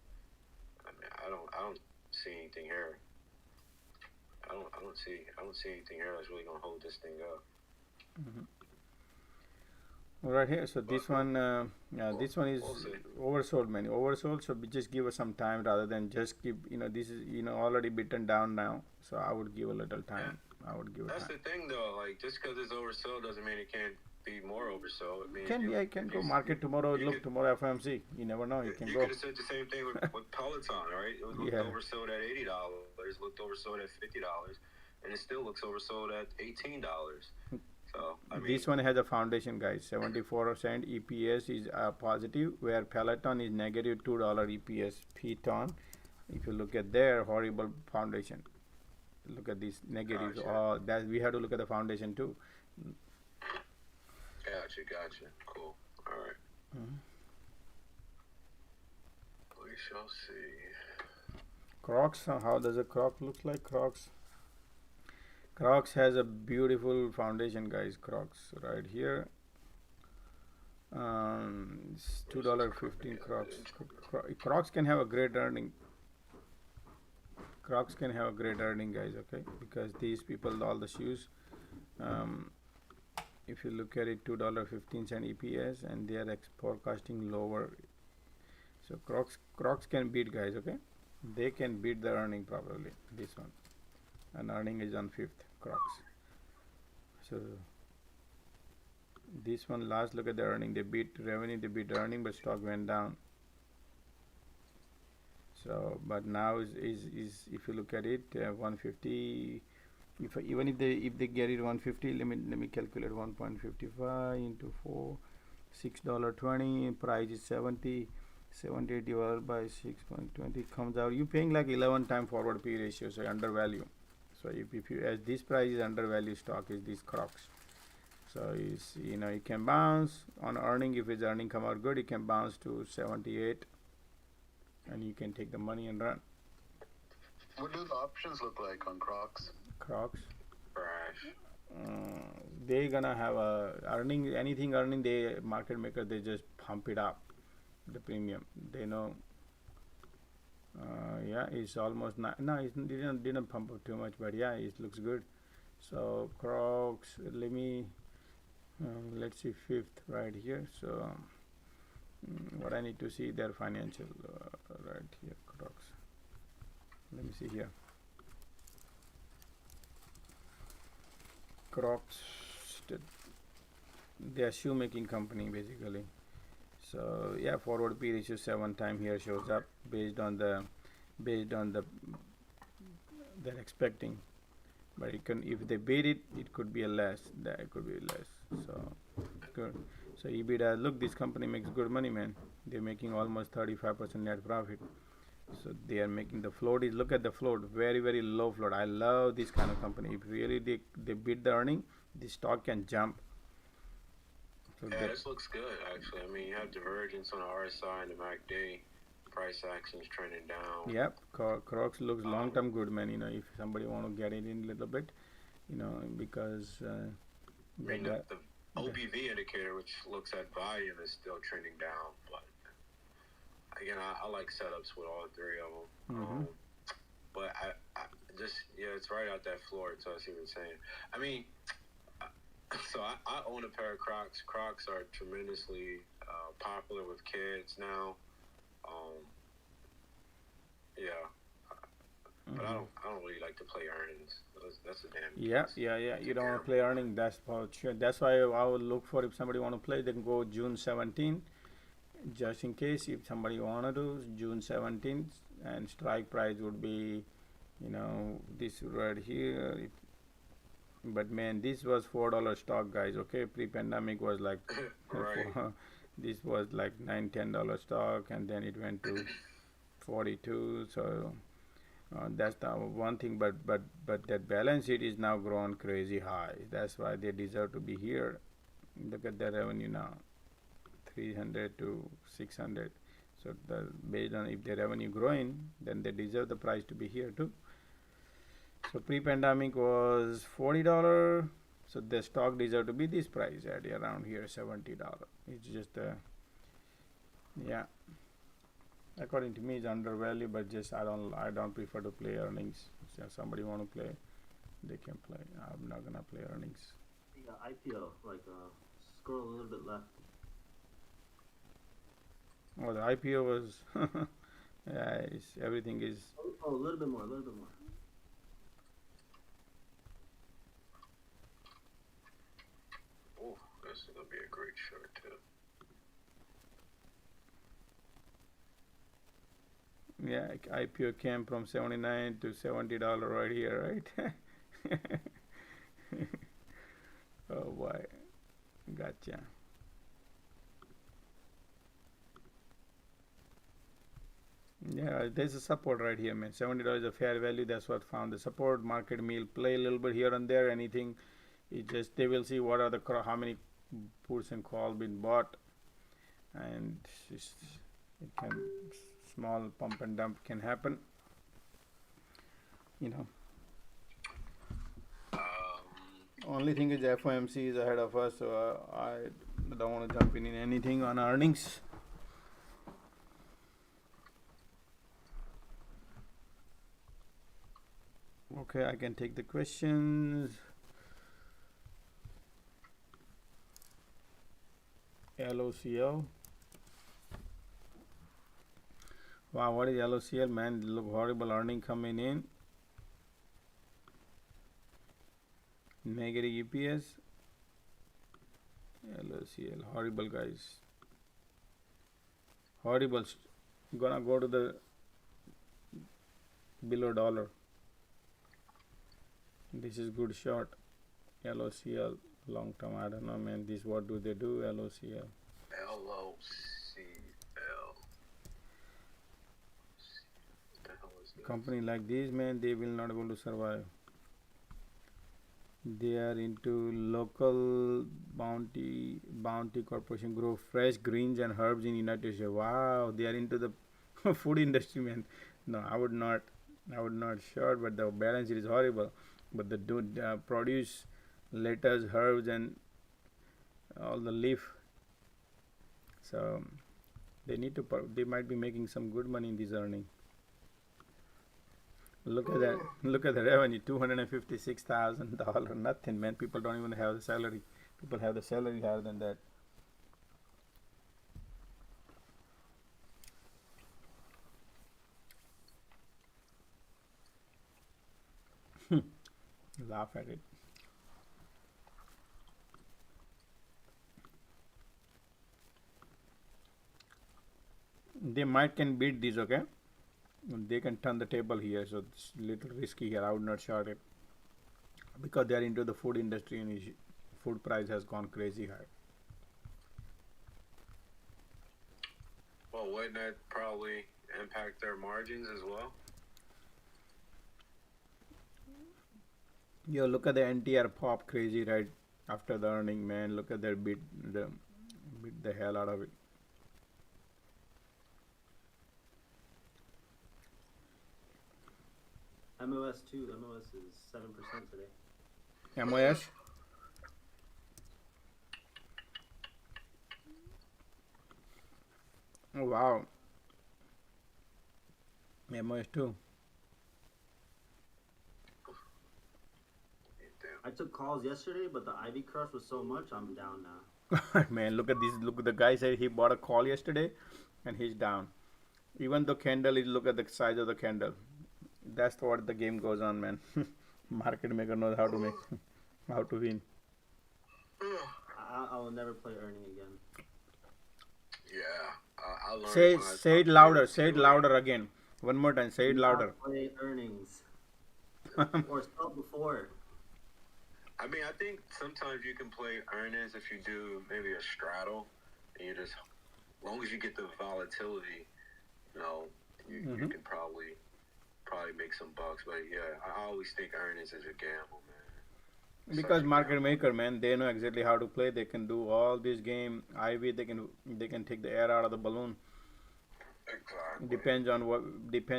I mean, I don't see anything here. I don't see anything here that's really gonna hold this thing up. Right here, so this one, this one is oversold, man. Oversold, so just give us some time rather than just keep. This is already beaten down now. So I would give a little time. I would give it time. That's the thing, though. Like just because it's oversold doesn't mean it can't be more oversold. I mean, It can go market tomorrow. Look, tomorrow FOMC. You never know. You can you go. could have said the same thing with Peloton, right? It looked oversold at $80, looked oversold at $50, and it still looks oversold at $18. So I mean, this one has a foundation, guys. 74% EPS is positive, where Peloton is negative $2 EPS Peloton. If you look at their horrible foundation, look at these negatives. Gotcha. That we have to look at the foundation too. Gotcha. Cool. All right. We shall see. Crocs. How does a Croc look like? Crocs has a beautiful foundation, guys. Crocs right here. It's $2.15 Crocs. Crocs can have a great earning. Crocs can have a great earning, guys. Okay, because these people, all the shoes. If you look at it, $2.15 EPS, and they are forecasting lower. So Crocs can beat, guys. Okay, they can beat the earning probably. This one, and earning is on 5th. Crocs. So this one, last look at the earning. They beat revenue, they beat earning, but stock went down. So, but now is if you look at it, 150. Even if they get it 150, let me calculate 1.55 into 4, $6.20. Price is 70 divided by 6.20 comes out. You paying like 11 time forward P ratio, so undervalue. So if you, as this price is undervalued stock is these Crocs. So it can bounce on earning. If its earning come out good, it can bounce to 78, and you can take the money and run. What do the options look like on Crocs? Crocs. They gonna have a earning, anything earning. They market maker, they just pump it up, the premium. They know. It's almost not. No, it didn't pump up too much, but yeah, it looks good. So Crocs. Let's see 5th right here. So what I need to see their financial right here, Crocs. Let me see here. Crocs. They are shoemaking company basically. So yeah, forward P ratio 7 time here shows up based on the they're expecting, but it can, if they beat it, it could be a less. That could be less. So good. So EBITDA, look, this company makes good money, man. They're making almost 35% net profit. So they are making the float is, look at the float, very low float. I love this kind of company. If really they beat the earning, the stock can jump. So this looks good actually. I mean, you have divergence on the RSI and the MACD. Price action's trending down. Yep, Crocs looks long term good, man. If somebody want to get it in a little bit, because I mean the OBV indicator, which looks at volume, is still trending down. But again, I like setups with all 3 of them. But I just it's right out that floor. So I see what you're saying. I mean, so I own a pair of Crocs. Crocs are tremendously popular with kids now. But I don't really like to play earnings. That's a damn. Yeah. You don't want to play earning. That's for sure. That's why I would look for, if somebody want to play, they can go June 17th, just in case if somebody want to do June 17th, and strike price would be, this right here. But man, this was $4 stock, guys. Okay, pre-pandemic was like this was like $9-10 stock, and then it went to 42. So that's the one thing. But that balance sheet is now grown crazy high. That's why they deserve to be here. Look at their revenue now, 300 to 600. So based on if their revenue growing, then they deserve the price to be here too. So pre-pandemic was $40. So the stock deserve to be this price at around here, $70. It's just yeah. According to me, it's undervalued, but just I don't prefer to play earnings. So if somebody want to play, they can play. I'm not gonna play earnings. The IPO, like scroll a little bit left. Oh, the IPO was yeah, everything is. Oh, a little bit more, a little bit more. Oh, this is gonna be a great short too. Yeah, IPO came from 79 to $70 right here, right? Oh boy, gotcha. Yeah, there's a support right here, man. $70 is a fair value. That's what found the support. Market meal play a little bit here and there. Anything, it just they will see what are the how many puts and call been bought, and it can small pump and dump can happen. You know. Only thing is FOMC is ahead of us, so I don't want to jump in anything on earnings. Okay, I can take the questions. LOCL. Wow, what is LOCL, man? Look, horrible earning coming in. Negative EPS. LOCL, horrible, guys. Horrible. Gonna go to the below dollar. This is good short. LOCL long term. I don't know, man. This what do they do? LOCL. LOCL. Company like this, man, they will not able to survive. They are into local bounty corporation, grow fresh greens and herbs in United States. Wow, they are into the food industry, man. No, I would not short, but the balance sheet is horrible. But they do produce lettuce, herbs, and all the leaf. So they need to. They might be making some good money in this earning. Look at that! Look at the revenue, $256,000. Nothing, man. People don't even have the salary. People have the salary higher than that. Laugh at it. They might can beat this, okay? They can turn the table here, so it's little risky here. I would not short it because they are into the food industry and food price has gone crazy high. Well, wouldn't that probably impact their margins as well? Yo, look at the NTR pop crazy right after the earning, man. Look at that beat the hell out of it. MOS too. MOS is 7% today. MOS. Oh wow. MOS too. I took calls yesterday, but the Ivy crush was so much, I'm down now. Man, look at this. Look, the guy said he bought a call yesterday, and he's down. Even the candle is, look at the size of the candle. That's what the game goes on, man. Market maker knows how to make, how to win. I will never play earning again. Yeah, I learned. Say it louder. Say it louder again. One more time. Say it louder. Play earnings. Or stop before. I mean, I think sometimes you can play earnings if you do maybe a straddle, and you just, as long as you get the volatility, you know, you can probably make some bucks. But yeah, I always think earnings is a gamble, man. Because market maker, man, they know exactly how to play. They can do all this game. Ivy, they can take the air out of the balloon. Exactly. Depends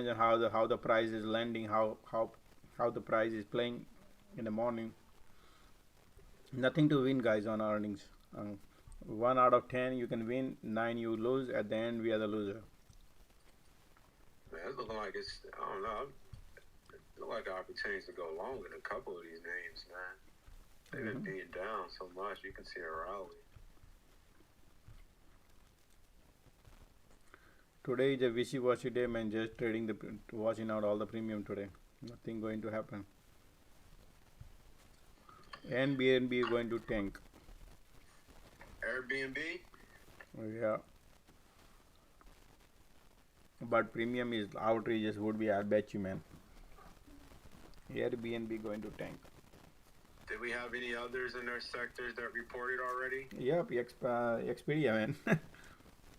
on how the price is landing, how the price is playing in the morning. Nothing to win, guys, on earnings. 1 out of 10 you can win, 9 you lose. At the end, we are the loser. Man, it's looking like it's, I don't know, it look like opportunities to go long in a couple of these names, man. They've been beaten down so much, you can see a rally. Today is a wishy-washy day, man. Just trading washing out all the premium today. Nothing going to happen. And BNB is going to tank. Airbnb? Yeah. But premium is outrageous, would be, I bet you, man. Airbnb going to tank. Did we have any others in their sectors that reported already? Yep, Expedia, man.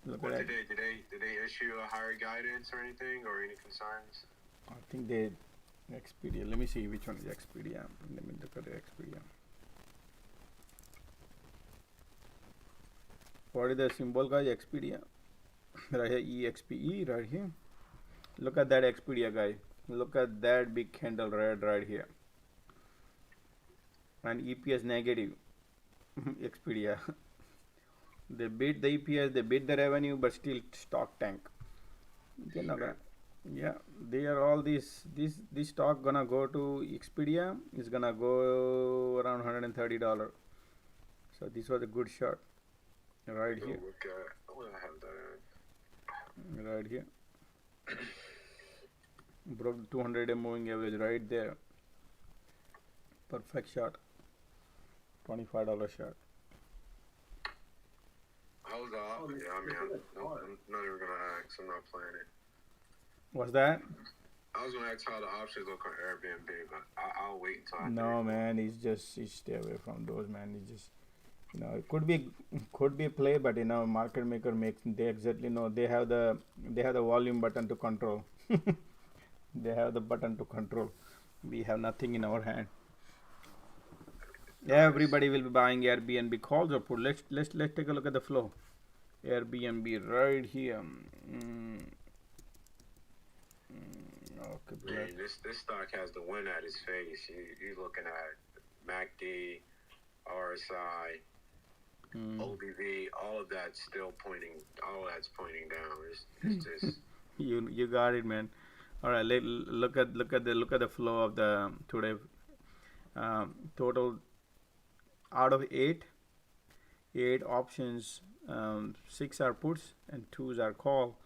Look What at did they issue a higher guidance or anything, or any concerns? I think they Expedia. Let me see which one is Expedia. Let me look at Expedia. What is the symbol, guys? Expedia. Right here, EXPE right here. Look at that Expedia, guy. Look at that big candle red right here. And EPS negative. Expedia. They beat the EPS, they beat the revenue, but still stock tank. You know that. Yeah, they are all this stock gonna go to Expedia. It's gonna go around $130. So this was a good shot. Right here. Look at, where I have that in? Right here. Broke 200 moving average right there. Perfect shot. $25 shot. How's that? Yeah, I mean, I'm not even gonna ask. I'm not playing it. What's that? I was gonna ask how the options look on Airbnb, but I'll wait until I No, man. It's stay away from those, man. It's just, it could be a play, but market maker they exactly know they have the volume button to control. They have the button to control. We have nothing in our hand. Everybody will be buying Airbnb calls or put. Let's take a look at the flow. Airbnb right here. Okay, man, this stock has the win at its face. You're looking at MACD, RSI, OBV, all of that's still pointing. All that's pointing down. It's just you got it, man. All right, look at the flow of the today. Total out of 8 options, 6 are puts and 2 are call,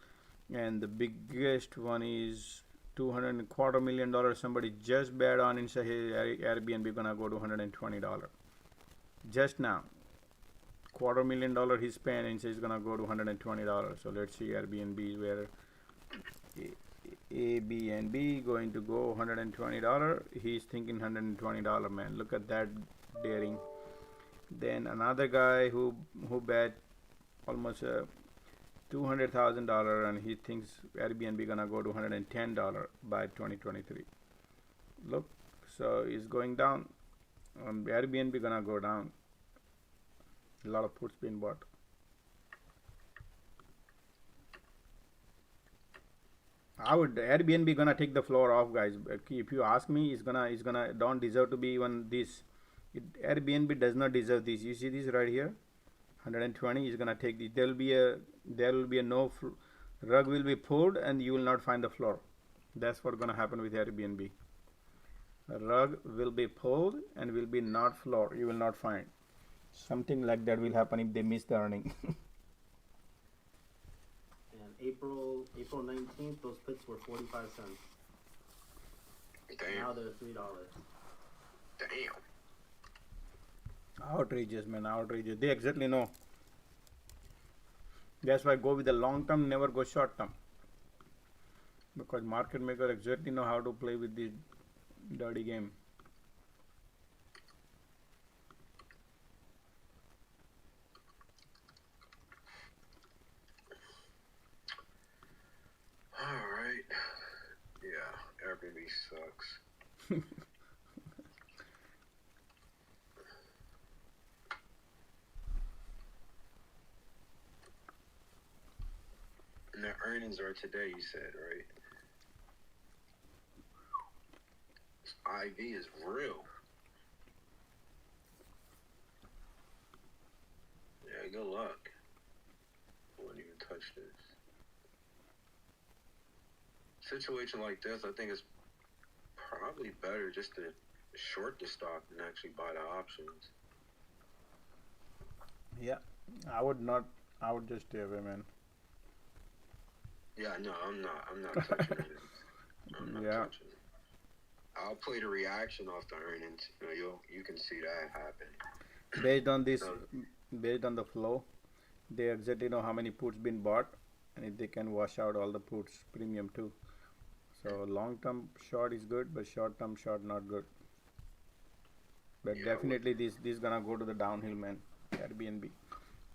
and the biggest one is $225 million. Somebody just bet on and say, hey, Airbnb gonna go to $120 just now. $250,000 he spent and says he's gonna go to $120. So let's see Airbnb where Airbnb going to go $120. He's thinking $120, man. Look at that daring. Then another guy who bet almost $200,000 and he thinks Airbnb gonna go to $110 by 2023. Look, so it's going down. Airbnb gonna go down. A lot of puts being bought. Airbnb gonna take the floor off, guys. If you ask me, it's gonna don't deserve to be even this. Airbnb does not deserve this. You see this right here, 120 is gonna take this. There will be a no rug will be pulled and you will not find the floor. That's what's gonna happen with Airbnb. A rug will be pulled and will be not floor. You will not find. Something like that will happen if they miss the earning. And April 19th, those puts were 45 cents. Damn. Now they're $3. Damn. Outrageous, man, outrageous. They exactly know. That's why go with the long term, never go short term. Because market maker exactly know how to play with this dirty game. Alright. Yeah, Airbnb sucks. And the earnings are today, you said, right? This IV is real. Hey, good luck. I wouldn't even touch this. Situation like this, I think it's probably better just to short the stock than actually buy the options. Yeah, I would not. I would just stay away, man. Yeah, no, I'm not touching it. I'm not touching it. I'll play the reaction off the earnings. You can see that happen. Based on this, based on the flow, they exactly know how many puts been bought, and if they can wash out all the puts premium too. So long term short is good, but short term short not good. But definitely this gonna go to the downhill, man. Airbnb.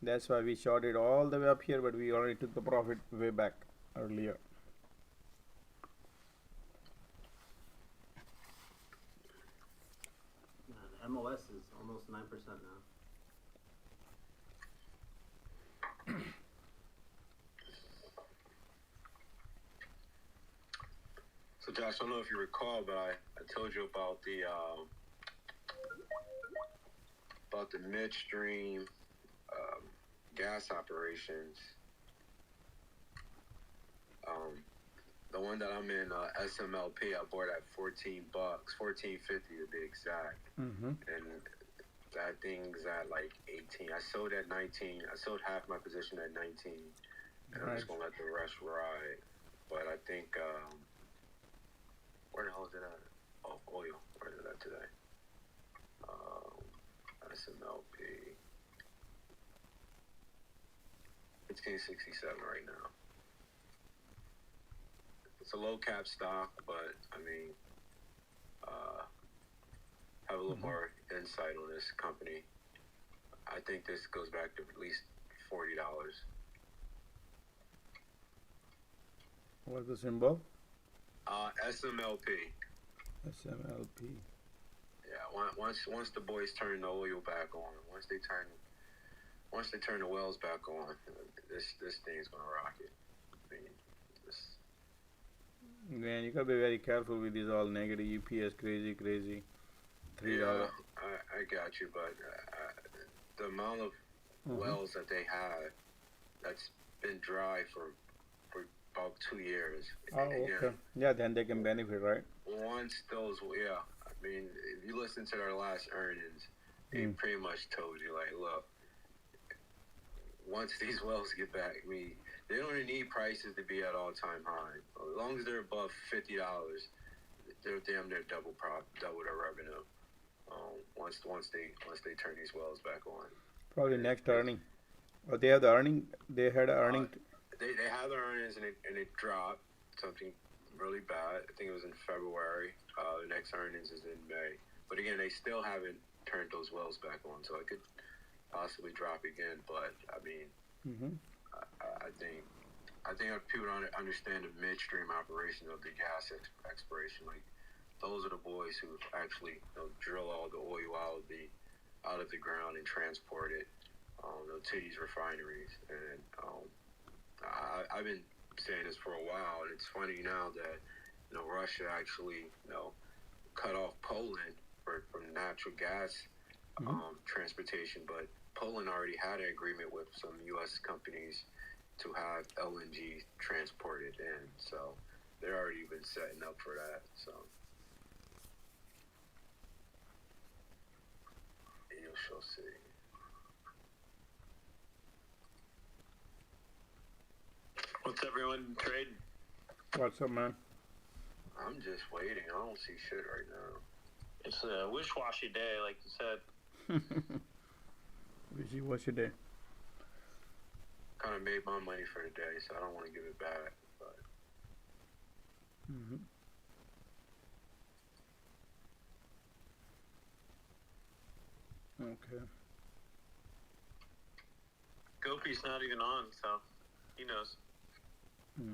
That's why we shorted all the way up here, but we already took the profit way back earlier. The MOS is almost 9% now. So Josh, I don't know if you recall, but I told you about the midstream gas operations. The one that I'm in, SMLP, I bought at $14, $14.50 to be exact. And that thing's at like 18. I sold at 19. I sold half my position at 19. And I'm just gonna let the rest ride. But I think where the hell is it at? Oh, oil. Where is it at today? SMLP. 1567 right now. It's a low cap stock, but I mean, have a little more insight on this company. I think this goes back to at least $40. What's the symbol? SMLP. SMLP. Yeah, once the boys turn the oil back on, once they turn the wells back on, this thing's gonna rock it. I mean, Man, you gotta be very careful with these all negative EPS, crazy. $3. Yeah, I got you, but the amount of wells that they have that's been dry for about 2 years. Oh, okay. Yeah, then they can benefit, right? Once those, I mean, if you listen to their last earnings, they pretty much told you, like, look, once these wells get back, I mean, they don't even need prices to be at all-time high. As long as they're above $50, they're damn near double their revenue. Once they turn these wells back on. Probably next earning. Or they have the earning. They had an earning. They have the earnings and it dropped something really bad. I think it was in February. The next earnings is in May. But again, they still haven't turned those wells back on, so it could possibly drop again. But I mean, I think if people don't understand the midstream operations of the gas exploration, like those are the boys who actually drill all the oil out of the ground and transport it to these refineries. And I've been saying this for a while, and it's funny now that Russia actually cut off Poland from natural gas transportation, but Poland already had an agreement with some U.S. companies to have LNG transported in, so they're already been setting up for that. So you shall see. What's everyone trading? What's up, man? I'm just waiting. I don't see shit right now. It's a wish-washy day, like you said. Wishy-washy day. Kind of made my money for the day, so I don't want to give it back. But okay. Gopi's not even on, so he knows. Yeah,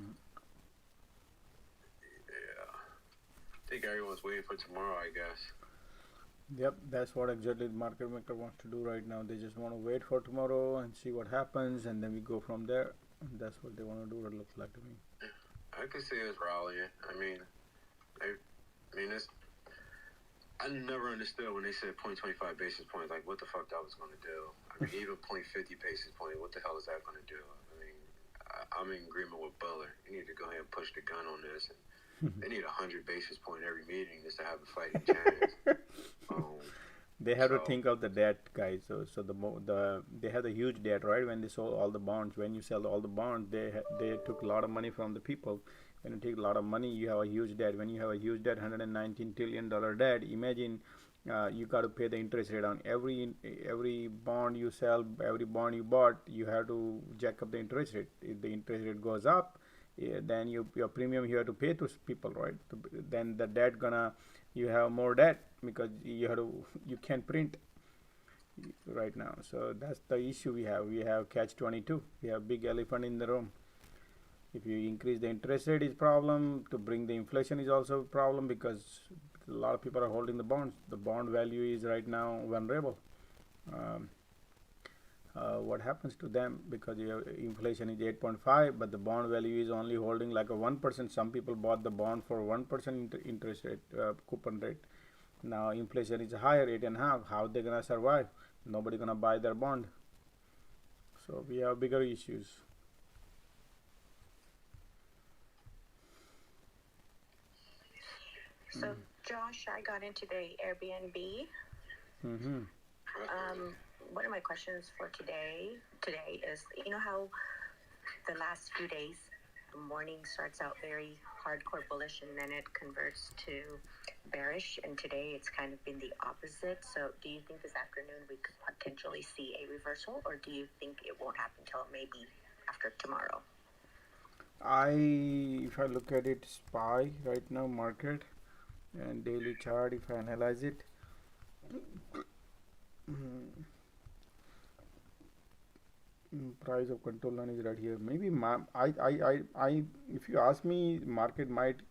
I think everyone's waiting for tomorrow, I guess. Yep, that's what exactly the market maker wants to do right now. They just want to wait for tomorrow and see what happens, and then we go from there. And that's what they want to do. It looks like to me. I could see it's rallying. I mean, it's I never understood when they said 0.25 basis points, like what the fuck that was going to do. I mean, even 0.50 basis point, what the hell is that going to do? I mean, I'm in agreement with Butler. You need to go ahead and push the gun on this. And they need 100 basis point every meeting just to have a fighting chance. They have to think of the debt, guys. So they have the huge debt, right? When they sold all the bonds, when you sell all the bonds, they took a lot of money from the people. When you take a lot of money, you have a huge debt. When you have a huge debt, $119 trillion debt, imagine you got to pay the interest rate on every bond you sell, every bond you bought. You have to jack up the interest rate. If the interest rate goes up, then your premium you have to pay to people, right? Then the debt you have more debt because you can't print right now. So that's the issue we have. We have catch-22. We have big elephant in the room. If you increase the interest rate is problem, to bring the inflation is also a problem because a lot of people are holding the bonds. The bond value is right now vulnerable. What happens to them because inflation is 8.5, but the bond value is only holding like a 1%. Some people bought the bond for 1% interest rate, coupon rate. Now inflation is higher, 8.5. How they gonna survive? Nobody gonna buy their bond. So we have bigger issues. So Josh, I got into the Airbnb. One of my questions for today is, you know how the last few days the morning starts out very hardcore bullish and then it converts to bearish, and today it's kind of been the opposite. So do you think this afternoon we could potentially see a reversal, or do you think it won't happen until maybe after tomorrow? If I look at it, SPY right now, market and daily chart, if I analyze it, price of control line is right here. Maybe if you ask me, market might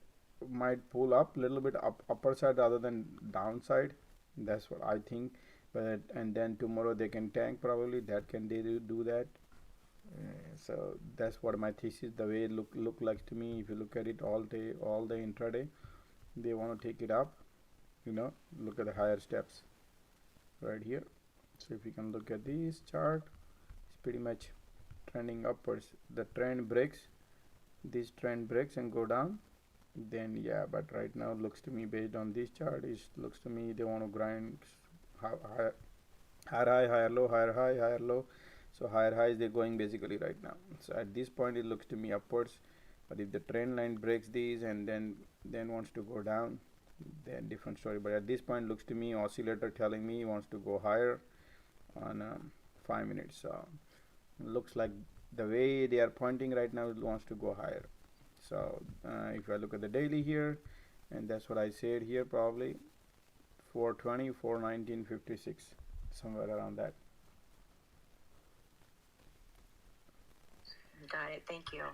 pull up a little bit upper side rather than downside. That's what I think. But and then tomorrow they can tank probably. That can they do that? So that's what my thesis. The way it look like to me. If you look at it all day intraday, they want to take it up. Look at the higher steps right here. So if you can look at this chart, it's pretty much trending upwards. The trend breaks, this trend breaks and go down, then yeah, but right now looks to me, based on this chart, looks to me they want to grind higher high, higher low, higher high, higher low. So higher highs they're going basically right now. So at this point it looks to me upwards, but if the trend line breaks these and then wants to go down, then different story. But at this point looks to me oscillator telling me wants to go higher on 5 minutes. So looks like the way they are pointing right now, it wants to go higher. So if I look at the daily here, and that's what I said here, probably 420, 419, 56, somewhere around that. Got it. Thank you.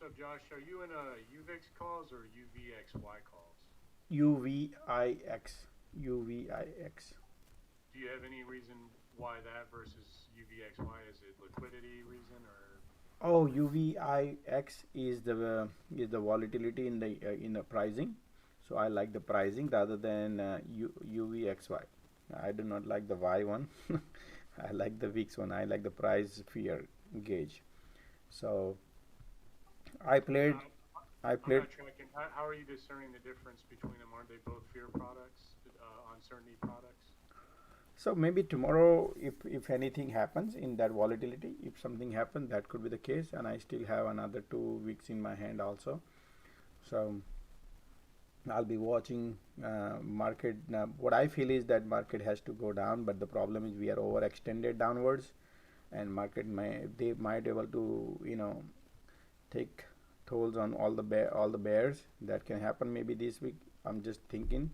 So Josh, are you in UVIX calls or UVXY calls? UVIX. Do you have any reason why that versus UVXY? Is it liquidity reason or? Oh, UVIX is the volatility in the pricing. So I like the pricing rather than UVXY. I do not like the Y one. I like the VIX one. I like the price fear gauge. So I played. I'm not tracking. How are you discerning the difference between them? Aren't they both fear products, uncertainty products? So maybe tomorrow, if anything happens in that volatility, if something happens, that could be the case. And I still have another 2 weeks in my hand also. So I'll be watching market. Now, what I feel is that market has to go down, but the problem is we are overextended downwards, and market they might able to take tolls on all the bears. That can happen maybe this week. I'm just thinking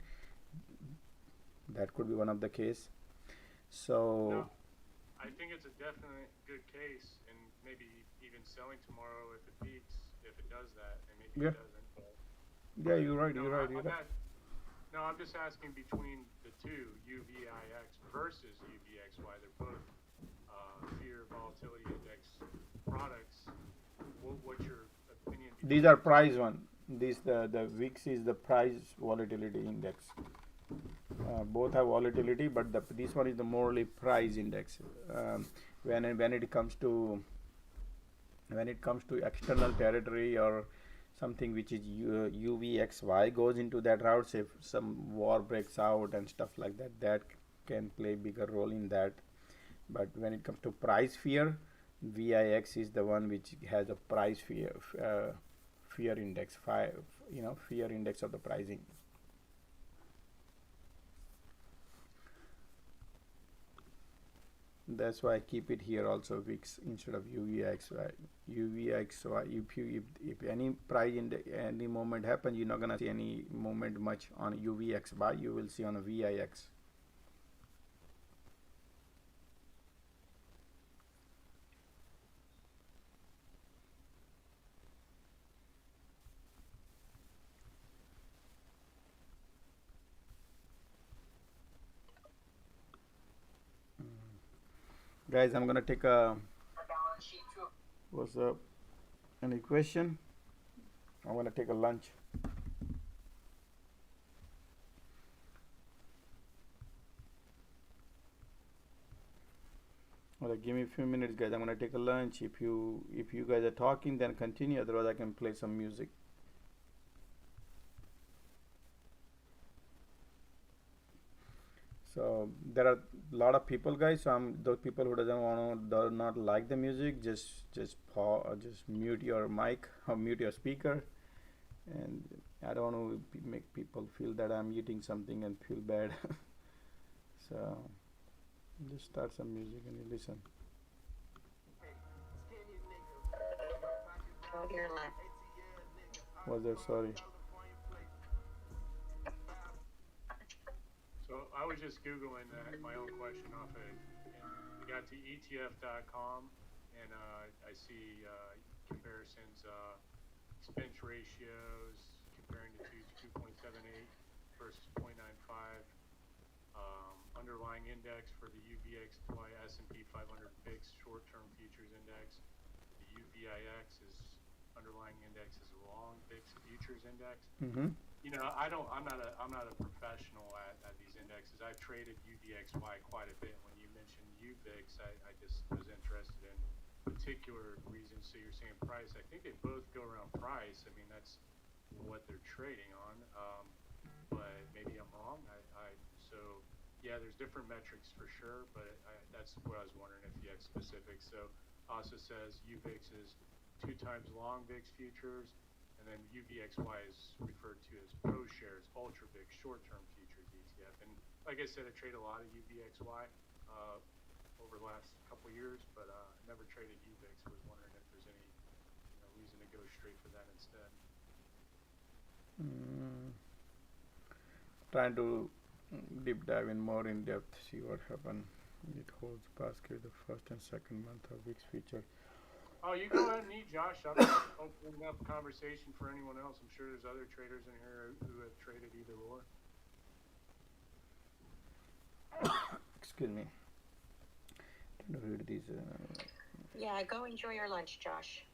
that could be one of the case. So no, I think it's a definite good case maybe even selling tomorrow if it peaks, if it does that, and maybe Yeah. it doesn't. But, Yeah, you're right. no, You're right. You're right. No, I'm just asking between the two, UVIX versus UVXY. They're both fear volatility index products. What's your opinion? These are price one. The VIX is the price volatility index. Both have volatility, but this one is the morally price index. When it comes to external territory or something which is UVXY goes into that route, say if some war breaks out and stuff like that, that can play bigger role in that. But when it comes to price fear, VIX is the one which has a price fear index, fear index of the pricing. That's why I keep it here also VIX instead of UVXY. UVXY, if any price in any moment happens, you're not gonna see any movement much on UVXY. You will see on a VIX. Guys, I'm gonna take a. What's up? Any question? I'm gonna take a lunch. Well, give me a few minutes, guys. I'm gonna take a lunch. If you guys are talking, then continue. Otherwise, I can play some music. So there are a lot of people, guys. So those people who do not like the music, just pause, just mute your mic or mute your speaker. And I don't want to make people feel that I'm eating something and feel bad. So just start some music and you listen. Was there? Sorry. So I was just Googling that, my own question off it, and we got to ETF.com, and I see comparisons, expense ratios comparing to 2.78 versus 0.95, underlying index for the UVXY S&P 500 VIX short-term futures index. The UVIX is underlying index is long VIX futures index. Mm-hmm. You know, I'm not a professional at these indexes. I've traded UVXY quite a bit. When you mentioned UVIX, I just was interested in particular reasons. So you're saying price. I think they both go around price. I mean, that's what they're trading on. But maybe I'm wrong. So yeah, there's different metrics for sure. But that's what I was wondering if you had specifics. So also says UVIX is 2 times long VIX futures. And then UVXY is referred to as ProShares Ultra VIX short-term futures ETF. And like I said, I trade a lot of UVXY over the last couple of years, but I never traded UVIX. I was wondering if there's any reason to go straight for that instead. Trying to deep dive in more in depth, see what happened. It holds basket the first and second month of VIX future. Oh, you go ahead and eat, Josh. I'm just opening up conversation for anyone else. I'm sure there's other traders in here who have traded either or. Excuse me. Trying to read these. Yeah, go enjoy your lunch, Josh.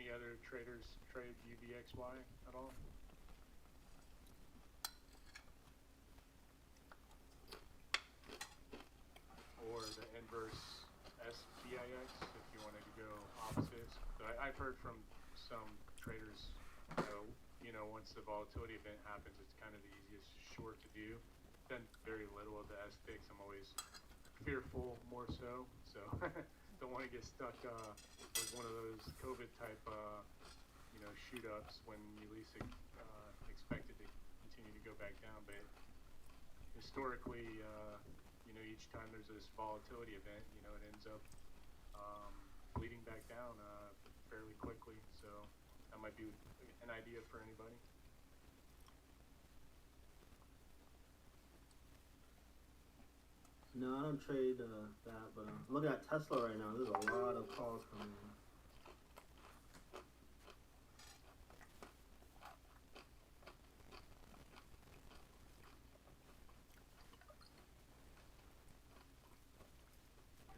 any other traders trade UVXY at all? Or the inverse SPIX if you wanted to go opposites. So I've heard from some traders, once the volatility event happens, it's kind of the easiest short to do. Then very little of the SPIX. I'm always fearful more so. Don't want to get stuck with one of those COVID type, shoot ups when you least expect it to continue to go back down. But historically, each time there's this volatility event, it ends up bleeding back down fairly quickly. So that might be an idea for anybody. No, I don't trade that, but I'm looking at Tesla right now. There's a lot of calls coming in.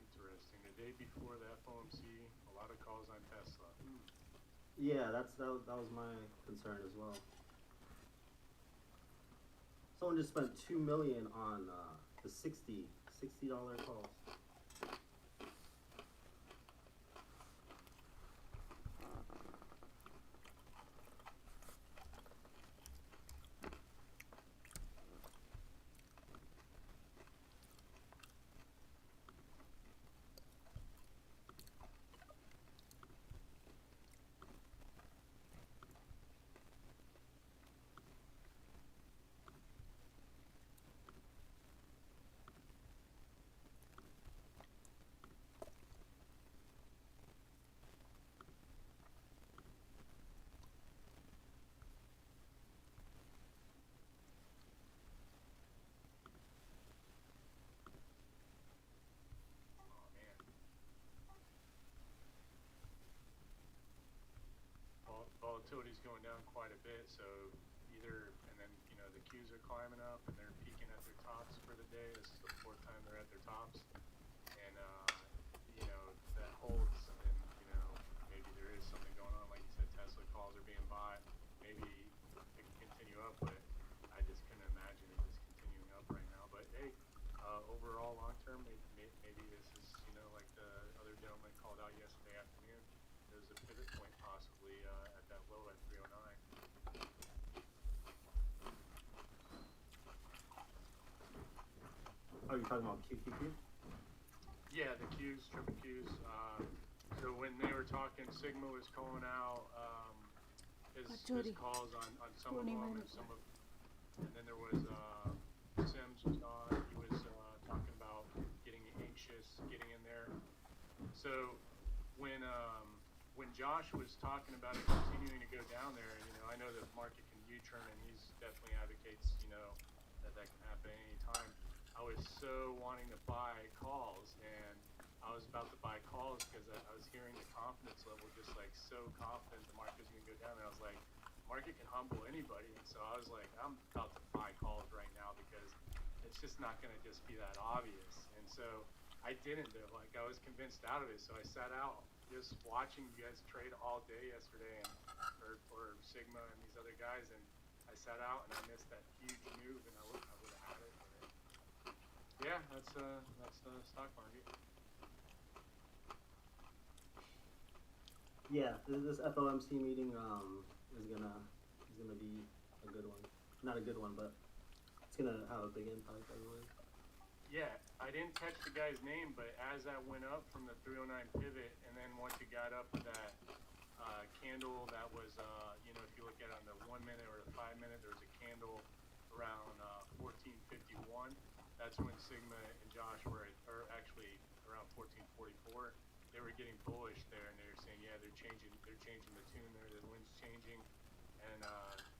Interesting. The day before the FOMC, a lot of calls on Tesla. Yeah, that was my concern as well. Someone just spent $2 million on the $60 calls. Volatility's going down quite a bit, so and then the Qs are climbing up and they're peaking at their tops for the day. This is the fourth time they're at their tops, and that holds, and maybe there is something going on. Like you said, Tesla calls are being bought. Maybe it can continue up, but I just couldn't imagine it just continuing up right now. But hey, overall, long term, maybe this is like the other gentleman called out yesterday afternoon. There's a pivot point possibly at that low at 309. Are you talking about QQQ? Yeah, the Qs, triple Qs. So when they were talking, Sigma was calling out his calls on some of them, and then there was Sims was on. He was talking about getting anxious, getting in there. So when Josh was talking about it continuing to go down there, I know the market can U-turn, and he's definitely advocates, that can happen at any time. I was so wanting to buy calls, and I was about to buy calls because I was hearing the confidence level just like so confident the market's going to go down. And I was like, market can humble anybody. And so I was like, I'm about to buy calls right now because it's just not going to just be that obvious. And so I didn't do it. Like, I was convinced out of it. So I sat out just watching you guys trade all day yesterday, and or Sigma and these other guys. And I sat out and I missed that huge move, and I would have had it. But yeah, that's the stock market. Yeah, this FOMC meeting is gonna be a good one. Not a good one, but it's gonna have a big impact, I believe. Yeah, I didn't catch the guy's name, but as that went up from the 309 pivot, and then once it got up to that candle that was, if you look at it on the 1 minute or the 5 minute, there was a candle around 1451. That's when Sigma and Josh were or actually around 1444. They were getting bullish there, and they were saying, yeah, they're changing the tune there, the wind's changing, and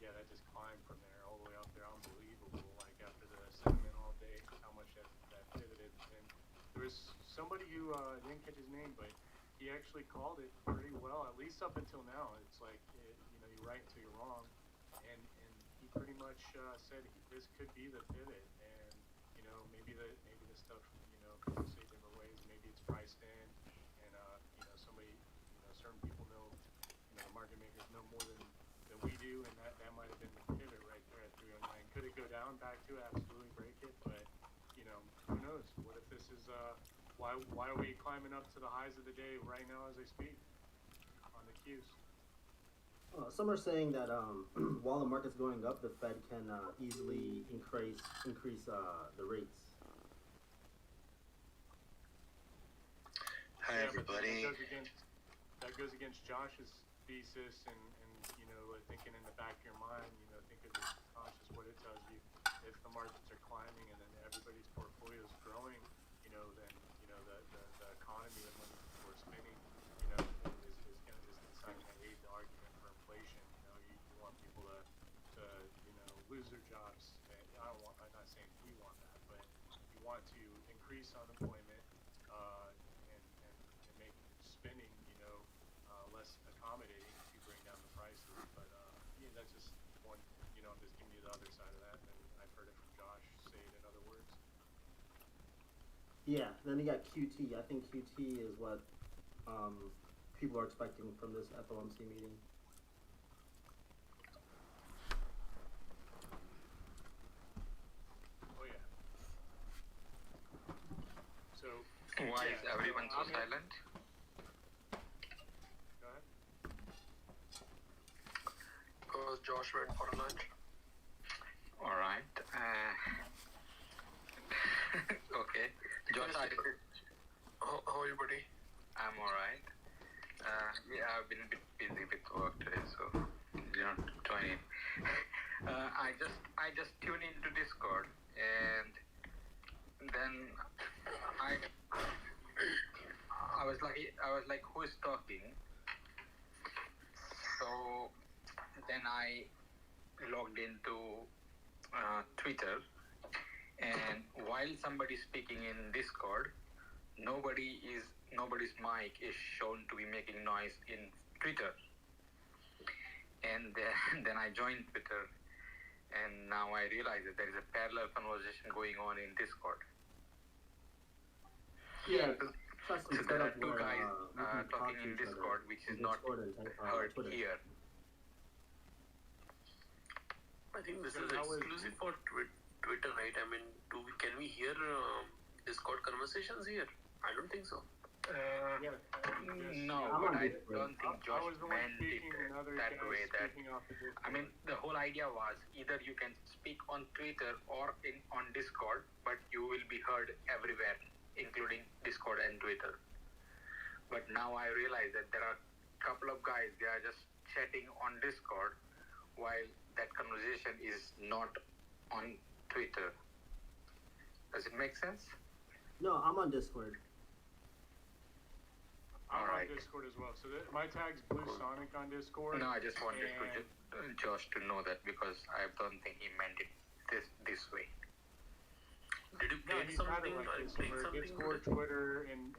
yeah, that just climbed from there all the way up there. Unbelievable, like after the sentiment all day, how much that pivoted. And there was somebody who didn't catch his name, but he actually called it pretty well, at least up until now. It's like you're right until you're wrong, and he pretty much said this could be the pivot, and maybe the stuff people say different ways. Maybe it's priced in. Somebody, certain people know, the we do, and that might have been the pivot right there at 309. Could it go down back to it? Absolutely break it, but who knows? What if this is why are we climbing up to the highs of the day right now as I speak on the Qs? Some are saying that while the market's going up, the Fed can easily increase the rates. Hi everybody. That goes against Josh's thesis, and thinking in the back of your mind, think of your subconscious, what it tells you. If the markets are climbing and then everybody's portfolio is growing, then the economy, the money people are spending, is going to aid the argument for inflation. You want people to lose their jobs. I'm not saying we want that, but you want to increase unemployment and make spending less accommodating to bring down the prices. But that's just one. I'm just giving you the other side of that, and I've heard it from Josh say it in other words. Yeah, then you got QT. I think QT is what people are expecting from this FOMC meeting. Oh yeah. So why is everyone so silent? Go ahead. Because Josh went for lunch. All right. Okay. Josh, how are you, buddy? I'm all right. Yeah, I've been a bit busy with work today, so joining. I just tuned into Discord, and then I was like, who is talking? So then I logged into Twitter, and while somebody's speaking in Discord, nobody's mic is shown to be making noise in Twitter. And then I joined Twitter, and now I realize that there is a parallel conversation going on in Discord. Yeah. So there are two guys talking in Discord, which is not heard here. I think this is exclusive for Twitter, right? I mean, can we hear Discord conversations here? I don't think so. No, but I don't think Josh meant it that way. I mean, the whole idea was either you can speak on Twitter or on Discord, but you will be heard everywhere, including Discord and Twitter. But now I realize that there are a couple of guys, they are just chatting on Discord while that conversation is not on Twitter. Does it make sense? No, I'm on Discord. I'm on Discord as well. So my tag's Blue Sonic on Discord. No, I just wanted Josh to know that, because I don't think he meant it this way. Did you play something? Discord, Twitter, and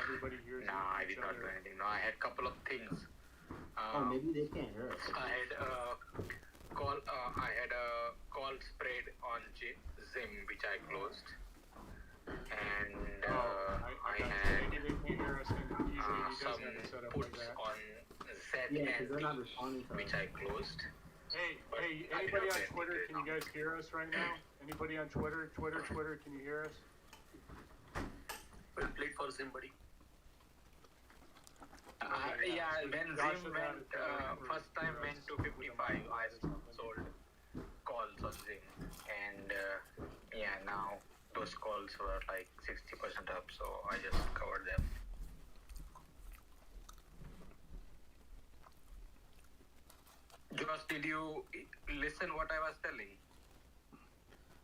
everybody hears. No, I did not do anything. No, I had a couple of things. Maybe they can't hear us. I had a call spread on Zim, which I closed, and I had some puts on Z and B, which I closed. Hey, anybody on Twitter? Can you guys hear us right now? Anybody on Twitter? Twitter, can you hear us? Well played for somebody. Yeah, when Zim went, first time went to 55, I sold calls on Zim, and now those calls were like 60% up, so I just covered them. Josh, did you listen what I was telling?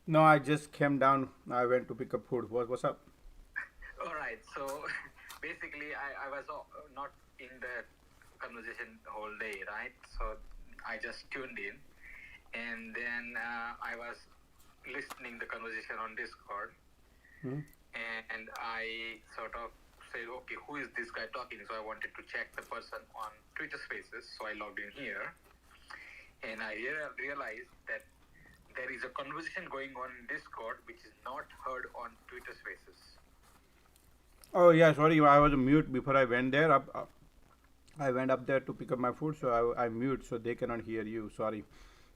No, I just came down. I went to pick up food. What's up? All right. So basically, I was not in the conversation whole day, right? So I just tuned in, and then I was listening the conversation on Discord, and I sort of said, okay, who is this guy talking? So I wanted to check the person on Twitter Spaces. So I logged in here, and I realized that there is a conversation going on in Discord which is not heard on Twitter Spaces. Oh yeah, sorry, I was on mute before I went there. I went up there to pick up my food, so I mute so they cannot hear you. Sorry.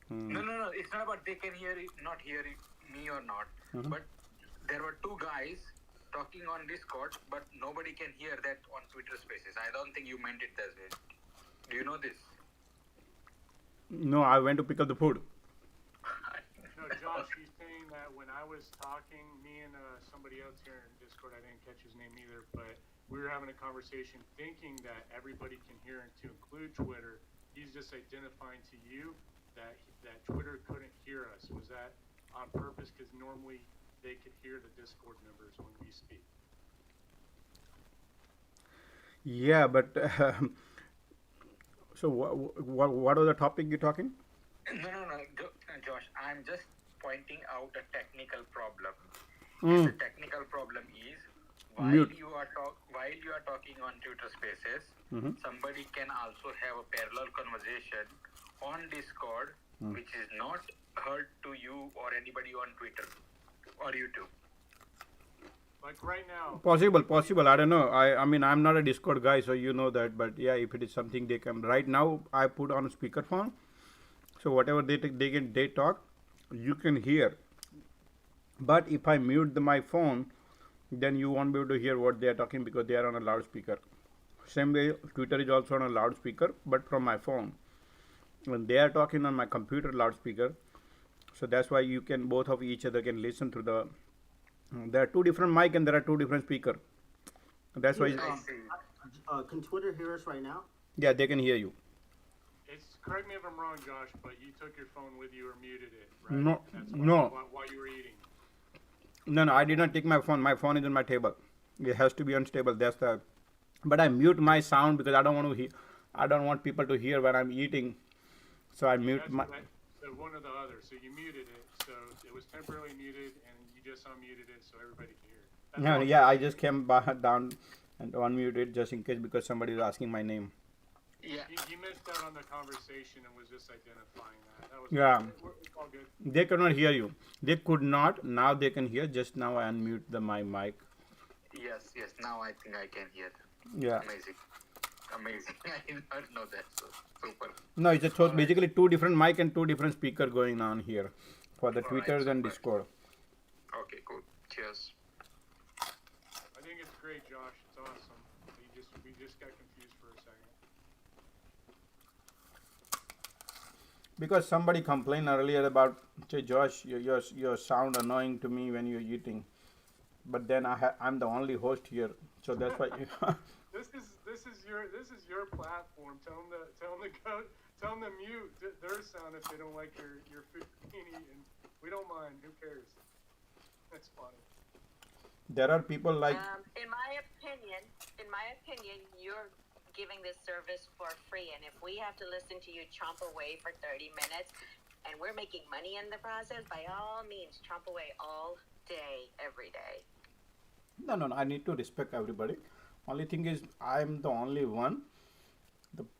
No. It's not about they can hear it, not hear it, me or not. But there were two guys talking on Discord, but nobody can hear that on Twitter Spaces. I don't think you meant it that way. Do you know this? No, I went to pick up the food. No, Josh, he's saying that when I was talking, me and somebody else here in Discord, I didn't catch his name either, but we were having a conversation thinking that everybody can hear, and to include Twitter, he's just identifying to you that Twitter couldn't hear us. Was that on purpose? Because normally they could hear the Discord members when we speak. Yeah, but so what was the topic you're talking? No, Josh. I'm just pointing out a technical problem. The technical problem is while you are talking on Twitter Spaces, somebody can also have a parallel conversation on Discord, which is not heard to you or anybody on Twitter or YouTube. Like right now. Possible. I don't know. I mean, I'm not a Discord guy, so you know that. But yeah, if it is something they can. Right now, I put on a speakerphone, so whatever they talk, you can hear. But if I mute my phone, then you won't be able to hear what they are talking because they are on a loudspeaker. Same way, Twitter is also on a loudspeaker, but from my phone. When they are talking on my computer loudspeaker, so that's why you can both of each other can listen through the. There are two different mic and there are two different speaker. That's why. Can Twitter hear us right now? Yeah, they can hear you. Correct me if I'm wrong, Josh, but you took your phone with you or muted it, right? No. While you were eating. No, I did not take my phone. My phone is on my table. It has to be unstable. That's the. But I mute my sound because I don't want to hear. I don't want people to hear when I'm eating, so I mute my. So one or the other. So you muted it, so it was temporarily muted, and you just unmuted it so everybody can hear it. No, yeah, I just came down and unmuted it just in case because somebody is asking my name. Yeah. You missed out on the conversation and was just identifying that. That was Yeah. all good. They could not hear you. They could not. Now they can hear. Just now I unmute my mic. Yes. Now I think I can hear. Yeah. Amazing. I did not know that. So super. No, it's basically two different mic and two different speaker going on here for the Twitters and Discord. Okay, cool. Cheers. I think it's great, Josh. It's awesome. We just got confused for a second. Because somebody complained earlier about, say, Josh, your sound annoying to me when you're eating, but then I'm the only host here, so that's why. This is your platform. Tell them to mute their sound if they don't like your food being eaten. We don't mind. Who cares? That's funny. There are people like. In my opinion, you're giving this service for free, and if we have to listen to you chomp away for 30 minutes, and we're making money in the process, by all means, chomp away all day, every day. No. I need to respect everybody. Only thing is, I'm the only one.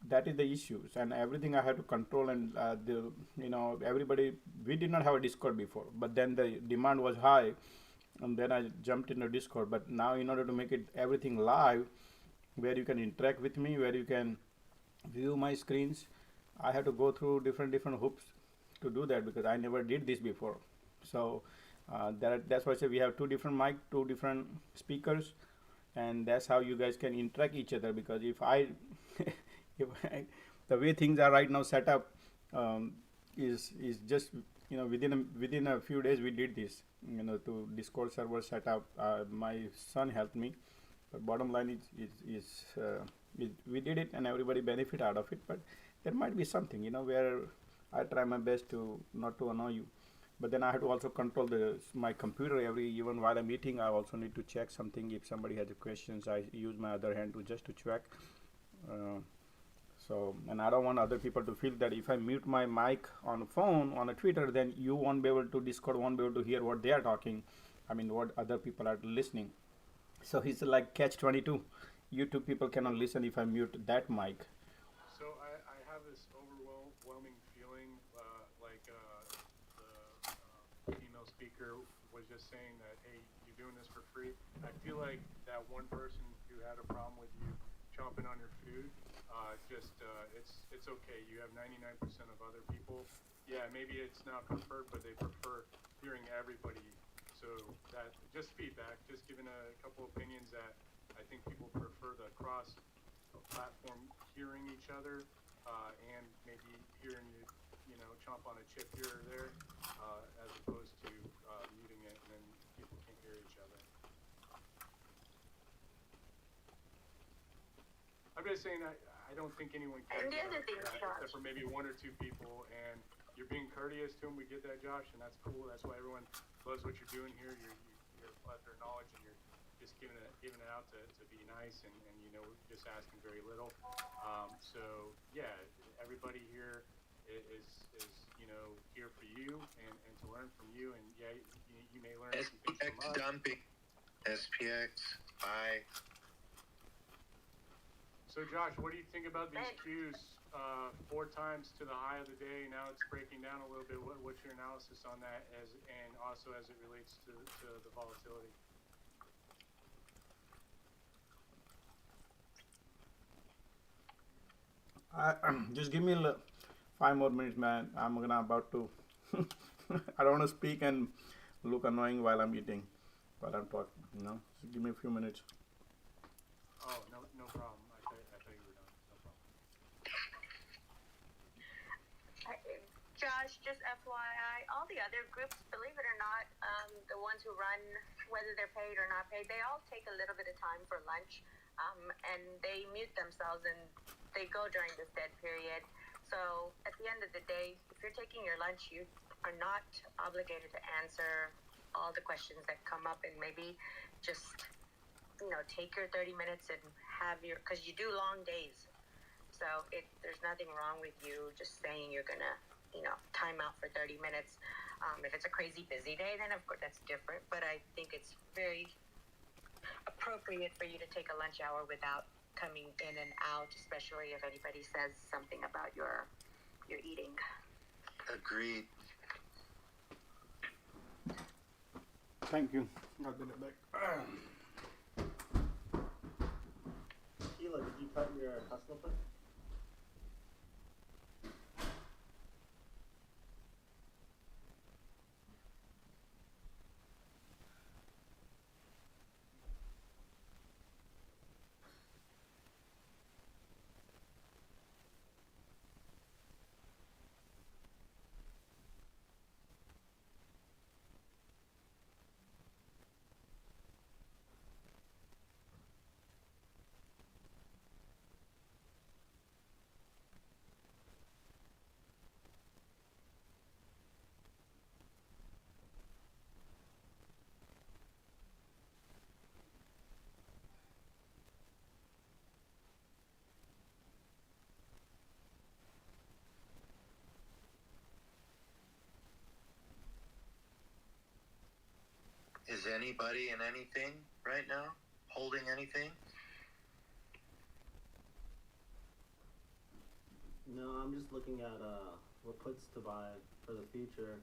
That is the issues, and everything I had to control, and everybody. We did not have a Discord before, but then the demand was high, and then I jumped into Discord. But now, in order to make it everything live, where you can interact with me, where you can view my screens, I have to go through different hoops to do that because I never did this before. So that's why I say we have two different mic, two different speakers, and that's how you guys can interact each other. Because if the way things are right now set up is just within a few days we did this to Discord server set up. My son helped me, but bottom line is we did it and everybody benefit out of it. But there might be something where I try my best to not to annoy you, but then I have to also control my computer even while I'm eating. I also need to check something. If somebody has questions, I use my other hand to check. And I don't want other people to feel that if I mute my mic on a phone, on a Twitter, then you won't be able to, Discord won't be able to hear what they are talking. I mean, what other people are listening. So it's like catch-22. YouTube people cannot listen if I mute that mic. So I have this overwhelming feeling like the female speaker was just saying that, hey, you're doing this for free. I feel like that one person who had a problem with you chomping on your food. It's okay. You have 99% of other people. Yeah, maybe it's not preferred, but they prefer hearing everybody. So that just feedback, just giving a couple opinions that I think people prefer the cross platform hearing each other and maybe hearing you chomp on a chip here or there as opposed to muting it and then people can't hear each other. I'm just saying I don't think anyone cares about that, except for maybe one or two people, and you're being courteous to them. We get that, Josh, and that's cool. That's why everyone loves what you're doing here. You're a plethora of knowledge, and you're just giving it out to be nice, and just asking very little. So yeah, everybody here is here for you and to learn from you, and yeah, you may learn some things from us. Dumping, SPX, bye. So Josh, what do you think about these Qs? 4 times to the high of the day. Now it's breaking down a little bit. What's your analysis on that, and also as it relates to the volatility? Just give me 5 more minutes, man. I'm about to. I don't want to speak and look annoying while I'm eating, while I'm talking. Just give me a few minutes. Oh, no problem. I thought you were done. No problem. Josh, just FYI, all the other groups, believe it or not, the ones who run, whether they're paid or not paid, they all take a little bit of time for lunch, and they mute themselves and they go during this dead period. So at the end of the day, if you're taking your lunch, you are not obligated to answer all the questions that come up, and maybe just take your 30 minutes and have because you do long days. So there's nothing wrong with you just saying you're going to, time out for 30 minutes. If it's a crazy busy day, then of course that's different. But I think it's very appropriate for you to take a lunch hour without coming in and out, especially if anybody says something about your eating. Agreed. Thank you. I'll get it back. Sheila, did you cut your Tesla put? Is anybody in anything right now? Holding anything? No, I'm just looking at what puts to buy for the future.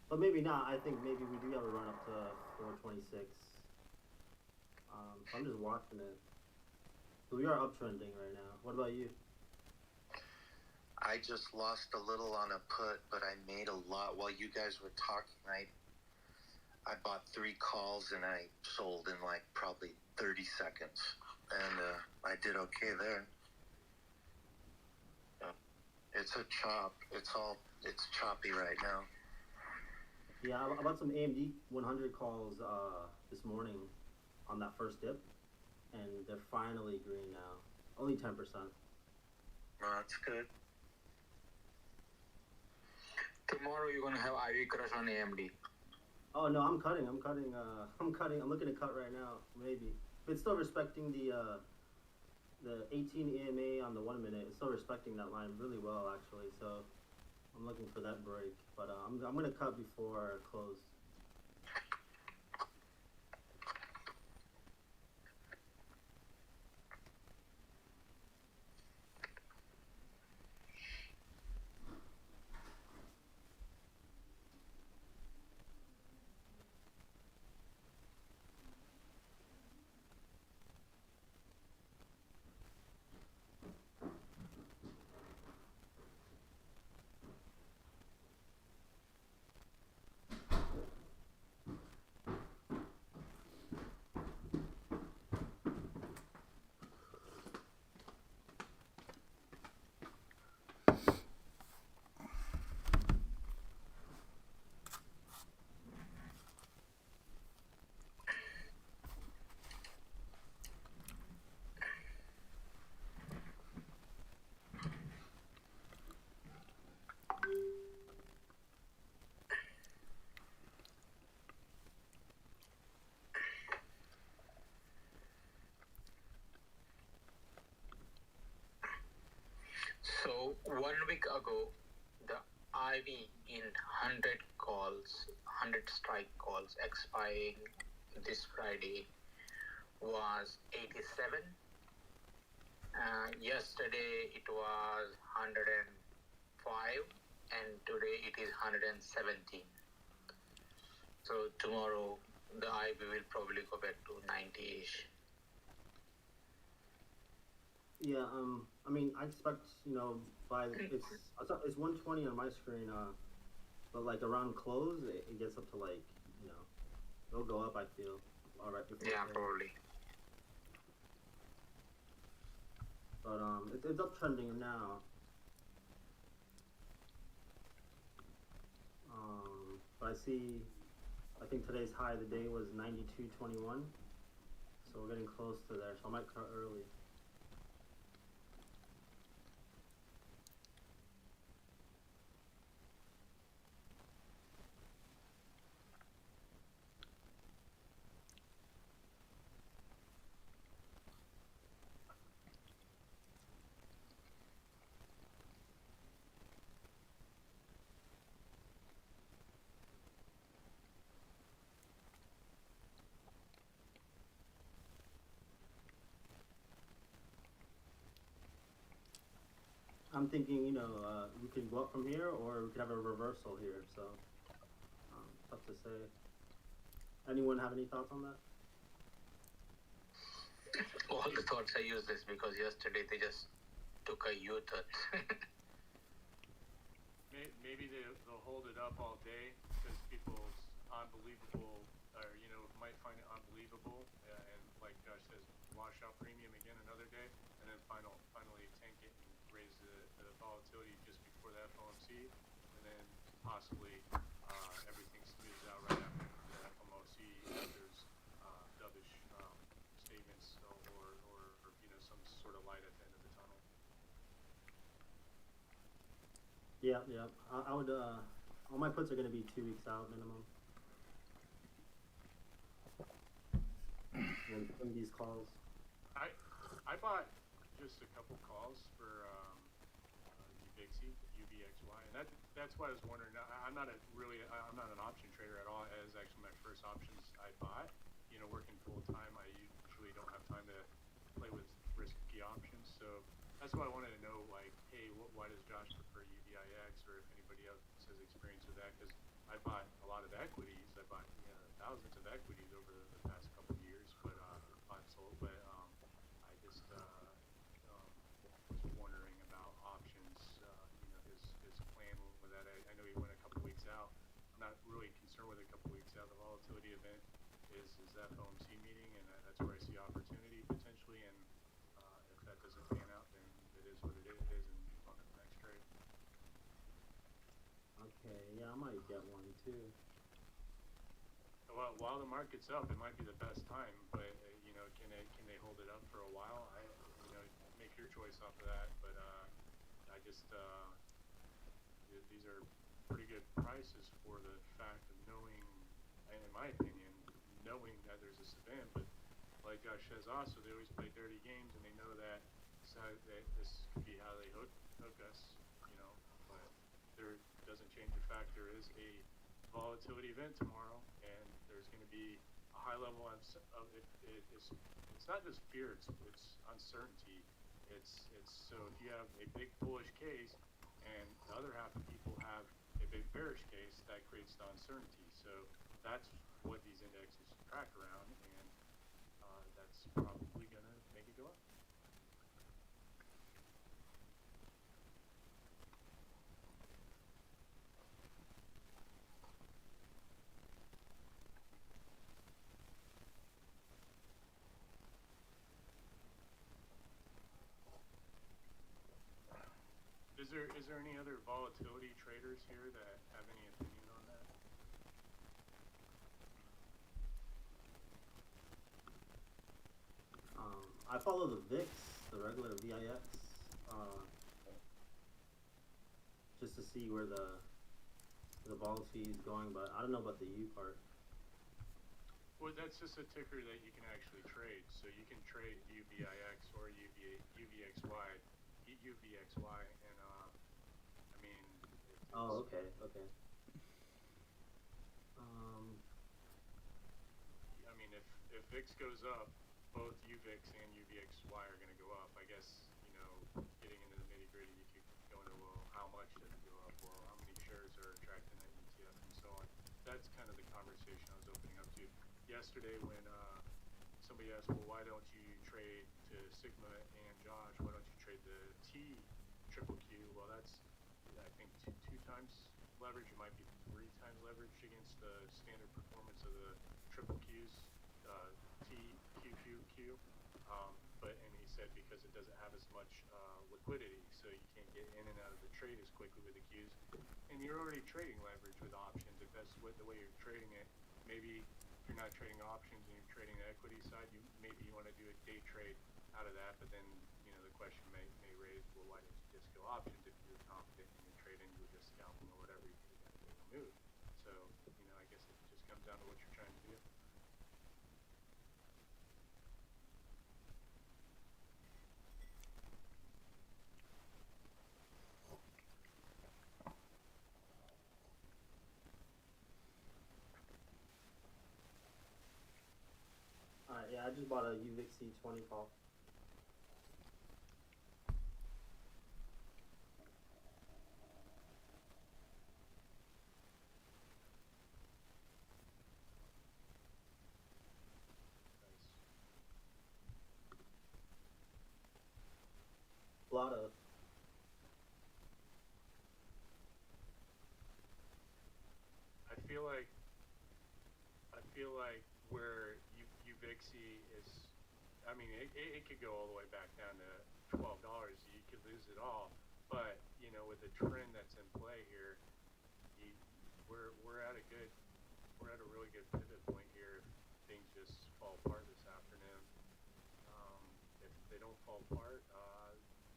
But maybe not. I think maybe we do have a run up to 426. So I'm just watching it. So we are uptrending right now. What about you? I just lost a little on a put, but I made a lot while you guys were talking. I bought 3 calls and I sold in probably 30 seconds, and I did okay there. It's a chop. It's choppy right now. Yeah, I bought some AMD 100 calls this morning on that first dip, and they're finally green now. Only 10%. No, that's good. Tomorrow you're gonna have IV crush on AMD. Oh no, I'm cutting. I'm looking to cut right now, maybe. But it's still respecting the 18 EMA on the 1 minute. It's still respecting that line really well, actually. So I'm looking for that break. But I'm gonna cut before close. 1 week ago, the IV in 100 calls, 100 strike calls expiring this Friday was 87. Yesterday it was 105, and today it is 117. So tomorrow the IV will probably go back to 90-ish. Yeah, I mean, I expect, by it's 120 on my screen, but like around close, it gets up to like, it'll go up. I feel all right before. Yeah, probably. But it's uptrending now. But I think today's high of the day was 92.21, so we're getting close to there. So I might cut early. I'm thinking, we could go up from here, or we could have a reversal here. So, tough to say. Anyone have any thoughts on that? All the thoughts I useless because yesterday they just took a U-turn. Maybe they'll hold it up all day because people's unbelievable, or might find it unbelievable, and like Josh says, wash out premium again another day, and then finally tank it and raise the volatility just before the FOMC, and then possibly everything smooths out right after the FOMC if there's dovish statements or some sort of light at the end of the tunnel. Yeah. I would. All my puts are going to be 2 weeks out minimum. And some of these calls. I bought just a couple calls for UVXY, and that's why I was wondering. I'm not an option trader at all. It was actually my first options I bought. Working full time, I usually don't have time to play with risky options. So that's why I wanted to know, like, hey, why does Josh prefer UVIX, or if anybody else has experience with that? Because I bought a lot of equities. I bought thousands of equities over the past couple of years, but bought and sold. But I just was wondering about options. His plan with that. I know he went a couple weeks out. I'm not really concerned with a couple weeks out. The volatility event is that FOMC meeting, and that's where I see opportunity potentially. And if that doesn't pan out, then it is what it is, and move on to the next trade. Okay, yeah, I might get one too. Well, while the market's up, it might be the best time, but can they hold it up for a while? Make your choice off of that. But I just these are pretty good prices for the fact of knowing, and in my opinion, knowing that there's this event. But like Josh says, also they always play dirty games, and they know that this could be how they hook us. But there doesn't change the fact there is a volatility event tomorrow, and there's going to be a high level of it's not just fear, it's uncertainty. It's so if you have a big bullish case and the other half of people have a big bearish case, that creates the uncertainty. So that's what these indexes track around, and that's probably going to make it go up. Is there any other volatility traders here that have any opinion on that? I follow the VIX, the regular VIX, just to see where the volatility is going, but I don't know about the U part. Well, that's just a ticker that you can actually trade. So you can trade UVIX or UVXY, and Oh, okay. I mean, if VIX goes up, both UVIX and UVXY are going to go up. I guess, getting into the nitty gritty, you could go into, well, how much does it go up? Well, how many shares are attracting that ETF and so on. That's kind of the conversation I was opening up to yesterday when somebody asked, well, why don't you trade to Sigma and Josh? Why don't you trade the T triple Q? Well, that's, I think, two times leverage. It might be 3 times leverage against the standard performance of the triple Qs, T, Q, Q, Q. And he said because it doesn't have as much liquidity, so you can't get in and out of the trade as quickly with the Qs. And you're already trading leverage with options. If that's the way you're trading it, maybe if you're not trading options and you're trading the equity side, maybe you want to do a day trade out of that. But then, the question may raise, well, why didn't you just go options if you were confident in your trading, you were just scalping or whatever, you got to make a move. So, I guess it just comes down to what you're trying to do. Yeah, I just bought a UVIC 20 call. A lot of. I feel like where UVIXY is, I mean, it could go all the way back down to $12. You could lose it all. But, with the trend that's in play here, we're at a really good pivot point here if things just fall apart this afternoon. If they don't fall apart,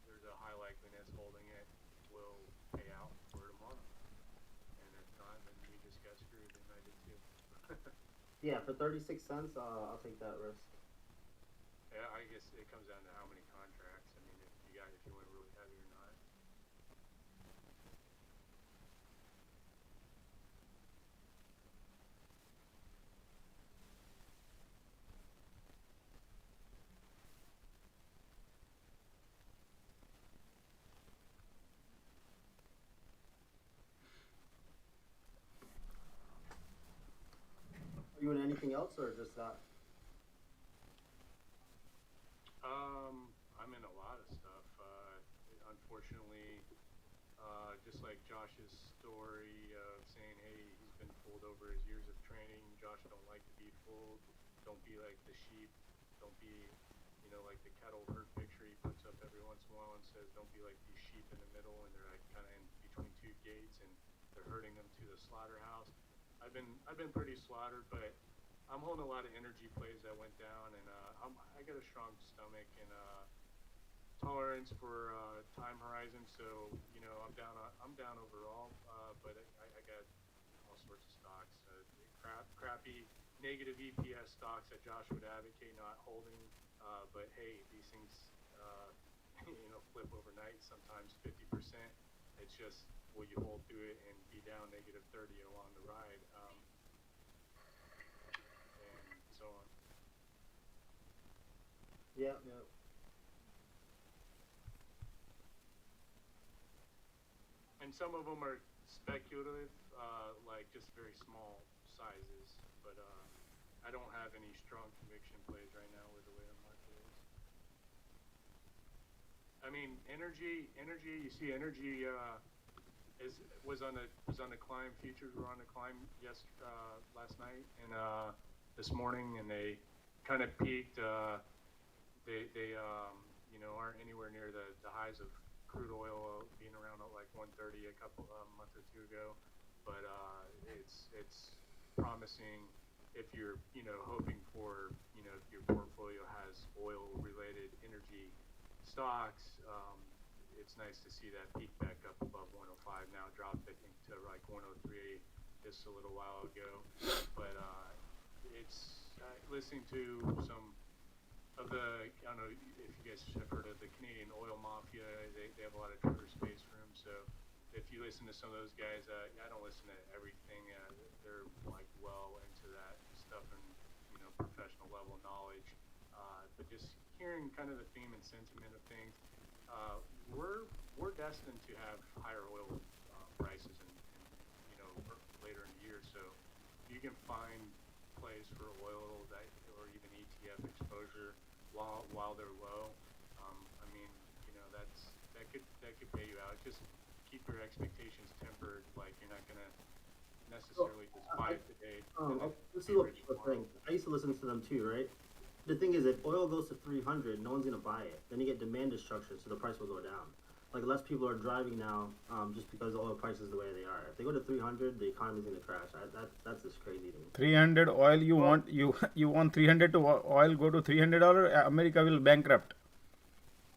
there's a high likeliness holding it will pay out for tomorrow. And if not, then we just got screwed, and I did too. Yeah, for 36 cents, I'll take that risk. Yeah, I guess it comes down to how many contracts. I mean, if you went really heavy or not. Are you in anything else or just that? I'm in a lot of stuff. Unfortunately, just like Josh's story of saying, hey, he's been fooled over his years of training. Josh don't like to be fooled. Don't be like the sheep. Don't be, like the cattle herd picture he puts up every once in a while and says, don't be like these sheep in the middle and they're like kind of in between 2 gates and they're herding them to the slaughterhouse. I've been pretty slaughtered, but I'm holding a lot of energy plays that went down, and I got a strong stomach and tolerance for time horizon. So I'm down overall, but I got all sorts of stocks, crappy negative EPS stocks that Josh would advocate not holding. But hey, these things flip overnight, sometimes 50%. It's just, will you hold through it and be down negative 30 along the ride, and so on. Yeah. And some of them are speculative, like just very small sizes, but I don't have any strong conviction plays right now with the way the market is. I mean, energy. You see, energy was on the climb. Futures were on the climb last night and this morning, and they kind of peaked. They aren't anywhere near the highs of crude oil being around at like 130 a month or two ago, but it's promising if you're hoping for if your portfolio has oil related energy stocks. It's nice to see that peak back up above 105. Now dropped I think to like 103 just a little while ago, but it's listening to some of the, I don't know if you guys have heard of the Canadian oil mafia. They have a lot of Twitter space rooms, so if you listen to some of those guys, I don't listen to everything. They're like well into that stuff and professional level knowledge. But just hearing kind of the theme and sentiment of things, we're destined to have higher oil prices and later in the year. So you can find plays for oil that or even ETF exposure while they're low. I mean, that could pay you out. Just keep your expectations tempered. Like you're not gonna necessarily just buy it today. This is the thing. I used to listen to them too, right? The thing is, if oil goes to 300, no one's gonna buy it. Then you get demand destruction, so the price will go down. Like less people are driving now, just because oil prices the way they are. If they go to 300, the economy's gonna crash. That's just crazy to me. 300 oil. You want 300 to oil go to $300? America will bankrupt.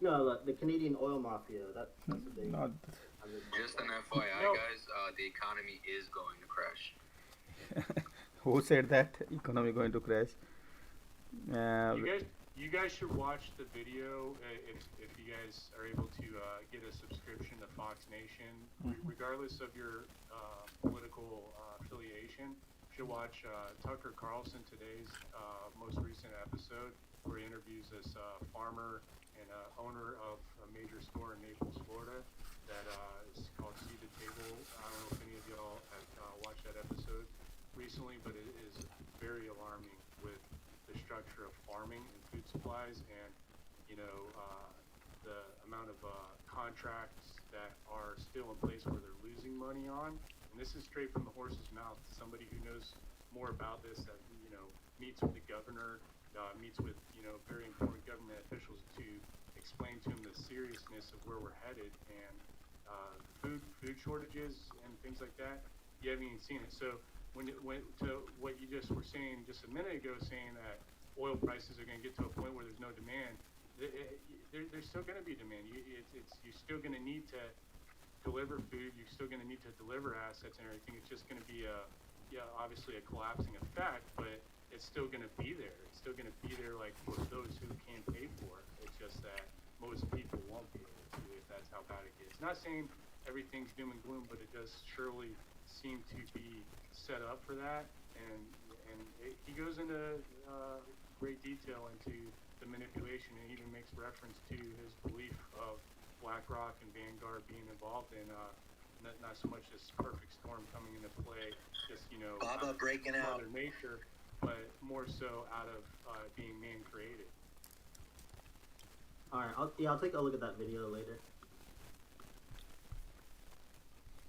No, the Canadian oil mafia. That's the thing. Just an FYI, guys, the economy is going to crash. Who said that? Economy going to crash? You guys should watch the video if you guys are able to get a subscription to Fox Nation, regardless of your political affiliation. You should watch Tucker Carlson today's most recent episode where he interviews this farmer and owner of a major store in Naples, Florida, that is called Seed to Table. I don't know if any of y'all have watched that episode recently, but it is very alarming with the structure of farming and food supplies, and the amount of contracts that are still in place where they're losing money on. And this is straight from the horse's mouth. Somebody who knows more about this, that meets with the governor, meets with very important government officials to explain to him the seriousness of where we're headed, and food shortages and things like that. You haven't even seen it. So when to what you just were saying just a minute ago, saying that oil prices are going to get to a point where there's no demand, there's still going to be demand. You're still going to need to deliver food. You're still going to need to deliver assets and everything. It's just going to be obviously a collapsing effect, but it's still going to be there. It's still going to be there, like for those who can pay for it. It's just that most people won't be able to, if that's how bad it gets. Not saying everything's doom and gloom, but it does surely seem to be set up for that. And he goes into great detail into the manipulation, and even makes reference to his belief of BlackRock and Vanguard being involved in not so much this perfect storm coming into play, just Baba breaking out Mother Nature, but more so out of being man created. All right, I'll take a look at that video later.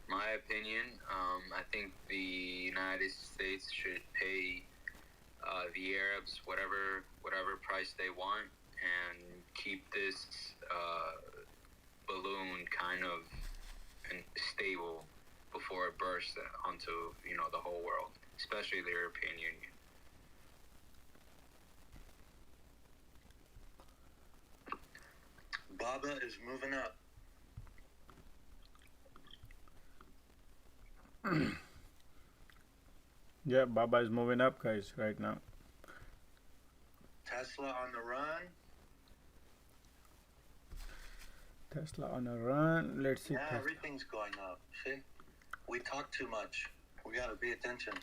My opinion, I think the United States should pay the Arabs whatever price they want, and keep this balloon kind of stable before it bursts onto the whole world, especially the European Union. Baba is moving up. Yeah, Baba is moving up, guys, right now. Tesla on the run. Tesla on a run. Let's see. Yeah, everything's going up. See? We talk too much. We got to pay attention.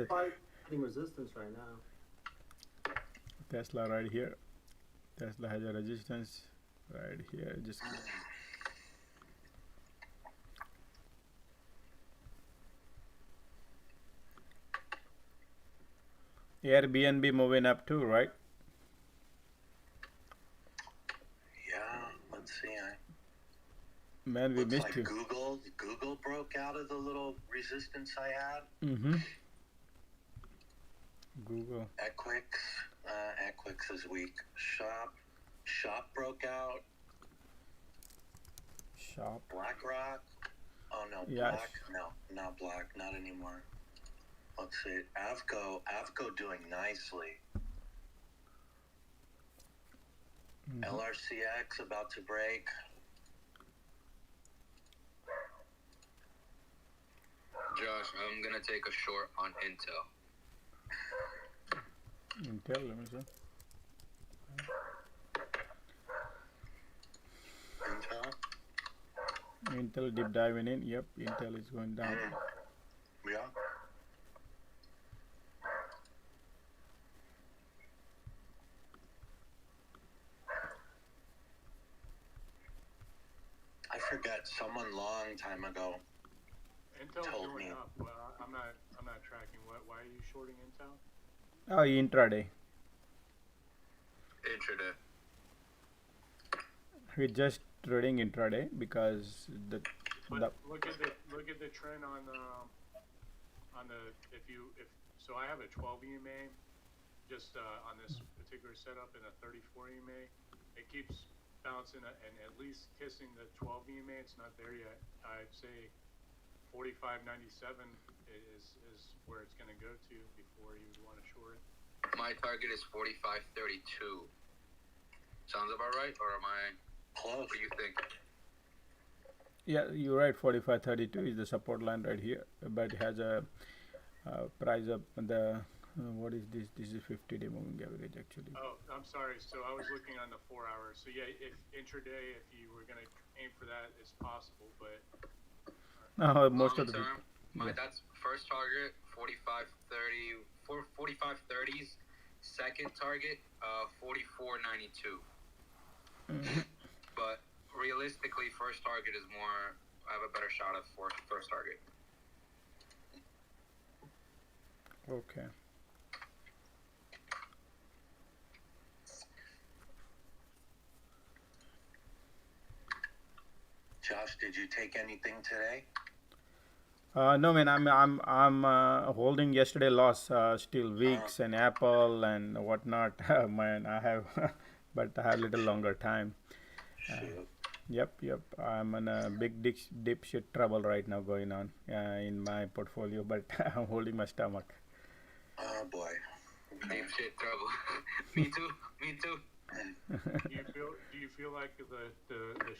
Fighting resistance right now. Tesla right here. Tesla has a resistance right here. Just Airbnb moving up too, right? Yeah, let's see. Man, we missed you. Google broke out of the little resistance I had. Google. Equix is weak. Shop broke out. Shop. BlackRock. Oh no, yes. Black. No, not Black. Not anymore. Let's see. Avco doing nicely. LRCX about to break. Josh, I'm gonna take a short on Intel. Intel, let me see. Intel. Intel deep diving in. Yep, Intel is going down. Yeah. I forget. Someone long time ago Intel's told going me. up. Well, I'm not tracking. Why are you shorting Intel? Oh, intraday. Intraday. We're just trading intraday because the But look at the trend on the if so I have a 12 EMA just on this particular setup and a 34 EMA. It keeps bouncing and at least kissing the 12 EMA. It's not there yet. I'd say 45.97 is where it's going to go to before you want to short it. My target is 45.32. Sounds about right, or am I close? What do you think? Yeah, you're right. 45.32 is the support line right here, but it has a price up. The what is this? This is 50-day moving average actually. Oh, I'm sorry. So I was looking on the 4 hours. So yeah, if intraday, if you were going to aim for that, it's possible, but. Most of the term, that's first target 45.30, 45.30s. Second target 44.92. But realistically, first target is more. I have a better shot at first target. Okay. Josh, did you take anything today? No, man. I'm holding yesterday loss still weeks and Apple and whatnot. Man, I have, but I have little longer time. Yep. I'm in a big deep shit trouble right now going on in my portfolio, but I'm holding my stomach. Oh boy. Deep shit trouble. Me too. Do you feel like the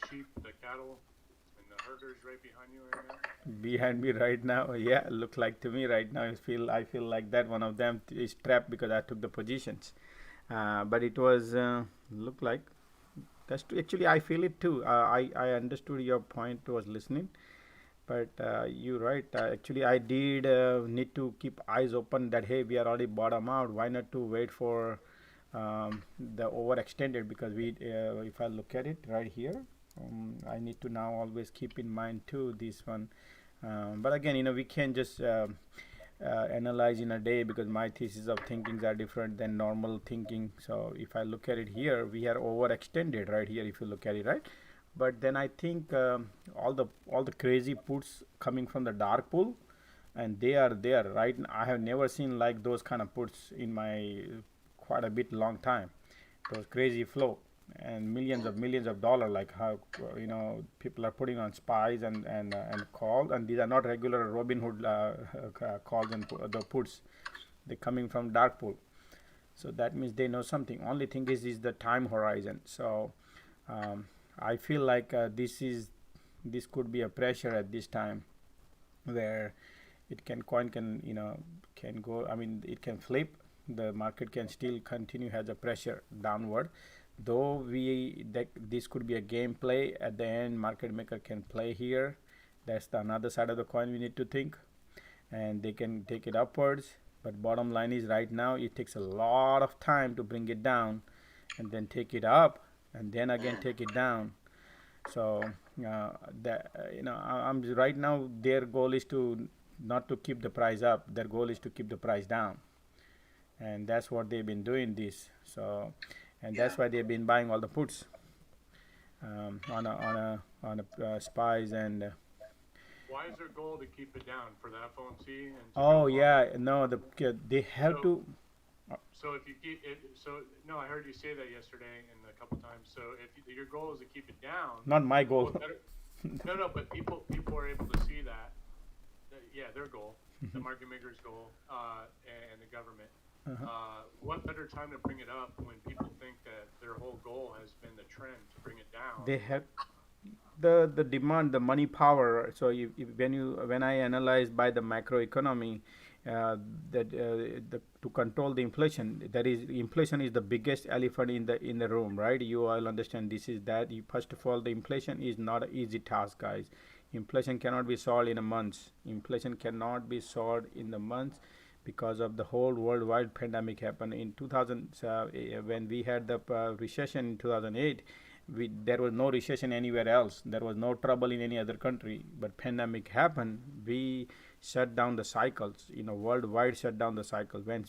sheep, the cattle, and the herders right behind you right now? Behind me right now, yeah, look like to me right now. I feel like that one of them is trapped because I took the positions, but it was look like that's true. Actually, I feel it too. I understood your point was listening, but you're right. Actually, I did need to keep eyes open that hey, we are already bottom out. Why not to wait for the overextended? Because if I look at it right here, I need to now always keep in mind too this one. But again, we can't just analyze in a day because my thesis of thinkings are different than normal thinking. So if I look at it here, we are overextended right here. If you look at it right, but then I think all the crazy puts coming from the dark pool, and they are there right. I have never seen like those kind of puts in my quite a bit long time. Those crazy flow and millions of dollars, like how people are putting on spies and calls, and these are not regular Robin Hood calls and the puts. They're coming from dark pool, so that means they know something. Only thing is the time horizon. So I feel like this could be a pressure at this time where coin can go. I mean, it can flip. The market can still continue has a pressure downward, though this could be a game play at the end. Market maker can play here. That's the another side of the coin we need to think, and they can take it upwards. But bottom line is right now it takes a lot of time to bring it down and then take it up and then again take it down. So I'm right now, their goal is to not to keep the price up. Their goal is to keep the price down, and that's what they've been doing this. So, and that's why they've been buying all the puts on a spies and. Why is their goal to keep it down for the FOMC? And oh yeah, no, they have to. So if you keep it, I heard you say that yesterday and a couple times. So if your goal is to keep it down, not my goal. No, but people are able to see that. Yeah, their goal, the market maker's goal, and the government. What better time to bring it up when people think that their whole goal has been the trend to bring it down? They have the demand, the money power. So when I analyze by the macroeconomy, to control the inflation. That is, inflation is the biggest elephant in the room, right? You all understand this is that. First of all, the inflation is not an easy task, guys. Inflation cannot be solved in a month. Inflation cannot be solved in the months because of the whole worldwide pandemic happened in 2000. When we had the recession in 2008, there was no recession anywhere else. There was no trouble in any other country. But pandemic happened. We shut down the cycles. Worldwide shut down the cycle. When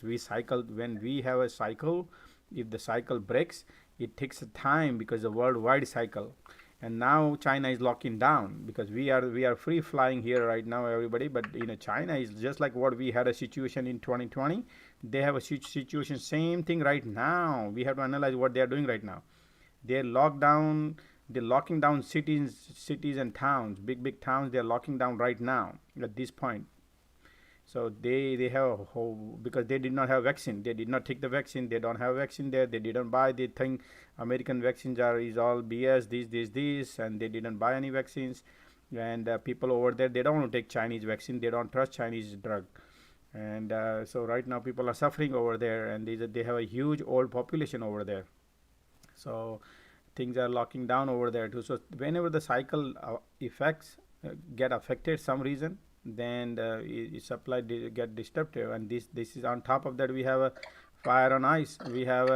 we have a cycle, if the cycle breaks, it takes a time because the worldwide cycle. And now China is locking down because we are free flying here right now, everybody. But China is just like what we had a situation in 2020. They have a situation, same thing right now. We have to analyze what they are doing right now. They're locking down cities and towns, big towns. They're locking down right now at this point. So they have a whole, because they did not have vaccine. They did not take the vaccine. They don't have vaccine there. They didn't buy. They think American vaccines is all BS. This, and they didn't buy any vaccines. And people over there, they don't want to take Chinese vaccine. They don't trust Chinese drug. And so right now people are suffering over there, and they have a huge old population over there. So things are locking down over there too. So whenever the cycle effects get affected some reason, then the supply get disrupted, and this is on top of that. We have a fire on ice. We have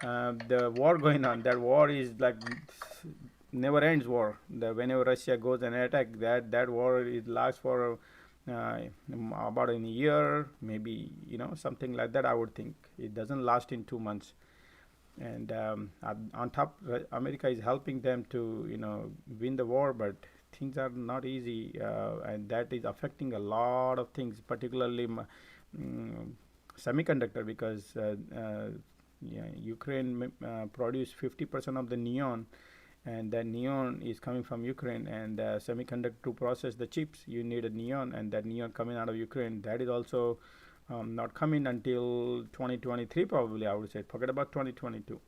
the war going on. That war is like never ends war. Whenever Russia goes and attack, that war lasts for about a year, maybe, something like that. I would think it doesn't last in 2 months. And on top, America is helping them to win the war, but things are not easy, and that is affecting a lot of things, particularly semiconductor, because Ukraine produced 50% of the neon, and that neon is coming from Ukraine. And semiconductor, to process the chips, you need a neon, and that neon coming out of Ukraine, that is also not coming until 2023 probably, I would say. Forget about 2022.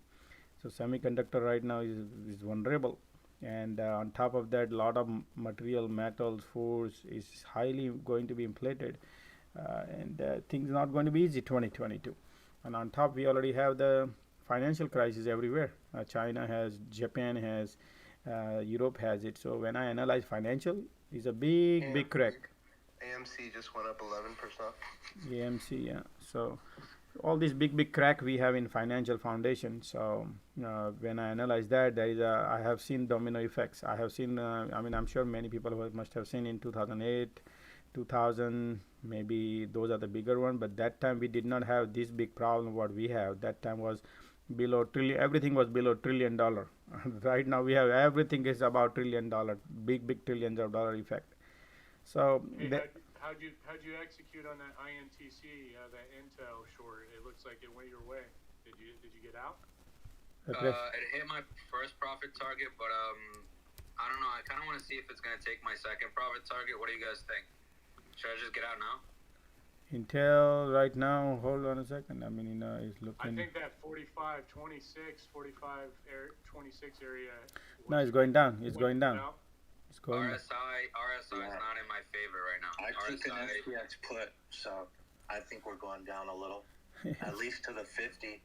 So semiconductor right now is vulnerable. And on top of that, a lot of material, metals, foods is highly going to be inflated, and things not going to be easy 2022. And on top, we already have the financial crisis everywhere. China has, Japan has, Europe has it. So when I analyze financial, is a big crack. AMC just went up 11%. AMC, yeah. So all this big crack we have in financial foundation. So when I analyze that, I have seen domino effects. I have seen, I'm sure many people must have seen in 2008, 2000, maybe those are the bigger one. But that time we did not have this big problem what we have. That time was below trillion. Everything was below $1 trillion. Right now we have everything is about $1 trillion, big trillions of dollar effect. So how'd you execute on that INTC, that Intel short? It looks like it went your way. Did you get out? It hit my first profit target, but I don't know. I kind of want to see if it's going to take my second profit target. What do you guys think? Should I just get out now? Intel right now, hold on a second. It's looking. I think that 45.26 area. No, it's going down. It's going down. It's going RSI is not in my favor right now. I took an SPX put, so I think we're going down a little, at least to the 50.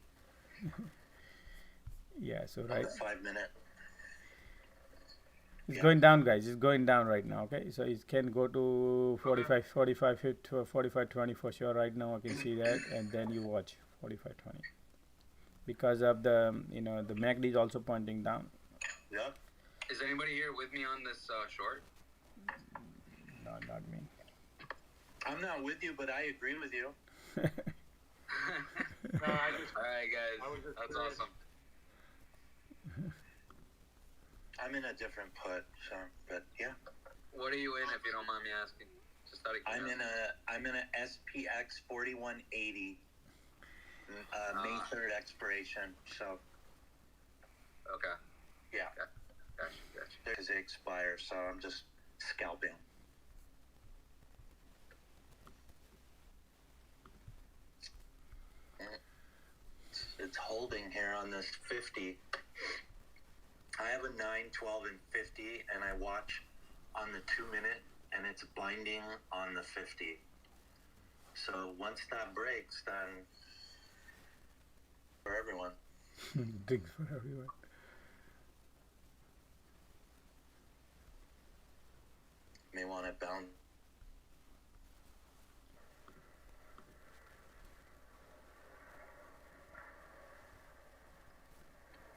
Yeah, so right. 5 minute. It's going down, guys. It's going down right now. Okay, so it can go to 45, 20 for sure. Right now, I can see that, and then you watch 45, 20 because of the the MACD is also pointing down. Yeah. Is anybody here with me on this short? No, not me. I'm not with you, but I agree with you. All right, guys. That's awesome. I'm in a different put, so, but yeah. What are you in, if you don't mind me asking? Just out of curiosity. I'm in a SPX 4180, May 3rd expiration. So. Okay. Yeah. Okay. Gotcha. Because it expires, so I'm just scalping. It's holding here on this 50. I have a 9, 12, and 50, and I watch on the 2 minute, and it's binding on the 50. So once that breaks, then for everyone. Drinks for everyone. May want to bounce.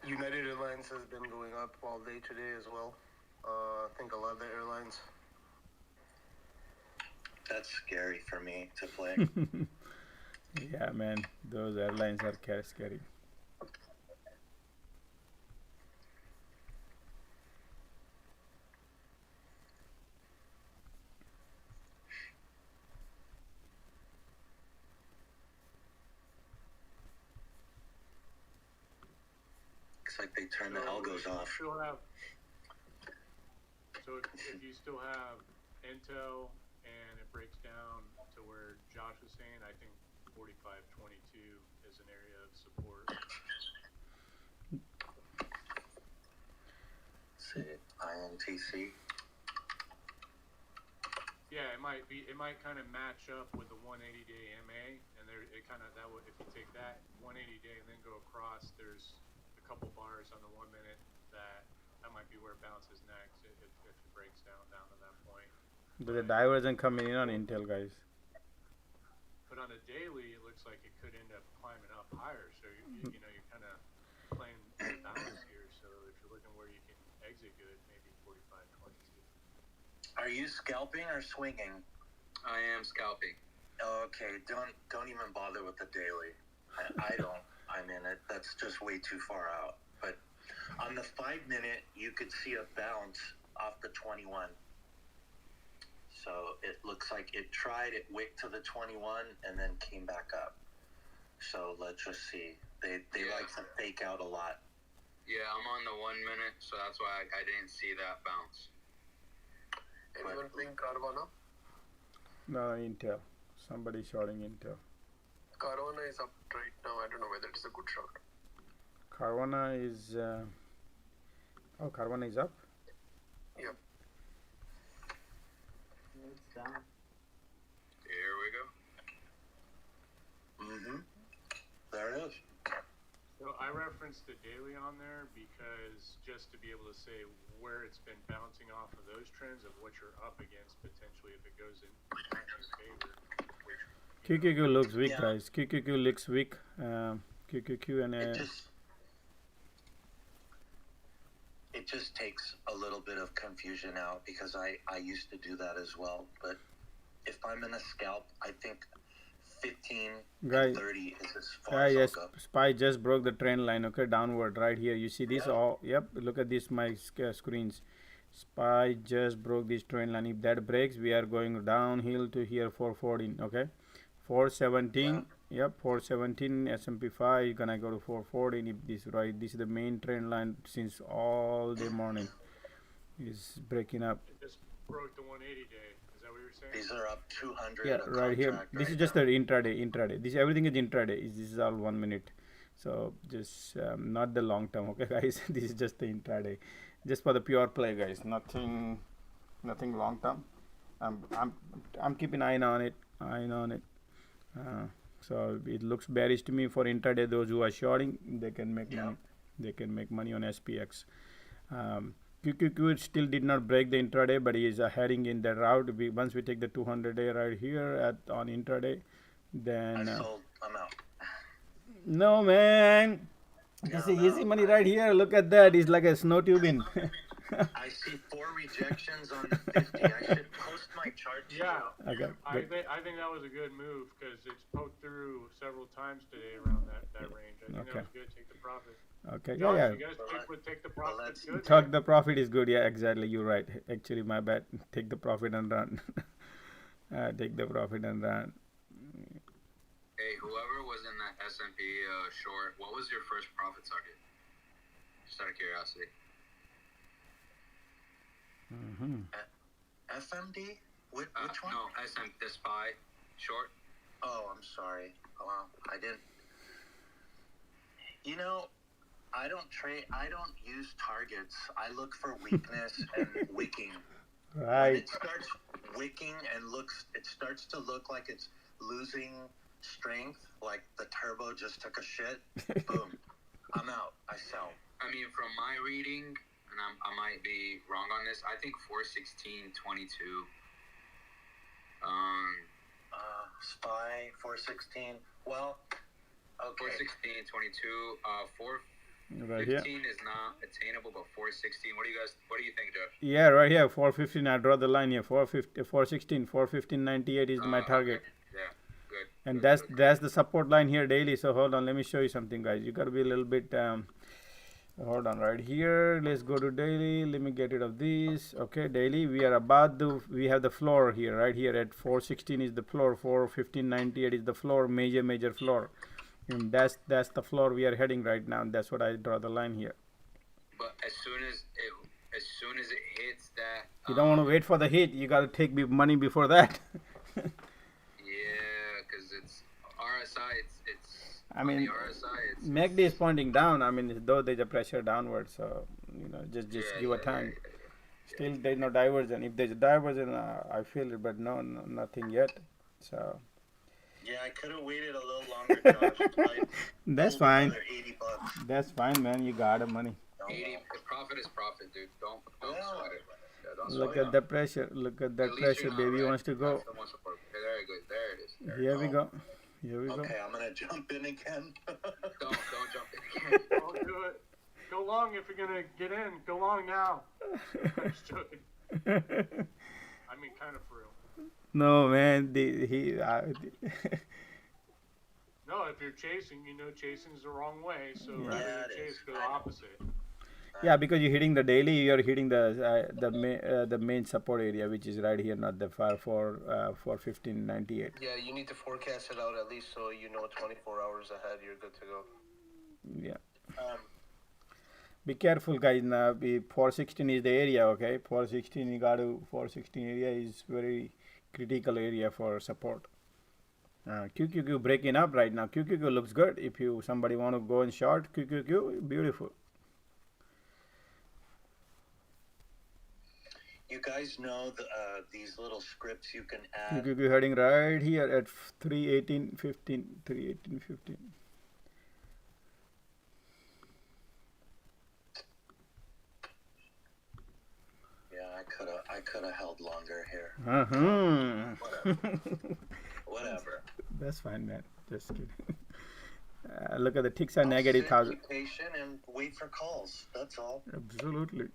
United Airlines has been going up all day today as well. I think a lot of the airlines. That's scary for me to play. Yeah, man, those airlines are scary. Looks like they turn the algos off. So if you still have Intel and it breaks down to where Josh was saying, I think 45.22 is an area of support. See, INTC. Yeah, it might kind of match up with the 180-day MA, and it kind of that would, if you take that 180-day and then go across, there's a couple bars on the 1 minute that might be where it bounces next if it breaks down to that point. But the divergence coming in on Intel, guys. But on a daily, it looks like it could end up climbing up higher. So you know you're kind of playing the balance here. So if you're looking where you can exit good, maybe 45.22. Are you scalping or swinging? I am scalping. Okay, don't even bother with the daily. I don't. I mean, that's just way too far out. But on the 5 minute, you could see a bounce off the 21. So it looks like it wicked to the 21 and then came back up. So let's just see. They like to fake out a lot. Yeah, I'm on the 1 minute, so that's why I didn't see that bounce. Anyone playing Carvana? No, Intel. Somebody shorting Intel. Carvana is up right now. I don't know whether it's a good shot. Carvana is... Carvana is up? Yep. It's down. Here we go. Mm-hmm. There it is. So I referenced the daily on there because just to be able to say where it's been bouncing off of those trends of what you're up against potentially if it goes in your favor. QQQ looks weak, guys. QQQ looks weak. QQQ and... It just takes a little bit of confusion out because I used to do that as well. But if I'm in a scalp, I think 15 and 30 is as far as I'll go. SPY just broke the trend line, okay, downward right here. You see this? Yep, look at this, my screens. SPY just broke this trend line. If that breaks, we are going downhill to here 414, okay? 417, yep, 417 S&P 5 is gonna go to 414 if this right. This is the main trend line since all day morning. Is breaking up. It just broke the 180 day. Is that what you're saying? These are up 200. Yeah, right here. This is just the intraday. This everything is intraday. This is all 1 minute. So just not the long term, okay, guys. This is just the intraday, just for the pure play, guys. Nothing long term. I'm keeping an eye on it. So it looks bearish to me for intraday. Those who are shorting, they can make money. They can make money on SPX. QQQ still did not break the intraday, but he is heading in that route. Once we take the 200-day right here on intraday, then I sold. I'm out. No, man. This is easy money right here. Look at that. It's like a snow tubing. I see 4 rejections on the 50. I should post my chart. Yeah. Okay. I think that was a good move because it's poked through several times today around that range. I think that was good. Take the profit. Okay. Josh, Yeah. You guys take the profit. It's good. Talk the profit is good. Yeah, exactly. You're right. Actually, my bad. Take the profit and run. Take the profit and run. Hey, whoever was in that S&P short, what was your first profit target? Just out of curiosity. FMD? Which one? No, the SPY short. Oh, I'm sorry. Well, I didn't. You know, I don't use targets. I look for weakness and wicking. Right. When it starts wicking and it starts to look like it's losing strength, like the turbo just took a shit, boom, I'm out. I sell. I mean, from my reading, and I might be wrong on this, I think 416.22. SPY 416. Well, okay. 416.22. 415 Right here. is not attainable, but 416. What do you think, Josh? Yeah, right here, 415. I draw the line here. 416, 415.98 is my target. Okay. Yeah, good. And good, that's the support line here daily. So hold on, let me show you something, guys. You got to be a little bit. Hold on, right here. Let's go to daily. Let me get rid of this. Okay, daily. We are we have the floor here, right here at 416 is the floor. 415.98 is the floor, major floor. And that's the floor we are heading right now. And that's what I draw the line here. But as soon as it hits that, You don't want to wait for the hit. You got to take money before that. yeah, because it's RSI. It's I mean, on the RSI. MACD is pointing down. I mean, though there's a pressure downward, so just give a time. Still, there's no diversion. If there's a diversion, I feel it, but nothing yet. So. Yeah, I could have waited a little longer, Josh. That's fine. $80. That's fine, man. You got the money. 80. Profit is profit, dude. Don't sweat it. Yeah, don't Look sweat at the pressure. Look at that pressure. Baby wants to go. Very good. There it is. Here we go. Here we go. Okay, I'm gonna jump in again. Don't jump in again. Don't do it. Go long if you're gonna get in. Go long now. I'm just joking. I mean, kind of for real. No, man. No, if you're chasing, chasing's the wrong way. So rather than chase, go the opposite. Yeah, because you're hitting the daily, you're hitting the main support area, which is right here, not the far for 15.98. Yeah, you need to forecast it out at least so 24 hours ahead you're good to go. Yeah. Be careful, guys. Now, 416 is the area. Okay, 416 416 area is very critical area for support. QQQ breaking up right now. QQQ looks good. If somebody want to go in short, QQQ beautiful. You guys know these little scripts you can add. QQQ heading right here at 318.15. 318.15. Yeah, I could have held longer here. Whatever. That's fine, man. Just kidding. Look at the ticks are negative 1,000. Be patient and wait for calls. That's all. Absolutely.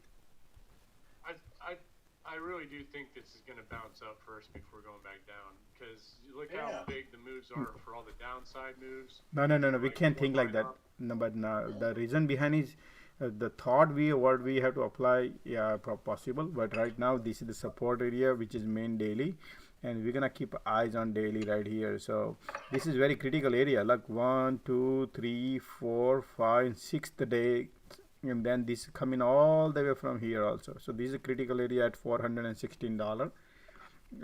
I really do think this is going to bounce up first before going back down, because look how big the moves are for all the downside moves. No. We can't think like that. No, but no, the reason behind is the thought what we have to apply. Yeah, possible. But right now, this is the support area, which is main daily, and we're gonna keep eyes on daily right here. So this is very critical area. Like 1, 2, 3, 4, 5, 6th day. And then this coming all the way from here also. So this is a critical area at $416,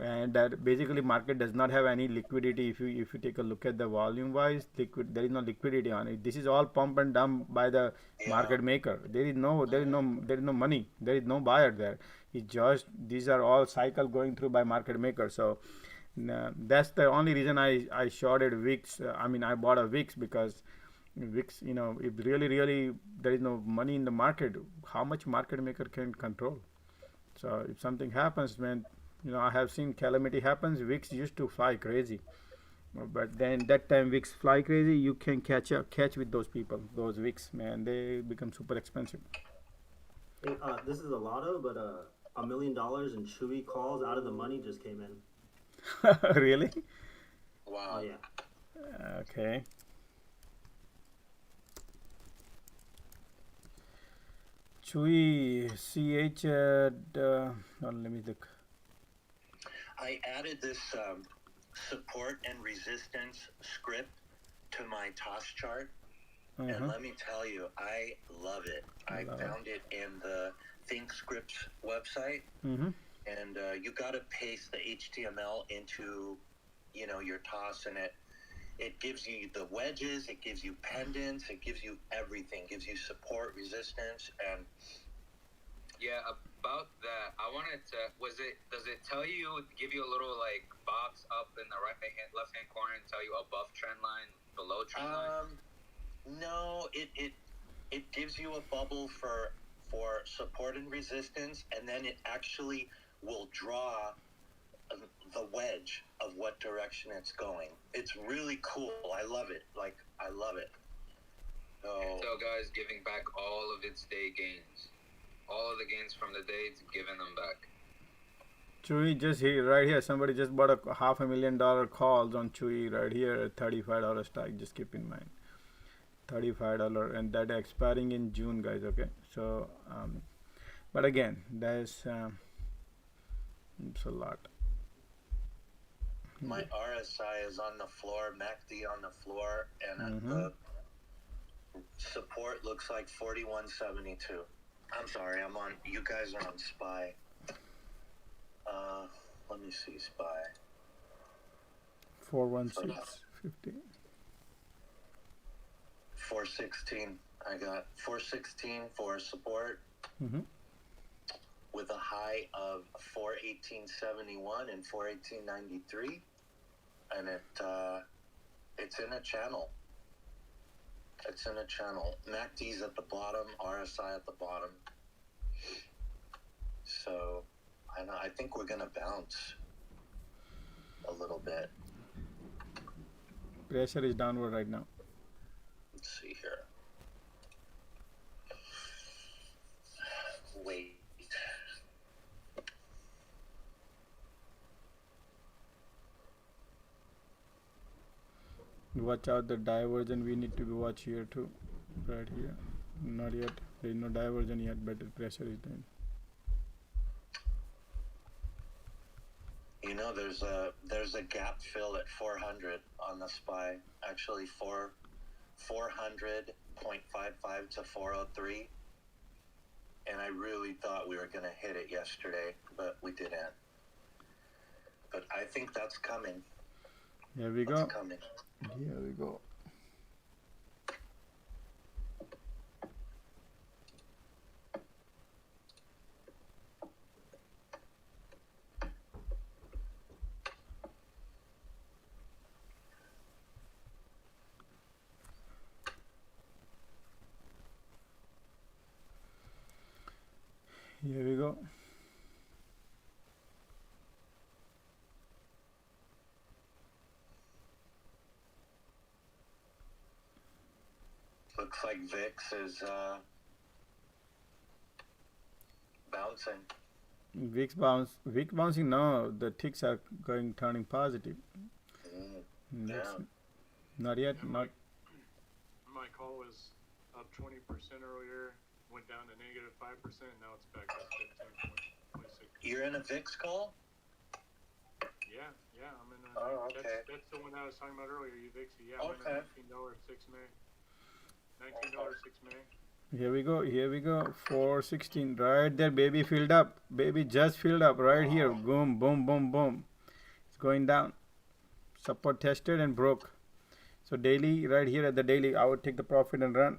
and that basically market does not have any liquidity. If you take a look at the volume wise, there is no liquidity on it. This is all pump and dump by the market maker. There is no money. There is no buyer there. It's just these are all cycle going through by market maker. So that's the only reason I shorted VIX. I bought a VIX because VIX, if really there is no money in the market, how much market maker can control? So if something happens, man, I have seen calamity happens, VIX used to fly crazy, but then that time VIX fly crazy, you can catch with those people, those VIX, man, they become super expensive. Hey, this is a lotto, but $1 million in Chewy calls out of the money just came in. Really? Wow. Oh, yeah. Okay. Chewy CH let me look. I added this support and resistance script to my toss chart, and let me tell you, I love it. I found it in the ThinkScripts website, and you got to paste the HTML into your toss, and it gives you the wedges, it gives you pendants, it gives you everything, it gives you support, resistance, and about that, I wanted to. Does it tell you? Give you a little like box up in the left hand corner and tell you above trend line, below trend line? No, it gives you a bubble for support and resistance, and then it actually will draw the wedge of what direction it's going. It's really cool. I love it. I love it. So guys, giving back all of its day gains. All of the gains from the day, it's giving them back. Chewy just here, right here. Somebody just bought a $500,000 calls on Chewy right here at $35 strike. Just keep in mind. $35, and that expiring in June, guys. Okay, so but again, that's it's a lot. My RSI is on the floor, MACD on the floor, and the support looks like 4172. I'm sorry, you guys are on SPY. Let me see SPY. 416.50. 416. I got 416 for support with a high of 418.71 and 418.93, and it's in a channel. It's in a channel. MACD's at the bottom, RSI at the bottom. So I think we're gonna bounce a little bit. Pressure is downward right now. Let's see here. Wait. Watch out the diversion. We need to watch here too. Right here. Not yet. There is no diversion yet, but the pressure is down. You know, there's a gap fill at 400 on the SPY. Actually, 400.55 to 403. And I really thought we were going to hit it yesterday, but we didn't. But I think that's coming. Here we go. That's coming. Here we go. Here we go. Looks like VIX is bouncing. VIX bouncing now. The ticks are turning positive. Yeah. Not yet. My call was up 20% earlier, went down to negative 5%, now it's back up 15.26. You're in a VIX call? Yeah, I'm in a. Oh, okay. That's the one I was talking about earlier, UVIX. Yeah, Okay. I'm in $19 6 May. $19 6 May. Here we go. 416 right there, baby. Filled up. Baby just filled up right here. Boom, boom, boom, boom. It's going down. Support tested and broke. So daily, right here at the daily, I would take the profit and run.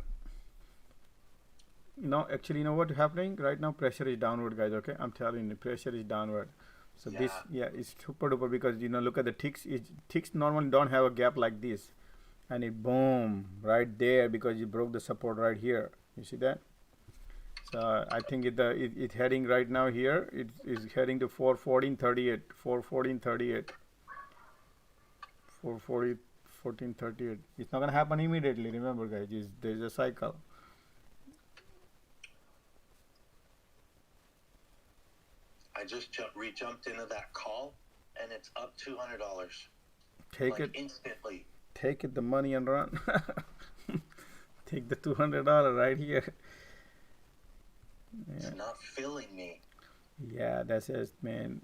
Actually, you know what's happening right now? Pressure is downward, guys. Okay, I'm telling you, pressure is downward. So this, it's super duper because look at the ticks. Ticks normally don't have a gap like this, and it boom right there because you broke the support right here. You see that? So I think it's heading right now here. It is heading to 414.38. 414.38. 414.38. It's not gonna happen immediately. Remember, guys, there's a cycle. I just re-jumped into that call, and it's up $200. Take it instantly. Take it, the money, and run. Take the $200 right here. It's not filling me. Yeah, that's it, man.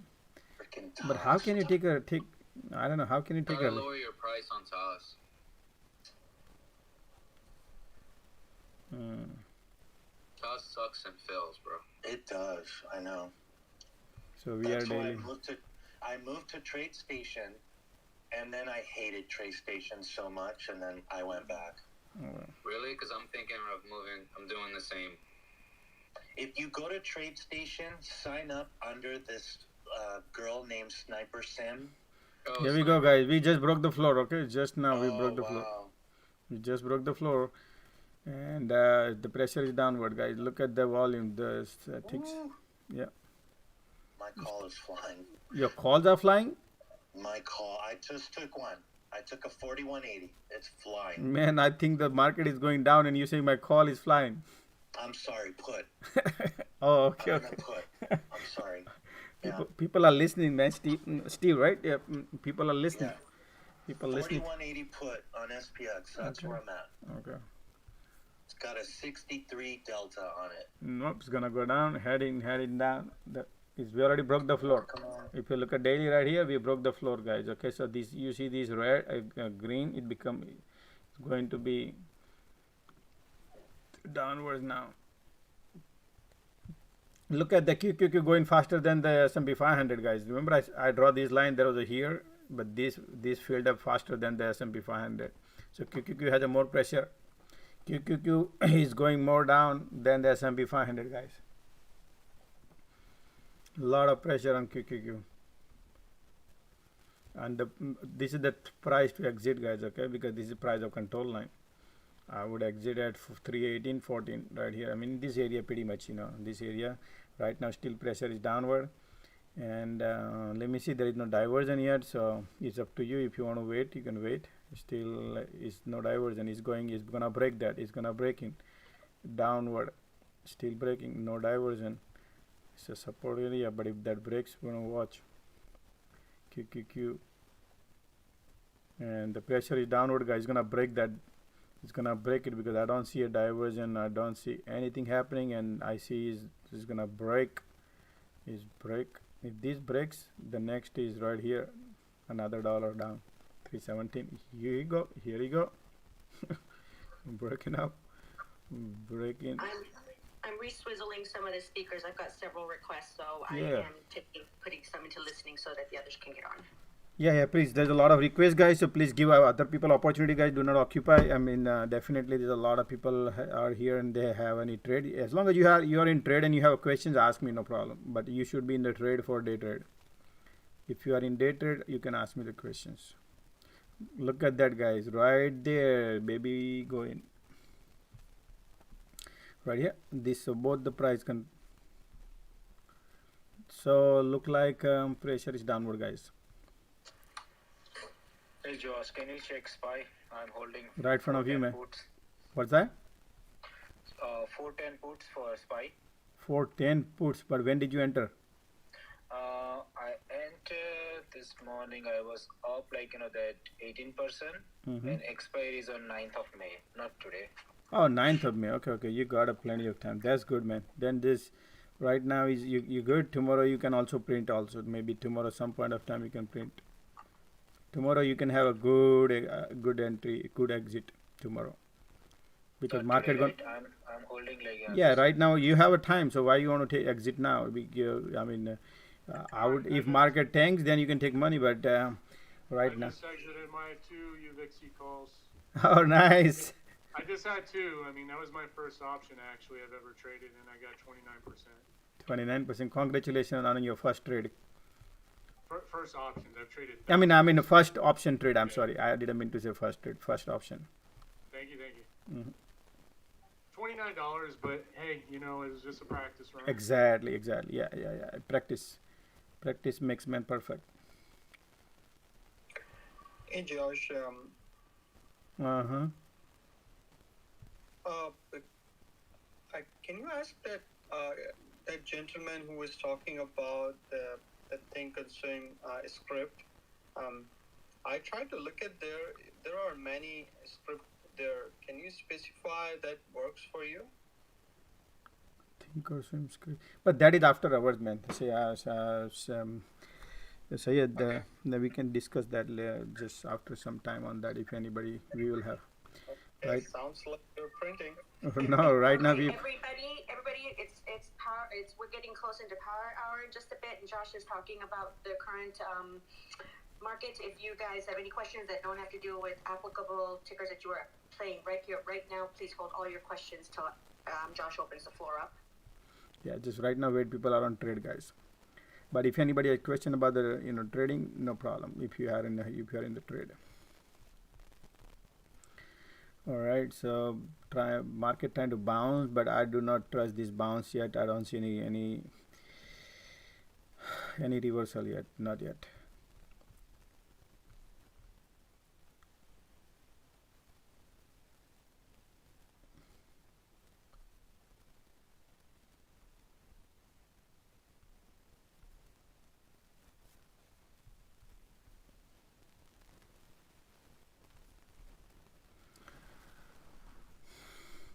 Freaking but how can you take? I don't know. How can you take Gotta lower your price on TOS. TOS sucks and fails, bro. It does. I know. So that's why I moved to TradeStation, and then I hated TradeStation so much, and then I went back. Really? Because I'm thinking of moving. I'm doing the same. If you go to TradeStation, sign up under this girl named Sniper Sim. Here we go, guys. We just broke the floor. Okay, just now we broke the floor. We just broke the floor, and the pressure is downward, guys. Look at the volume. The things. Yeah. My call is flying. Your calls are flying? My call. I just took one. I took a 4180. It's flying. Man, I think the market is going down, and you say my call is flying. I'm sorry. Put. Oh, okay. I'm put. I'm sorry. People are listening, man. Steve, right? Yeah. People are listening. Yeah. People listening. 4180 put on SPX. That's where I'm at. Okay. It's got a 63 delta on it. Nope, it's gonna go down, heading down. We already broke the floor. If you look at daily right here, we broke the floor, guys. Okay, so this, you see this red, green, it's going to be downwards now. Look at the QQQ going faster than the S&P 500, guys. Remember, I draw this line. There was a here, but this filled up faster than the S&P 500. So QQQ has a more pressure. QQQ is going more down than the S&P 500, guys. A lot of pressure on QQQ. And this is the price to exit, guys, okay, because this is price of control line. I would exit at 318.14 right here. I mean, this area pretty much, this area right now still pressure is downward. And let me see, there is no diversion yet, so it's up to you. If you want to wait, you can wait. Still is no diversion. It's gonna break that. It's gonna break in downward. Still breaking, no diversion. It's a support area, but if that breaks, we're gonna watch QQQ. And the pressure is downward, guys. It's gonna break that. It's gonna break it because I don't see a diversion. I don't see anything happening, and I see is gonna break. Is break. If this breaks, the next is right here. Another dollar down. 317. Here you go. Here you go. Breaking up. Breaking. I'm re-swizzling some of the speakers. I've got several requests, so I am putting some into listening so that the others can get on. Yeah, please. There's a lot of requests, guys. So please give other people opportunity, guys. Do not occupy. I mean, definitely, there's a lot of people are here and they have any trade. As long as you are in trade and you have questions, ask me, no problem. But you should be in the trade for day trade. If you are in day trade, you can ask me the questions. Look at that, guys. Right there, baby, go in. Right here. This both the price can. So look like pressure is downward, guys. Hey Josh, can you check SPY? I'm holding right in front of you, man. Puts. What's that? 410 puts for SPY. 410 puts, but when did you enter? I entered this morning. I was up that 18%, and expiry is on 9th of May, not today. Oh, 9th of May. Okay. You got plenty of time. That's good, man. Then this right now is you good. Tomorrow you can also print also. Maybe tomorrow some point of time you can print. Tomorrow you can have a good entry, good exit tomorrow. Because market going. I'm holding yeah, right now you have a time. So why you want to take exit now? I mean, I would if market tanks, then you can take money. But right now. I just exited my 2 UVXC calls. Oh, nice. I just had 2. I mean, that was my first option actually I've ever traded, and I got 29%. 29%. Congratulations on your first trade. First options I've traded. I mean the first option trade. I'm sorry, I didn't mean to say first trade. First option. Thank you. $29, but hey, it was just a practice run. Exactly. Yeah. Practice makes man perfect. Hey Josh. Can you ask that gentleman who was talking about the thing concerning script? I tried to look at there are many script there. Can you specify that works for you? Think or swim script, but that is after hours, man. We can discuss that just after some time on that. If anybody, we will have. Okay, right. Sounds like you're printing. No, right now we. Everybody, it's power. We're getting close into power hour in just a bit, and Josh is talking about the current market. If you guys have any questions that don't have to do with applicable tickers that you are playing right here, right now, please hold all your questions till Josh opens the floor up. Yeah, just right now wait, people are on trade, guys. But if anybody has question about the trading, no problem. If you are in the trade. All right, so market trying to bounce, but I do not trust this bounce yet. I don't see any reversal yet, not yet.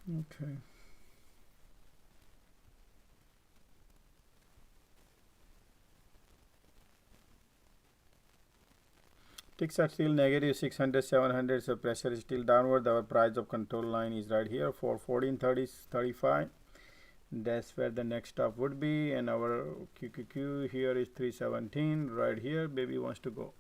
Okay. Ticks are still negative 600, 700, so pressure is still downward. Our price of control line is right here for 1430.35. That's where the next stop would be, and our QQQ here is 317. Right here, baby wants to go.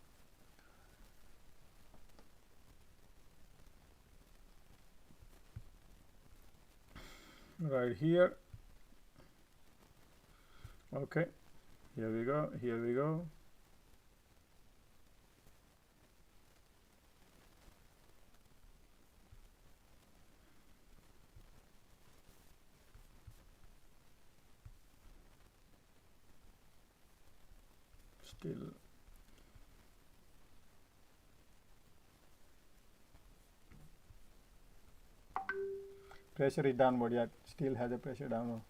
Right here. Okay, here we go, here we go. Still pressure is downward, yet still has a pressure downward.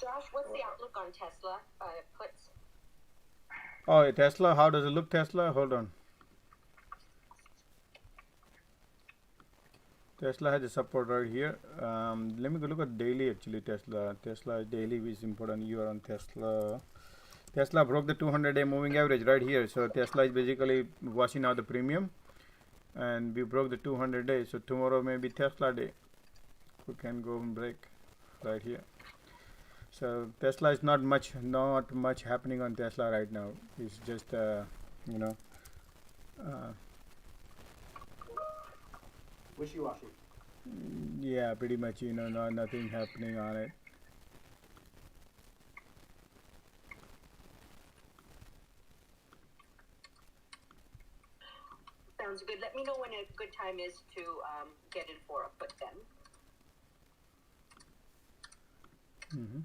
Josh, what's the outlook on Tesla puts? Oh, Tesla, how does it look, Tesla? Hold on. Tesla has a support right here. Let me go look at daily actually. Tesla daily is important. You are on Tesla. Tesla broke the 200-day moving average right here. So Tesla is basically washing out the premium, and we broke the 200 days. So tomorrow may be Tesla day. We can go and break right here. So Tesla is not much happening on Tesla right now. It's just wishy-washy. Yeah, pretty much. Nothing happening on it. Sounds good. Let me know when a good time is to get in for a put then. Mm-hmm.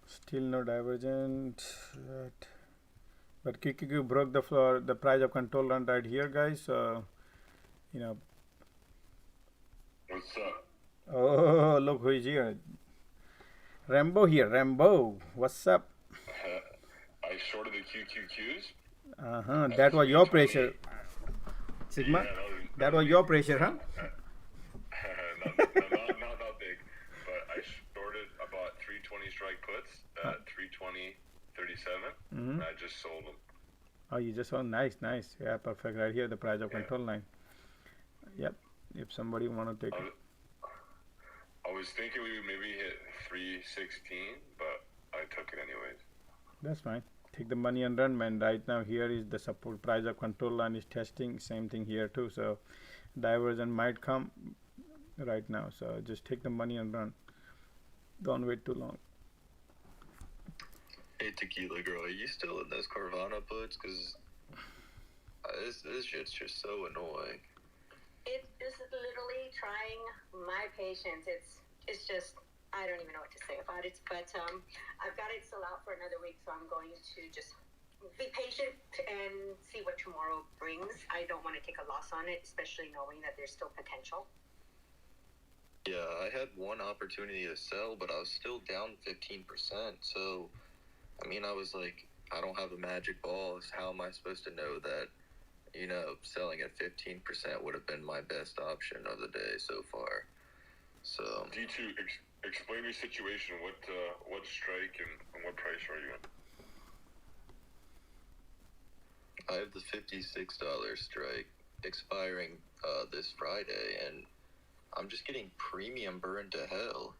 Still no divergent, but QQQ broke the floor, the price of control run right here, guys. What's up? Oh, look who is here. Rambo here. Rambo, what's up? I shorted the QQQs. That was your pressure, Sigma. Yeah, that was your pressure, huh? not that big, but I shorted about 320 strike puts at 320.37, and I just sold them. Oh, you just sold. Nice. Yeah, perfect. Right here, the price of control line. Yep. If somebody want to take it. I was thinking we would maybe hit 316, but I took it anyways. That's fine. Take the money and run, man. Right now, here is the support price of control line is testing. Same thing here too. So diversion might come right now. So just take the money and run. Don't wait too long. Hey, Tequila Girl, are you still in those Carvana puts? Because this shit's just so annoying. It is literally trying my patience. It's just, I don't even know what to say about it. But I've got it still out for another week, so I'm going to just be patient and see what tomorrow brings. I don't want to take a loss on it, especially knowing that there's still potential. Yeah, I had one opportunity to sell, but I was still down 15%. So, I mean, I was like I don't have a magic ball. So how am I supposed to know that, selling at 15% would have been my best option of the day so far? So D2, explain your situation. What strike and what price are you in? I have the $56 strike expiring this Friday, and I'm just getting premium burned to hell.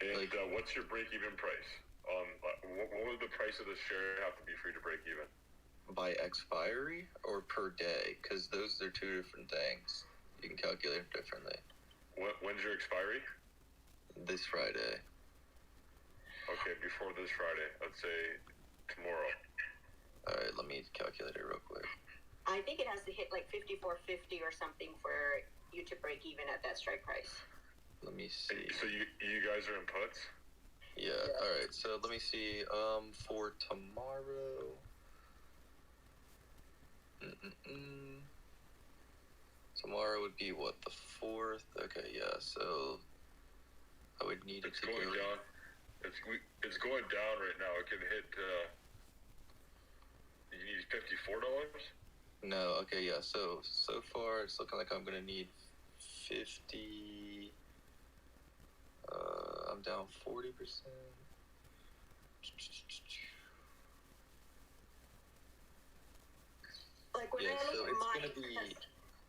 And what's your break-even price? What would the price of the share have to be for you to break even? By expiry or per day? Because those are two different things. You can calculate it differently. When's your expiry? This Friday. Okay, before this Friday. Let's say tomorrow. All right, let me calculate it real quick. I think it has to hit like 54.50 or something for you to break even at that strike price. Let me see. So you guys are in puts? Yeah. All right. So let me see. For tomorrow. Tomorrow would be what, the 4th? Okay. Yeah. So I would need it to go down. It's going down right now. It can hit. You need $54. No. Okay. Yeah. So far it's looking like I'm gonna need 50. I'm down 40%. Like when yeah, I so look at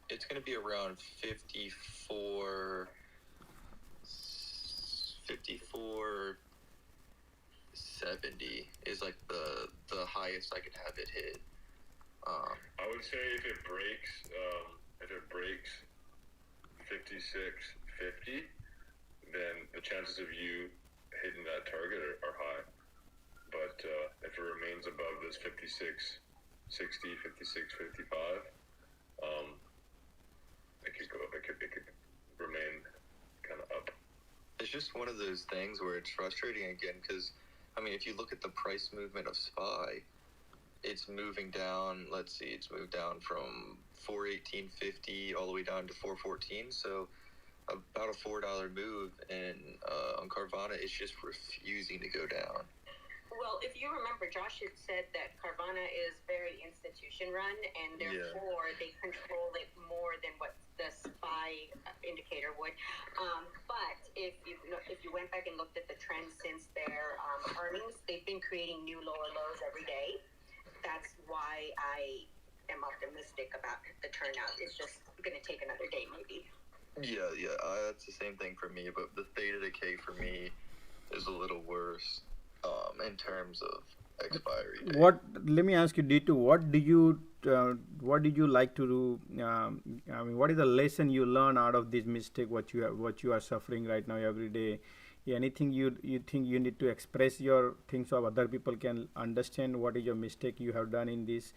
it's gonna be around 54, 54.70 is like the highest I could have it hit. I would say if it breaks 56.50, then the chances of you hitting that target are high. But if it remains above this 56.60, 56.55, it could remain kind of up. It's just one of those things where it's frustrating again because, I mean, if you look at the price movement of SPY, it's moving down. Let's see, it's moved down from 418.50 all the way down to 414. So about a $4 move, and on Carvana, it's just refusing to go down. Well, if you remember, Josh had said that Carvana is very institution run, and therefore they control it more than what the SPY indicator would. But if you went back and looked at the trends since their earnings, they've been creating new lower lows every day. That's why I am optimistic about the turnout. It's just going to take another day, maybe. Yeah, that's the same thing for me, but the theta decay for me is a little worse in terms of expiry date. Let me ask you, D2, what did you like to do? I mean, what is the lesson you learn out of this mistake? What you are suffering right now every day? Anything you think you need to express your things so other people can understand what is your mistake you have done in this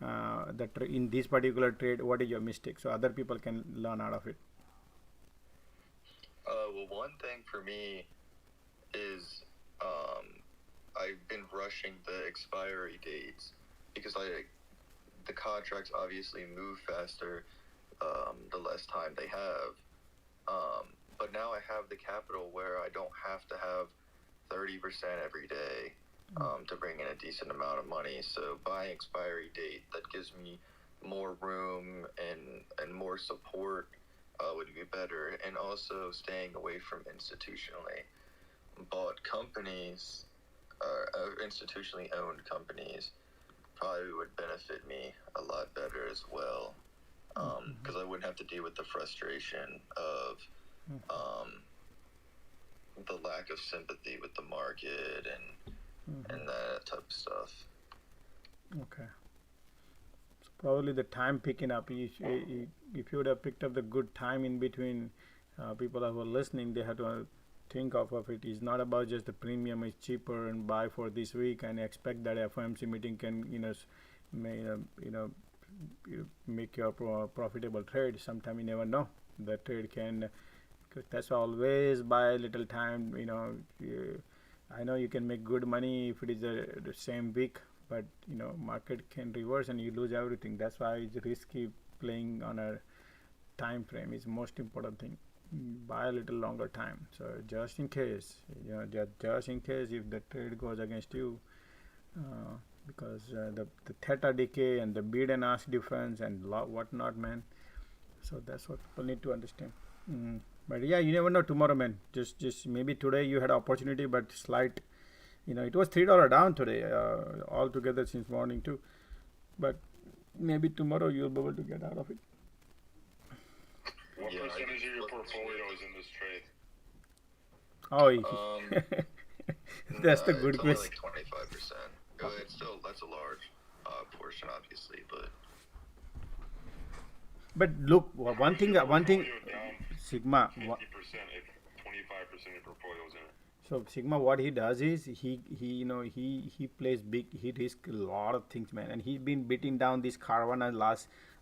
in this particular trade? What is your mistake so other people can learn out of it? Well, one thing for me is I've been rushing the expiry dates because the contracts obviously move faster the less time they have. But now I have the capital where I don't have to have 30% every day to bring in a decent amount of money. So buying expiry date, that gives me more room and more support would be better. And also staying away from institutionally bought companies, institutionally owned companies, probably would benefit me a lot better as well. Because I wouldn't have to deal with the frustration of the lack of sympathy with the market and that type of stuff. Okay. So probably the time picking up, if you would have picked up the good time in between, people who are listening, they have to think of it. It's not about just the premium is cheaper and buy for this week and expect that FOMC meeting can make your profitable trade. Sometimes you never know. The trade can. That's always buy a little time. I know you can make good money if it is the same week, but market can reverse and you lose everything. That's why it's risky playing on a time frame. Is most important thing. Buy a little longer time. So just in case, just in case if the trade goes against you, because the theta decay and the bid and ask difference and whatnot, man. So that's what people need to understand. But yeah, you never know tomorrow, man. Just maybe today you had opportunity, but slight, it was $3 down today, altogether since morning too. But maybe tomorrow you'll be able to get out of it. What percentage of your portfolio is in this trade? Oh, that's the good it's question. only like 25%. It's still, that's a large portion, obviously, But look, one thing, Sigma. 50% if 25% of your portfolio is in it. So Sigma, what he does is he plays big. He risks a lot of things, man. And he's been beating down this Carvana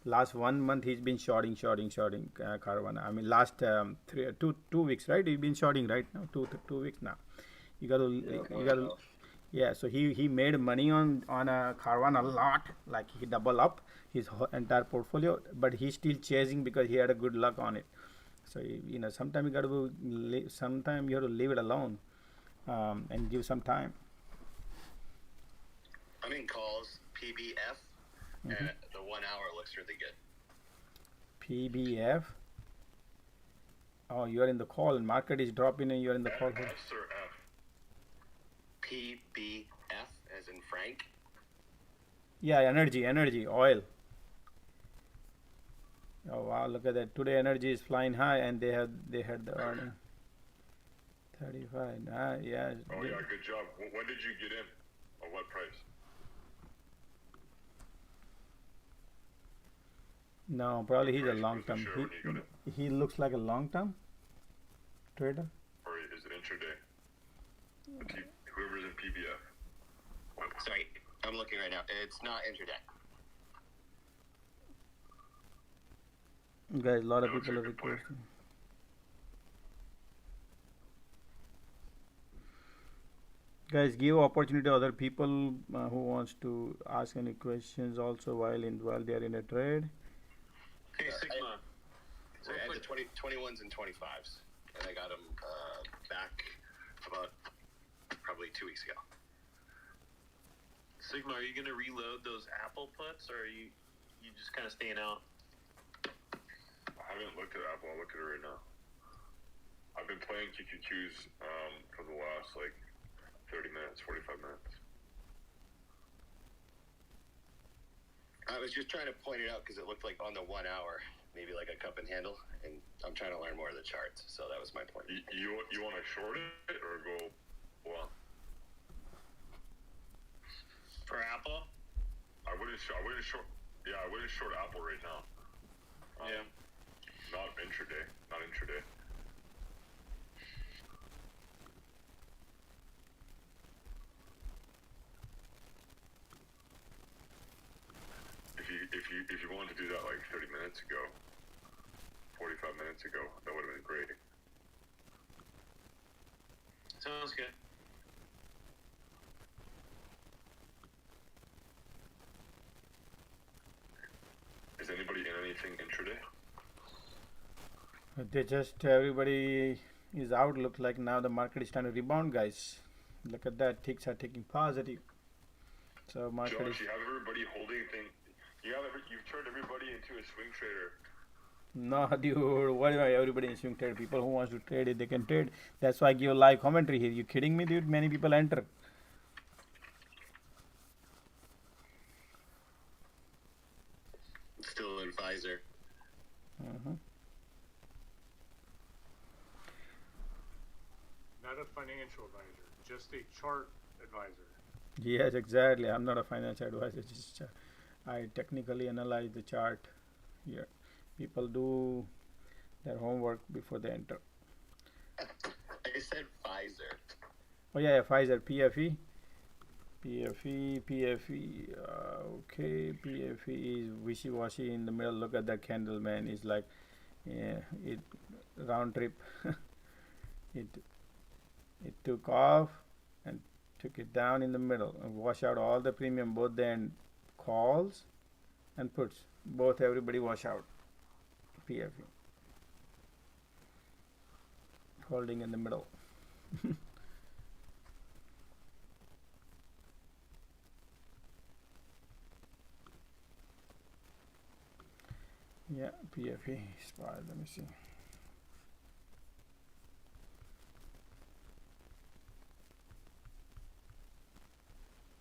last 1 month. He's been shorting Carvana. I mean, last 2 weeks, right? He's been shorting right now. 2 weeks now. You gotta. Yeah, so he made money on a Carvana a lot. Like he double up his entire portfolio, but he's still chasing because he had a good luck on it. So sometimes you got to sometimes you have to leave it alone, and give some time. I'm in calls, PBF, and the 1 hour looks really good. PBF. Oh, you are in the call and market is dropping and you are in the call. S or F? PBF as in Frank. Yeah, energy, oil. Oh wow, look at that. Today energy is flying high and they had the earning. 35. Yeah. Oh yeah, good job. When did you get in? Or what price? No, probably he's a long term. He looks like a long term trader. Or is it intraday? Whoever's in PBF. Sorry, I'm looking right now. It's not intraday. Guys, a lot of people are requesting. Guys, give opportunity to other people who wants to ask any questions also while they are in a trade. Hey, Sigma. I had the 21s and 25s, and I got them back about probably 2 weeks ago. Sigma, are you going to reload those Apple puts, or are you just kind of staying out? I haven't looked at Apple. I'll look at it right now. I've been playing QQQs for the last 30 minutes, 45 minutes. I was just trying to point it out because it looked like on the 1 hour, maybe like a cup and handle, and I'm trying to learn more of the charts, so that was my point. You want to short it or go long? For Apple? I wouldn't short. Yeah, I wouldn't short Apple right now. Yeah. Not intraday. If you wanted to do that 30 minutes ago, 45 minutes ago, that would have been great. Sounds good. Is anybody in anything intraday? Everybody is out. Look like now the market is trying to rebound, guys. Look at that. Ticks are taking positive. So market Josh, you have everybody holding thing. You've turned everybody into a swing trader. No, dude. What about everybody in swing trade? People who wants to trade it, they can trade. That's why I give a live commentary here. You kidding me, dude? Many people enter. Still an advisor. Not a financial advisor, just a chart advisor. Yes, exactly. I'm not a financial advisor. Just I technically analyze the chart here. People do their homework before they enter. I said Pfizer. Oh yeah, Pfizer, PFE. Okay, PFE is wishy-washy in the middle. Look at that candle, man. It's like, it round trip. it took off and took it down in the middle and wash out all the premium, both the end calls and puts. Both everybody wash out. PFE. Holding in the middle. Yeah, PFE SPY. Let me see.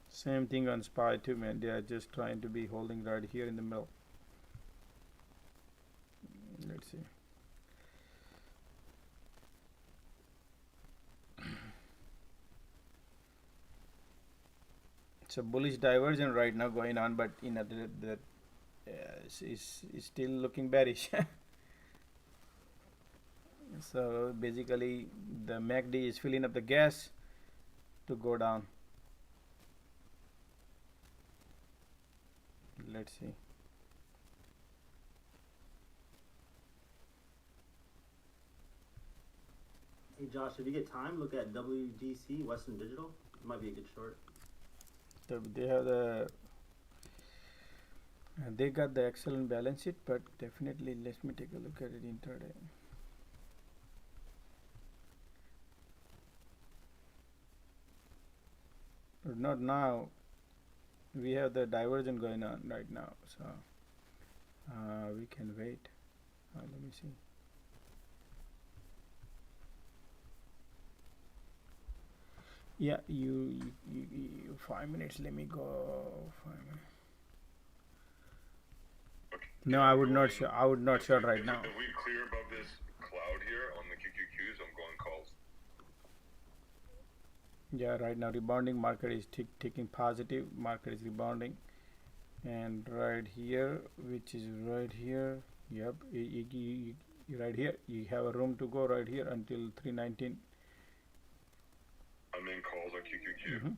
Same thing on SPY too, man. They are just trying to be holding right here in the middle. Let's see. It's a bullish diversion right now going on, but you know the is still looking bearish. So basically, the MACD is filling up the gas to go down. Let's see. Hey Josh, if you get time, look at WDC, Western Digital. It might be a good short. They have they got the excellent balance sheet, but definitely let me take a look at it intraday. But not now. We have the diversion going on right now, so we can wait. Let me see. Yeah, you 5 minutes. Let me go 5 minutes. Okay. No, I would not. I would not short right now. If we clear above this cloud here on the QQQs, I'm going calls. Yeah, right now rebounding market is ticking positive. Market is rebounding, and right here, which is right here. Yep, right here. You have a room to go right here until 319. I'm in calls on QQQ.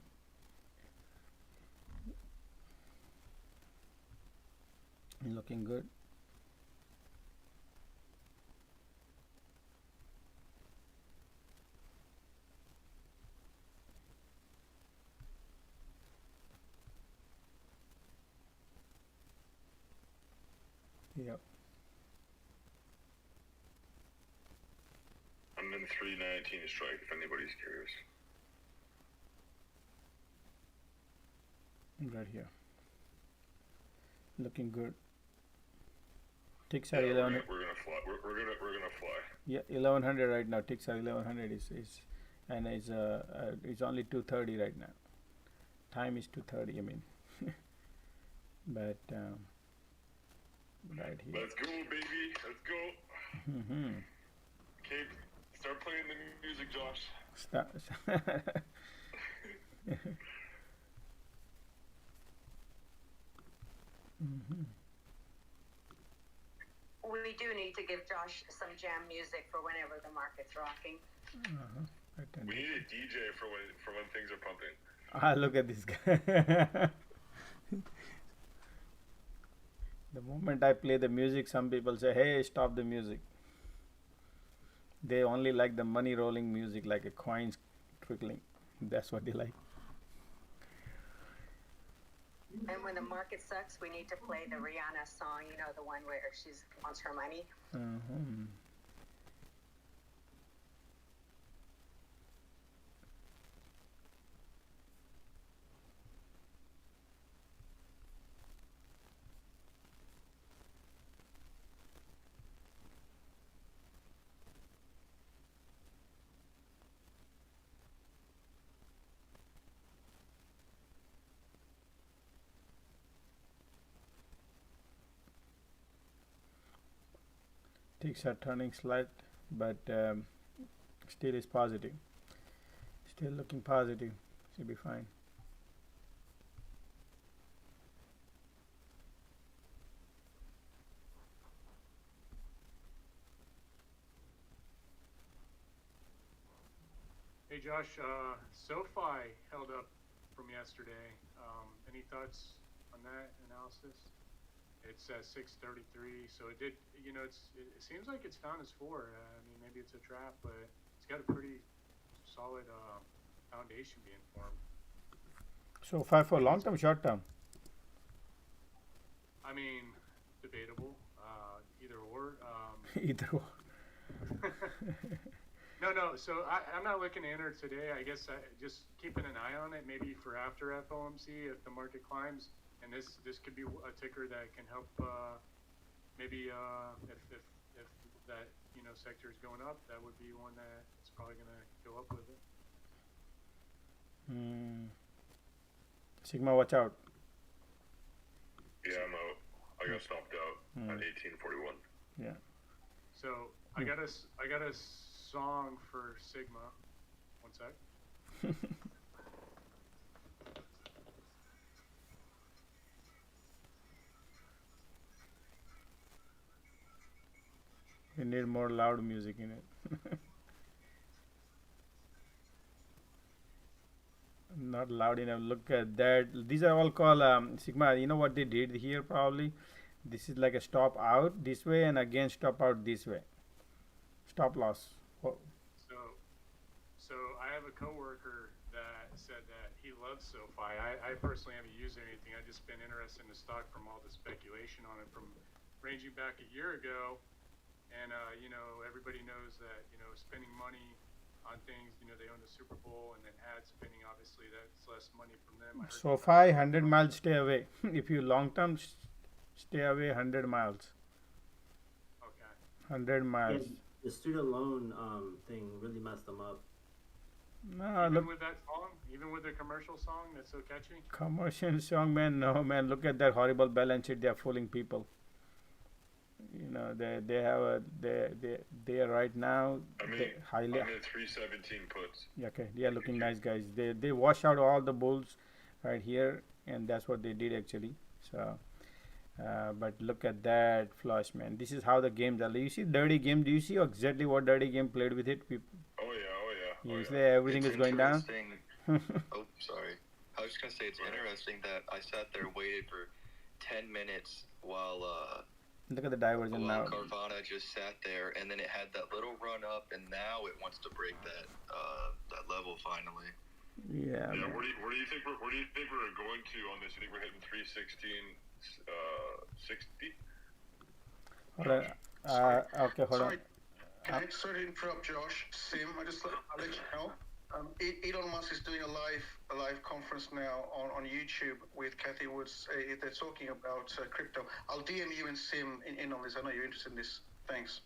Looking good. Yep. I'm in 319 strike if anybody's curious. Right here. Looking good. Ticks are 11. We're gonna fly. We're gonna fly. Yeah, 1100 right now. Ticks are 1100 is and it's only 2:30 right now. Time is 2:30. I mean, but right here. Let's go, baby. Let's go. Okay, start playing the music, Josh. Stop. We do need to give Josh some jam music for whenever the market's rocking. We need a DJ for when things are pumping. Ah, look at this guy. The moment I play the music, some people say, "Hey, stop the music." They only like the money rolling music, like a coins trickling. That's what they like. And when the market sucks, we need to play the Rihanna song, you know, the one where she wants her money. Ticks are turning slight, but still is positive. Still looking positive. Should be fine. Hey Josh, SoFi held up from yesterday. Any thoughts on that analysis? It's 633, so it did. You know, it seems like it's found its floor. I mean, maybe it's a trap, but it's got a pretty solid foundation being formed. So SoFi for long term, short term? I mean, debatable. Either or. Either or. No. So I'm not looking to enter today. I guess just keeping an eye on it, maybe for after FOMC if the market climbs, and this could be a ticker that can help maybe if that sector is going up, that would be one that it's probably going to go up with it. Sigma, watch out. Yeah, I'm out. I got stopped out at 1841. Yeah. So I got a song for Sigma. One sec. We need more loud music in it. Not loud enough. Look at that. These are all called Sigma. You know what they did here probably? This is like a stop out this way and again stop out this way. Stop loss. Oh. So I have a coworker that said that he loves SoFi. I personally haven't used anything. I've just been interested in the stock from all the speculation on it from ranging back a year ago. And, everybody knows that, spending money on things, they own the Super Bowl and then ad spending, obviously, that's less money from them. SoFi, 100 miles, stay away. If you long term, stay away 100 miles. Okay. 100 miles. Yeah, the student loan thing really messed them up. No, even look. With that song, even with the commercial song that's so catchy? Commercial song, man. No, man. Look at that horrible balance sheet. They are fooling people. They have they are right now. I'm in 317 puts. Okay, they are looking nice, guys. They wash out all the bulls right here, and that's what they did actually. So, but look at that flush, man. This is how the games are. You see dirty game. Do you see exactly what dirty game played with it? People. Oh yeah. You see everything is going down. Oh, sorry. I was just gonna say it's interesting that I sat there waited for 10 minutes while look at the diversion now. Carvana just sat there, and then it had that little run up, and now it wants to break that level finally. Yeah. Yeah. Where do you think we're going to on this? You think we're hitting 316.60? Hold on. Okay, hold on. Can I sort of interrupt Josh? Sim, I'll let you know. Elon Musk is doing a live conference now on YouTube with Kathy Woods. They're talking about crypto. I'll DM you and Sim in on this. I know you're interested in this. Thanks.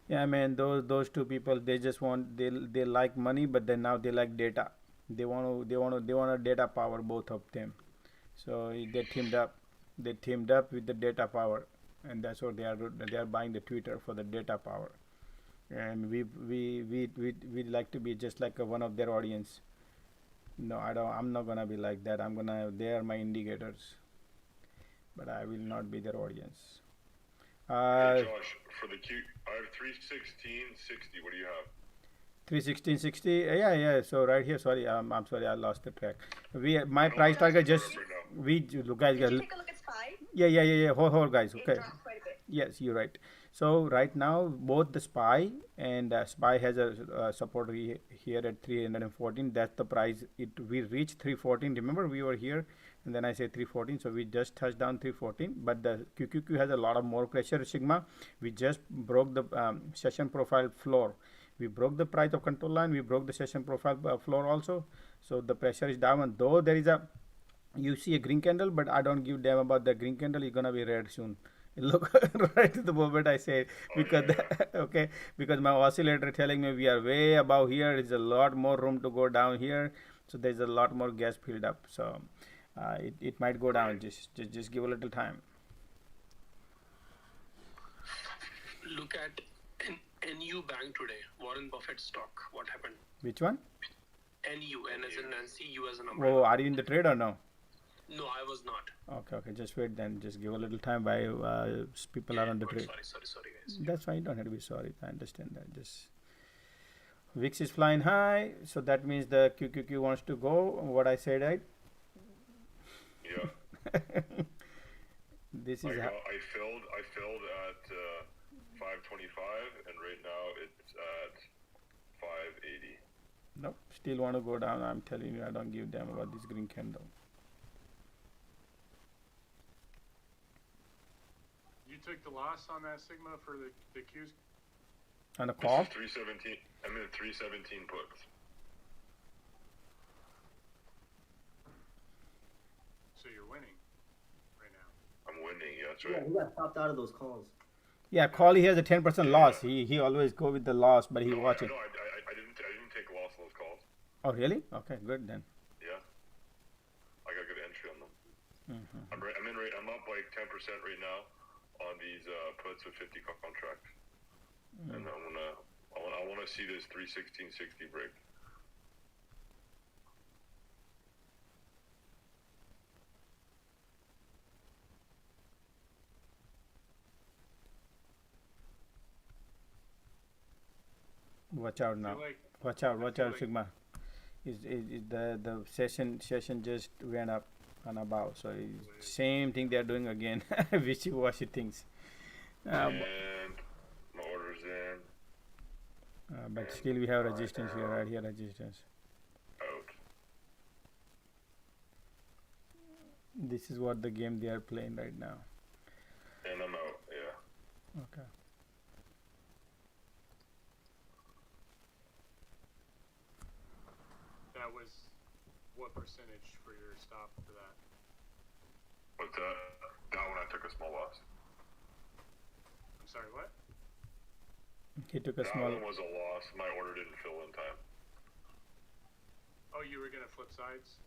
Yeah, man. Those two people, they just want they like money, but then now they like data. They want a data power, both of them. So they teamed up. They teamed up with the data power, and that's what they are. They are buying the Twitter for the data power. And we like to be just like one of their audience. No, I'm not gonna be like that. They are my indicators, but I will not be their audience. Hey Josh, for the I have 316.60. What do you have? 316.60. Yeah. So right here. Sorry, I'm sorry. I lost the track. My price target just look guys. Did you take a look at SPY? Yeah. Hold guys. Okay. It dropped quite a bit. Yes, you're right. So right now both the SPY and SPY has a support here at 314. That's the price. We reached 314. Remember we were here, and then I say 314. So we just touched down 314. But the QQQ has a lot of more pressure. Sigma, we just broke the session profile floor. We broke the price of control line. We broke the session profile floor also. So the pressure is down. And though there is you see a green candle, but I don't give damn about the green candle. It's gonna be red soon. Look right to the moment I say it, because okay, because my oscillator telling me we are way above here. There's a lot more room to go down here, so there's a lot more gas filled up. So it might go down. Just give a little time. Look at NU Bank today. Warren Buffett stock. What happened? Which one? NU, N as in Nancy, U as in umbrella. Oh, are you in the trade or no? No, I was not. Okay. Just wait then. Just give a little time by people are on the trade. Sorry, guys. That's fine. You don't have to be sorry. I understand that. Just VIX is flying high, so that means the QQQ wants to go. What I said, right? Yeah. This is. I filled at 525, and right now it's at 580. Nope. Still want to go down. I'm telling you, I don't give damn about this green candle. You took the loss on that Sigma for the Qs? On a call? 317. I'm in 317 puts. So you're winning right now. I'm I'm winning. Yeah, that's Yeah, right. he got stopped out of those calls. Yeah, call he has a 10% loss. He always go with the loss, but he No, watch it. I didn't take a loss on those calls. Oh really? Okay, good then. Yeah, I got good entry on them. Mm-hmm. I'm up like 10% right now on these puts with 50 contracts, and I want to see this 316.60 break. Watch out now. Watch out, Sigma. Is the session just went up and about, so same thing they are doing again. Wishy-washy things. And my orders in. But still we have resistance here, right here, resistance. Out. This is what the game they are playing right now. And I'm out, yeah. Okay. That was what percentage for your stop for that? But that one I took a small loss. I'm sorry, what? He took a small. That one was a loss. My order didn't fill in time. Oh, you were gonna flip sides?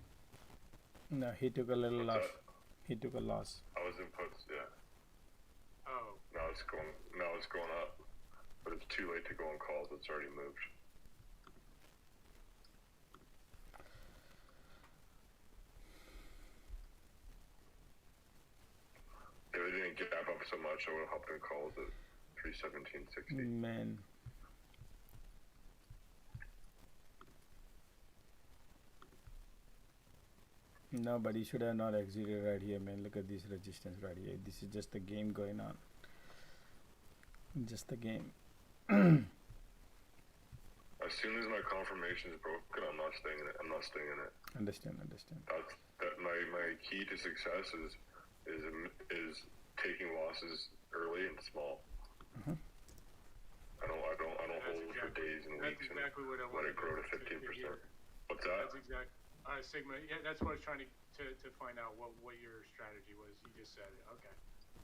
No, he took a little What's loss. that? He took a loss. I was in puts, yeah. Oh. Now it's going up. But it's too late to go on calls. It's already moved. If it didn't gap up so much, I would have hopped in calls at 317.60. Man. No, but he should have not exited right here, man. Look at this resistance right here. This is just a game going on. Just a game. As soon as my confirmation is broken, I'm not staying in it. Understand. That's my key to success is taking losses early and small. Uh-huh. I don't hold for days and weeks and exactly what I let it grow to 15%. What's that? That's exact. Sigma. Yeah, that's what I was trying to find out what your strategy was. You just said it. Okay,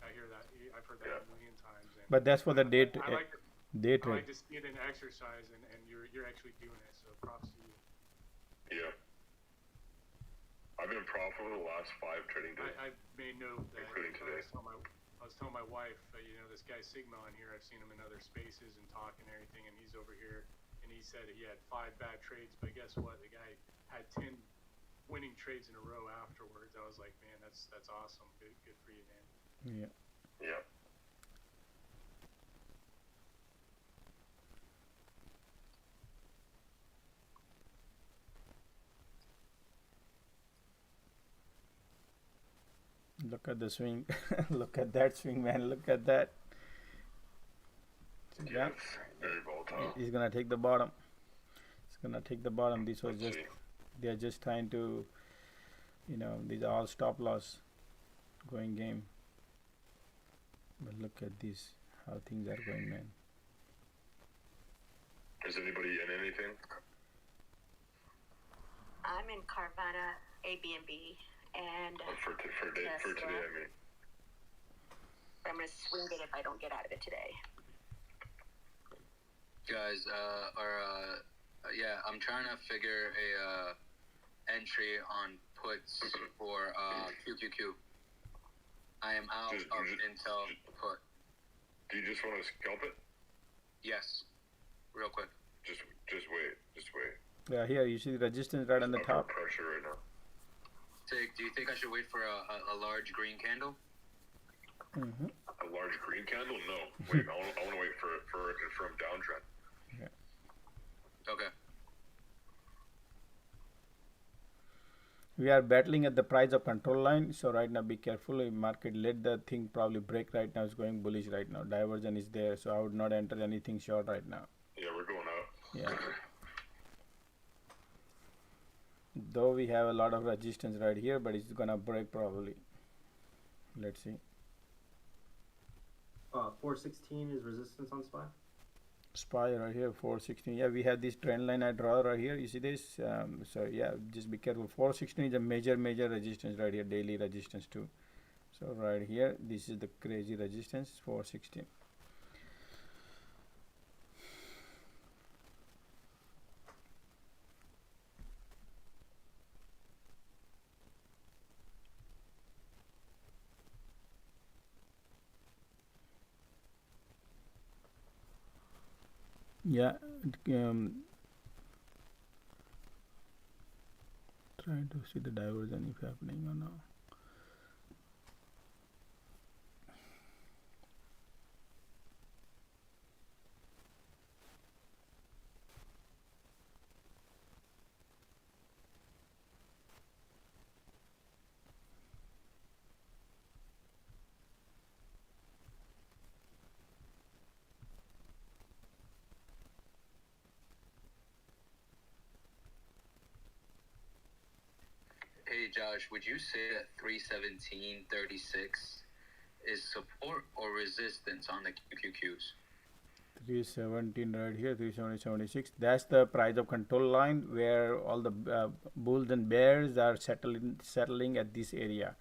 I hear that. I've heard that a million times. But that's for the day trade. I like to see it in exercise, and you're actually doing it. So props to you. Yeah. I've been profitable the last 5 trading days. I made note that. Including today. I was telling my wife, this guy Sigma on here, I've seen him in other spaces and talk and everything, and he's over here, and he said he had 5 bad trades, but guess what? The guy had 10 winning trades in a row afterwards. I was like, man, that's awesome. Good for you, man. Yeah. Look at the swing. Look at that swing, man. Look at that. Yeah, very volatile. He's gonna take the bottom. This was they're just trying to, these are all stop loss going game. But look at this, how things are going, man. Is anybody in anything? I'm in Carvana, ABNB, and for today, I mean. I'm gonna swing it if I don't get out of it today. Guys, I'm trying to figure a entry on puts for QQQ. I am out of Intel put. Do you just want to scalp it? Yes, real quick. Just wait. Yeah, here you see the resistance right on the top. Pressure right now. Do you think I should wait for a large green candle? Mm-hmm. A large green candle? No. Wait, I want to wait for a confirmed downtrend. Yeah. Okay. We are battling at the price of control line, so right now be careful. If market let the thing probably break right now, it's going bullish right now. Diversion is there, so I would not enter anything short right now. Yeah, we're going up. Yeah. Though we have a lot of resistance right here, but it's gonna break probably. Let's see. 416 is resistance on SPY. SPY right here, 416. Yeah, we have this trend line I draw right here. You see this? So yeah, just be careful. 416 is a major resistance right here, daily resistance too. So right here, this is the crazy resistance 416. Yeah, trying to see the diversion if happening or not. Hey Josh, would you say that 317.36 is support or resistance on the QQQs? 317 right here, 370.76. That's the price of control line where all the bulls and bears are settling at this area.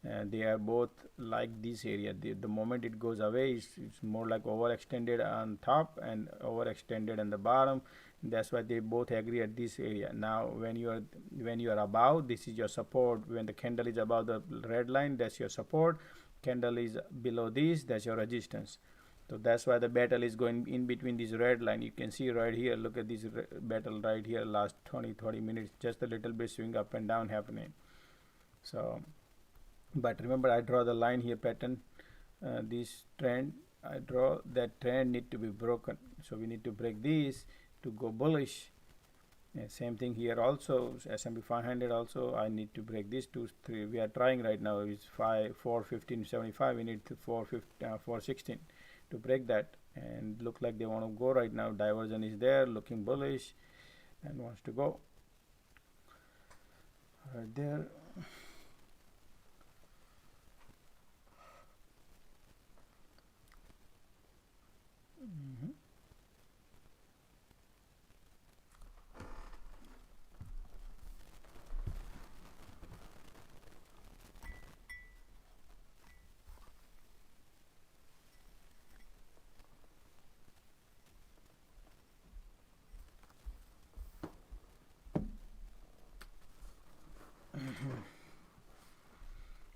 They are both like this area. The moment it goes away, it's more like overextended on top and overextended on the bottom. That's why they both agree at this area. Now when you are above, this is your support. When the candle is above the red line, that's your support. Candle is below this, that's your resistance. So that's why the battle is going in between this red line. You can see right here, look at this battle right here, last 20 minutes, just a little bit swing up and down happening. So but remember, I draw the line here pattern, this trend, I draw that trend need to be broken. So we need to break this to go bullish. Same thing here also, S&P 500 also, I need to break this 3. We are trying right now, is 415.75, we need to 416 to break that, and look like they want to go right now. Diversion is there, looking bullish and wants to go right there.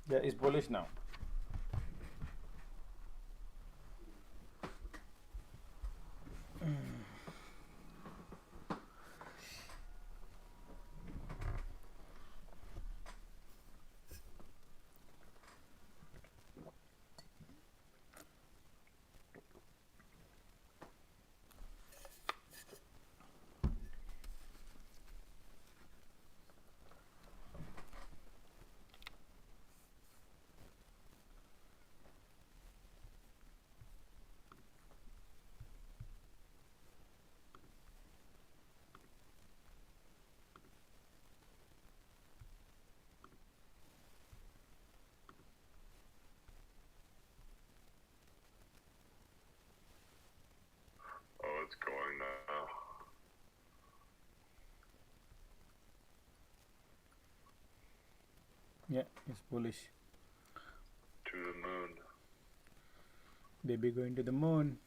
Yeah, it's bullish now. Oh, it's going now. Yeah, it's bullish. To the moon. Baby going to the moon.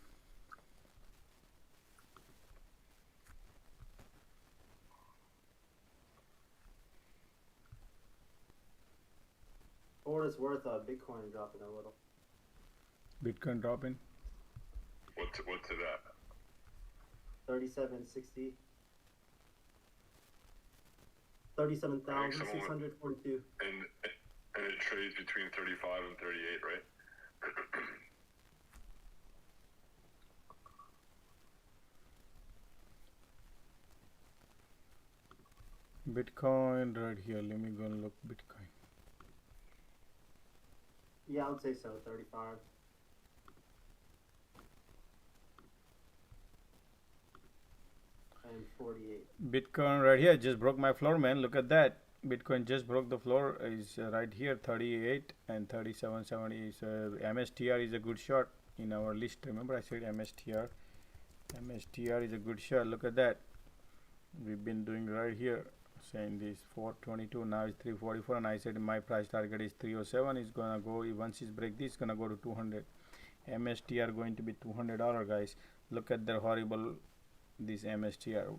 For what it's worth, Bitcoin dropping a little. Bitcoin dropping. What's it at? 3760. 37,642. And it trades between 35 and 38, right? Bitcoin right here. Let me go and look Bitcoin. Yeah, I would say so. 35. And 48. Bitcoin right here just broke my floor, man. Look at that. Bitcoin just broke the floor. Is right here 38 and 37.70. So MSTR is a good shot in our list. Remember I said MSTR. MSTR is a good shot. Look at that. We've been doing right here. saying this 422, now it's 344, and I said my price target is 307. It's gonna go, once it's break this, it's gonna go to 200. MSTR going to be $200, guys. Look at the horrible, this MSTR.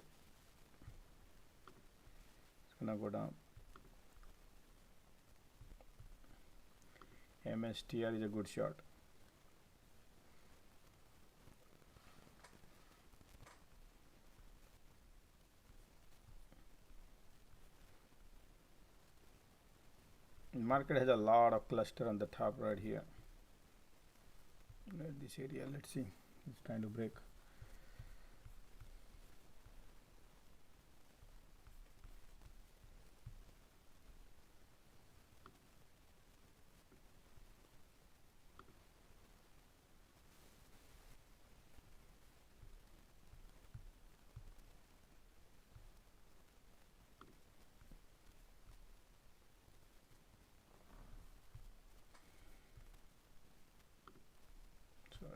It's gonna go down. MSTR is a good shot. Market has a lot of cluster on the top right here. This area, let's see, it's trying to break. Sorry.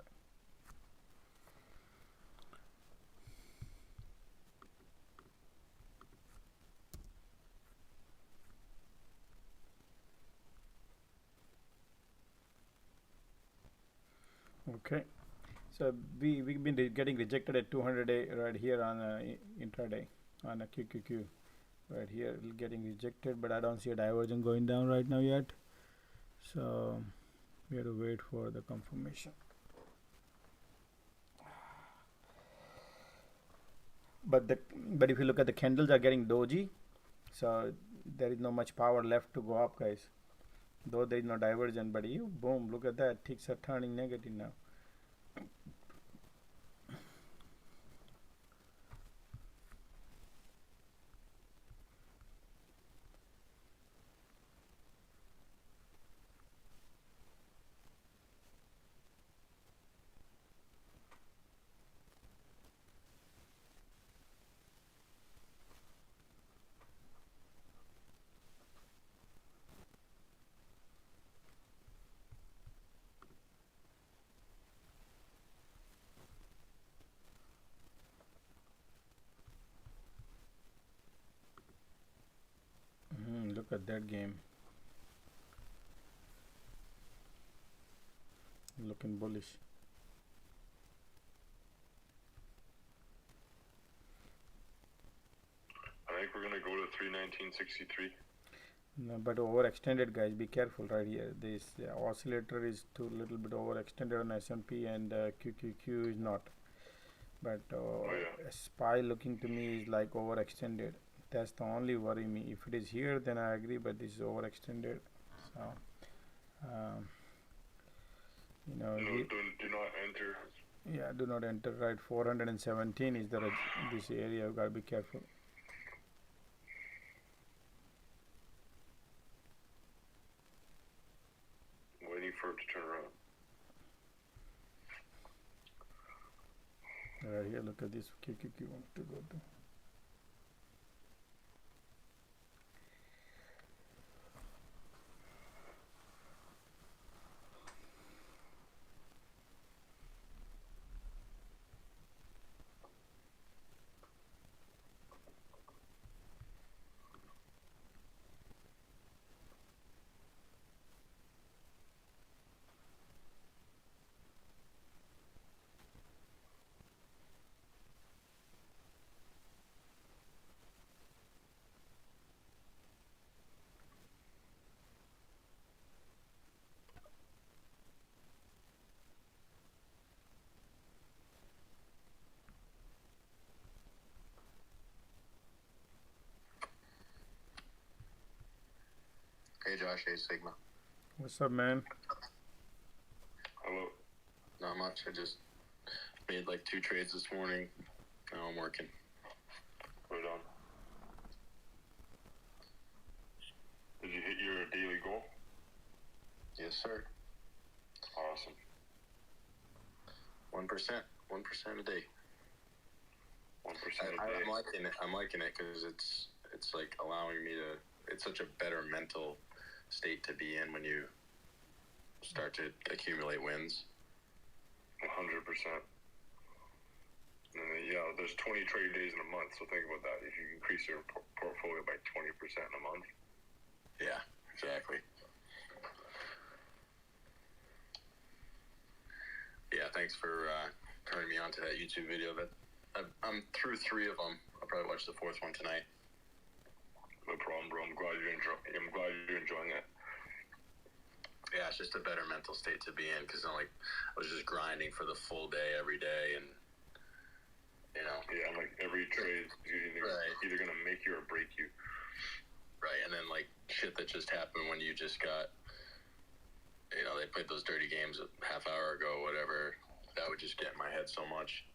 Okay, so we've been getting rejected at 200 right here on intraday on a QQQ right here, getting rejected, but I don't see a divergence going down right now yet, so we have to wait for the confirmation. But if you look at the candles are getting doji, so there is no much power left to go up, guys. Though there is no divergence, but you boom, look at that, ticks are turning negative now. Look at that game, looking bullish. I think we're gonna go to 319.63. No, but overextended, guys, be careful right here. This oscillator is too little bit overextended on S&P, and QQQ is not, but SPY looking to me is like overextended. That's the only worry me. If it is here, then I agree, but this is overextended, so you know, do not enter. Yeah, do not enter. Right, 417 is this area. You gotta be careful. Waiting for it to turn around. Right here, look at this QQQ wants to go to. Hey Josh, hey Sigma. What's up, man? Hello. Not much. I just made like 2 trades this morning. Now I'm working. Right on. Did you hit your daily goal? Yes, sir. Awesome. 1%. 1% a day. 1% a day. I'm liking it. I'm liking it because it's like allowing me to. It's such a better mental state to be in when you start to accumulate wins. 100%. Yeah, there's 20 trade days in a month, so think about that. If you increase your portfolio by 20% in a month. Yeah, exactly. Yeah, thanks for turning me on to that YouTube video. But I'm through 3 of them. I'll probably watch the 4th one tonight. No problem, bro. I'm glad you're enjoying it. Yeah, it's just a better mental state to be in, because I was just grinding for the full day every day, and yeah, like every trade is either gonna make you or break you. Right, and then shit that just happened when you just got, they played those dirty games a half hour ago, whatever. That would just get in my head so much.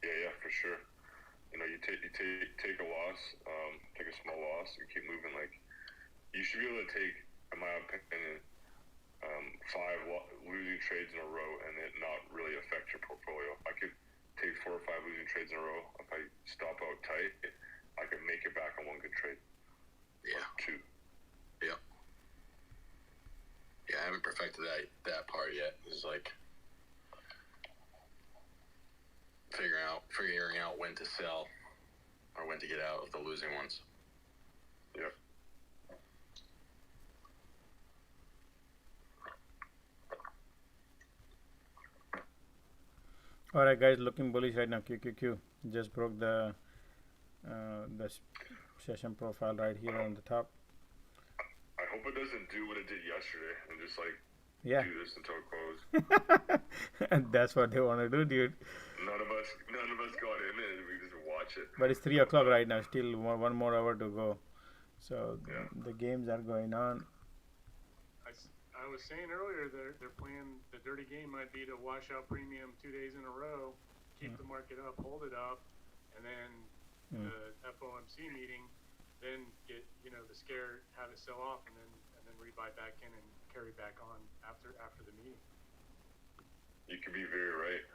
Yeah, for sure. You take a loss, take a small loss, and keep moving. You should be able to take, in my opinion, 5 losing trades in a row and it not really affect your portfolio. I could take 4 or 5 losing trades in a row. If I stop out tight, I could make it back on 1 good trade. Yeah. Or 2. Yeah. Yeah, I haven't perfected that part yet. It's figuring out when to sell or when to get out of the losing ones. Yeah. Alright guys, looking bullish right now. QQQ just broke the session profile right here on the top. I hope it doesn't do what it did yesterday and just do this until it closed. And that's what they want to do, dude. None of us got in it. We just watch it. But it's 3 o'clock right now. Still 1 more hour to go. So the games are going on. I was saying earlier, they're playing the dirty game might be to wash out premium 2 days in a row, keep the market up, hold it up, and then the FOMC meeting, then get the scare, have it sell off, and then rebuy back in and carry back on after the meeting. You could be very right.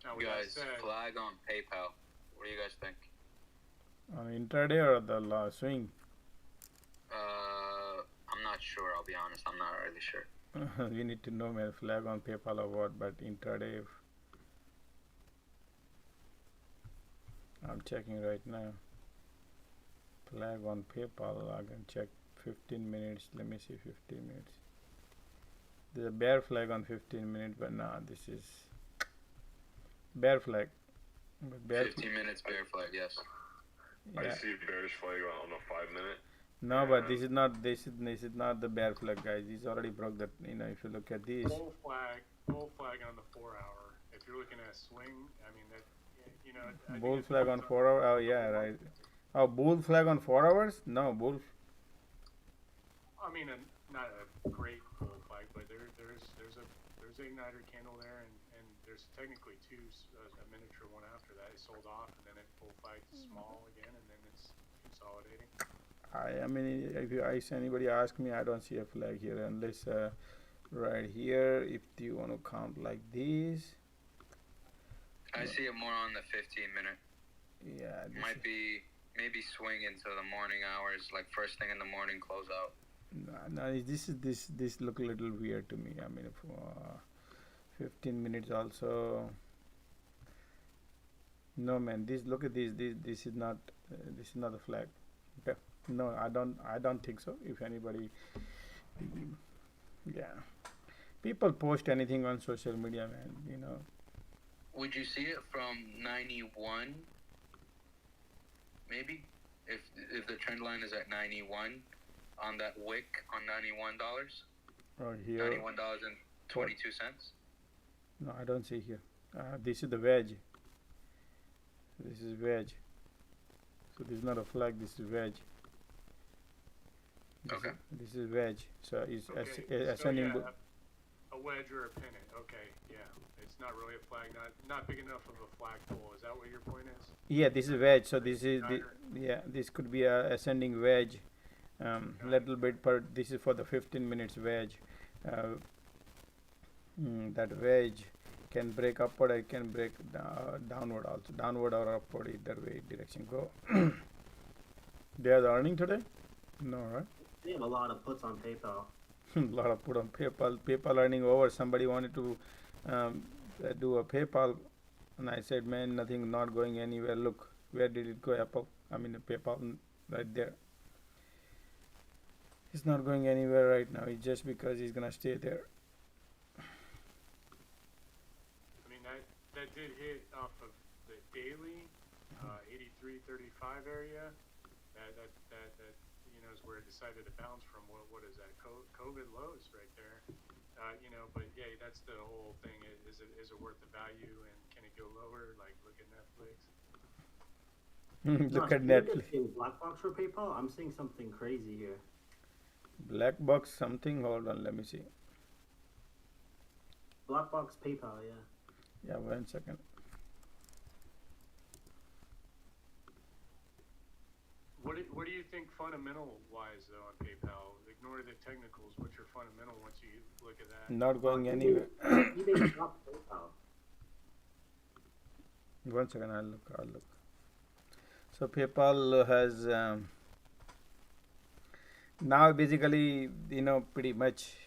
Now, guys, flag on PayPal. What do you guys think? On intraday or the swing? I'm not sure. I'll be honest. I'm not really sure. We need to know, man, flag on PayPal or what, but intraday. I'm checking right now. Flag on PayPal. I can check 15 minutes. Let me see 15 minutes. There's a bear flag on 15 minutes, but nah, this is bear flag. But 15 minutes bear flag, yes. Yeah. I see bearish flag on the 5 minute. No, but this is not the bear flag, guys. He's already broke that. If you look at this. Bull flag on the 4 hour. If you're looking at swing, I mean that. Bull flag on 4 hour. Oh yeah, right. Oh, bull flag on 4 hours? No, bull. I mean, not a great bull flag, but there's an igniter candle there, and there's technically 2, a miniature one after that. It sold off, and then it bull flagged small again, and then it's consolidating. I mean, if anybody ask me, I don't see a flag here unless right here. If you want to count like this, I see it more on the 15 minute. Yeah, might be maybe swing into the morning hours, like first thing in the morning, close out. No, this look a little weird to me. I mean, 15 minutes also. No man, look at this. This is not a flag. Okay. No, I don't think so. If anybody, people post anything on social media, man. Would you see it from 91? Maybe if the trend line is at 91 on that wick on $91. Right here. $91.22. No, I don't see here. This is the wedge. This is wedge. So this is not a flag. This is wedge. This is wedge. So it's ascending. So a wedge or a pennant. Okay, yeah. It's not really a flag. Not big enough of a flagpole. Is that what your point is? Yeah, this is wedge. So this is this could be a ascending wedge. Little bit per. This is for the 15 minutes wedge. That wedge can break upward. It can break downward also. Downward or upward, either way direction go. They are earning today? No, right? We have a lot of puts on PayPal. A lot of put on PayPal. PayPal earning over. Somebody wanted to do a PayPal, and I said, man, nothing, not going anywhere. Look, where did it go? Apple, I mean PayPal, right there. It's not going anywhere right now. It's just because he's gonna stay there. I mean, that did hit off of the daily 83.35 area. That is where it decided to bounce from. What is that? COVID lows right there. But yeah, that's the whole thing. Is it worth the value, and can it go lower? Like, look at Netflix. Look at Netflix. Black box for PayPal. I'm seeing something crazy here. Black box something. Hold on, let me see. Black box PayPal, yeah. Yeah, 1 second. What do you think fundamental wise though on PayPal? Ignore the technicals. What's your fundamental once you look at that? Not going anywhere. eBay dropped PayPal. 1 second, I'll look. So PayPal has now basically pretty much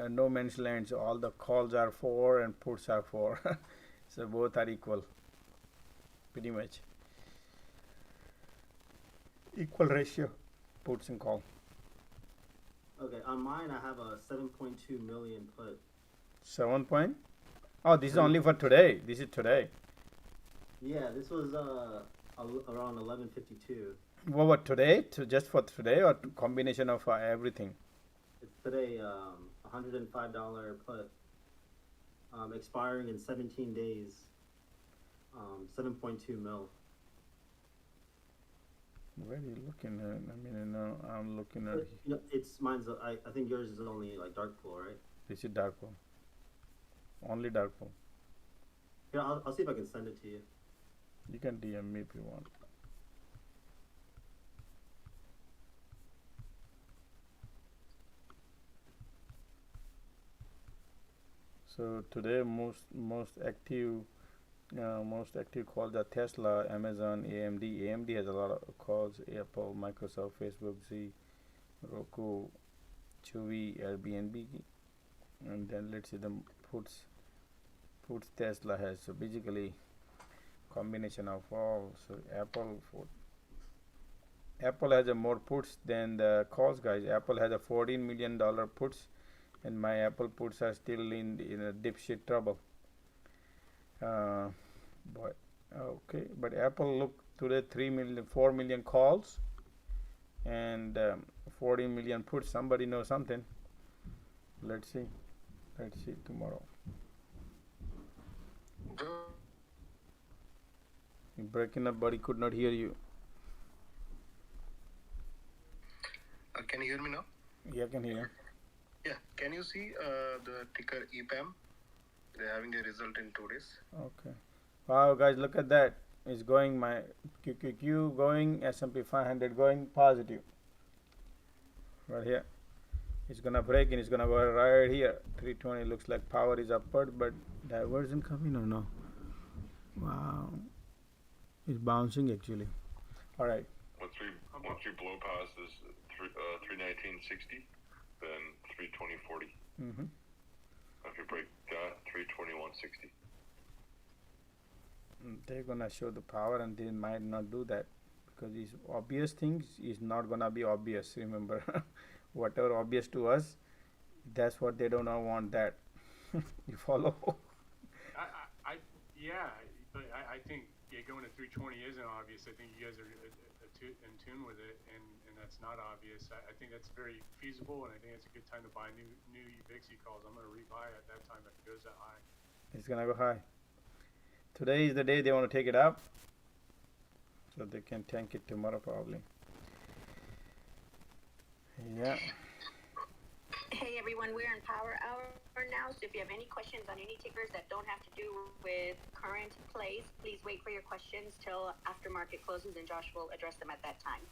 no man's land. So all the calls are for and puts are for. So both are equal. Pretty much. Equal ratio, puts and call. Okay, on mine I have a 7.2 million put. 7 point? Oh, this is only for today. This is today. Yeah, this was around 11:52. What today? Just for today or combination of everything? It's today, $105 put, expiring in 17 days. 7.2 mil. Where are you looking at? I mean, I'm looking at. It's mine's. I think yours is only like dark pool, right? This is dark pool. Only dark pool. Here, I'll see if I can send it to you. You can DM me if you want. So today most active calls are Tesla, Amazon, AMD. AMD has a lot of calls. Apple, Microsoft, Facebook, Z, Roku, Chewy, Airbnb, and then let's see the puts Tesla has. So basically combination of all. So Apple has a more puts than the calls, guys. Apple has a $14 million puts, and my Apple puts are still in a dipshit trouble. Boy, okay, but Apple look today 4 million calls and 40 million puts. Somebody knows something. Let's see tomorrow. You're breaking up, buddy. Could not hear you. Can you hear me now? Yeah, I can hear. Yeah. Can you see the ticker EPAM? They're having a result in 2 days. Okay. Wow, guys, look at that. It's going my QQQ going, S&P 500 going positive. Right here. It's gonna break and it's gonna go right here. 320 looks like power is upward, but diversion coming or no? Wow. It's bouncing actually. All right. Once we blow past this 319.60, then 320.40. Mm-hmm. If you break that, 321.60. They're gonna show the power, and they might not do that because these obvious things is not gonna be obvious. Remember, whatever obvious to us, that's what they don't want. That you follow? I think going to 320 isn't obvious. I think you guys are in tune with it, and that's not obvious. I think that's very feasible, and I think it's a good time to buy new VIXI calls. I'm going to rebuy at that time if it goes that high. It's gonna go high. Today is the day they want to take it up, so they can tank it tomorrow probably. Yeah. Hey everyone, we're in Power Hour now, so if you have any questions on any tickers that don't have to do with current plays, please wait for your questions till after market closes, and Josh will address them at that time.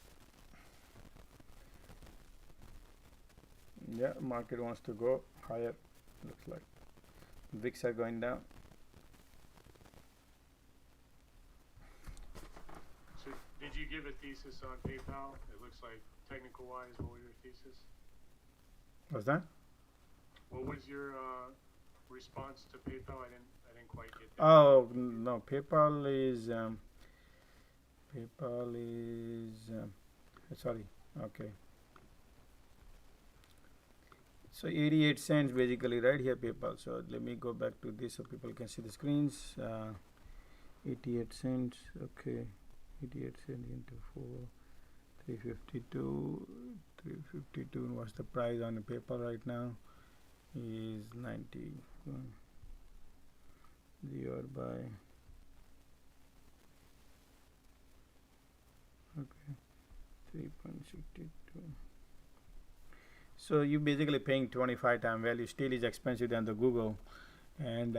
Yeah, market wants to go higher, looks like. VIX are going down. So did you give a thesis on PayPal? It looks like technical wise, what was your thesis? What's that? What was your response to PayPal? I didn't quite get that. Oh no, sorry. Okay. So 88 cents basically right here PayPal. So let me go back to this so people can see the screens. 88 cents. Okay. 88 cents into 4. 352. 352. What's the price on the PayPal right now? Is 91 divided by. Okay. 3.62. So you basically paying 25 time value. Still is expensive than the Google, and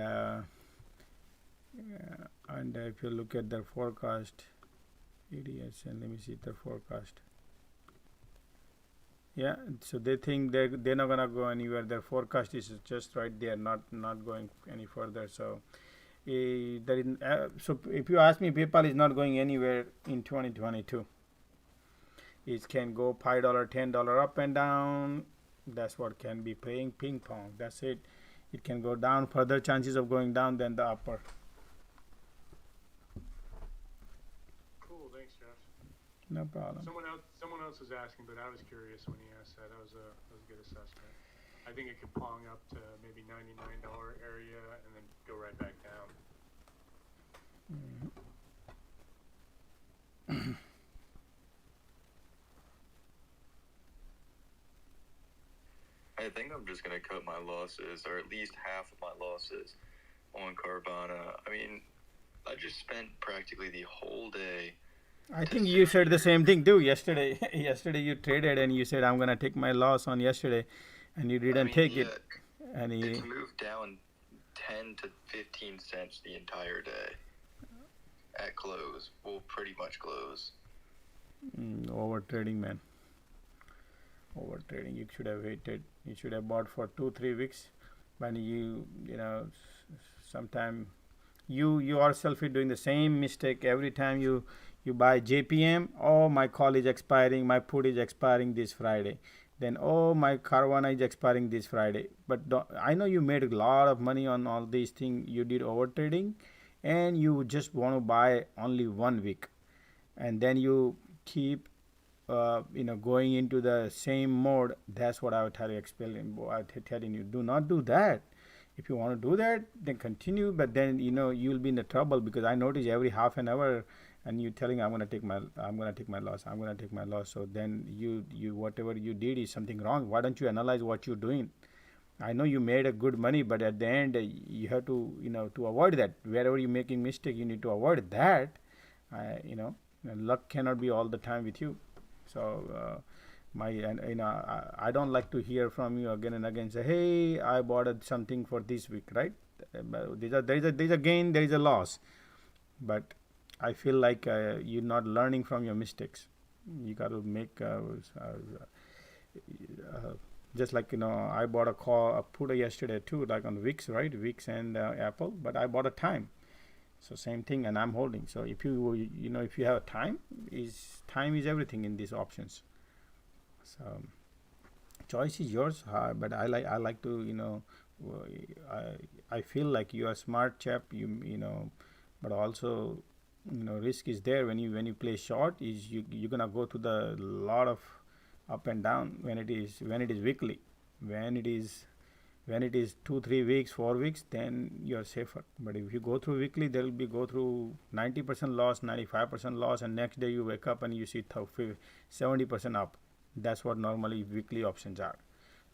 if you look at their forecast, EDS, and let me see their forecast. Yeah, so they think they're not gonna go anywhere. Their forecast is just right there, not going any further. So so if you ask me, PayPal is not going anywhere in 2022. It can go $5, $10 up and down. That's what can be playing ping pong. That's it. It can go down. Further chances of going down than the upper. Cool. Thanks, Josh. No problem. Someone else was asking, but I was curious when he asked that. That was a good assessment. I think it could pong up to maybe $99 area and then go right back down. I think I'm just going to cut my losses, or at least half of my losses, on Carvana. I mean, I just spent practically the whole day. I think you said the same thing too yesterday. Yesterday you traded and you said I'm going to take my loss on yesterday, and you didn't take it. And it's moved down 10 to 15 cents the entire day at close. Well, pretty much close. Over trading, man. Over trading. You should have waited. You should have bought for 2-3 weeks. When you know, sometime you yourself are doing the same mistake every time you buy JPM. Oh, my call is expiring. My put is expiring this Friday. Then, oh, my Carvana is expiring this Friday. But I know you made a lot of money on all these things. You did over trading, and you just want to buy only 1 week, and then you keep going into the same mode. That's what I would tell you, telling you, do not do that. If you want to do that, then continue, but then you'll be in the trouble, because I notice every half an hour and you telling I'm gonna take my loss. So then you whatever you did is something wrong. Why don't you analyze what you're doing? I know you made a good money, but at the end you have to to avoid that. Wherever you're making mistake, you need to avoid that. Luck cannot be all the time with you. So I don't like to hear from you again and again say, hey, I bought something for this week, right? There is a gain, there is a loss, but I feel like you're not learning from your mistakes. You got to make just like I bought a put yesterday too, like on Wix, right? Wix and Apple, but I bought a time. So same thing, and I'm holding. So if if you have time is everything in these options. So choice is yours, but I like to I feel like you are a smart chap. But also risk is there when you play short. Is you're gonna go to the lot of up and down when it is weekly. When it is 2-3 weeks, 4 weeks, then you're safer. But if you go through weekly, there will be go through 90% loss, 95% loss, and next day you wake up and you see 70% up. That's what normally weekly options are.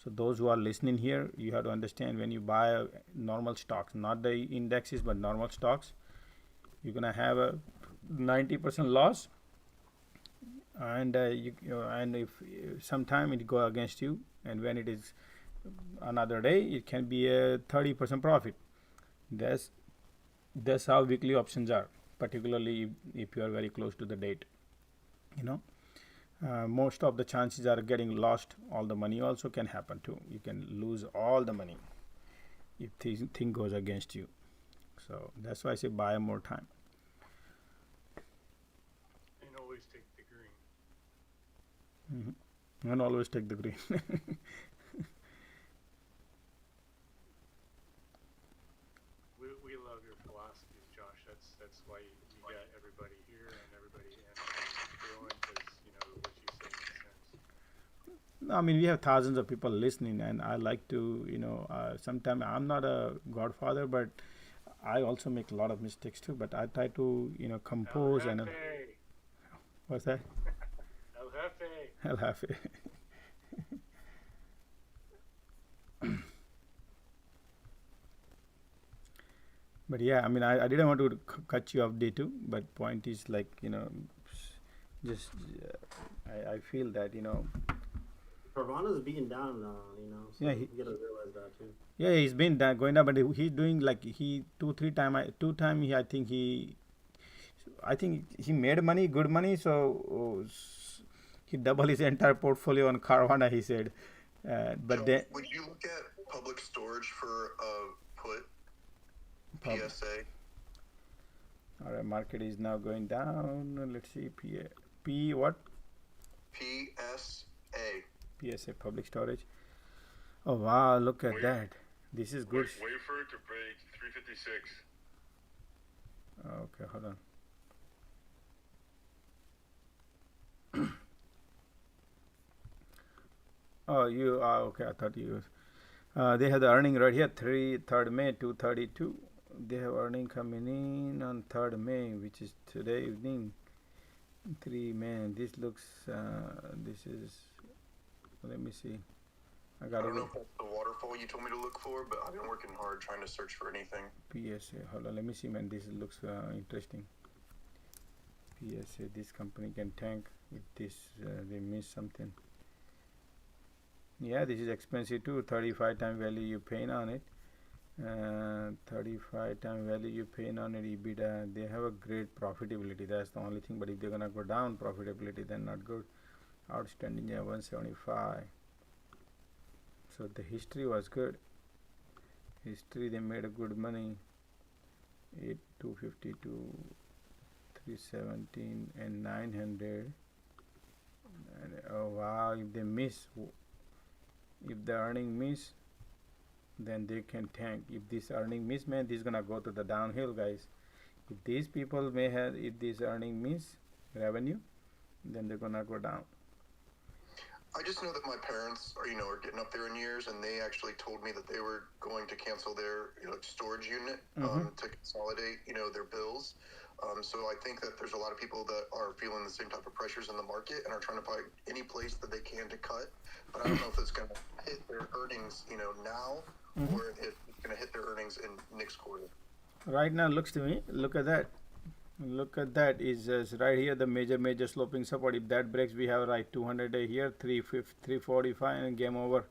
So those who are listening here, you have to understand, when you buy normal stocks, not the indexes but normal stocks, you're gonna have a 90% loss, and and if sometime it go against you, and when it is another day, it can be a 30% profit. That's how weekly options are, particularly if you are very close to the date. Most of the chances are getting lost. All the money also can happen too. You can lose all the money if this thing goes against you. So that's why I say buy more time. And always take the green. And always take the green. I mean, we have thousands of people listening, and I like to, sometimes I'm not a godfather, but I also make a lot of mistakes too. But I try to, compose and. What's that? El Jefe. El Jefe. But yeah, I mean, I didn't want to cut you off day two, but point is like, just I feel that, Piranha's beaten down now, so Yeah, you gotta realize that too. yeah, he's been going down, but he's doing like he 2 3 time I think he made money, good money, so he doubled his entire portfolio on Carvana. He said, but Josh, then would you look at public storage for put PSA? All right, market is now going down. Let's see, P what? PSA. PSA public storage. Oh wow, look at that. This is good. Wait for it to break 356. Okay, hold on. Oh, you are okay. I thought you. They have the earning right here, 3rd May 2:32. They have earning coming in on 3rd May, which is today evening. 3 May. This looks. This is. Let me see. I don't know if that's the waterfall you told me to look for, but I've been working hard trying to search for anything. PSA. Hold on. Let me see, man. This looks interesting. PSA. This company can tank if this. They miss something. Yeah, this is expensive too. 35 time value you paying on it. 35 time value you paying on it. EBITDA. They have a great profitability. That's the only thing. But if they're gonna go down profitability, then not good. Outstanding 175. So the history was good. History they made a good money. 252, 317, and 900. And, oh wow! If they miss. If the earning miss, then they can tank. If this earning miss, man, this is gonna go to the downhill, guys. If these people if this earning miss revenue, then they're gonna go down. I just know that my parents are getting up there in years, and they actually told me that they were going to cancel their storage unit to consolidate their bills. So I think that there's a lot of people that are feeling the same type of pressures in the market and are trying to find any place that they can to cut. But I don't know if it's going to hit their earnings, now, or if it's going to hit their earnings in next quarter. Right now, looks to me. Look at that. Look at that. Is right here the major sloping support. If that breaks, we have right 200 day here, 345, and game over.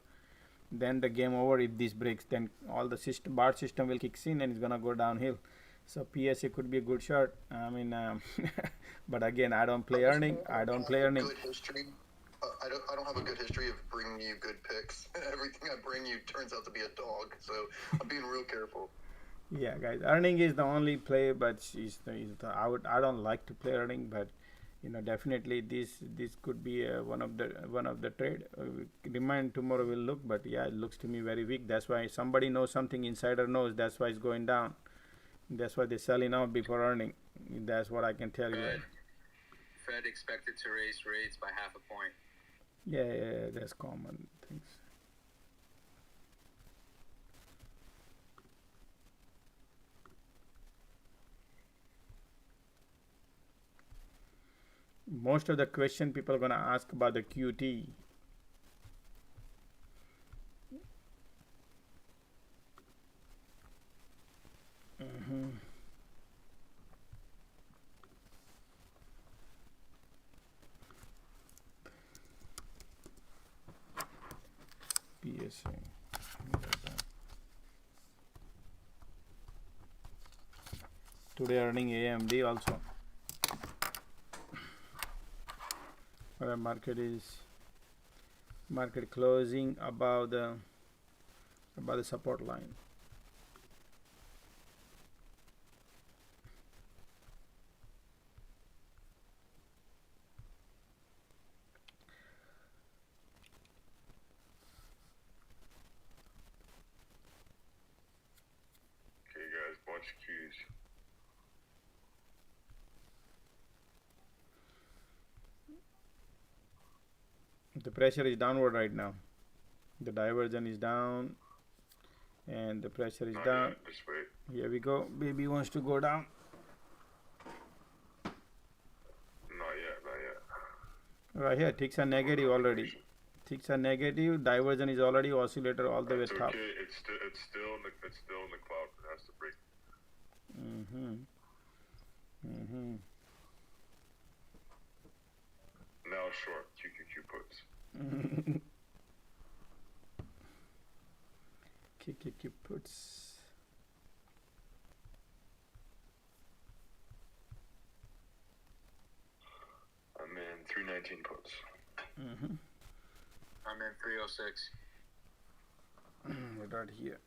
Then the game over. If this breaks, then all the bar system will kick in and it's gonna go downhill. So PSA could be a good shot. I mean, but again, I don't play earning. I don't play earning. Good history. I don't have a good history of bringing you good picks. Everything I bring you turns out to be a dog. So I'm being real careful. Yeah, guys, earning is the only play, but I don't like to play earning, but definitely this could be one of the trade. Remind tomorrow we'll look, but yeah, it looks to me very weak. That's why somebody knows something. Insider knows. That's why it's going down. That's why they're selling out before earning. That's what I can tell you. Fed expected to raise rates by 0.5 point. Yeah, that's common things. Most of the question people are gonna ask about the QT. PSA. Today earning AMD also. Our market closing above the support line. Okay, guys, bunch of keys. The pressure is downward right now. The diversion is down, and the pressure is down. Just wait. Here we go. Baby wants to go down. Not yet. Right here, ticks are negative already. Ticks are negative. Diversion is already oscillator all the way It's top. okay. It's still in the cloud. It has to break. Now short QQQ puts. QQQ puts. I'm in 319 puts. I'm in 306. Right here.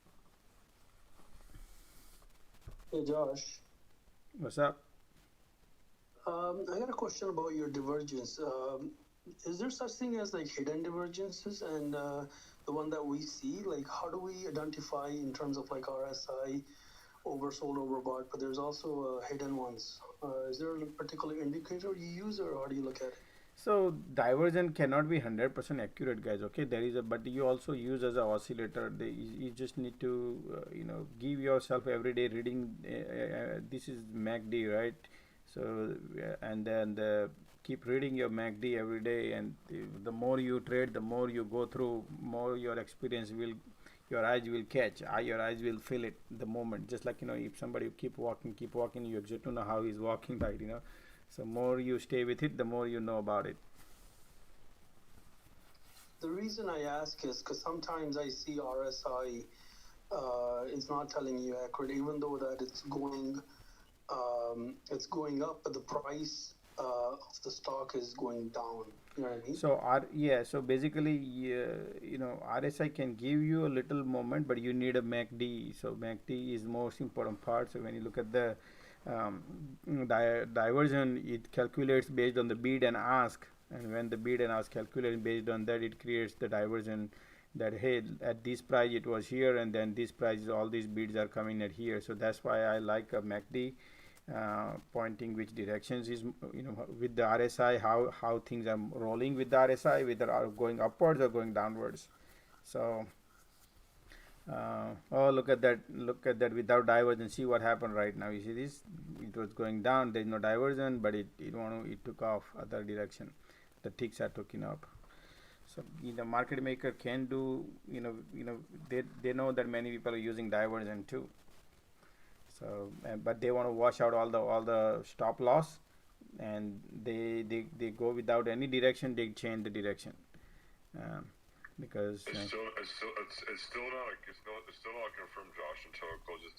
Hey Josh. What's up? I got a question about your divergence. Is there such thing as like hidden divergences and the one that we see? Like, how do we identify in terms of like RSI, oversold, overbought? But there's also hidden ones. Is there a particular indicator you use, or how do you look at it? So diversion cannot be 100% accurate, guys. Okay, there is a, but you also use as a oscillator. You just need to give yourself everyday reading. This is MACD, right? So and then keep reading your MACD every day, and the more you trade, the more you go through, more your experience will, your eyes will catch. Your eyes will feel it the moment. Just like if somebody keep walking, you get to know how he's walking, right? So more you stay with it, the more you know about it. The reason I ask is because sometimes I see RSI is not telling you accurate, even though that it's going up, but the price of the stock is going down. You know what I mean? So so basically, RSI can give you a little moment, but you need a MACD. So MACD is most important part. So when you look at the diversion, it calculates based on the bid and ask, and when the bid and ask calculates based on that, it creates the diversion that, hey, at this price it was here, and then this price, all these bids are coming at here. So that's why I like a MACD pointing which directions is, with the RSI, how things are rolling with the RSI, whether are going upwards or going downwards. So look at that without diversion. See what happened right now. You see this, it was going down, there's no diversion, but it took off other direction. The ticks are taking up. So market maker can do, they know that many people are using diversion too. So but they want to wash out all the stop loss, and they go without any direction. They change the direction. Because it's still not confirmed, Josh, until it closes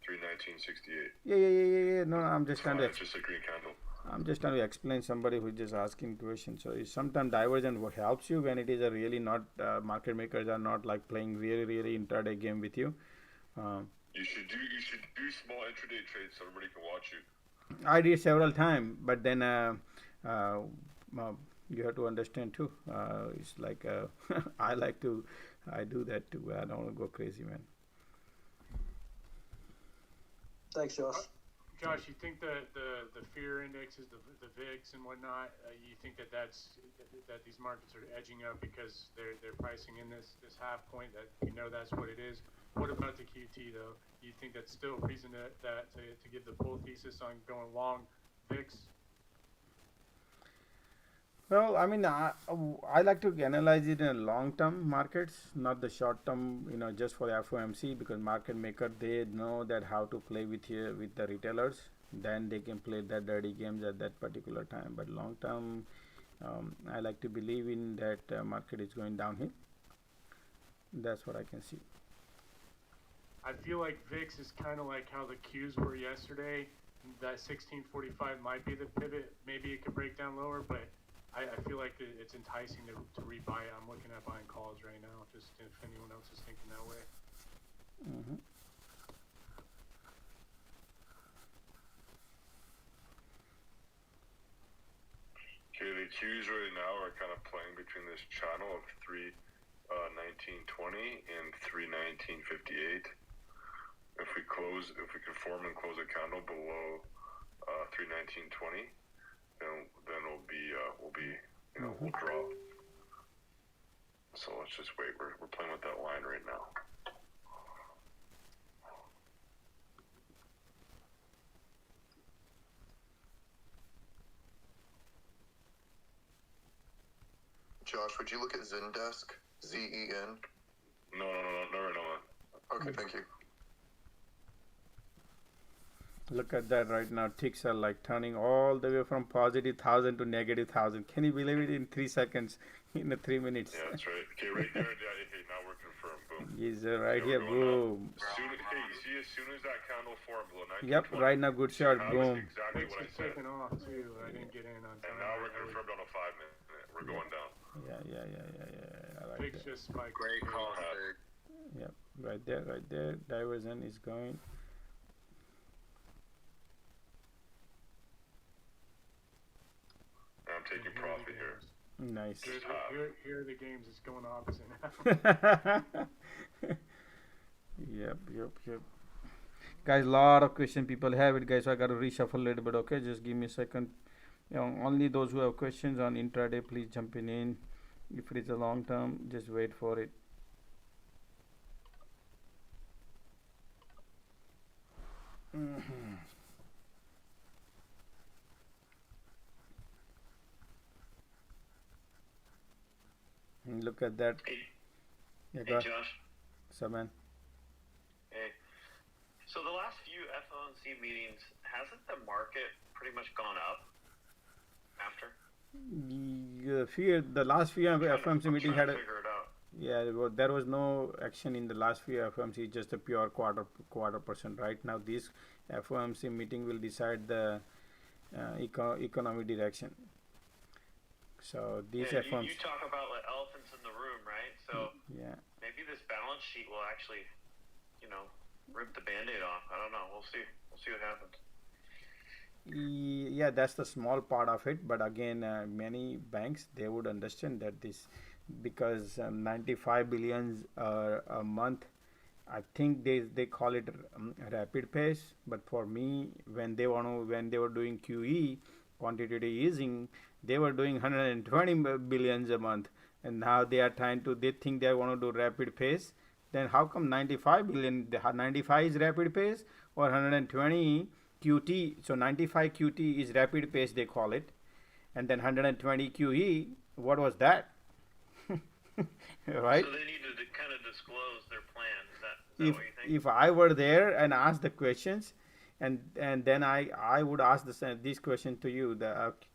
319.68. Yeah. No, I'm just trying to. It's just a green candle. I'm just trying to explain somebody who's just asking questions. So sometimes diversion helps you when it is a really not market makers are not like playing really intraday game with you. You should do small intraday trades so everybody can watch you. I did several times, but then you have to understand too. It's like I do that too. I don't want to go crazy, man. Thanks, Josh. Josh, you think the fear indexes, the VIX and whatnot, you think that these markets are edging up because they're pricing in this half point, that that's what it is? What about the QT though? Do you think that's still a reason to give the bull thesis on going long VIX? Well, I mean, I like to analyze it in long-term markets, not the short-term, just for the FOMC, because market maker, they know that how to play with the retailers. Then they can play that dirty games at that particular time. But long-term, I like to believe in that market is going downhill. That's what I can see. I feel like VIX is kind of like how the Qs were yesterday. That 1645 might be the pivot. Maybe it could break down lower, but I feel like it's enticing to rebuy it. I'm looking at buying calls right now, just if anyone else is thinking that way. Mm-hmm. Okay, the Qs right now are kind of playing between this channel of 319.20 and 319.58. If we conform and close a candle below 319.20, then we'll drop. So let's just wait. We're playing with that line right now. Josh, would you look at Zendesk? Z-E-N? No, never know. Okay, thank you. Look at that right now. Ticks are like turning all the way from positive 1,000 to negative 1,000. Can you believe it? In 3 seconds, in the 3 minutes. Yeah, that's right. Okay, right there. Okay, now we're confirmed. Boom. Yes, right here. Boom. You see, as soon as that candle formed below 1920. Yep, right now, good shot. Boom. Exactly what I said. Taking off too. I didn't get in on time. And now we're confirmed on a 5 minute. We're going down. Yeah. I like Picks that. just spiked. Great call, sir. Yep, right there. Diversion is going. I'm taking profit here. Nice. Here are the games. It's going opposite now. Yep. Guys, lot of question people have it, guys. So I got to reshuffle a little bit. Okay, just give me a second. Only those who have questions on intraday, please jump in. If it is a long term, just wait for it. Look at that. Hey Josh. What's up, man? Hey. So the last few FOMC meetings, hasn't the market pretty much gone up after? The last few FOMC meeting had a, figure it out. yeah, there was no action in the last few FOMC, just a pure quarter percent. Right now, this FOMC meeting will decide the economic direction. So these FOMC. You talk about like elephants in the room, right? So yeah, maybe this balance sheet will actually, rip the Band-Aid off. I don't know. We'll see. We'll see what happens. Yeah, that's the small part of it. But again, many banks, they would understand that this, because 95 billions a month, I think they call it rapid pace. But for me, when they were doing QE, quantitative easing, they were doing 120 billions a month, and now they think they want to do rapid pace. Then how come 95 billion? 95 is rapid pace, or 120 QT? So 95 QT is rapid pace, they call it, and then 120 QE. What was that? Right? So they need to kind of disclose their plan. Is that what you think? If I were there and asked the questions, and then I would ask this question to you,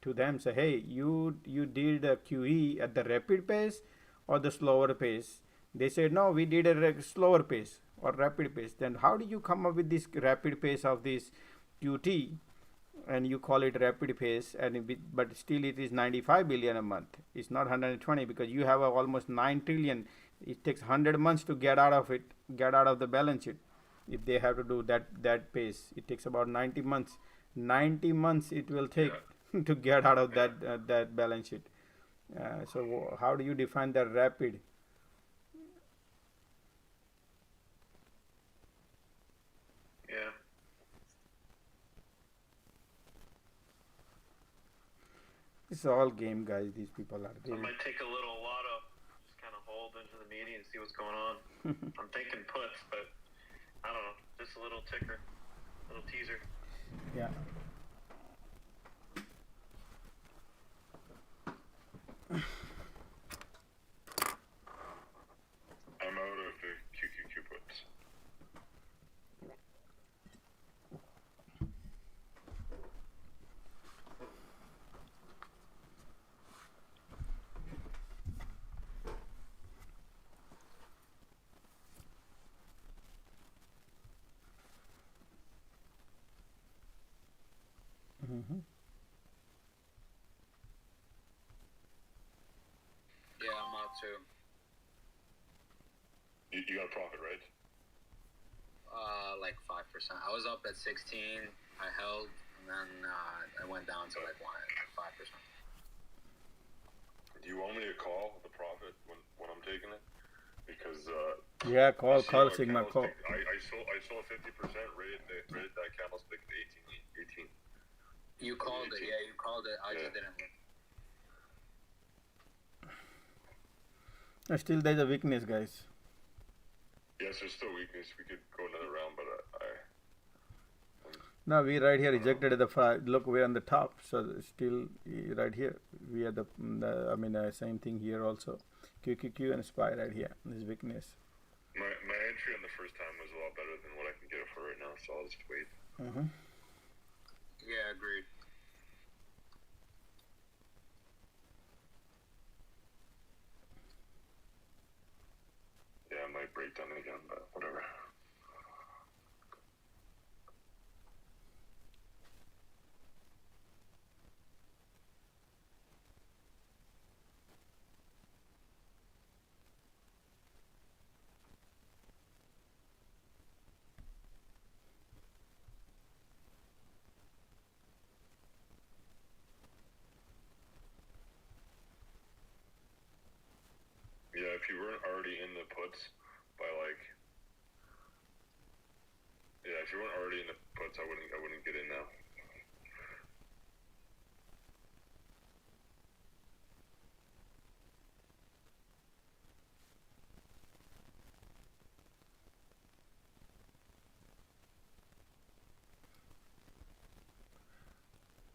to them, say, hey, you did a QE at the rapid pace or the slower pace? They said, no, we did a slower pace or rapid pace. Then how do you come up with this rapid pace of this QT, and you call it rapid pace, but still it is 95 billion a month? It's not 120, because you have almost 9 trillion. It takes 100 months to get out of the balance sheet. If they have to do that pace, it takes about 90 months. 90 months it will take to get out of that balance sheet. So how do you define the rapid? Yeah. It's all game, guys. These people are. So I might take a little lotto, just kind of hold into the meeting and see what's going on. I'm thinking puts, but I don't know, just a little ticker, little teaser. Yeah. I'm out of the QQQ puts. Yeah, I'm out too. You got a profit, right? Like 5%. I was up at 16. I held, and then I went down to like 5%. Do you want me to call the profit when I'm taking it? Because yeah, call Sigma, call. I sold 50%. Rated that candlestick at 18. You called it, yeah. You called it. I just didn't. Still there's a weakness, guys. Yes, there's still weakness. We could go another round, but No, we right here rejected at the look, we're on the top, so still right here we are the same thing here also. QQQ and SPY right here. This weakness. my entry on the first time was a lot better than what I can get it for right now, so I'll just wait. Yeah, agreed. Yeah, I might break down again, but whatever. Yeah, if you weren't already in the puts by if you weren't already in the puts, I wouldn't get in now.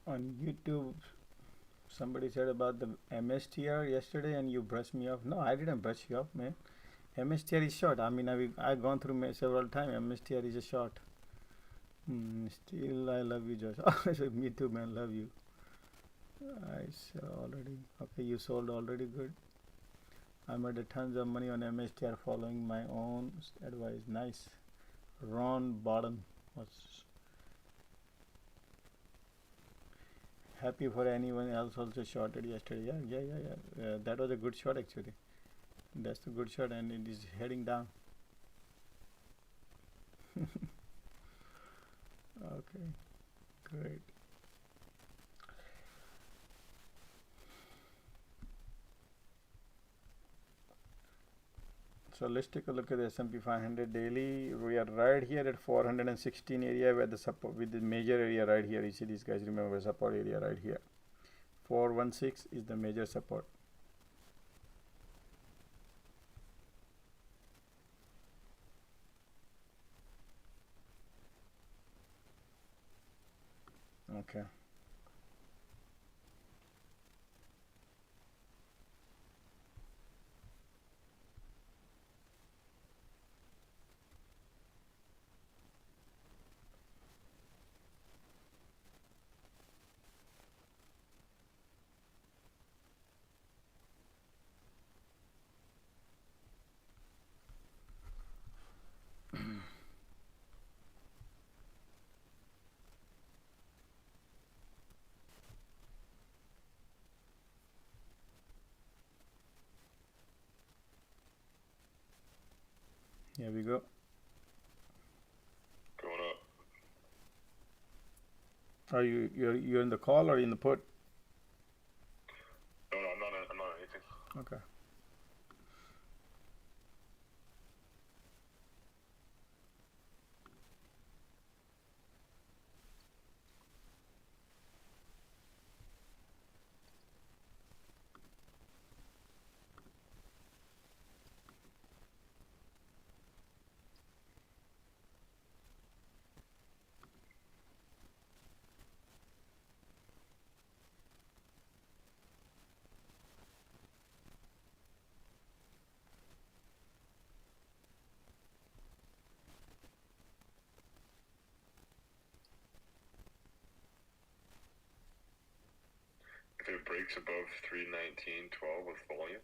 On YouTube, somebody said about the MSTR yesterday, and you brushed me off. No, I didn't brush you off, man. MSTR is short. I mean, I've gone through several times. MSTR is a short. Still, I love you, Josh. Me too, man. Love you. I said already. Okay, you sold already. Good. I made a tons of money on MSTR following my own advice. Nice. Ron Bottom was happy for anyone else also shorted yesterday. Yeah. That was a good shot actually. That's a good shot, and it is heading down. Okay, great. So let's take a look at the S&P 500 daily. We are right here at 416 area where the support with the major area right here. You see these guys, remember support area right here. 416 is the major support. Okay. Here we go. Going up. Are you're in the call or in the put? No, I'm not on anything. Okay. If it breaks above 319.12 with volume,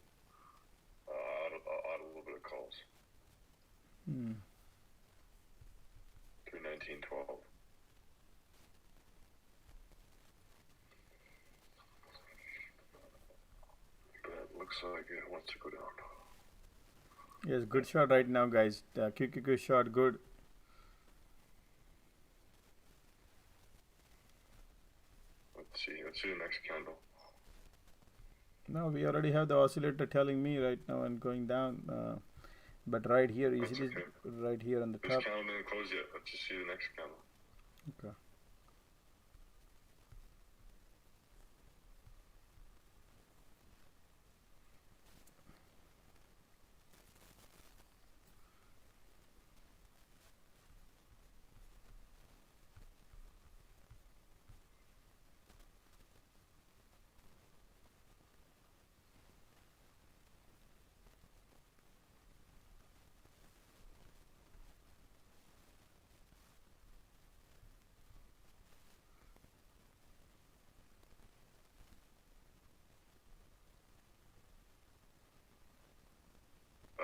I'll add a little bit of calls. 319.12. But it looks like it wants to go down. Yes, good shot right now, guys. QQQ shot, good. Let's see the next candle. No, we already have the oscillator telling me right now and going down. But right here, you see this right here on the top. This candle didn't close yet. Let's just see the next candle. Okay.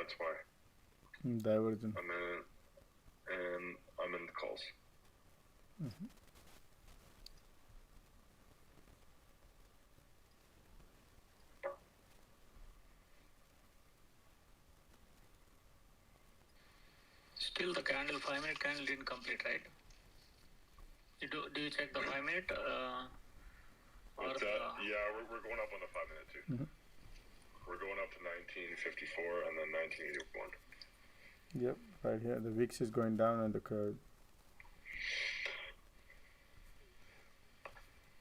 that's why. Divergent. I'm in the calls. Mm-hmm. Still the candle, 5-minute candle didn't complete, right? Do you check the 5-minute? What's that? Yeah, we're going up on the 5-minute too. Mm-hmm. We're going up to 1954 and then 1981. Yep, right here. The VIX is going down on the curve.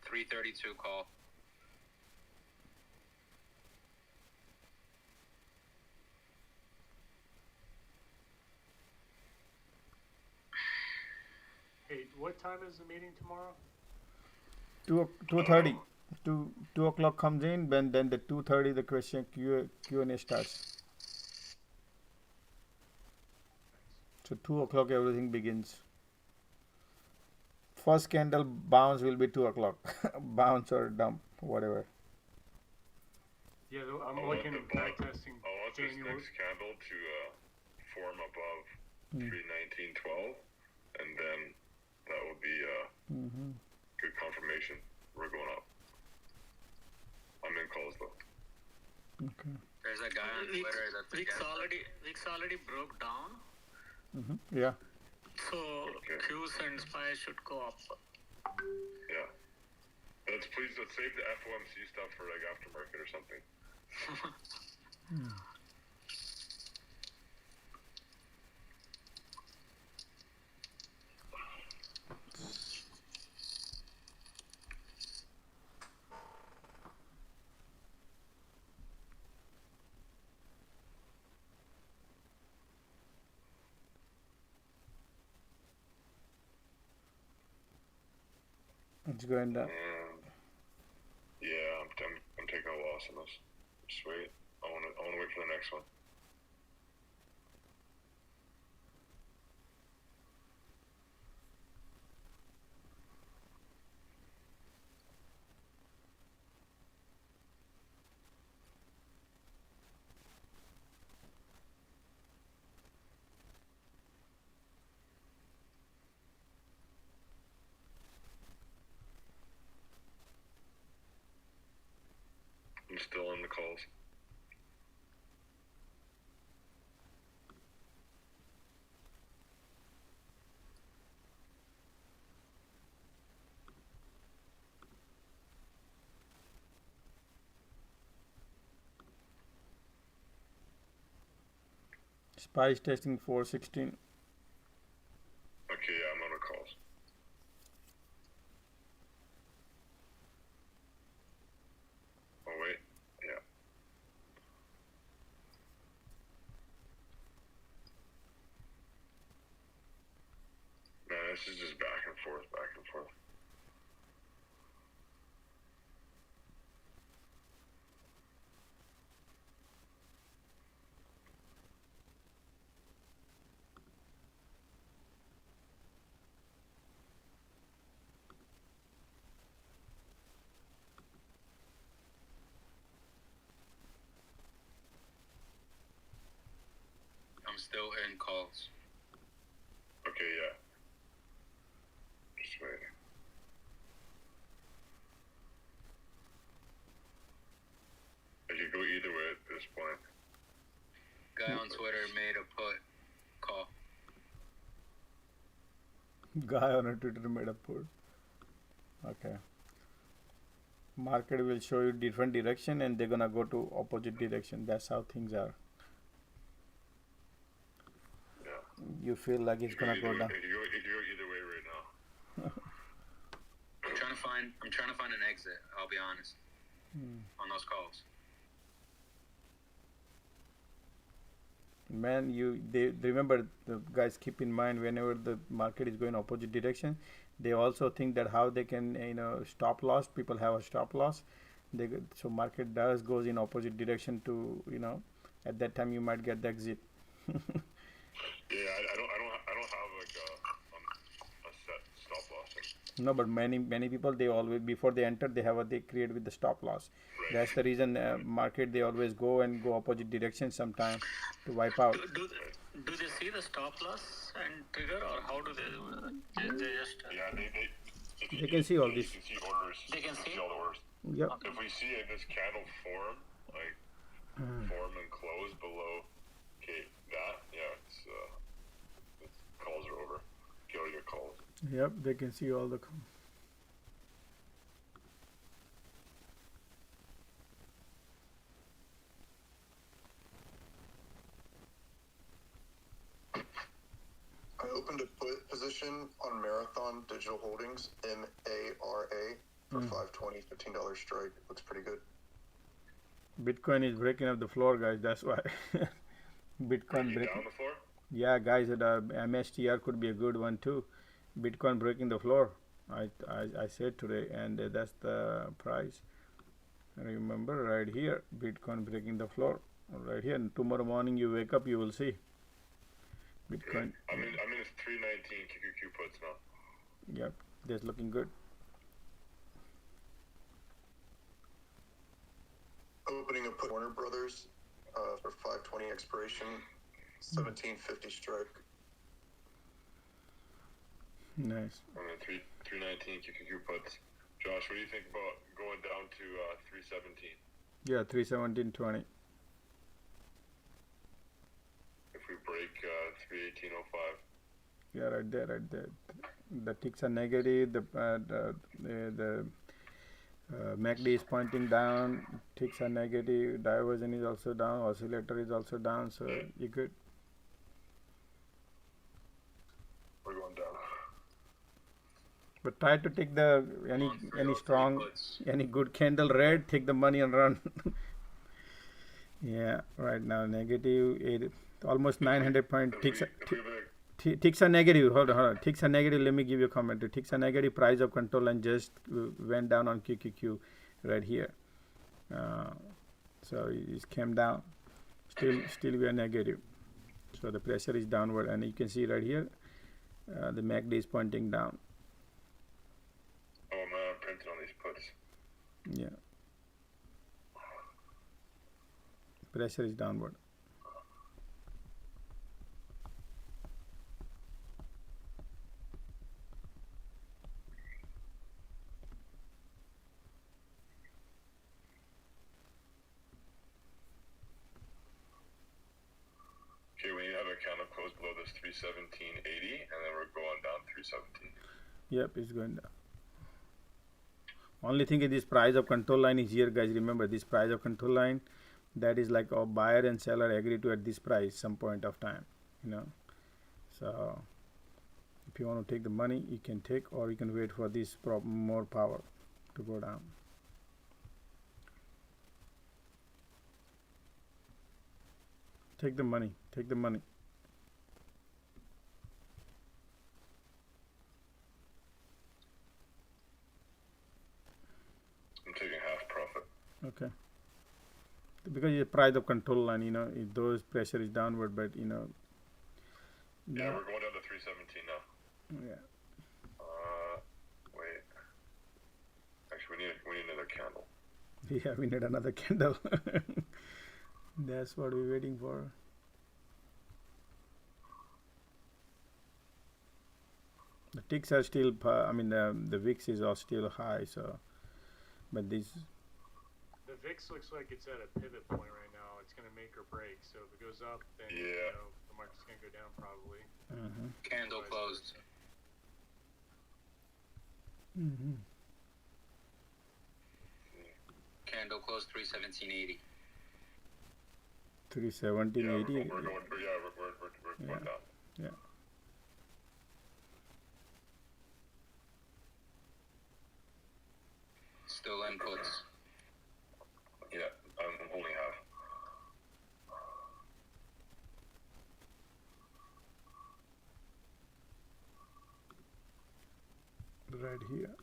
332 call. Hey, what time is the meeting tomorrow? 2:30. 2 o'clock comes in, then the 2:30 the question Q&A starts. So 2 o'clock everything begins. First candle bounce will be 2 o'clock. Bounce or dump, whatever. Yeah, I'm looking at back testing. I want this next candle to form above 319.12, and then that will be good confirmation. We're going up. I'm in calls though. Okay. There's a guy on Twitter that's VIX already broke down. Mm-hmm. Yeah. So Qs and SPY should go up. Yeah. Let's save the FOMC stuff for like aftermarket or something. It's going down. Yeah, I'm taking a loss on this. Just wait. I wanna wait for the next one. I'm still in the calls. SPY is testing 416. Okay, yeah, I'm on the calls. Oh wait, yeah. Man, this is just back and forth, back and forth. I'm still in calls. Okay, yeah. Just waiting. I could go either way at this point. Guy on Twitter made a put call. Guy on a Twitter made a put. Okay. Market will show you different direction and they're gonna go to opposite direction. That's how things are. Yeah. You feel like it's gonna go down. You can go either way right now. I'm trying to find an exit. I'll be honest. On those calls. Man, they remember, the guys, keep in mind, whenever the market is going opposite direction, they also think that how they can stop loss. People have a stop loss. So market goes in opposite direction to at that time you might get the exit. Yeah, I don't have like a set stop loss. No, but many people, they always, before they enter, they create with the stop loss. Right. That's the reason market, they always go opposite direction sometime. to wipe out. Do they see the stop loss and trigger, or how do they do it? They just They can see all this. You can see orders. They can see all the orders. Yep. If we see this candle form, like form and close below, it's calls are over. You already got calls. Yep, they can see all the. I opened a put position on Marathon Digital Holdings, MARA, for $5.20, $15 strike. Looks pretty good. Bitcoin is breaking up the floor, guys. That's why. Bitcoin breaking down the floor? Yeah, guys, the MSTR could be a good one too. Bitcoin breaking the floor. I said today, and that's the price. Remember, right here, Bitcoin breaking the floor. Right here, and tomorrow morning you wake up, you will see. Bitcoin. I'm in a 319 QQQ puts now. Yep, that's looking good. Opening a put Warner Brothers for $5.20 expiration, $17.50 strike. Nice. I'm in 319 QQQ puts. Josh, what do you think about going down to 317? Yeah, 317.20. If we break 318.05. Yeah, right there. The ticks are negative. The MACD is pointing down. Ticks are negative. Diversion is also down. Oscillator is also down. So you're good. We're going down. But try to take the any strong, any good candle red. Take the money and run. Yeah, right now negative 8, almost 900 point ticks. Ticks are negative. Hold on. Ticks are negative. Let me give you a comment. Ticks are negative. Price of control line just went down on QQQ right here. So it came down. Still we are negative. So the pressure is downward, and you can see right here, the MACD is pointing down. Oh man, I'm printing on these puts. Yeah. Pressure is downward. Okay, we need to have a candle close below this 317.80, and then we're going down 317. Yep, it's going down. Only thing is this price of control line is here, guys. Remember this price of control line, that is like a buyer and seller agree to at this price some point of time, So if you want to take the money, you can take, or you can wait for this more power to go down. Take the money. Take the money. I'm taking half profit. Okay. Because it's a price of control line, if those pressure is downward, but Yeah, we're going down to 317 now. Yeah. Wait. Actually, we need another candle. Yeah, we need another candle. That's what we're waiting for. The ticks are still, the VIX is all still high, so, but this. The VIX looks like it's at a pivot point right now. It's going to make or break. So if it goes up, then the market's going to go down probably. Candle closed. Candle closed 317.80. 317.80. We're going down. Yeah. Still inputs. Yeah, I'm holding half. Right here.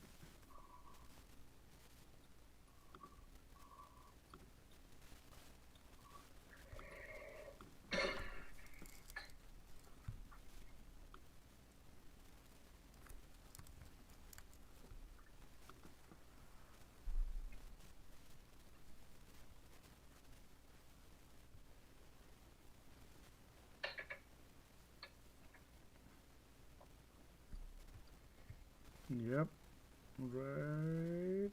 Yep. Right.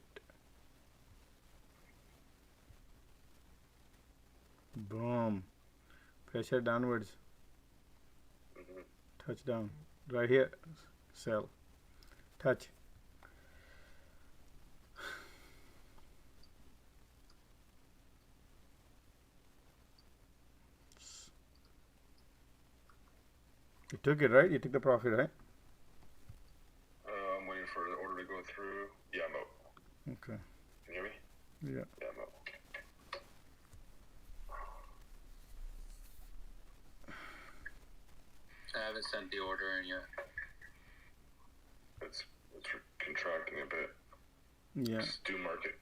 Boom. Pressure downwards. Touch down. Right here. Sell. Touch. You took it, right? You took the profit, right? I'm waiting for the order to go through. Yeah, I'm out. Okay. Can you hear me? Yeah. Yeah, I'm out. I haven't sent the order in yet. It's contracting a bit. Yeah. Just do market.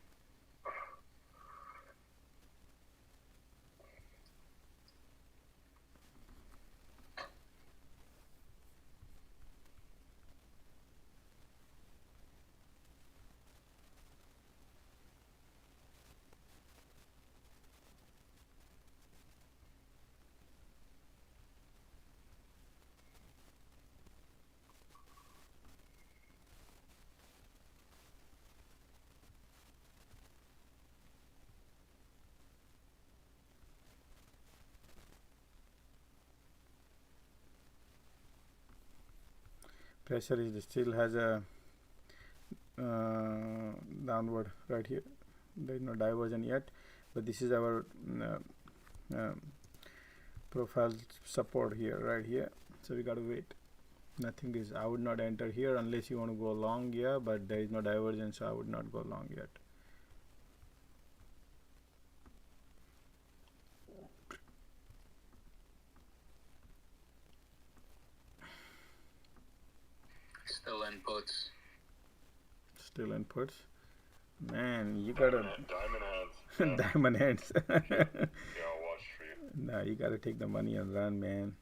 Pressure is still has a downward right here. There is no diversion yet, but this is our profile support here, right here. So we got to wait. Nothing is. I would not enter here unless you want to go long. Yeah, but there is no divergence, so I would not go long yet. Still inputs. Still inputs. Man, you gotta diamond hands. diamond hands. Yeah, I'll watch for you. Nah, you gotta take the money and run, man.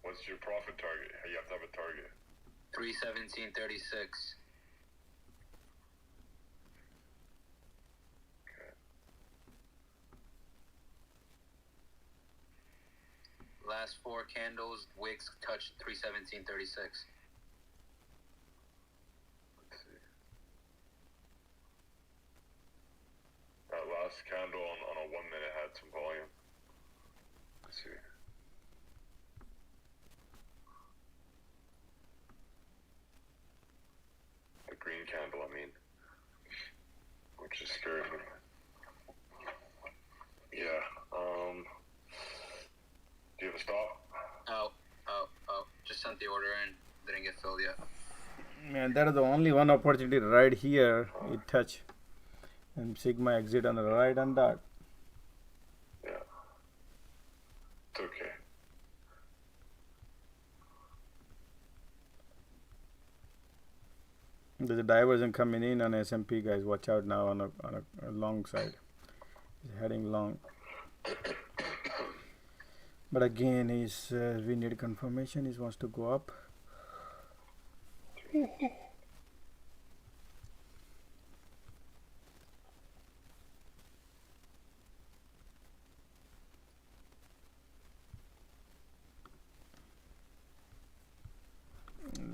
What's your profit target? You have to have a target. 317.36. Last 4 candles, wicks touched 317.36. Let's see. That last candle on a 1 minute had some volume. Let's see. The green candle, I mean. Which is scaring me. Yeah. Do you have a stop? Oh. Just sent the order in. Didn't get filled yet. Man, that is the only one opportunity right here. It touch. And Sigma exit on the right on that. Yeah. It's okay. There's a diversion coming in on S&P, guys. Watch out now on a long side. It's heading long. But again, we need confirmation. He wants to go up.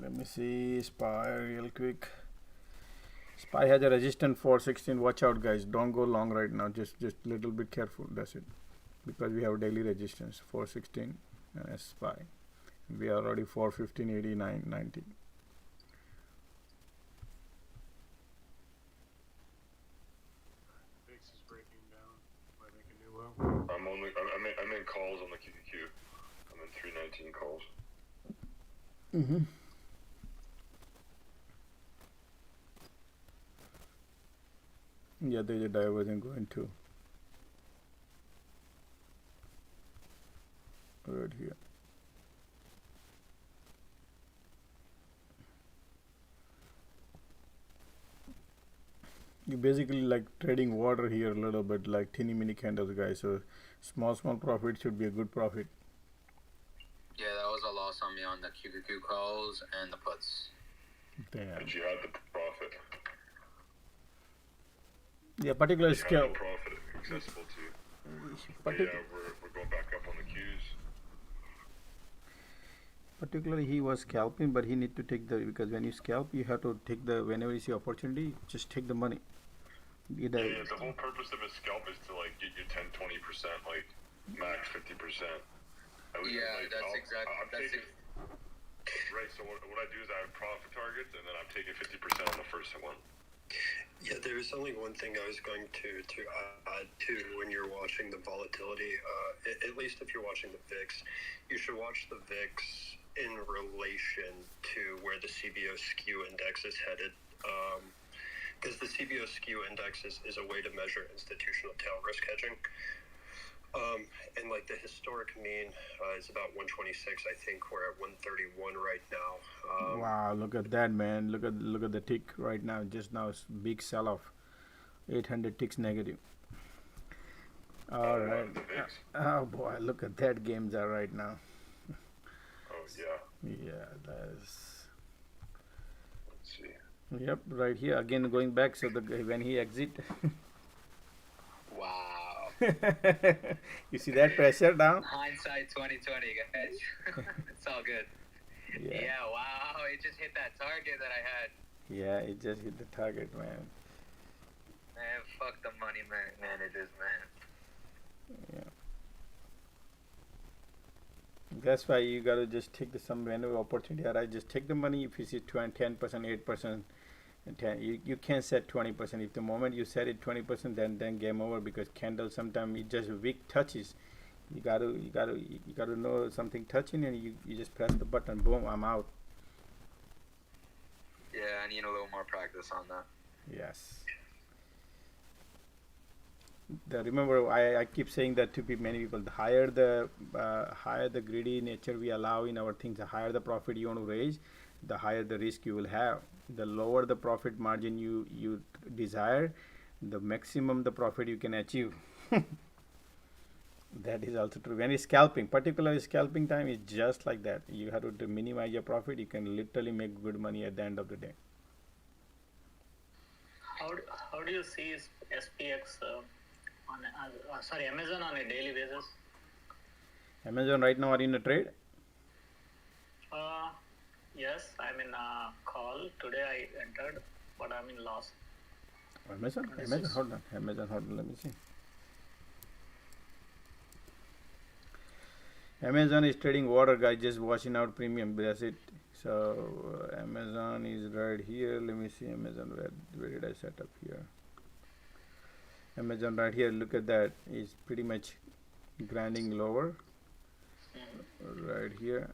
Let me see SPY real quick. SPY has a resistance 416. Watch out, guys. Don't go long right now. Just little bit careful. That's it. Because we have daily resistance 416 and SPY. We are already 415, 89, 90. VIX is breaking down. Might make a new low. I'm in calls on the QQQ. I'm in 319 calls. Mm-hmm. Yeah, there's a diversion going too. Right here. You basically like trading water here a little bit, like teeny mini candles, guys. So small profit should be a good profit. Yeah, that was a loss on me on the QQQ calls and the puts. Damn. But you had the profit. Yeah, particular You scale. had the profit accessible to you. But yeah, we're going back up on the Qs. Particularly, he was scalping, but he need to take the, because when you scalp, you have to take the, whenever you see opportunity, just take the money. Either Yeah, the whole purpose of a scalp is to like get you 10-20%, like max 50%. Yeah, that's exactly. Right, so what I do is I have profit targets, and then I'm taking 50% on the first one. Yeah, there's only one thing I was going to add to when you're watching the volatility. At least if you're watching the VIX, you should watch the VIX in relation to where the CBO skew index is headed. Because the CBO skew index is a way to measure institutional tail risk hedging. And like the historic mean is about 126. I think we're at 131 right now. wow, look at that, man. Look at the tick right now. Just now, it's big sell-off. 800 ticks negative. All right. Oh boy, look at that games are right now. Oh yeah. Yeah, that's. Let's see. Yep, right here again going back. So when he exit. Wow. You see that pressure down? Hindsight 2020, guys. It's all good. Yeah, wow. It just hit that target that I had. Yeah, it just hit the target, man. Man, fuck the money managers, man. Yeah. That's why you gotta just take some random opportunity. Alright, just take the money. If you see 10%, 8%, and 10, you can't set 20%. If the moment you set it 20%, then game over, because candle sometimes it just weak touches. You gotta know something touching, and you just press the button. Boom, I'm out. Yeah, I need a little more practice on that. Yes. Remember, I keep saying that to many people. The higher the greedy nature we allow in our things, the higher the profit you want to raise, the higher the risk you will have. The lower the profit margin you desire, the maximum the profit you can achieve. That is also true. When it's scalping, particularly scalping time is just like that. You have to minimize your profit. You can literally make good money at the end of the day. How do you see SPX Amazon on a daily basis? Amazon right now are in a trade? Yes, I'm in a call. Today I entered, but I'm in loss. Amazon, hold on. Let me see. Amazon is trading water, guys. Just watching out premium. That's it. So Amazon is right here. Let me see Amazon. Where did I set up here? Amazon right here. Look at that. It's pretty much grinding lower. Right here.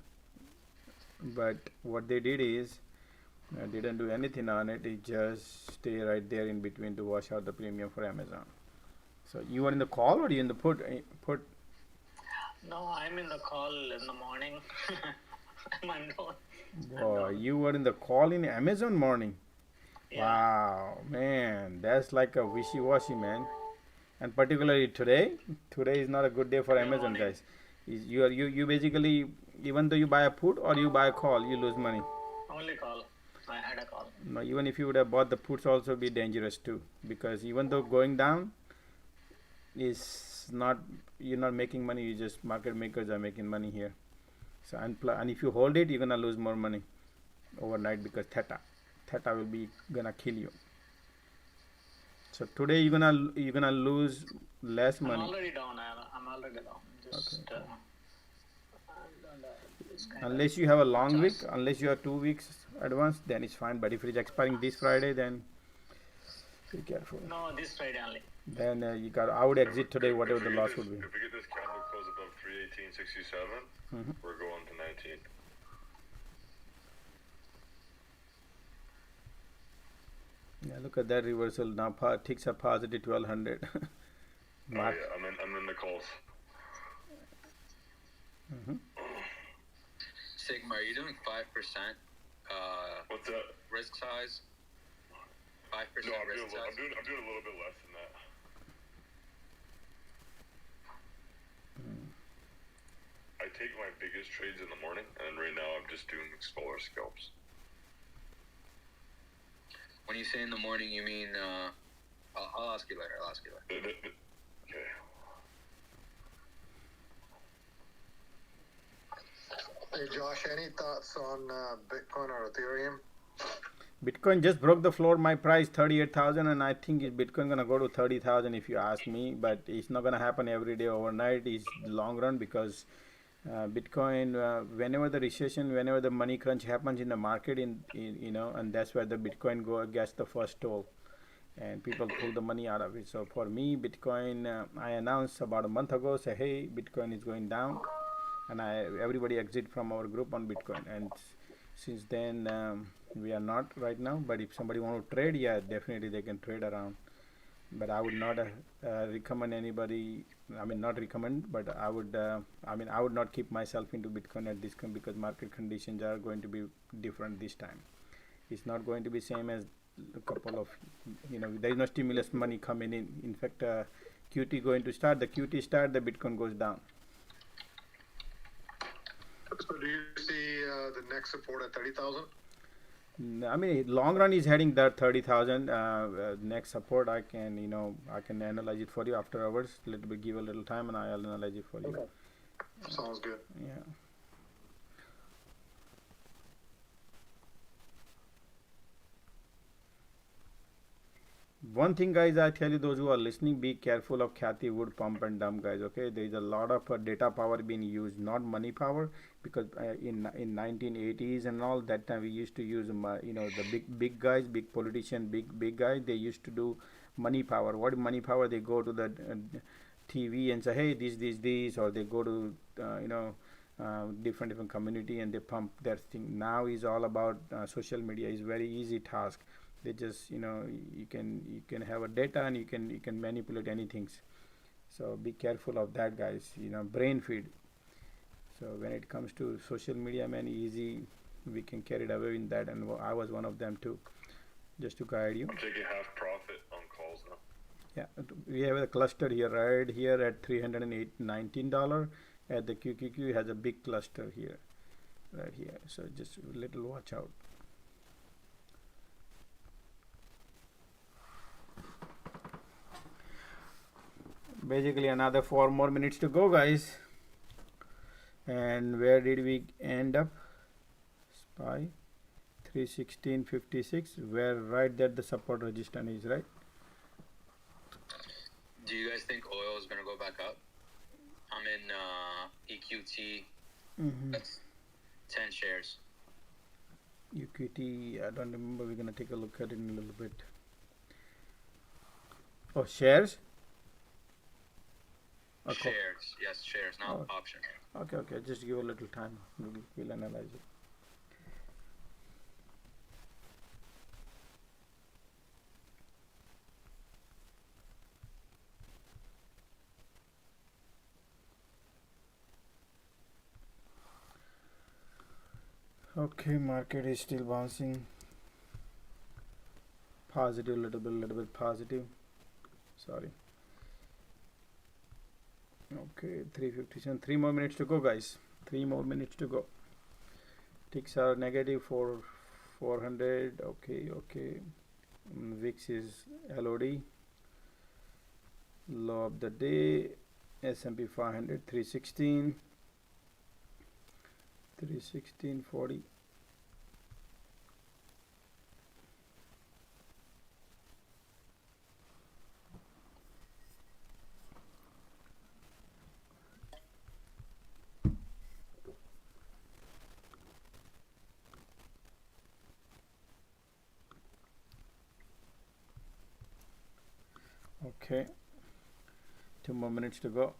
But what they did is didn't do anything on it. It just stay right there in between to wash out the premium for Amazon. So you are in the call or you in the put? No, I'm in the call in the morning. Boy, you were in the call in Amazon morning. Yeah. Wow, man, that's like a wishy-washy, man. And particularly today is not a good day for Amazon, guys. You basically, even though you buy a put or you buy a call, you lose money. Only call. I had a call. No, even if you would have bought the puts, also be dangerous too, because even though going down is not, you're not making money. You just market makers are making money here. So and if you hold it, you're gonna lose more money overnight, because theta will be gonna kill you. So today you're gonna lose less money. I'm already down. I'm already down. Just, okay. Unless you have a long week, unless you have 2 weeks advance, then it's fine. But if it is expiring this Friday, then be careful. No, this Friday only. Then I would exit today, whatever the loss would be. If we get this candle close above 318.67, we're going to 19. Yeah, look at that reversal now. Ticks are positive 1200. Oh yeah, I'm in the calls. Sigma, are you doing 5%? What's that? Risk size? 5% no, risk size? I'm doing a little bit less than that. I take my biggest trades in the morning, and right now I'm just doing smaller scalps. When you say in the morning, you mean, I'll ask you later. Okay. Hey Josh, any thoughts on Bitcoin or Ethereum? Bitcoin just broke the floor. My price 38,000, and I think Bitcoin gonna go to 30,000 if you ask me. But it's not gonna happen every day overnight. It's long run because Bitcoin, whenever the recession, whenever the money crunch happens in the market, and that's where the Bitcoin gets the first toll, and people pull the money out of it. So for me, Bitcoin, I announced about a month ago, say, hey, Bitcoin is going down, and everybody exit from our group on Bitcoin. And since then, we are not right now. But if somebody want to trade, yeah, definitely they can trade around. But I would not recommend anybody. I mean, not recommend, but I would. I would not keep myself into Bitcoin at this time because market conditions are going to be different this time. It's not going to be same as a couple of, there is no stimulus money coming in. In fact, QT going to start. The QT start, the Bitcoin goes down. So do you see the next support at 30,000? I mean, long run is heading that 30,000. Next support, I can analyze it for you after hours. Give a little time, and I'll analyze it for you. Okay. Sounds good. Yeah. One thing, guys, I tell you, those who are listening, be careful of Kathy Wood pump and dump, guys. Okay, there is a lot of data power being used, not money power, because in 1980s and all that time we used to use the big guys, big politician, big guys. They used to do money power. What money power? They go to the TV and say, hey, this, or they go to different community and they pump their thing. Now is all about social media. Is very easy task. They just you can have a data and you can manipulate anything. So be careful of that, guys. Brain feed. So when it comes to social media, man, easy we can carry it away in that, and I was one of them too. Just to guide you. I'm taking half profit on calls now. Yeah, we have a cluster here, right here at $319. At the QQQ has a big cluster here, right here. So just a little watch out. Basically another 4 more minutes to go, guys. And where did we end up? SPY 316.56, where right there the support resistance is, right? Do you guys think oil is going to go back up? I'm in EQT. That's 10 shares. EQT, I don't remember. We're going to take a look at it in a little bit. Oh, shares? Shares, yes, shares, not options. Okay, just give a little time. We'll analyze it. Okay, market is still bouncing. Positive, little bit positive. Sorry. Okay, 357. 3 more minutes to go, guys. 3 more minutes to go. Ticks are negative for 400. Okay. VIX is LOD. Low of the day. S&P 500 316. 316.40. Okay, 2 more minutes to go.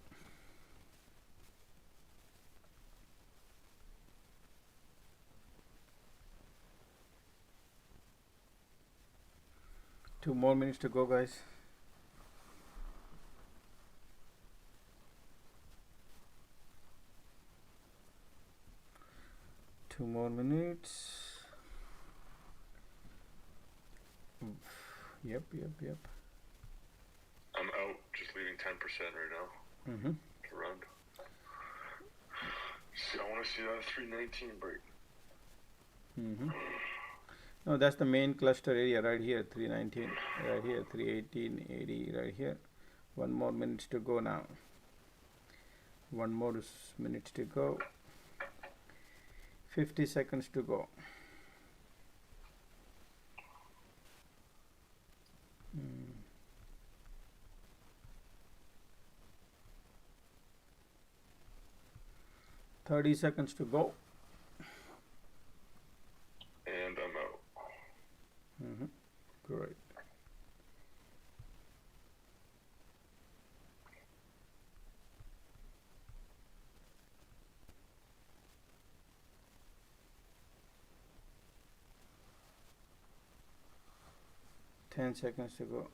Two more minutes to go, guys. Two more minutes. Yep. I'm out, just leaving 10% right now. To run. See, I want to see that 319 break. No, that's the main cluster area right here, 319, right here, 318.80, right here. 1 more minutes to go now. 1 more minutes to go. 50 seconds to go. 30 seconds to go. And I'm out. Great. Ten seconds to go.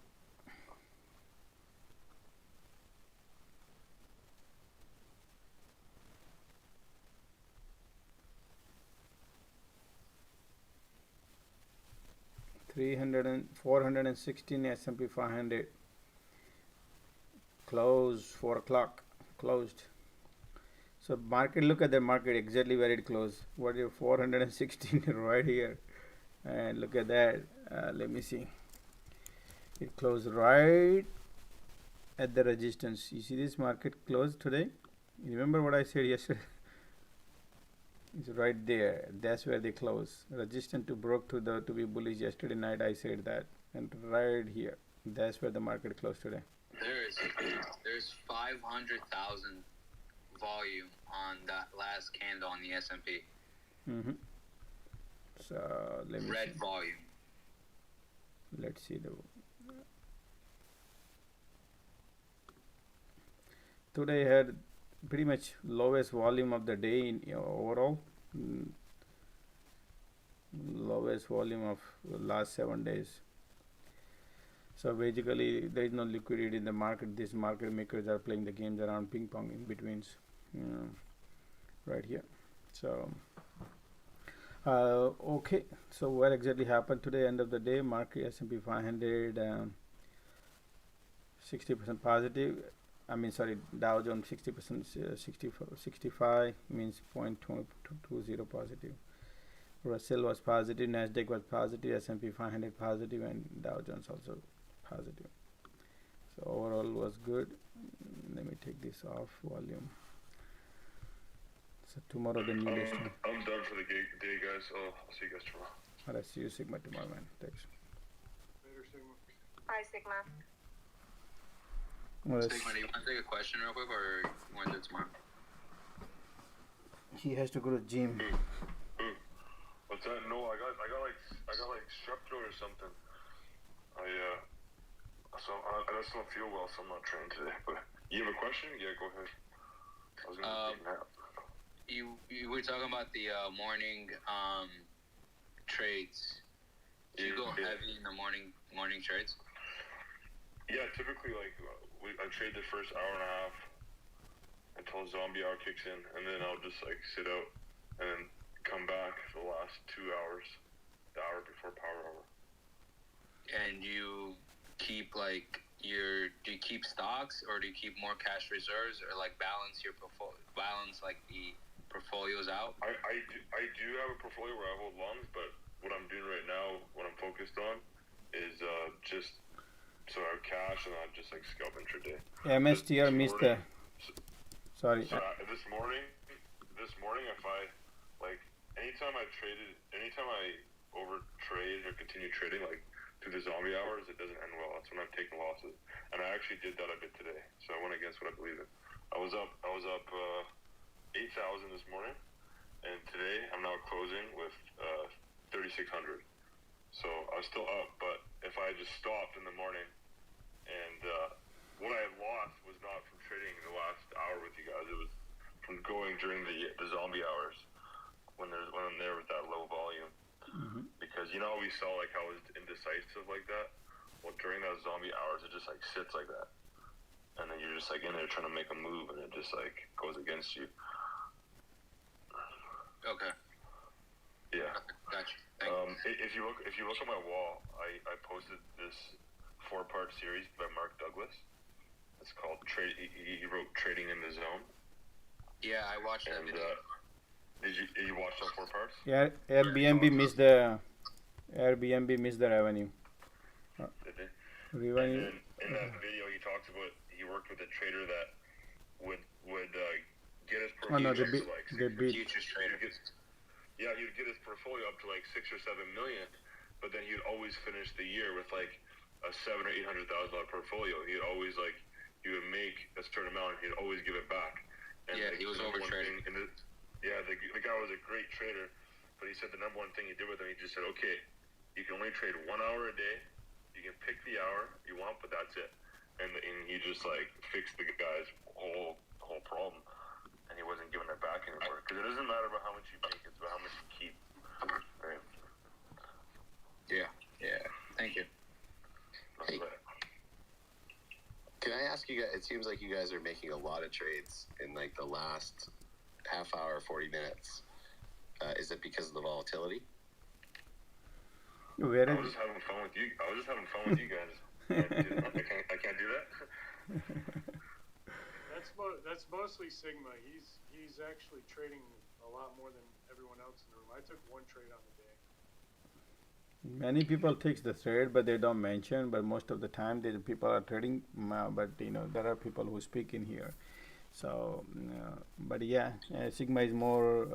$300 416 S&P 500 close 4 o'clock closed. So market, look at the market exactly where it closed. What is 416 right here, and look at that. Let me see. It closed right at the resistance. You see this market closed today. You remember what I said yesterday? It's right there. That's where they close. Resistance to broke to be bullish yesterday night. I said that, and right here. That's where the market closed today. There's 500,000 volume on that last candle on the S&P. So let me red see. volume. Let's see the. Today had pretty much lowest volume of the day in overall. Lowest volume of the last 7 days. So basically, there is no liquidity in the market. These market makers are playing the games around ping pong in betweens, right here. So, okay. So what exactly happened today? End of the day, market S&P 500 60% positive. I mean, sorry, Dow Jones 60%, 65 means 0.220 positive. Russell was positive, Nasdaq was positive, S&P 500 positive, and Dow Jones also positive. So overall was good. Let me take this off volume. So tomorrow the new listing. I'm done for the day, guys. I'll see you guys tomorrow. All right, see you Sigma tomorrow, man. Thanks. Later, Sigma. Bye, Sigma. Well, Sigma, do you want to take a question real quick, or you want to do it tomorrow? he has to go to gym. What's that? No, I got like strep throat or something. I just don't feel well, so I'm not trained today. But you have a question? Yeah, go ahead. I was gonna take a nap. You were talking about the morning trades. Do you go heavy in the morning trades? Yeah, typically I trade the first hour and a half until zombie hour kicks in, and then I'll just like sit out and then come back for the last 2 hours, the hour before power hour. And you keep do you keep stocks, or do you keep more cash reserves, or like balance your balance like the portfolios out? I do have a portfolio where I hold longs, but what I'm doing right now, what I'm focused on, is just so I have cash and I'm just like scalp intraday. MSTR missed the. Sorry. So this morning, if I anytime I over trade or continue trading like through the zombie hours, it doesn't end well. That's when I'm taking losses, and I actually did that a bit today. So I went against what I believe in. I was up 8,000 this morning, and today I'm now closing with 3,600. So I was still up, but if I had just stopped in the morning, and what I had lost was not from trading the last hour with you guys. It was from going during the zombie hours when I'm there with that low volume. Because you know we saw like how it was indecisive like that. Well, during those zombie hours, it just like sits like that, and then you're just like in there trying to make a move, and it just like goes against you. Okay. Yeah. Gotcha. If you look at my wall, I posted this 4-part series by Mark Douglas. It's called Trade. He wrote Trading in the Zone. Yeah, I watched that video. Did you watch all 4 parts? Yeah, Airbnb missed the revenue. Did they? Revenue. And then in that video, he talks about he worked with a trader that would get his Oh no, futures they beat. futures trader. yeah, he'd get his portfolio up to like 6 or 7 million, but then he'd always finish the year with like a $700,000 or $800,000 portfolio. He'd always like he would make a certain amount and he'd always give it back. And Yeah, like, he was the number one overtrading. thing- and the guy was a great trader, but he said the number one thing he did with him, he just said, okay, you can only trade 1 hour a day. You can pick the hour you want, but that's it. And he just like fixed the guy's whole problem, and he wasn't giving it back anymore. Because it doesn't matter about how much you make; it's about how much you keep. Right? Yeah. Thank you. Hey, Can I ask you guys? It seems like you guys are making a lot of trades in like the last half hour, 40 minutes. Is it because of the volatility? I was just having fun with you. Guys. I can't do that. That's mostly Sigma. He's actually trading a lot more than everyone else in the room. I took one trade on the day. Many people takes the trade, but they don't mention. But most of the time, the people are trading. But there are people who speak in here. So, but yeah, Sigma is more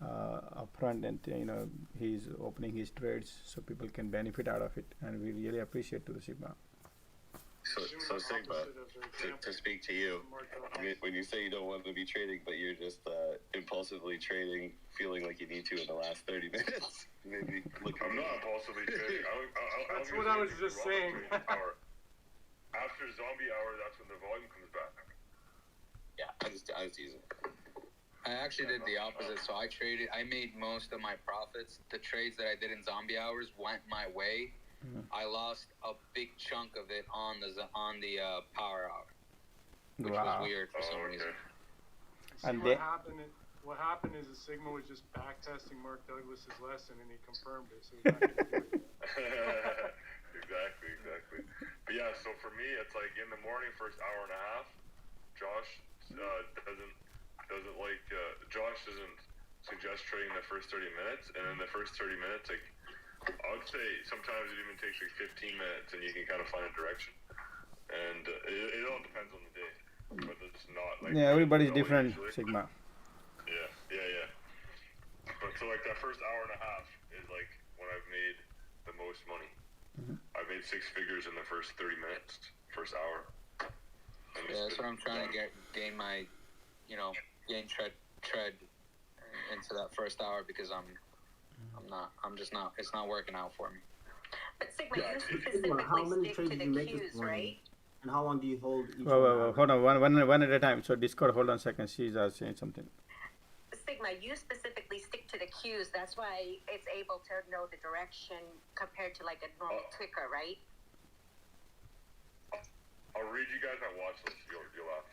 upfront, and he's opening his trades so people can benefit out of it, and we really appreciate to the Sigma. So Sigma, to speak to you, when you say you don't want to be trading, but you're just impulsively trading, feeling like you need to in the last 30 minutes, maybe look. I'm not impulsively trading. That's what I was just saying. After zombie hour, that's when the volume comes back. Yeah, I was teasing. I actually did the opposite. So I made most of my profits. The trades that I did in zombie hours went my way. I lost a big chunk of it on the power hour, which was weird for some reason. And what happened is the Sigma was just back testing Mark Douglas's lesson, and he confirmed it. So he's not going to do it. Exactly. But yeah, so for me, it's like in the morning, first hour and a half, Josh Josh doesn't suggest trading the first 30 minutes, and in the first 30 minutes, like I would say sometimes it even takes like 15 minutes, and you can kind of find a direction. And it all depends on the day, but it's not like everybody's different, usually. Sigma. Yeah. But so like that first hour and a half is like when I've made the most money. I've made 6 figures in the first 30 minutes, first hour. Yeah, that's what I'm trying to gain my, tread into that first hour, because it's not working out for me. But Sigma, you specifically stick to the cues, right? And how long do you hold each one? Hold on, one at a time. So Discord, hold on a second. She's saying something. Sigma, you specifically stick to the cues. That's why it's able to know the direction compared to like a normal ticker, right? I'll read you guys my watch list. You'll laugh.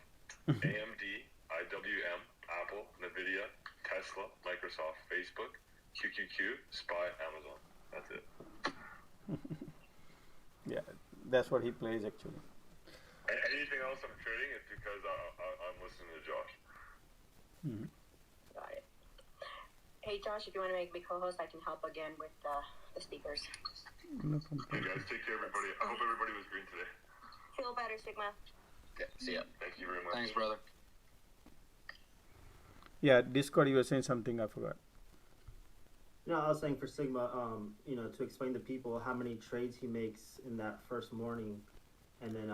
AMD, IWM, Apple, Nvidia, Tesla, Microsoft, Facebook, QQQ, SPY, Amazon. That's it. Yeah, that's what he plays actually. Anything else I'm trading is because I'm listening to Josh. Got it. Hey Josh, if you want to make me co-host, I can help again with the speakers. No problem. Hey guys, take care everybody. I hope everybody was green today. Feel better, Sigma. Yeah, see ya. Thank you very much. Thanks, brother. Yeah, Discord, you were saying something, I forgot. No, I was saying for Sigma, to explain to people how many trades he makes in that first morning, and then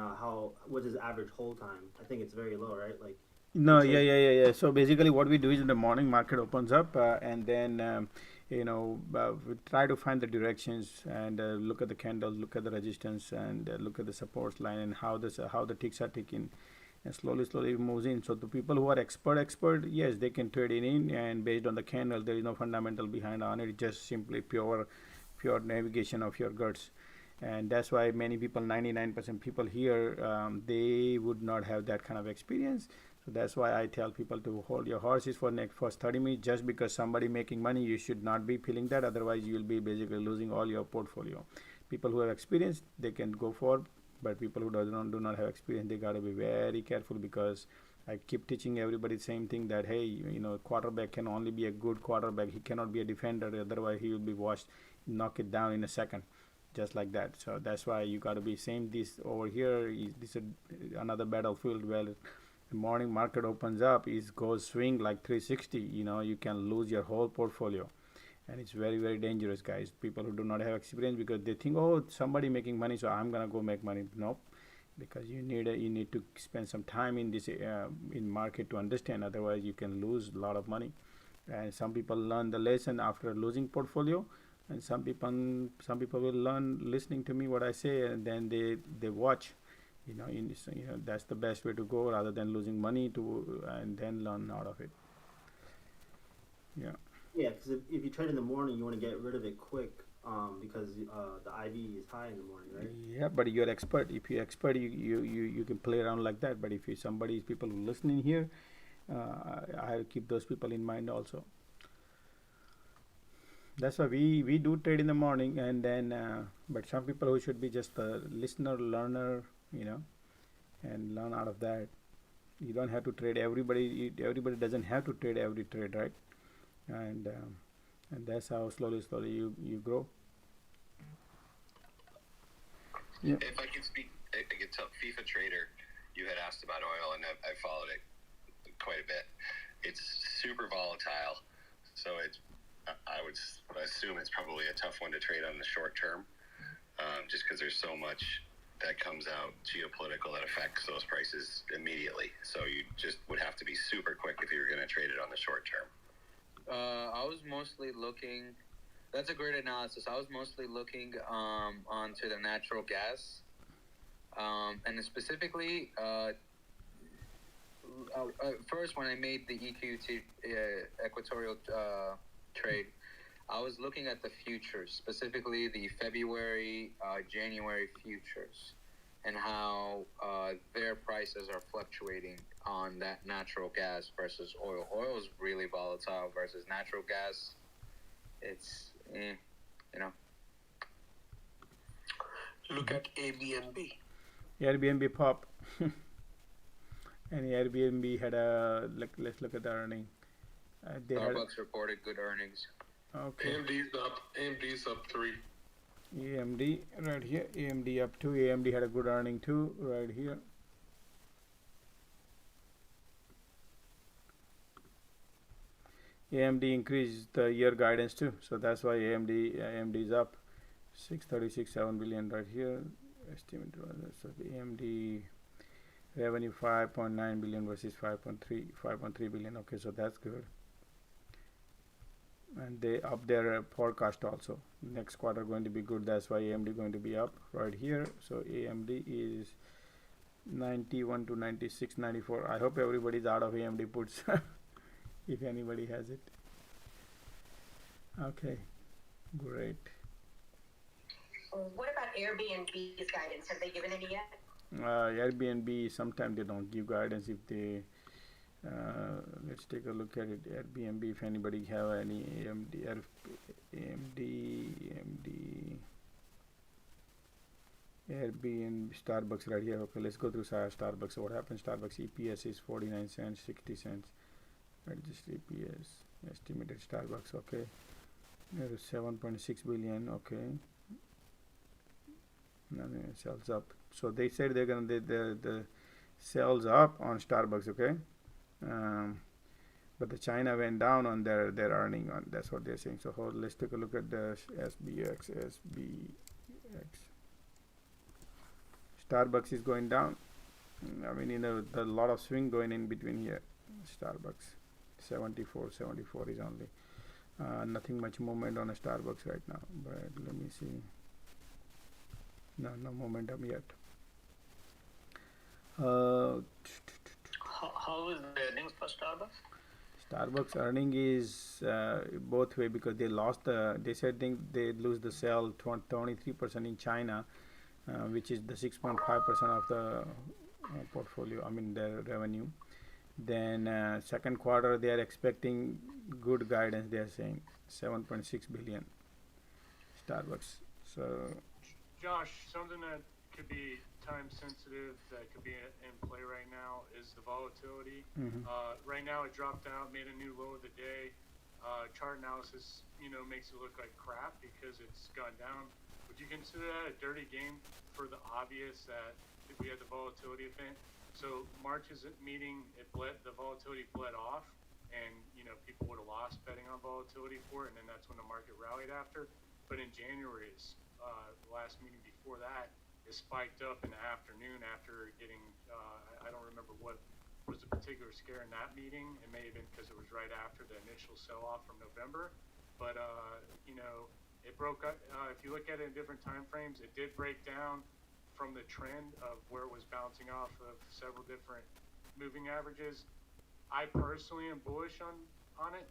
what is average hold time. I think it's very low, right? Like. No, yeah. So basically, what we do is in the morning, market opens up, and then we try to find the directions and look at the candles, look at the resistance, and look at the support line and how the ticks are ticking, and slowly moves in. So the people who are expert, yes, they can trade in, and based on the candle, there is no fundamental behind on it. It's just simply pure navigation of your guts. And that's why many people, 99% people here, they would not have that kind of experience. So that's why I tell people to hold your horses for next first 30 minutes. Just because somebody making money, you should not be feeling that. Otherwise, you will be basically losing all your portfolio. People who have experience, they can go for. But people who do not have experience, they got to be very careful, because I keep teaching everybody the same thing, that hey, quarterback can only be a good quarterback. He cannot be a defender. Otherwise, he will be washed, knock it down in a second, just like that. So that's why you got to be same. This over here is another battlefield where the morning market opens up, it goes swing like 360. You can lose your whole portfolio, and it's very very dangerous, guys. People who do not have experience, because they think, oh, somebody making money, so I'm gonna go make money. Nope, because you need to spend some time in this in market to understand. Otherwise, you can lose a lot of money. And some people learn the lesson after losing portfolio, and some people will learn listening to me what I say, and then they watch. That's the best way to go, rather than losing money to and then learn out of it. Yeah. Yeah, because if you trade in the morning, you want to get rid of it quick, because the IV is high in the morning, right? Yeah, but you're expert. If you're expert, you can play around like that. But if you people who listening here, I'll keep those people in mind also. That's why we do trade in the morning, and then but some people who should be just a listener, learner, and learn out of that. You don't have to trade everybody doesn't have to trade every trade, right? And that's how slowly you grow. Yeah. If I could speak, I could tell FIFA Trader, you had asked about oil, and I followed it quite a bit. It's super volatile, so I would assume it's probably a tough one to trade on the short term, just because there's so much that comes out geopolitical that affects those prices immediately. So you just would have to be super quick if you were going to trade it on the short term. I was mostly looking. That's a great analysis. I was mostly looking onto the natural gas, and specifically, first when I made the EQT equatorial trade, I was looking at the futures, specifically the February, January futures, and how their prices are fluctuating on that natural gas versus oil. Oil is really volatile versus natural gas. It's, Look at Airbnb. Airbnb pop. And Airbnb had let's look at the earning. Starbucks reported good earnings. Okay. AMD's up 3. AMD right here. AMD up 2. AMD had a good earning too right here. AMD increased the year guidance too, so that's why AMD is up 636.7 billion right here. Estimate so the AMD revenue 5.9 billion versus 5.3 billion. Okay, so that's good. And they up their forecast also. Next quarter going to be good. That's why AMD going to be up right here. So AMD is 91 to 96, 94. I hope everybody's out of AMD puts. If anybody has it. Okay, great. What about Airbnb's guidance? Have they given any yet? Airbnb, sometimes they don't give guidance. If they let's take a look at it. Airbnb, if anybody have any Airbnb, Starbucks right here. Okay, let's go through Starbucks. So what happens? Starbucks EPS is 49 cents, 60 cents. Just EPS estimated Starbucks. Okay, there is 7.6 billion. Okay, and sales up. So they said they're gonna the sales up on Starbucks. Okay, but the China went down on their earning on. That's what they're saying. So let's take a look at the SBX. Starbucks is going down. I mean, a lot of swing going in between here. Starbucks 74 is only. Nothing much movement on a Starbucks right now. But let me see. No momentum yet. How is the earnings for Starbucks? Starbucks earning is both way, because they lost they said they lose the sale 23% in China, which is the 6.5% of the portfolio. I mean their revenue. Then second quarter they are expecting good guidance. They are saying 7.6 billion. Starbucks. So Josh, something that could be time sensitive that could be in play right now is the volatility. Right now it dropped out, made a new low of the day. Chart analysis, makes it look like crap because it's gone down. Would you consider that a dirty game for the obvious that if we had the volatility event So March's meeting, the volatility bled off, and people would have lost betting on volatility for it, and then that's when the market rallied after. But in January, the last meeting before that, it spiked up in the afternoon after getting I don't remember what was the particular scare in that meeting. It may have been because it was right after the initial sell-off from November, but it broke up. If you look at it in different time frames, it did break down from the trend of where it was bouncing off of several different moving averages. I personally am bullish on it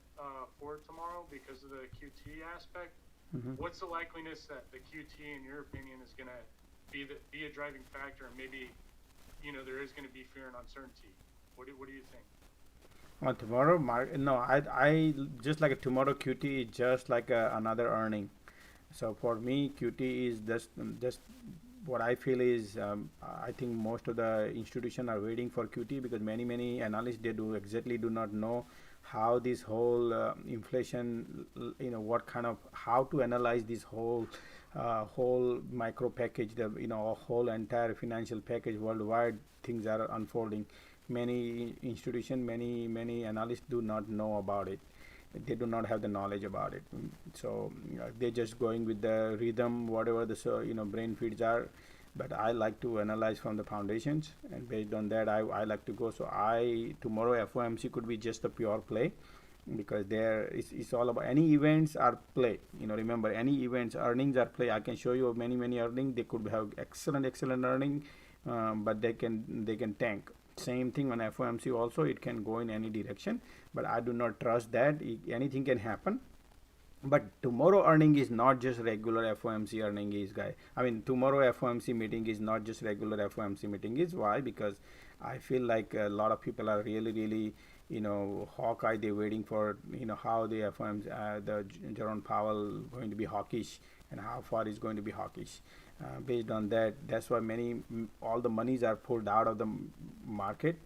for tomorrow because of the QT aspect. What's the likeliness that the QT, in your opinion, is going to be a driving factor, and maybe there is going to be fear and uncertainty? What do you think? Tomorrow, no, I just like a tomorrow QT is just like another earning. So for me, QT is just what I feel is I think most of the institutions are waiting for QT because many analysts do not know how this whole inflation, what kind of how to analyze this whole micro package, the whole entire financial package worldwide. Things are unfolding. Many institutions, many analysts do not know about it. They do not have the knowledge about it. So they're just going with the rhythm, whatever the brain feeds are. But I like to analyze from the foundations, and based on that, I like to go. So tomorrow FOMC could be just a pure play, because it's all about any events are play. Remember, any events earnings are play. I can show you many earnings. They could have excellent earning, but they can tank. Same thing on FOMC also, it can go in any direction, but I do not trust that. Anything can happen. But tomorrow earning is not just regular FOMC earning is, guy. I mean, tomorrow FOMC meeting is not just regular FOMC meeting is. Why? Because I feel like a lot of people are really hawkeye. They're waiting for how the FOMC the Jerome Powell going to be hawkish, and how far is going to be hawkish. Based on that, that's why all the monies are pulled out of the market.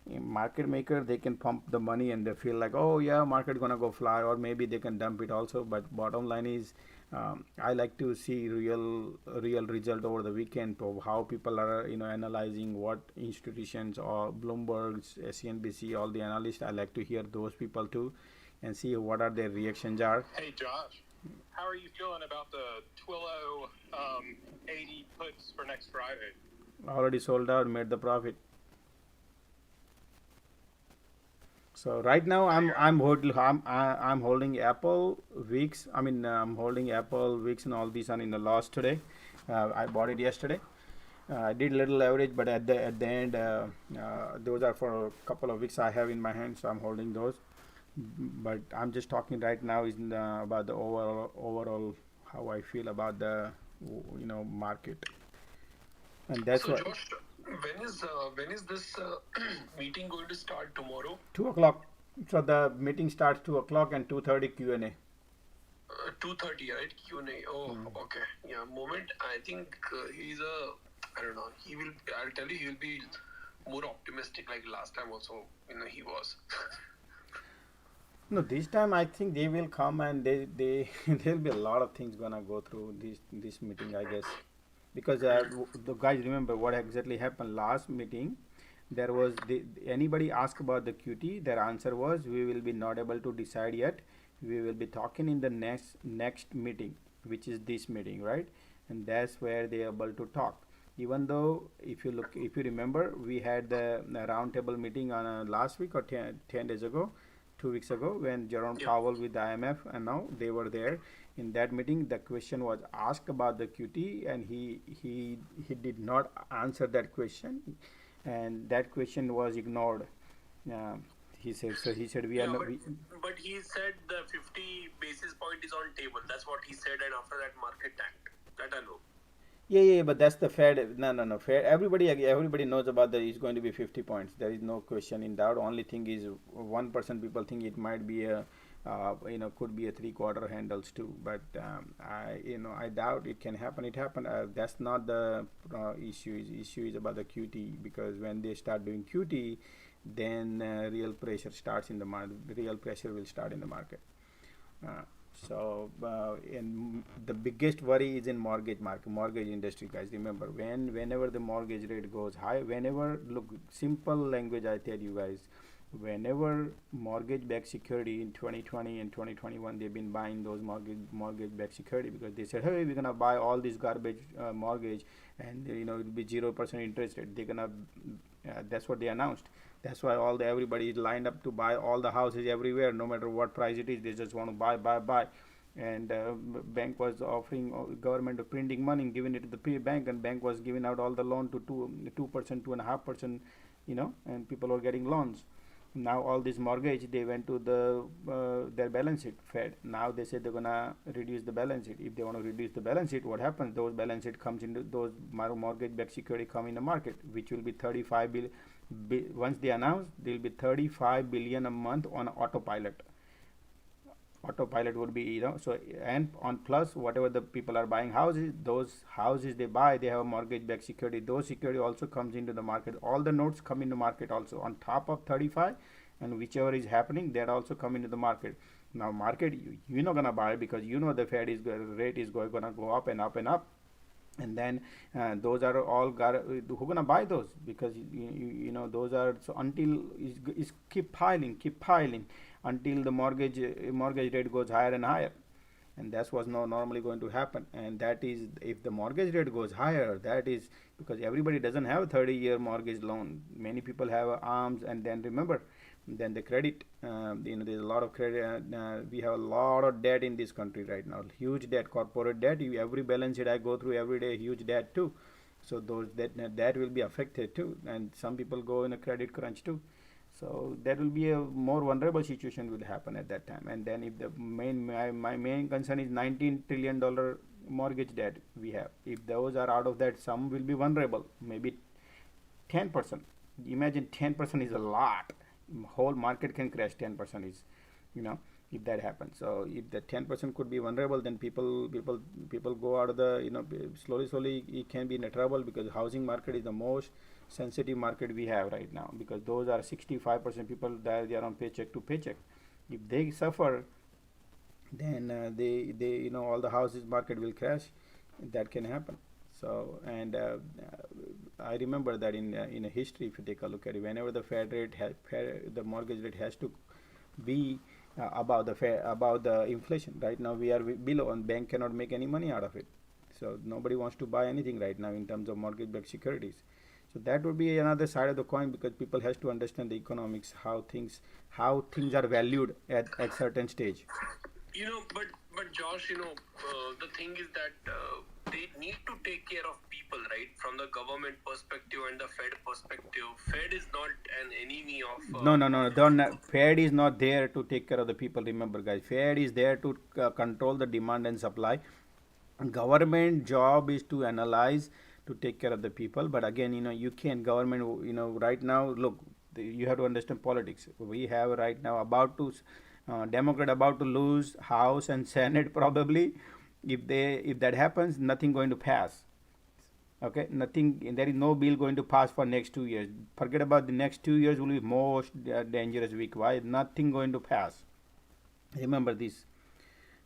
Market maker, they can pump the money and they feel like, oh yeah, market gonna go fly, or maybe they can dump it also. But bottom line is, I like to see real result over the weekend of how people are analyzing what institutions or Bloomberg's, CNBC, all the analysts. I like to hear those people too, and see what are their reactions are. Hey Josh, how are you feeling about the Twilio 80 puts for next Friday? Already sold out, made the profit. So right now I'm holding Apple Wix. I mean, I'm holding Apple Wix and all these are in the loss today. I bought it yesterday. I did little average, but at the end, those are for a couple of weeks I have in my hand, so I'm holding those. But I'm just talking right now about the overall how I feel about the market, and that's So what. Josh, when is this meeting going to start tomorrow? 2 o'clock. So the meeting starts 2 o'clock and 2:30 Q&A. 2:30, right? Q&A. Oh, okay. Yeah, moment. I think I don't know. I'll tell you, he'll be more optimistic like last time also. He was. No, this time I think they will come, and there'll be a lot of things gonna go through this meeting, I guess, because the guys, remember what exactly happened last meeting. There was anybody asked about the QT, their answer was, we will be not able to decide yet. We will be talking in the next meeting, which is this meeting, right? And that's where they are able to talk. Even though if you remember, we had the roundtable meeting on last week or 10 days ago, 2 weeks ago, when Jerome Powell with the IMF and now they were there. In that meeting, the question was asked about the QT, and he did not answer that question, and that question was ignored. He said we are not. But he said the 50 basis point is on table. That's what he said, and after that market tanked. That I know. Yeah, but that's the Fed. No. Fed. Everybody knows about that. It's going to be 50 points. There is no question in doubt. Only thing is 1% people think it might be could be a 3/4 handles too. But I doubt it can happen. It happened. That's not the issue. Issue is about the QT, because when they start doing QT, then real pressure starts in the market. Real pressure will start in the market. So, and the biggest worry is in mortgage market, mortgage industry, guys. Remember, whenever the mortgage rate goes high, whenever, look, simple language, I tell you guys, whenever mortgage-backed security in 2020 and 2021, they've been buying those mortgage-backed security because they said, hey, we're gonna buy all this garbage mortgage, and it'll be 0% interest rate. They're gonna, that's what they announced. That's why everybody is lined up to buy all the houses everywhere, no matter what price it is. They just want to buy. And bank was offering, government of printing money, giving it to the bank, and bank was giving out all the loan to 2%, 2.5%, and people were getting loans. Now all this mortgage, they went to their balance sheet, Fed. Now they said they're gonna reduce the balance sheet. If they want to reduce the balance sheet, what happens? Those balance sheet comes into those mortgage-backed security come in the market, which will be 35 billion. Once they announce, there will be 35 billion a month on autopilot. Autopilot would be, so, and on plus whatever the people are buying houses, those houses they buy, they have a mortgage-backed security. Those security also comes into the market. All the notes come into market also on top of 35, and whichever is happening, that also come into the market. Now market, you're not gonna buy because the Fed is rate is gonna go up and up and up. And then those are all who gonna buy those, because those are, so until is keep piling until the mortgage rate goes higher and higher, and that's what's normally going to happen. And that is, if the mortgage rate goes higher, that is because everybody doesn't have a 30-year mortgage loan. Many people have arms, and then remember, then the credit, there's a lot of credit. We have a lot of debt in this country right now, huge debt, corporate debt. Every balance sheet I go through every day, huge debt too. So those that will be affected too, and some people go in a credit crunch too. So that will be a more vulnerable situation will happen at that time. And then if the my main concern is $19 trillion mortgage debt we have, if those are out of that, some will be vulnerable, maybe 10%. Imagine 10% is a lot. Whole market can crash. 10% is, if that happens. So if the 10% could be vulnerable, then people go out of the, slowly it can be in a trouble, because housing market is the most sensitive market we have right now, because those are 65% people that they are on paycheck to paycheck. If they suffer, then they all the houses market will crash. That can happen. So, and I remember that in a history, if you take a look at it, whenever the Fed rate the mortgage rate has to be above the inflation. Right now we are below, and bank cannot make any money out of it. So nobody wants to buy anything right now in terms of mortgage-backed securities. So that would be another side of the coin, because people has to understand the economics, how things are valued at certain stage. But Josh, the thing is that they need to take care of people, right? From the government perspective and the Fed perspective. Fed is not an enemy of. No. Fed is not there to take care of the people. Remember, guys, Fed is there to control the demand and supply. Government job is to analyze, to take care of the people. But again, you can't government. Right now, look, you have to understand politics. We have right now Democrat about to lose House and Senate probably. If that happens, nothing going to pass. Okay, nothing. There is no bill going to pass for next 2 years. Forget about the next 2 years will be most dangerous week. Why? Nothing going to pass. Remember this.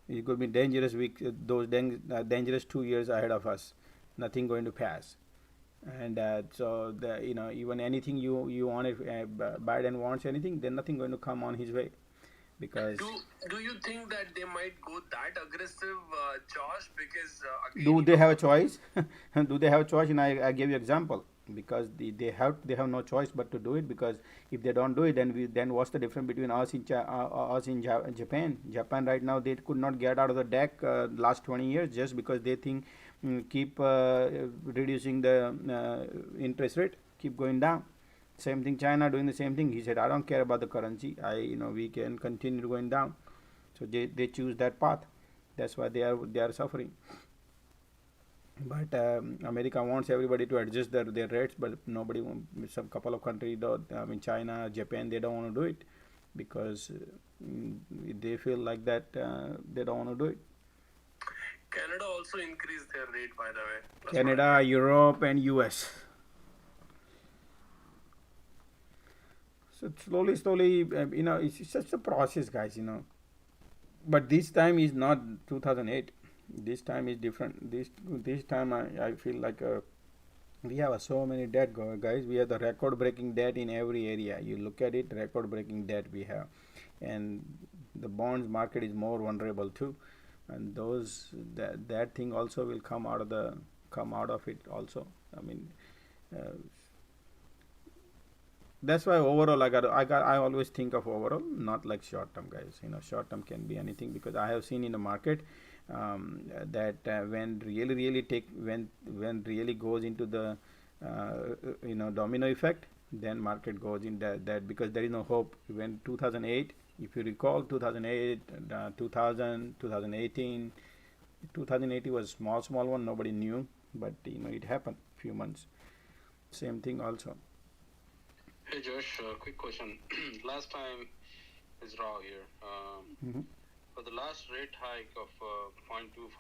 It could be dangerous week. Those dangerous 2 years ahead of us. Nothing going to pass. And so even anything you want, if Biden wants anything, then nothing going to come on his way. Because do you think that they might go that aggressive, Josh? Because do they have a choice? Do they have a choice? And I gave you example, because they have no choice but to do it. Because if they don't do it, then what's the difference between us in Japan? Japan right now, they could not get out of the deck last 20 years just because they think keep reducing the interest rate, keep going down. Same thing, China doing the same thing. He said, I don't care about the currency. We can continue going down. So they choose that path. That's why they are suffering. But America wants everybody to adjust their rates, but nobody. Some couple of countries, China, Japan, they don't want to do it, because they feel like that they don't want to do it. Canada also increased their rate, by the way. That's Canada, Europe, and US. So slowly, it's just a process, guys. But this time is not 2008. This time is different. This time I feel like we have so many debt, guys. We have the record breaking debt in every area. You look at it, record breaking debt we have, and the bonds market is more vulnerable too, and that thing also will come out of it also. I mean, uh, that's why overall I always think of overall, not like short term, guys. Short term can be anything, because I have seen in the market that when really goes into the domino effect, then market goes in that because there is no hope. When 2008, if you recall, 2008, 2000, 2018, 2080 was small one, nobody knew, but it happened few months. Same thing also. Hey Josh, quick question. Last time is Raw here. For the last rate hike of 0.25,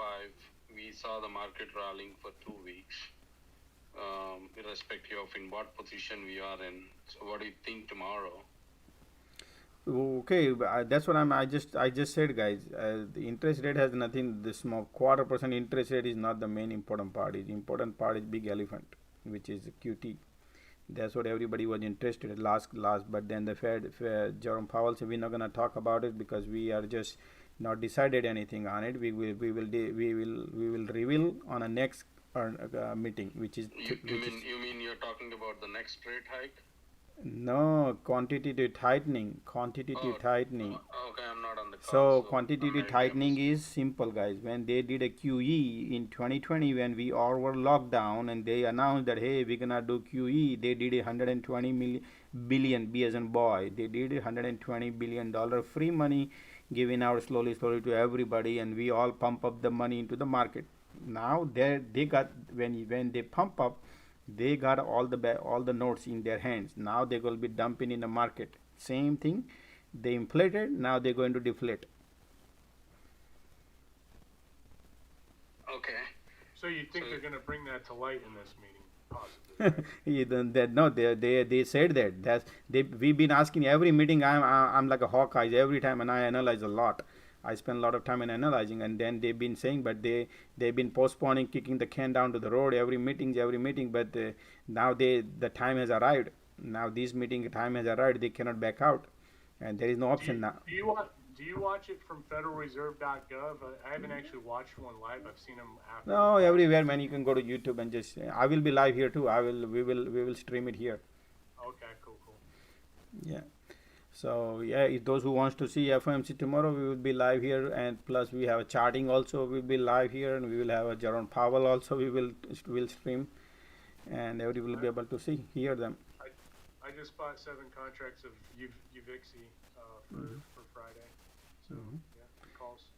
we saw the market rallying for 2 weeks, irrespective of in what position we are in. So, what do you think tomorrow? Okay, that's what I just said, guys. The interest rate has nothing. The small 1/4% interest rate is not the main important part. The important part is big elephant, which is QT. That's what everybody was interested in last. But then the Fed Jerome Powell said we're not gonna talk about it because we are just not decided anything on it. We will reveal on a next meeting, which is. You mean you're talking about the next rate hike? No, quantitative tightening. Okay, I'm not on the call. So quantitative tightening is simple, guys. When they did a QE in 2020, when we all were locked down, and they announced that hey, we're gonna do QE, they did 120 billion. B as in boy, they did $120 billion free money, giving out slowly to everybody, and we all pump up the money into the market. Now they got when they pump up, they got all the notes in their hands. Now they will be dumping in the market. Same thing, they inflated, now they're going to deflate. Okay. So you think they're going to bring that to light in this meeting, possibly? They said that. We've been asking every meeting. I'm like a Hawkeye every time, and I analyze a lot. I spend a lot of time in analyzing, and then they've been saying, but they've been postponing, kicking the can down to the road every meeting. But now the time has arrived. Now this meeting time has arrived. They cannot back out, and there is no option now. Do you watch it from FederalReserve.gov? I haven't actually watched one live. I've seen them after. No, everywhere, man. You can go to YouTube and just. I will be live here too. We will stream it here. Okay, cool. Yeah. So yeah, if those who wants to see FOMC tomorrow, we will be live here, and plus we have a charting also. We'll be live here, and we will have a Jerome Powell also. We will stream, and everybody will be able to hear them. I just bought 7 contracts of UVIXI for Friday. So yeah, calls.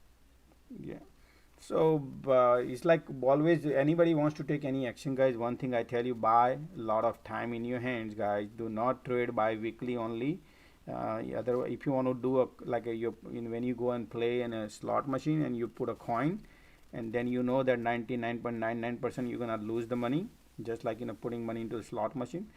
Yeah. So it's like always, anybody wants to take any action, guys. One thing I tell you, buy a lot of time in your hands, guys. Do not trade bi-weekly only. Otherwise, if you want to do when you go and play in a slot machine and you put a coin, and then you know that 99.99% you're gonna lose the money, just like putting money into a slot machine,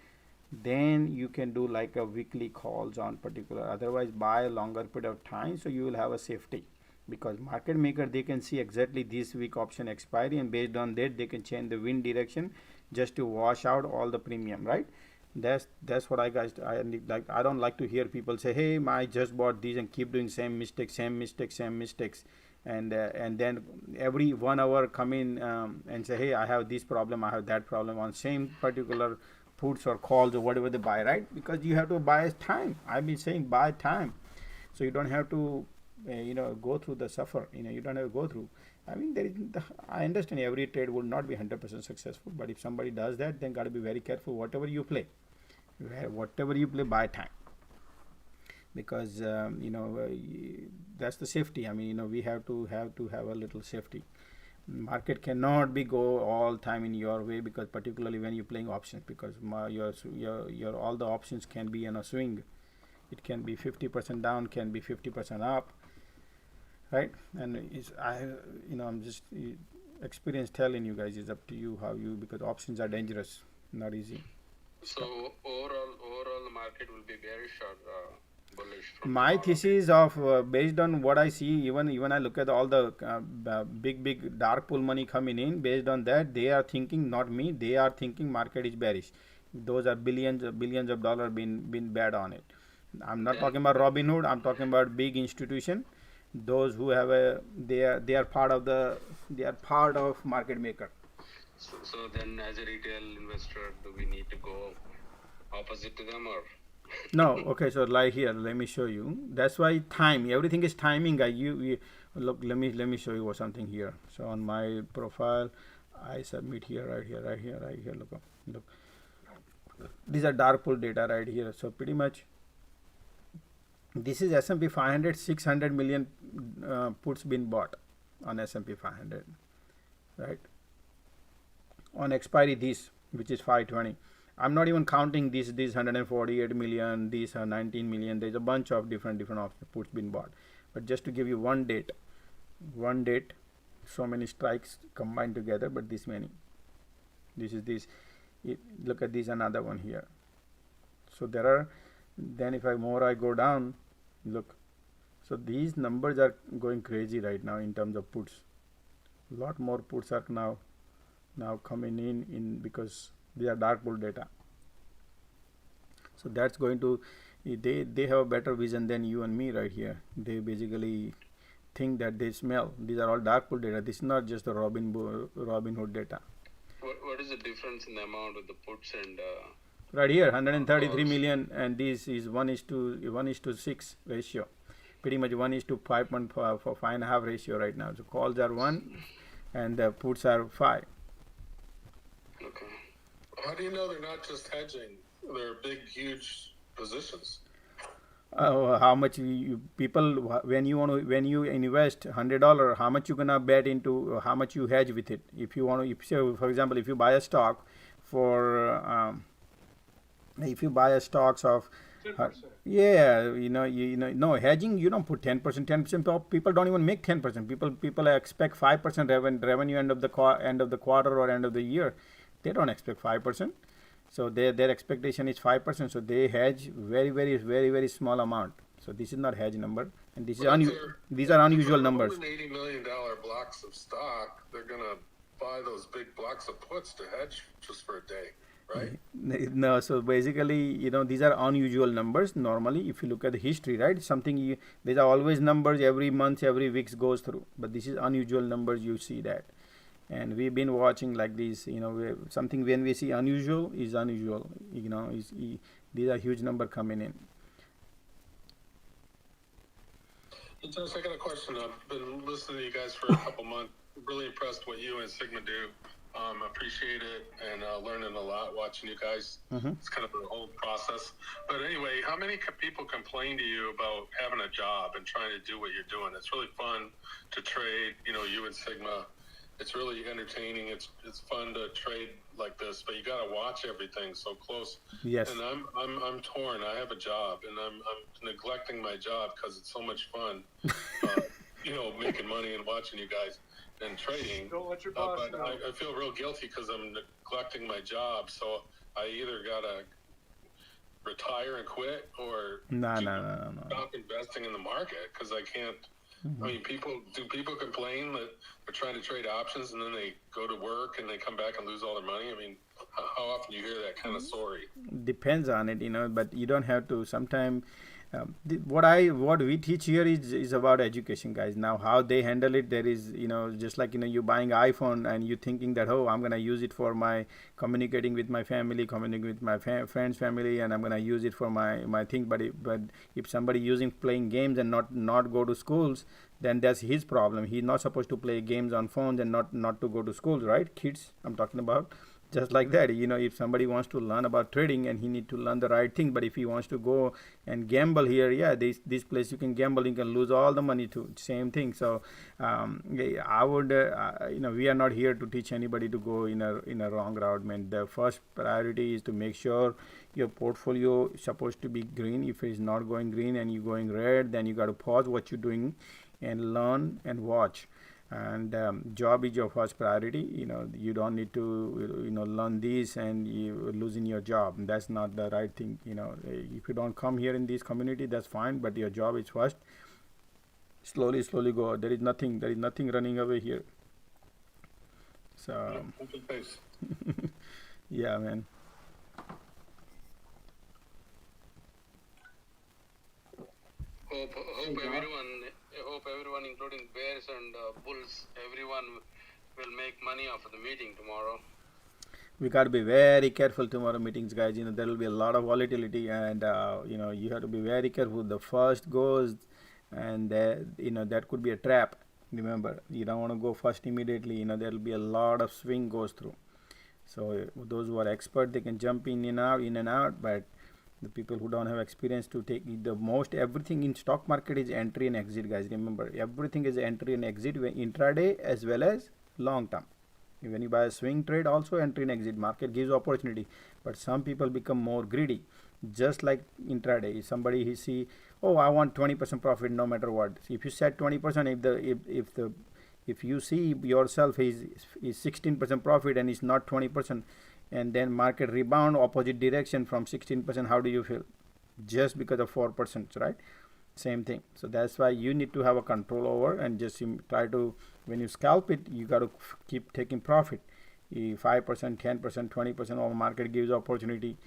then you can do like a weekly calls on particular. Otherwise, buy a longer period of time, so you will have a safety, because market maker, they can see exactly this week option expiry, and based on that they can change the wind direction just to wash out all the premium, right? That's what I like. I don't like to hear people say, hey, I just bought these, and keep doing same mistakes, and then every 1 hour come in and say, hey, I have this problem, I have that problem on same particular puts or calls or whatever they buy, right? Because you have to buy time. I've been saying buy time, so you don't have to go through the suffer. You don't have to go through. I mean, I understand every trade will not be 100% successful, but if somebody does that, then got to be very careful. Whatever you play, buy time, because that's the safety. I mean, we have to have a little safety. Market cannot be go all time in your way, because particularly when you're playing options, because your all the options can be in a swing. It can be 50% down, can be 50% up, right? And I'm just experience telling you guys, it's up to you because options are dangerous, not easy. So overall the market will be bearish or bullish My thesis of based on what I see, even I look at all the big dark pool money coming in. Based on that, they are thinking, not me. They are thinking market is bearish. Those are billions of dollars been bet on it. I'm not talking about Robinhood. I'm talking about big institution. Those who have a they are part of market maker. So then, as a retail investor, do we need to go opposite to them, or? No, okay. So like here, let me show you. That's why everything is timing. You look. Let me show you something here. So on my profile, I submit here, right here, right here, right here. Look. These are dark pool data right here. So pretty much, this is S&P 500. 600 million puts been bought on S&P 500, right? On expiry, this which is 520. I'm not even counting these 148 million, these are 19 million. There's a bunch of different puts been bought. But just to give you one date, so many strikes combined together, but this many. This is this. Look at this, another one here. So there are. Then if I go down, look. So these numbers are going crazy right now in terms of puts. A lot more puts are now coming in because they are dark pool data. So that's going to, they have a better vision than you and me right here. They basically think that they smell. These are all dark pool data. This is not just the Robinhood data. What is the difference in the amount of the puts and? Right here, 133 million, and this is 1:6 ratio. Pretty much 1:5.5 for 5.5 ratio right now. So calls are 1, and the puts are 5. Okay. How do you know they're not just hedging? They're big, huge positions. How much people when you invest $100, how much you gonna bet into, how much you hedge with it? If you want to, so for example, if you buy a stock for if you buy a stocks of 10%. No hedging, you don't put 10%. 10% people don't even make 10%. People expect 5% revenue end of the quarter or end of the year. They don't expect 5%. So their expectation is 5%. So they hedge very small amount. So this is not hedge number, and this is these are unusual numbers. $180 million blocks of stock, they're gonna buy those big blocks of puts to hedge just for a day. Right? No, so basically, these are unusual numbers. Normally, if you look at the history, right, these are always numbers every month, every week goes through. But this is unusual numbers. You see that, and we've been watching like this. Something when we see unusual is unusual. These are huge number coming in. Josh, I got a question. I've been listening to you guys for a couple months. Really impressed what you and Sigma do. Appreciate it, and learning a lot watching you guys. It's kind of a whole process. But anyway, how many people complain to you about having a job and trying to do what you're doing? It's really fun to trade. You and Sigma. It's really entertaining. It's fun to trade like this, but you got to watch everything so close. Yes. And I'm torn. I have a job, and I'm neglecting my job because it's so much fun. Making money and watching you guys. And trading, don't let your boss but know. I feel real guilty because I'm neglecting my job. So I either gotta retire and quit, or stop investing in the market because I can't. I mean, people complain that they're trying to trade options and then they go to work and they come back and lose all their money. I mean, how often do you hear that kind of story? Depends on it, but you don't have to. Sometimes. What we teach here is about education, guys. Now how they handle it, there is just like you buying iPhone and you thinking that, oh, I'm gonna use it for my communicating with my family, communicating with my friends family, and I'm gonna use it for my thing. But if somebody using playing games and not go to schools, then that's his problem. He's not supposed to play games on phones and not to go to schools, right? Kids I'm talking about. Just like that, if somebody wants to learn about trading, and he need to learn the right thing. But if he wants to go and gamble here, this place you can gamble, you can lose all the money too. Same thing. So I would, we are not here to teach anybody to go in a wrong route. Man, the first priority is to make sure your portfolio is supposed to be green. If it is not going green and you're going red, then you got to pause what you're doing and learn and watch. and job is your first priority. You don't need to learn these and you losing your job. That's not the right thing. If you don't come here in this community, that's fine, but your job is first. Slowly go. There is nothing running away here. So yeah, man. Hope everyone, including bears and bulls, everyone will make money off of the meeting tomorrow. We got to be very careful tomorrow meetings, guys. There will be a lot of volatility, and you have to be very careful. The first goes, and that could be a trap. Remember, you don't want to go first immediately. There will be a lot of swing goes through. So those who are expert, they can jump in and out, but the people who don't have experience to take the most, everything in stock market is entry and exit, guys. Remember, everything is entry and exit, intraday as well as long term. When you buy a swing trade, also entry and exit. Market gives opportunity, but some people become more greedy. Just like intraday, somebody he see, oh, I want 20% profit no matter what. If you set 20%, if you see yourself is 16% profit and it's not 20%, and then market rebound opposite direction from 16%, how do you feel? Just because of 4%, right? Same thing. So that's why you need to have a control over, and just try to, when you scalp it, you got to keep taking profit. 5%, 10%, 20% of market gives opportunity,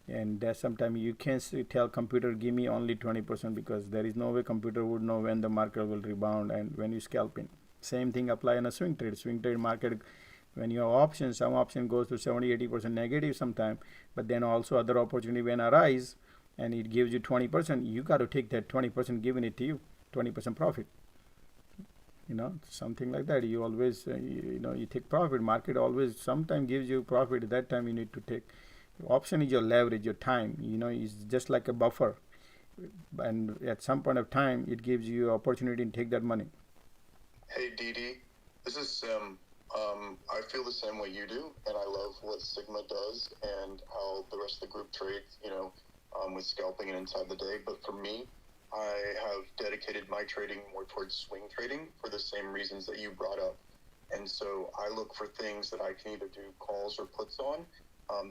and that sometimes you can't tell computer give me only 20%, because there is no way computer would know when the market will rebound and when you scalp in. Same thing apply in a swing trade market. When you have options, some option goes to 70-80% negative sometime, but then also other opportunity when arise and it gives you 20%, you got to take that 20% giving it to you, 20% profit. Something like that. You always you take profit. Market always sometime gives you profit. At that time you need to take. Option is your leverage, your time. It's just like a buffer, and at some point of time it gives you opportunity to take that money. Hey Didi, this is Sim. I feel the same way you do, and I love what Sigma does and how the rest of the group trades, with scalping and inside the day. But for me, I have dedicated my trading more towards swing trading for the same reasons that you brought up. And so I look for things that I can either do calls or puts on,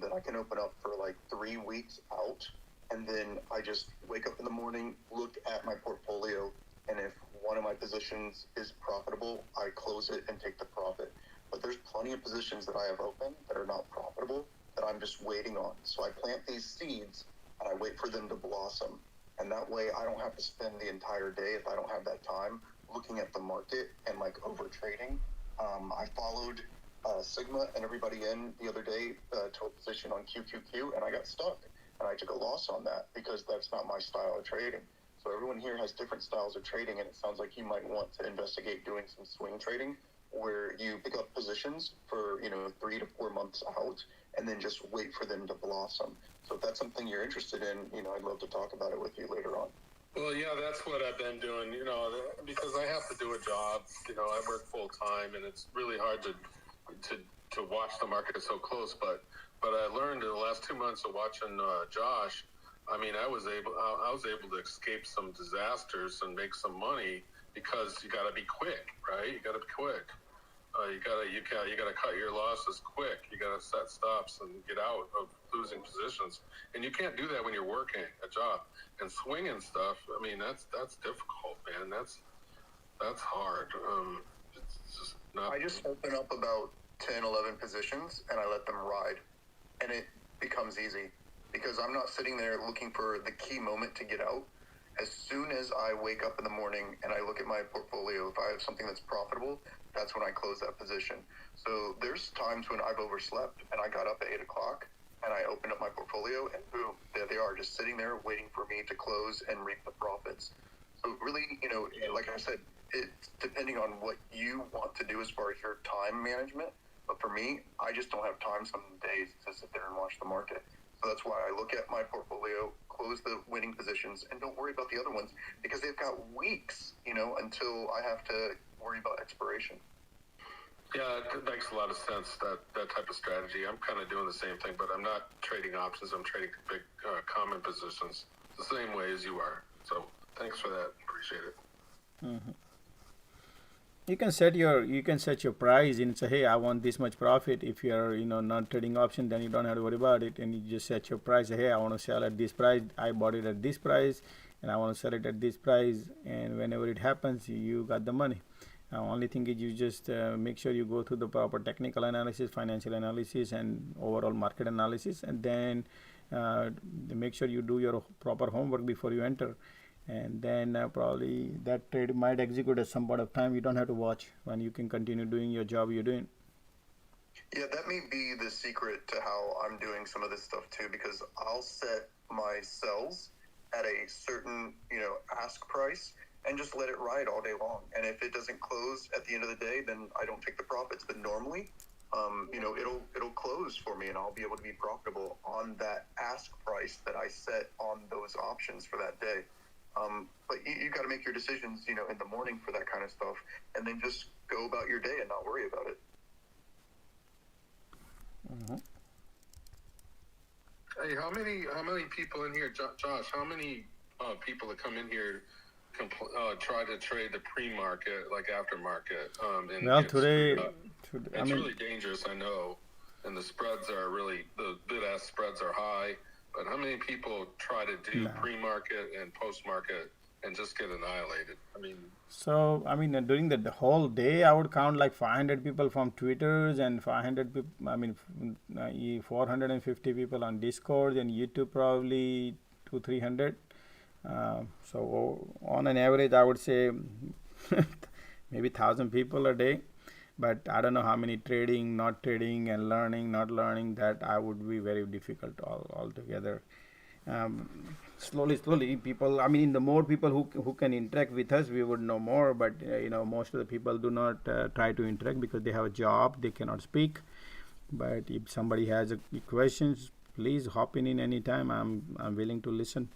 that I can open up for like 3 weeks out. And then I just wake up in the morning, look at my portfolio, and if one of my positions is profitable, I close it and take the profit. But there's plenty of positions that I have open that are not profitable that I'm just waiting on. So I plant these seeds and I wait for them to blossom. And that way I don't have to spend the entire day, if I don't have that time, looking at the market and like over trading. I followed Sigma and everybody in the other day to a position on QQQ, and I got stuck. And I took a loss on that because that's not my style of trading. So everyone here has different styles of trading, and it sounds like you might want to investigate doing some swing trading where you pick up positions for 3 to 4 months out and then just wait for them to blossom. So if that's something you're interested in, I'd love to talk about it with you later on. Well, yeah, that's what I've been doing, because I have to do a job. I work full time, and it's really hard to watch the market so close. But I learned in the last 2 months of watching Josh. I mean, I was able to escape some disasters and make some money, because you got to be quick, right? You got to be quick. You gotta cut your losses quick. You gotta set stops and get out of losing positions. And you can't do that when you're working a job. And swinging stuff, I mean, that's difficult, man. That's hard. It's just not. I just open up about 10, 11 positions and I let them ride, and it becomes easy because I'm not sitting there looking for the key moment to get out. As soon as I wake up in the morning and I look at my portfolio, if I have something that's profitable, that's when I close that position. So there's times when I've overslept and I got up at 8 o'clock and I opened up my portfolio and boom, there they are, just sitting there waiting for me to close and reap the profits. So really, like I said, it's depending on what you want to do as far as your time management. But for me, I just don't have time some days to sit there and watch the market. So that's why I look at my portfolio, close the winning positions, and don't worry about the other ones because they've got weeks, until I have to worry about expiration. Yeah, it makes a lot of sense, that type of strategy. I'm kind of doing the same thing, but I'm not trading options. I'm trading big common positions the same way as you are. So thanks for that. Appreciate it. Mm-hmm. you can set your price and say, hey, I want this much profit. If you're not trading option, then you don't have to worry about it, and you just set your price. Say, hey, I want to sell at this price. I bought it at this price, and I want to sell it at this price. And whenever it happens, you got the money. Only thing is you just make sure you go through the proper technical analysis, financial analysis, and overall market analysis, and then make sure you do your proper homework before you enter. And then probably that trade might execute at some point of time. You don't have to watch, when you can continue doing your job you're doing. Yeah, that may be the secret to how I'm doing some of this stuff too, because I'll set my sells at a certain, ask price and just let it ride all day long. And if it doesn't close at the end of the day, then I don't take the profits. But normally, it'll close for me, and I'll be able to be profitable on that ask price that I set on those options for that day. But you got to make your decisions, in the morning for that kind of stuff, and then just go about your day and not worry about it. Mm-hmm. Hey, how many people in here, Josh? How many people that come in here try to trade the pre-market, like aftermarket? Well, today, it's really dangerous, I know, and the bid-ask spreads are high. But how many people try to do pre-market and post-market and just get annihilated? During the whole day, I would count like 500 people from Twitters and 450 people on Discord, and YouTube probably 200-300. So on an average, I would say maybe 1,000 people a day. But I don't know how many trading, not trading, and learning, not learning. That I would be very difficult altogether. Slowly, people. The more people who can interact with us, we would know more. But most of the people do not try to interact because they have a job, they cannot speak. But if somebody has questions, please hop in anytime. I'm willing to listen.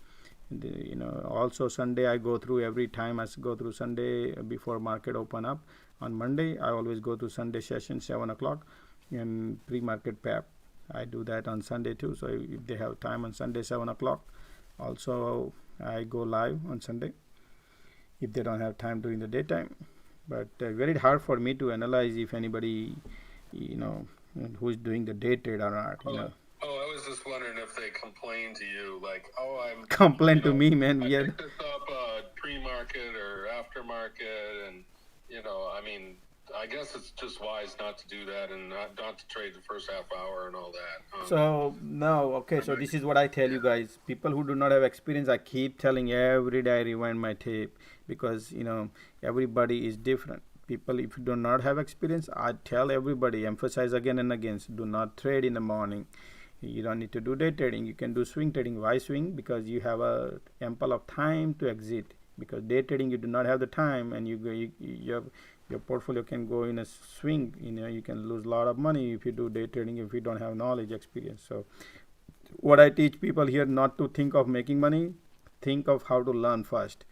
Also Sunday I go through every time. I go through Sunday before market open up. On Monday, I always go to Sunday session 7 o'clock and pre-market PAP. I do that on Sunday too. So if they have time on Sunday 7 o'clock, also I go live on Sunday if they don't have time during the daytime. But very hard for me to analyze if anybody, who is doing the day trade or not. I was just wondering if they complain to you, like, I'm complain to me, man. I picked this up pre-market or aftermarket, and I guess it's just wise not to do that and not to trade the first half hour and all that. So this is what I tell you guys. People who do not have experience, I keep telling every day I rewind my tape, because everybody is different. People, if you do not have experience, I tell everybody, emphasize again and again, do not trade in the morning. You don't need to do day trading. You can do swing trading. Why swing? Because you have a ample of time to exit. Because day trading, you do not have the time, and your portfolio can go in a swing. You can lose a lot of money if you do day trading, if you don't have knowledge, experience. So what I teach people here, not to think of making money, think of how to learn first.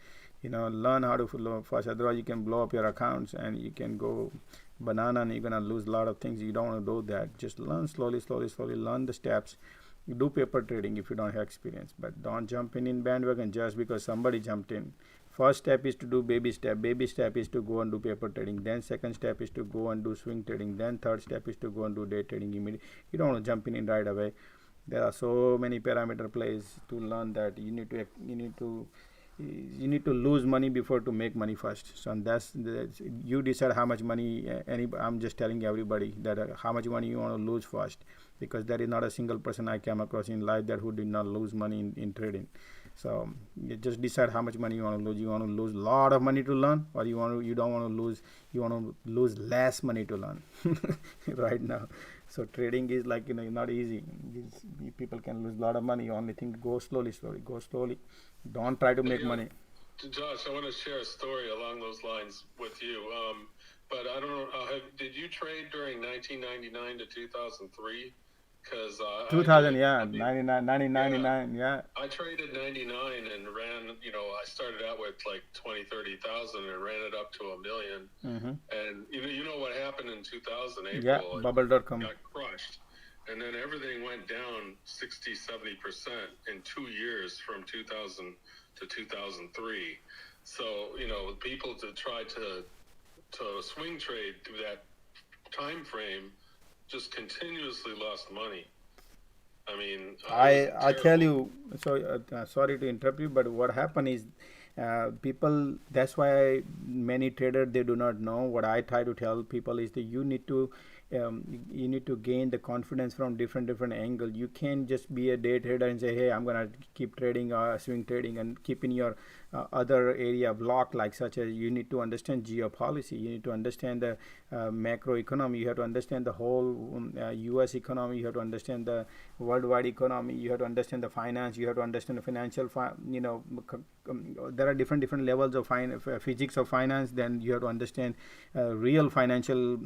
Learn how to learn first. Otherwise you can blow up your accounts and you can go banana, and you're gonna lose a lot of things. You don't want to do that. Just learn slowly, learn the steps. You do paper trading if you don't have experience, but don't jump in bandwagon just because somebody jumped in. First step is to do baby step. Baby step is to go and do paper trading. Then second step is to go and do swing trading. Then third step is to go and do day trading immediately. You don't want to jump in right away. There are so many parameter plays to learn that you need to lose money before to make money first. So that's you decide how much money. I'm just telling everybody that how much money you want to lose first, because there is not a single person I came across in life that who did not lose money in trading. So you just decide how much money you want to lose. You want to lose a lot of money to learn, or you want to lose less money to learn right now. So trading is like not easy. People can lose a lot of money. Only thing, go slowly. Don't try to make money. Josh, I want to share a story along those lines with you. But I don't know. Did you trade during 1999 to 2003? Because 2000, 99, yeah. I traded 99 and ran. I started out with like 20,000-30,000 and ran it up to $1 million. Mm-hmm. And you know what happened in 2000? April, yeah, bubble.com got crushed, and then everything went down 60-70% in 2 years from 2000 to 2003. So people to try to to swing trade through that time frame just continuously lost money. I mean, I tell you, so sorry to interrupt you, but what happened is people. That's why many traders they do not know. What I try to tell people is that you need to gain the confidence from different angle. You can't just be a day trader and say, hey, I'm gonna keep trading swing trading and keep in your other area block, like such as you need to understand geopolicy, you need to understand the macro economy, you have to understand the whole US economy, you have to understand the worldwide economy, you have to understand the finance, you have to understand the financial there are different levels of physics of finance. Then you have to understand real financial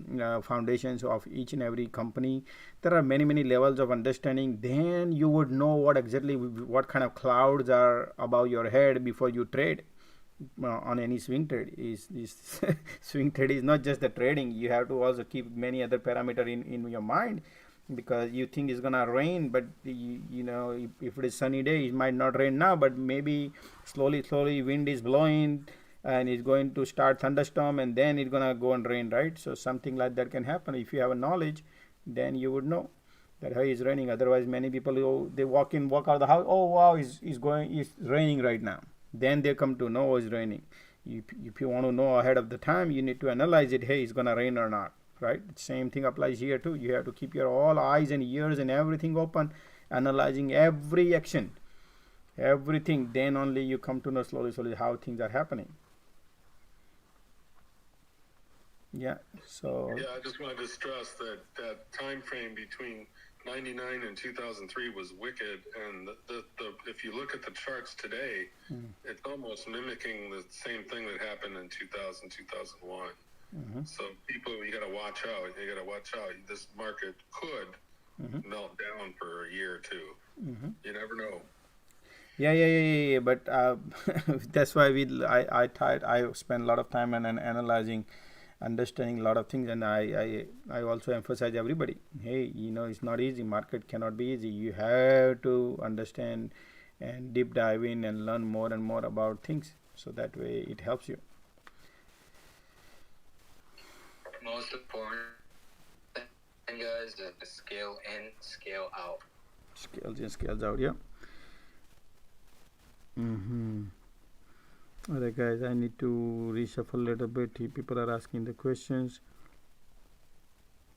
foundations of each and every company. There are many levels of understanding. Then you would know what kind of clouds are above your head before you trade on any swing trade. Is swing trade is not just the trading. You have to also keep many other parameter in your mind, because you think it's gonna rain, but you know, if it is sunny day, it might not rain now, but maybe slowly wind is blowing and it's going to start thunderstorm, and then it's gonna go and rain, right? So something like that can happen. If you have a knowledge, then you would know that hey, it's raining. Otherwise, many people they walk out of the house, oh wow, it's raining right now. Then they come to know it's raining. If you want to know ahead of the time, you need to analyze it. Hey, it's gonna rain or not, right? Same thing applies here too. You have to keep your all eyes and ears and everything open, analyzing every action, everything. Then only you come to know slowly how things are happening. Yeah. So. Yeah, I just wanted to stress that time frame between 99 and 2003 was wicked, and if you look at the charts today, it's almost mimicking the same thing that happened in 2000, 2001. So people, you got to watch out. You got to watch out. This market could melt down for a year or two. You never know. Yeah. But that's why I spend a lot of time on analyzing, understanding a lot of things, and I also emphasize everybody. Hey, you know, it's not easy. Market cannot be easy. You have to understand and deep dive in and learn more and more about things. So that way it helps you. Most important thing, guys, is the scale in, scale out. Scales in, scales out, yeah. Alright guys, I need to reshuffle a little bit. People are asking the questions.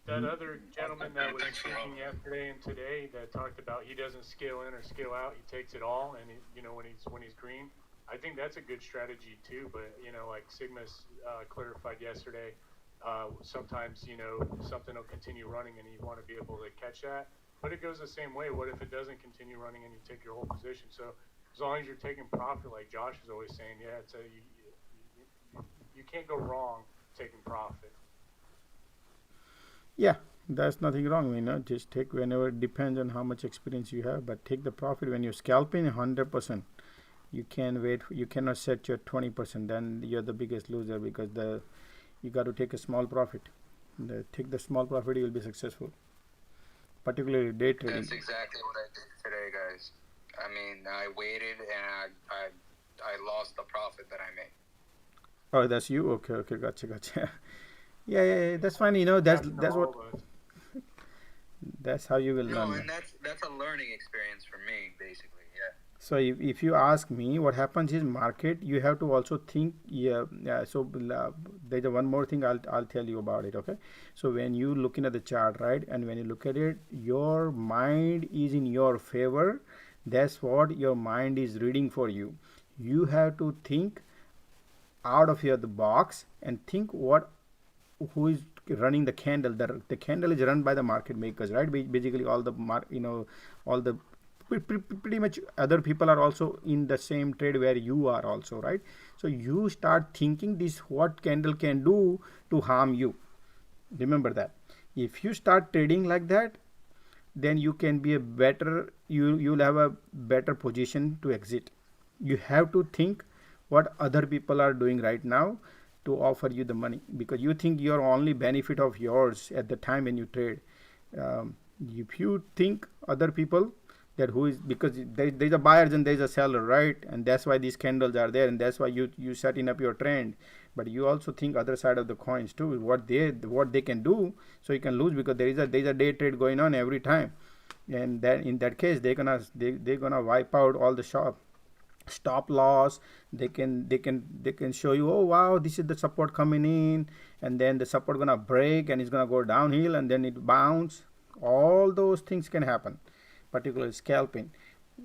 That other gentleman that was speaking yesterday and today that talked about he doesn't scale in or scale out, he takes it all, and you know, when he's green, I think that's a good strategy too. But you know, like Sigma's clarified yesterday, sometimes, you know, something will continue running and you want to be able to catch that, but it goes the same way. What if it doesn't continue running and you take your whole position? So as long as you're taking profit, like Josh is always saying, yeah, it's you can't go wrong taking profit. Yeah, there's nothing wrong, you know, just take whenever. It depends on how much experience you have, but take the profit when you're scalping 100%. You can wait, you cannot set your 20%, then you're the biggest loser, because you got to take a small profit. Take the small profit, you will be successful, particularly day trading. That's exactly what I did today, guys. I mean, I waited and I lost the profit that I made. Oh, that's you? Okay, gotcha. Yeah, that's fine. You know, that's what. That's how you will learn. No, and that's a learning experience for me, basically. Yeah. So if you ask me, what happens is market, you have to also think. Yeah. So there's one more thing I'll tell you about it. Okay. So when you looking at the chart, right, and when you look at it, your mind is in your favor. That's what your mind is reading for you. You have to think out of the box and think who is running the candle. The candle is run by the market makers, right? Basically all the all the pretty much other people are also in the same trade where you are also, right? So you start thinking this what candle can do to harm you. Remember that. If you start trading like that, then you can be a better, you'll have a better position to exit. You have to think what other people are doing right now to offer you the money, because you think your only benefit of yours at the time when you trade. If you think other people, that who is, because there's a buyers and there's a seller, right? And that's why these candles are there, and that's why you setting up your trend. But you also think other side of the coins too, what they can do, so you can lose, because there's a day trade going on every time. And then in that case they're gonna wipe out all the stop loss. They can show you, oh wow, this is the support coming in, and then the support gonna break and it's gonna go downhill and then it bounce. All those things can happen, particularly scalping.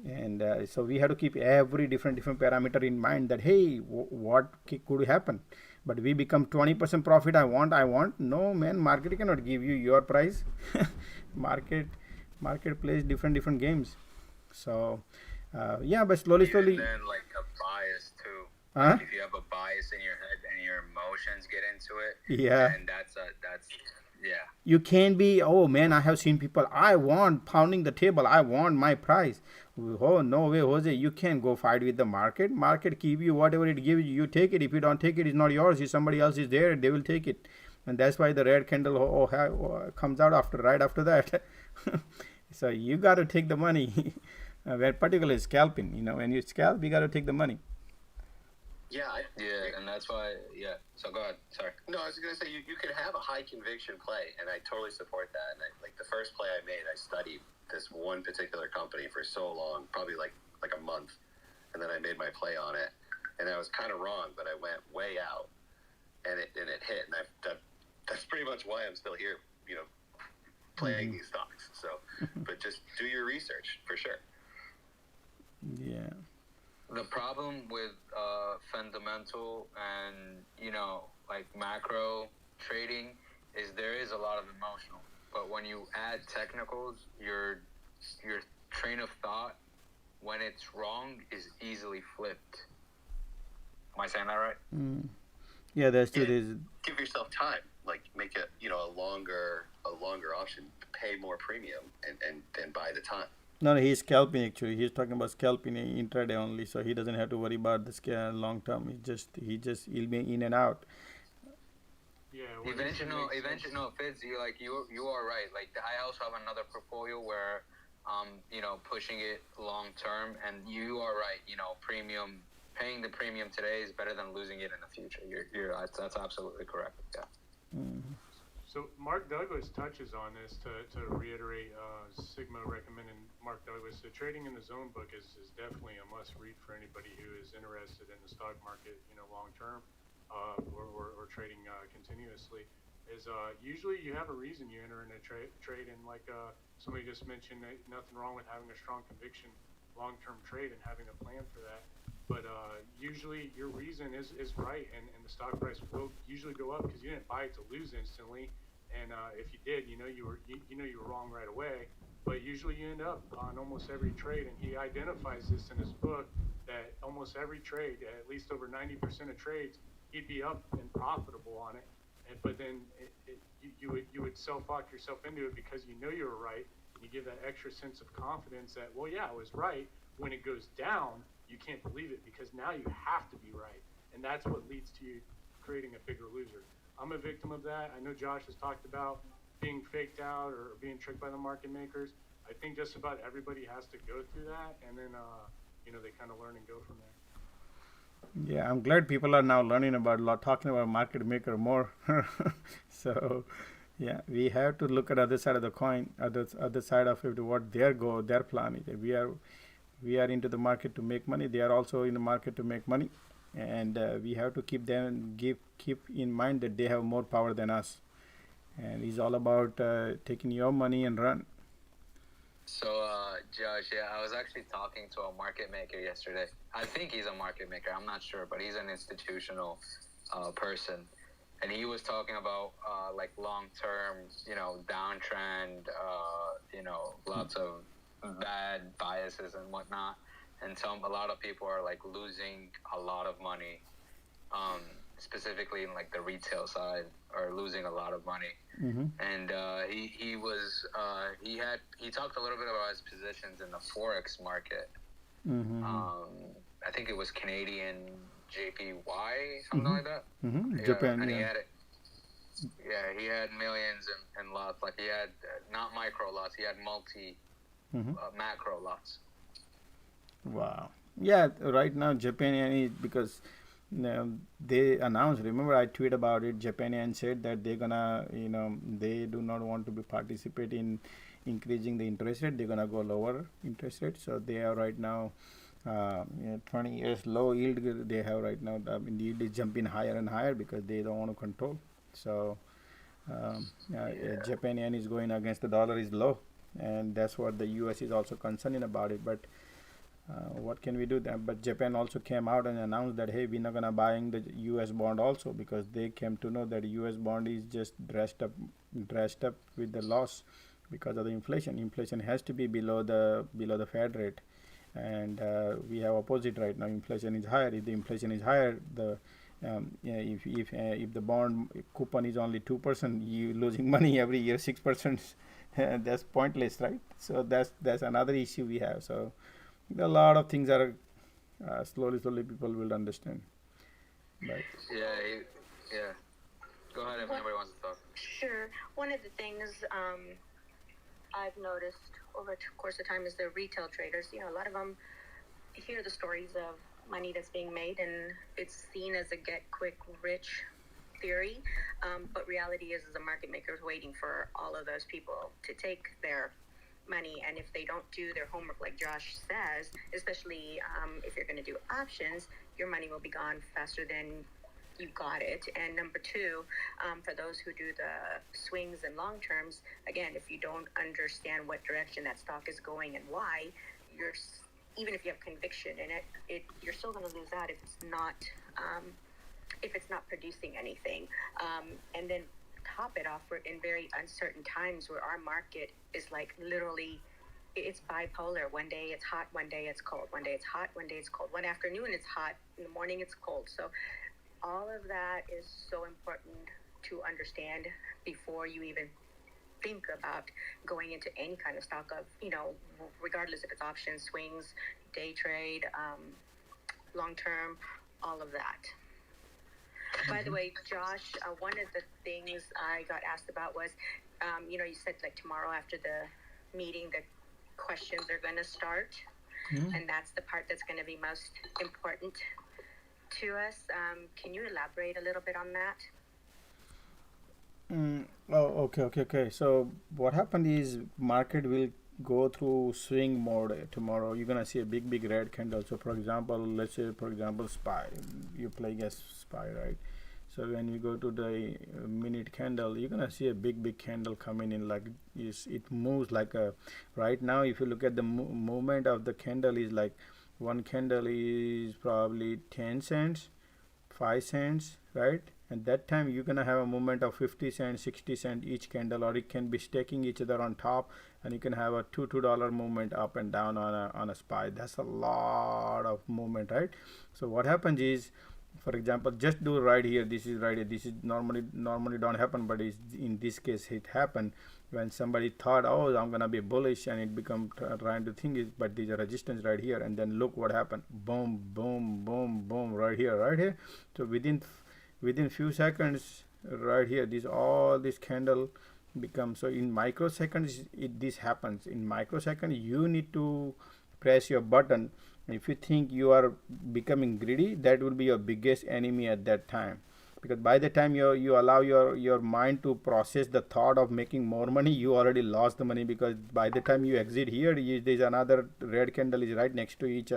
And so we have to keep every different parameter in mind, that hey, what could happen. But we become 20% profit. I want no, man, market cannot give you your price. market market plays different games. So yeah, but slowly And then like a bias too. huh? Like if you have a bias in your head and your emotions get into it, Yeah, and that's yeah. you can be, oh man, I have seen people, I want pounding the table, I want my price. Oh no way, Jose, you can't go fight with the market give you whatever it gives you, you take it. If you don't take it, it's not yours. If somebody else is there, they will take it. And that's why the red candle comes out right after that. So you got to take the money. When particularly scalping, when you scalp, you got to take the money. Yeah, Yeah, and that's why, yeah. So go ahead. Sorry. No, I was going to say you could have a high conviction play, and I totally support that. And like the first play I made, I studied this one particular company for so long, probably like a month, and then I made my play on it, and I was kind of wrong, but I went way out, and it hit, and that's pretty much why I'm still here, playing these stocks. So, but just do your research for sure. Yeah. The problem with fundamental and like macro trading is there is a lot of emotional, but when you add technicals, your train of thought, when it's wrong, is easily flipped. Am I saying that right? Yeah, that's true. There's Give yourself time, like make it a longer option, pay more premium, and buy the time. no, he's scalping actually. He's talking about scalping intraday only, so he doesn't have to worry about the long term. He'll be in and out. Yeah. Eventual, Fitz, you are right. Like I also have another portfolio where, pushing it long term, and you are right. Premium, paying the premium today is better than losing it in the future. That's absolutely correct. Yeah. Mm-hmm. So Mark Douglas touches on this to reiterate. Sigma recommended Mark Douglas. The Trading in the Zone book is definitely a must read for anybody who is interested in the stock market, long term, or trading continuously. Is usually you have a reason you enter in a trade, and like somebody just mentioned, nothing wrong with having a strong conviction long term trade and having a plan for that. But usually your reason is right, and the stock price will usually go up because you didn't buy it to lose instantly. And if you did, you were wrong right away. But usually you end up on almost every trade, and he identifies this in his book that almost every trade, at least over 90% of trades, he'd be up and profitable on it. But then you would self-lock yourself into it because you were right, and you give that extra sense of confidence that, well, yeah, I was right. When it goes down, you can't believe it because now you have to be right, and that's what leads to you creating a bigger loser. I'm a victim of that. I know Josh has talked about being faked out or being tricked by the market makers. I think just about everybody has to go through that, and then they kind of learn and go from there. Yeah, I'm glad people are now learning about talking about market maker more. So yeah, we have to look at other side of the coin, other side of it, what their plan is. We are into the market to make money. They are also in the market to make money, and we have to keep in mind that they have more power than us. And it's all about taking your money and run. So, Josh, yeah, I was actually talking to a market maker yesterday. I think he's a market maker. I'm not sure, but he's an institutional person. And he was talking about like long-term, downtrend, lots of bad biases and whatnot. And a lot of people are like losing a lot of money, specifically in like the retail side, are losing a lot of money. Mm-hmm. And he talked a little bit about his positions in the Forex market. Mm-hmm. I think it was Canadian JPY, something like that. Mm-hmm. Yeah, Japan, and yeah. he had millions and lots. Like he had not micro lots, he had multi macro loss. Wow. Yeah, right now Japan yen is because they announced. Remember, I tweeted about it. Japan yen said that they're gonna, they do not want to be participate in increasing the interest rate. They're gonna go lower interest rate. So they are right now 20 years low yield they have right now. The yield is jumping higher and higher because they don't want to control. So Japan yen is going against the dollar is low, and that's what the U.S. is also concerning about it. But what can we do then? But Japan also came out and announced that hey, we're not gonna buying the U.S. bond also because they came to know that U.S. bond is just dressed up with the loss because of the inflation. Inflation has to be below the Fed rate, and we have opposite right now. Inflation is higher. If the inflation is higher, if the bond coupon is only 2%, you losing money every year 6%. That's pointless, right? So that's another issue we have. So a lot of things are slowly people will understand. But Yeah. Go ahead if anybody wants to talk. Sure. One of the things I've noticed over the course of time is the retail traders. A lot of them hear the stories of money that's being made, and it's seen as a get-quick-rich theory. But reality is the market maker is waiting for all of those people to take their money, and if they don't do their homework like Josh says, especially if you're going to do options, your money will be gone faster than you got it. And number two, for those who do the swings and long terms, again, if you don't understand what direction that stock is going and why, even if you have conviction in it, you're still going to lose out if it's not producing anything. And then top it off, we're in very uncertain times where our market is like literally, it's bipolar. One day it's hot, one day it's cold. One day it's hot, one day it's cold. One afternoon it's hot, in the morning it's cold. So all of that is so important to understand before you even think about going into any kind of stock of, regardless if it's options, swings, day trade, long term, all of that. By the way, Josh, one of the things I got asked about was, you said like tomorrow after the meeting, the questions are going to start, and that's the part that's going to be most important to us. Can you elaborate a little bit on that? Okay. So what happened is market will go through swing mode tomorrow. You're gonna see a big red candle. So for example, let's say SPY, you play guess SPY, right? So when you go to the minute candle, you're gonna see a big candle coming in. Like it moves like a. Right now, if you look at the movement of the candle, is like one candle is probably 10 cents, 5 cents, right? And that time you're gonna have a movement of 50 cents, 60 cents each candle, or it can be staking each other on top, and you can have a $2 movement up and down on a SPY. That's a lot of movement, right? So what happens is, for example, just do right here. This is right here. This is normally don't happen, but in this case it happened when somebody thought, oh, I'm gonna be bullish, and it become trying to think it, but there's a resistance right here, and then look what happened. Boom, right here. So within few seconds, right here, all this candle becomes. So in microseconds this happens. In microseconds you need to press your button. If you think you are becoming greedy, that will be your biggest enemy at that time, because by the time you allow your mind to process the thought of making more money, you already lost the money, because by the time you exit here, there's another red candle is right next to each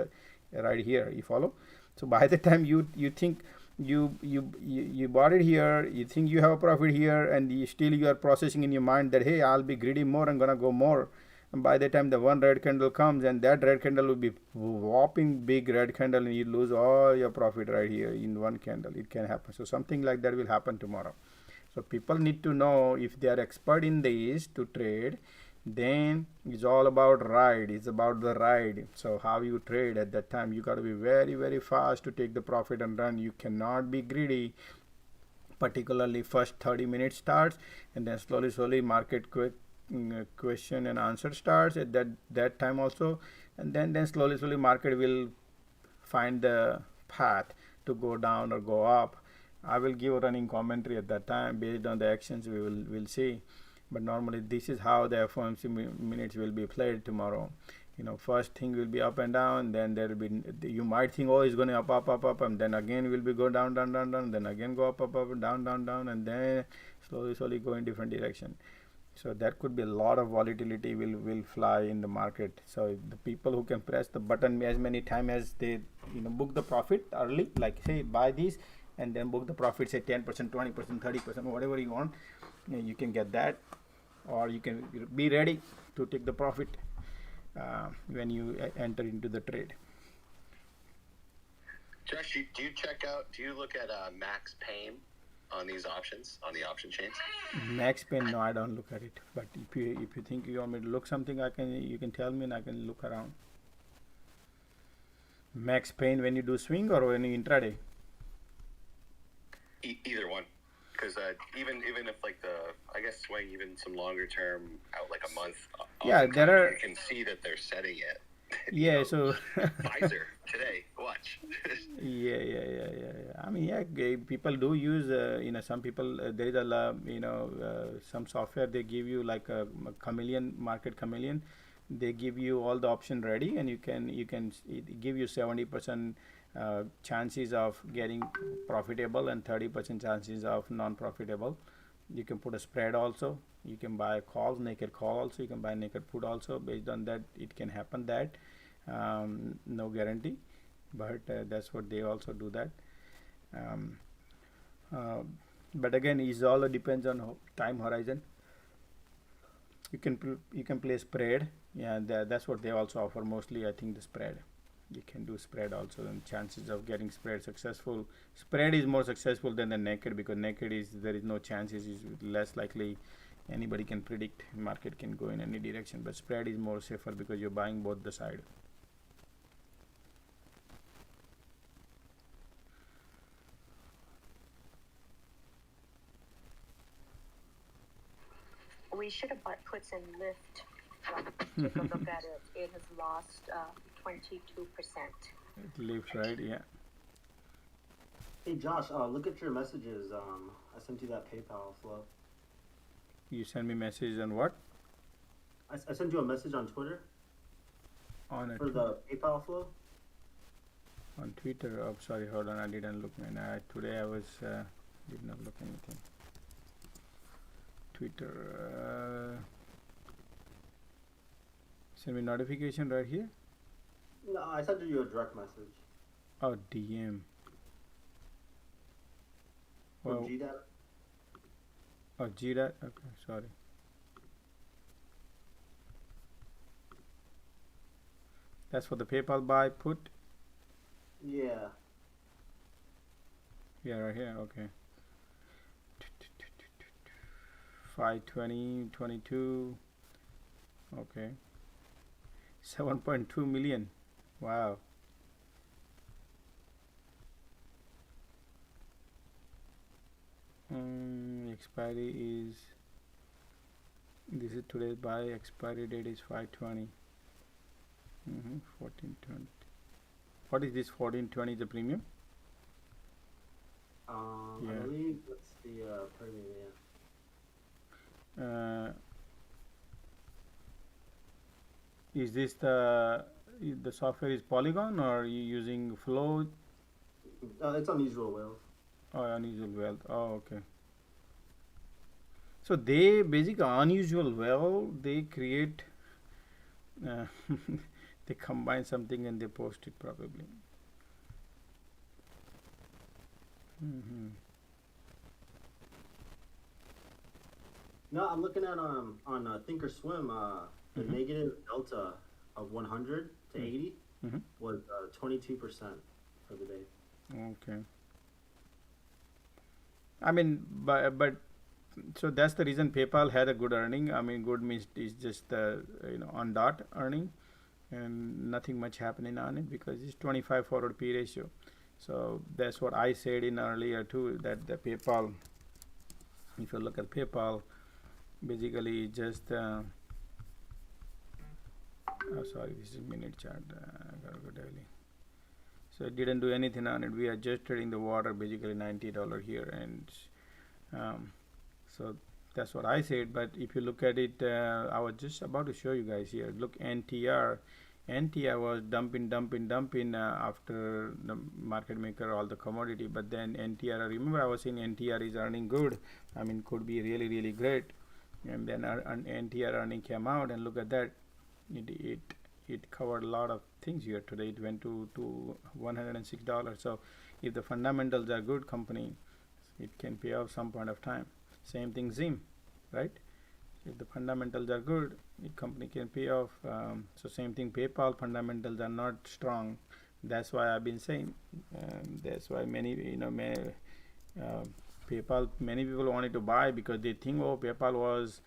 right here. You follow? So by the time you think you bought it here, you think you have a profit here, and you are processing in your mind that hey, I'll be greedy more, I'm gonna go more. And by the time the one red candle comes, and that red candle will be whopping big red candle, and you lose all your profit right here in one candle. It can happen. So something like that will happen tomorrow. So people need to know, if they are expert in this to trade, then it's all about ride. It's about the ride. So how you trade at that time, you got to be very fast to take the profit and run. You cannot be greedy. Particularly first 30 minutes starts, and then slowly market question and answer starts at that time also, and then slowly market will find the path to go down or go up. I will give a running commentary at that time based on the actions we'll see. But normally this is how the FOMC minutes will be played tomorrow. First thing will be up and down, then there will be, you might think, oh, it's going to up, and then again will be go down, then again go up, down, and then slowly go in different direction. So that could be a lot of volatility will fly in the market. So the people who can press the button as many times as they book the profit early, like say buy these and then book the profit, say 10%, 20%, 30%, whatever you want, you can get that, or you can be ready to take the profit when you enter into the trade. Josh, do you look at max pain on these options, on the option chains? Max pain, no, I don't look at it. But if you think you want me to look something, you can tell me and I can look around. Max pain when you do swing or when you intraday? Either one, because even if like I guess swing, even some longer term out like a month. Yeah, there are. You can see that they're setting it. Yeah, so Pfizer today, watch. Yeah. I mean, yeah, people do use. Some people there is some software they give you like a chameleon, market chameleon. They give you all the option ready, and you can it give you 70% chances of getting profitable and 30% chances of non-profitable. You can put a spread also. You can buy calls, naked call also. You can buy naked put also. Based on that, it can happen that. No guarantee, but that's what they also do that. But again, it all depends on time horizon. You can play spread. Yeah, that's what they also offer mostly. I think the spread. You can do spread also, and chances of getting spread successful. Spread is more successful than the naked, because naked is there is no chances, is less likely. Anybody can predict market can go in any direction, but spread is more safer because you're buying both the side. We should have bought puts and lift. Take a look at it. It has lost 22%. Lift, right? Yeah. Hey Josh, look at your messages. I sent you that PayPal flow. You send me message on what? I sent you a message on Twitter. On it. For the PayPal flow. On Twitter. Oh, sorry, hold on. I didn't look, man. Today I was did not look anything. Twitter. Send me notification right here. No, I sent you a direct message. Oh, DM. From GDAT. Oh, GDAT. Okay, sorry. That's for the PayPal buy put. Yeah. Yeah, right here. Okay. 520, 22. Okay. 7.2 million. Wow. Expiry is, this is today's buy, expiry date is 520. 1420. What is this 1420, the premium? I believe that's the premium, yeah. Is this the software is Polygon, or are you using Flow? It's Unusual Wealth. Oh, Unusual Wealth. Oh, okay. So they basically Unusual Wealth, they create they combine something and they post it probably. No, I'm looking at on Thinkorswim, the negative delta of 100 to 80 was 22% for the day. Okay. I mean, but so that's the reason PayPal had a good earning. I mean, good means is just on dot earning, and nothing much happening on it because it's 25 forward P ratio. So that's what I said in earlier too, that the PayPal, if you look at PayPal, basically just oh sorry, this is minute chart. I gotta go daily. So it didn't do anything on it. We are just trading the water, basically $90 here, and so That's what I said. But if you look at it, I was just about to show you guys here. Look, NTR was dumping after the market maker all the commodity. But then NTR, remember I was saying NTR is earning good. I mean, could be really, really great. And then NTR earning came out, and look at that. It covered a lot of things here today. It went to $106. So if the fundamentals are good, company, it can pay off some point of time. Same thing Zim, right? If the fundamentals are good, the company can pay off. So same thing PayPal, fundamentals are not strong. That's why I've been saying. That's why many PayPal, many people wanted to buy because they think, oh, PayPal was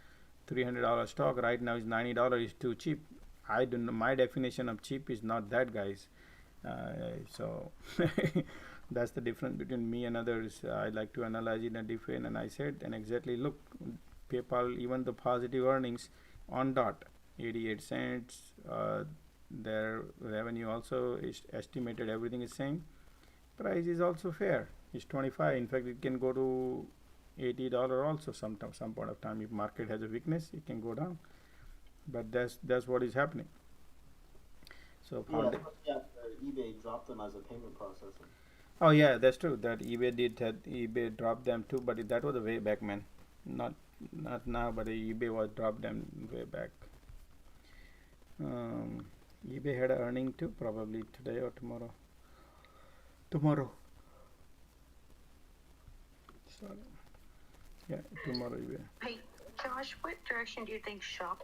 $300 stock, right now is $90, is too cheap. I don't know, my definition of cheap is not that, guys. So that's the difference between me and others. I like to analyze in a different, and I said, and exactly, look, PayPal, even the positive earnings on dot 88 cents, their revenue also is estimated, everything is same, price is also fair, it's 25. In fact, it can go to $80 also some point of time. If market has a weakness, it can go down, but that's what is happening. So eBay dropped them as a payment processor. Oh yeah, that's true, that eBay dropped them too, but that was a way back, man. Not now, but eBay was dropped them way back. eBay had an earning too, probably today or tomorrow. Sorry. Yeah, tomorrow eBay. Hey, Josh, what direction do you think Shop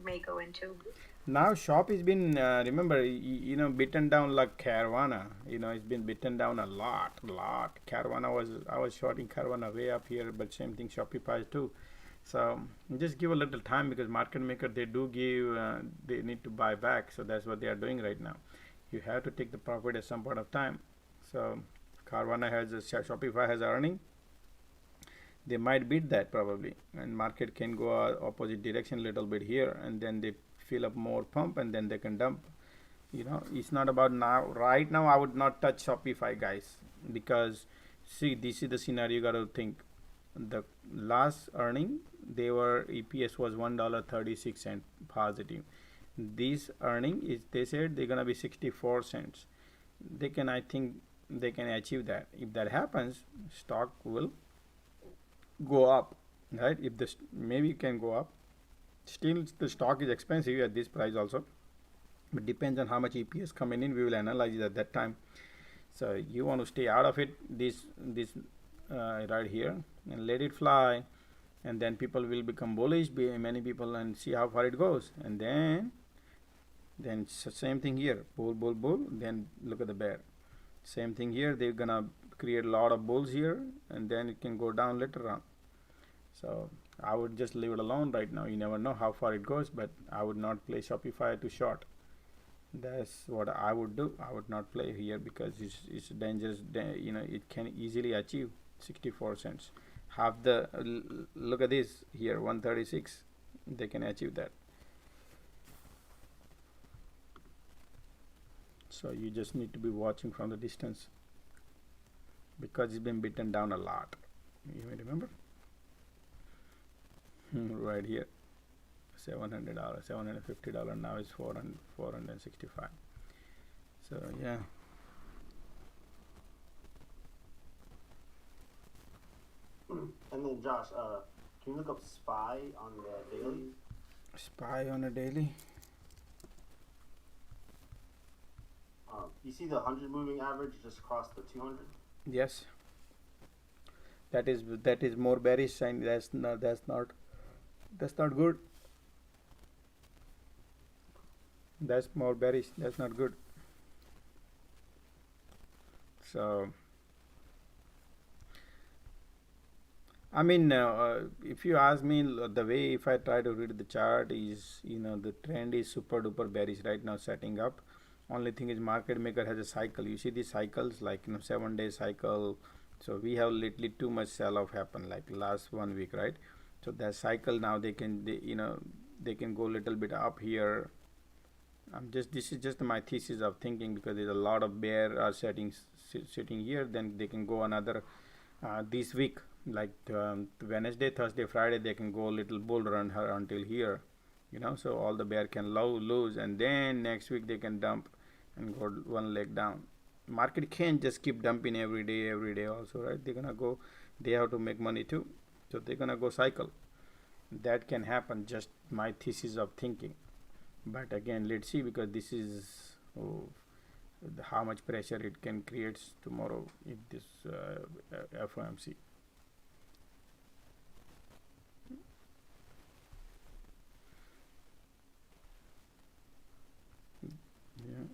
may go into? Now Shop has been, remember, beaten down like Carvana. It's been beaten down a lot. Carvana I was shorting Carvana way up here, but same thing Shopify too. So just give a little time, because market maker, they do give, they need to buy back. So that's what they are doing right now. You have to take the profit at some point of time. So Carvana Shopify has earning. They might beat that probably, and market can go opposite direction a little bit here, and then they fill up more pump, and then they can dump. It's not about now. Right now, I would not touch Shopify, guys, because see, this is the scenario you got to think. The last earning, EPS was $1.36 positive. This earning is, they said they're gonna be 64 cents. I think they can achieve that. If that happens, stock will go up, right? If this maybe it can go up. Still, the stock is expensive at this price also, but depends on how much EPS coming in. We will analyze it at that time. So you want to stay out of it, this right here, and let it fly, and then people will become bullish, many people, and see how far it goes, and then same thing here, bull, then look at the bear. Same thing here, they're gonna create a lot of bulls here, and then it can go down later on. So I would just leave it alone right now. You never know how far it goes, but I would not play Shopify to short. That's what I would do. I would not play here because it's dangerous. It can easily achieve 64 cents. Look at this here, 136. They can achieve that. So you just need to be watching from the distance, because it's been beaten down a lot. You may remember. Right here, $700, $750. Now is $465. So yeah. And then Josh, can you look up SPY on the daily? SPY on a daily. You see the 100 moving average just crossed the 200? Yes. That is more bearish sign. That's not good. That's more bearish. That's not good. So I mean, if you ask me, the way if I try to read the chart is, the trend is super duper bearish right now, setting up. Only thing is, market maker has a cycle. You see these cycles, like 7-day cycle. So we have lately too much sell off happen, like last 1 week, right? So that cycle now they can go a little bit up here. This is just my thesis of thinking, because there's a lot of bear are sitting here. Then they can go another this week, like Wednesday, Thursday, Friday, they can go a little bull run her until here, so all the bear can lose, and then next week they can dump and go one leg down. Market can't just keep dumping every day also, right? They're gonna go, they have to make money too, so they're gonna go cycle. That can happen, just my thesis of thinking. But again, let's see, because this is how much pressure it can create tomorrow if this FOMC. Yeah.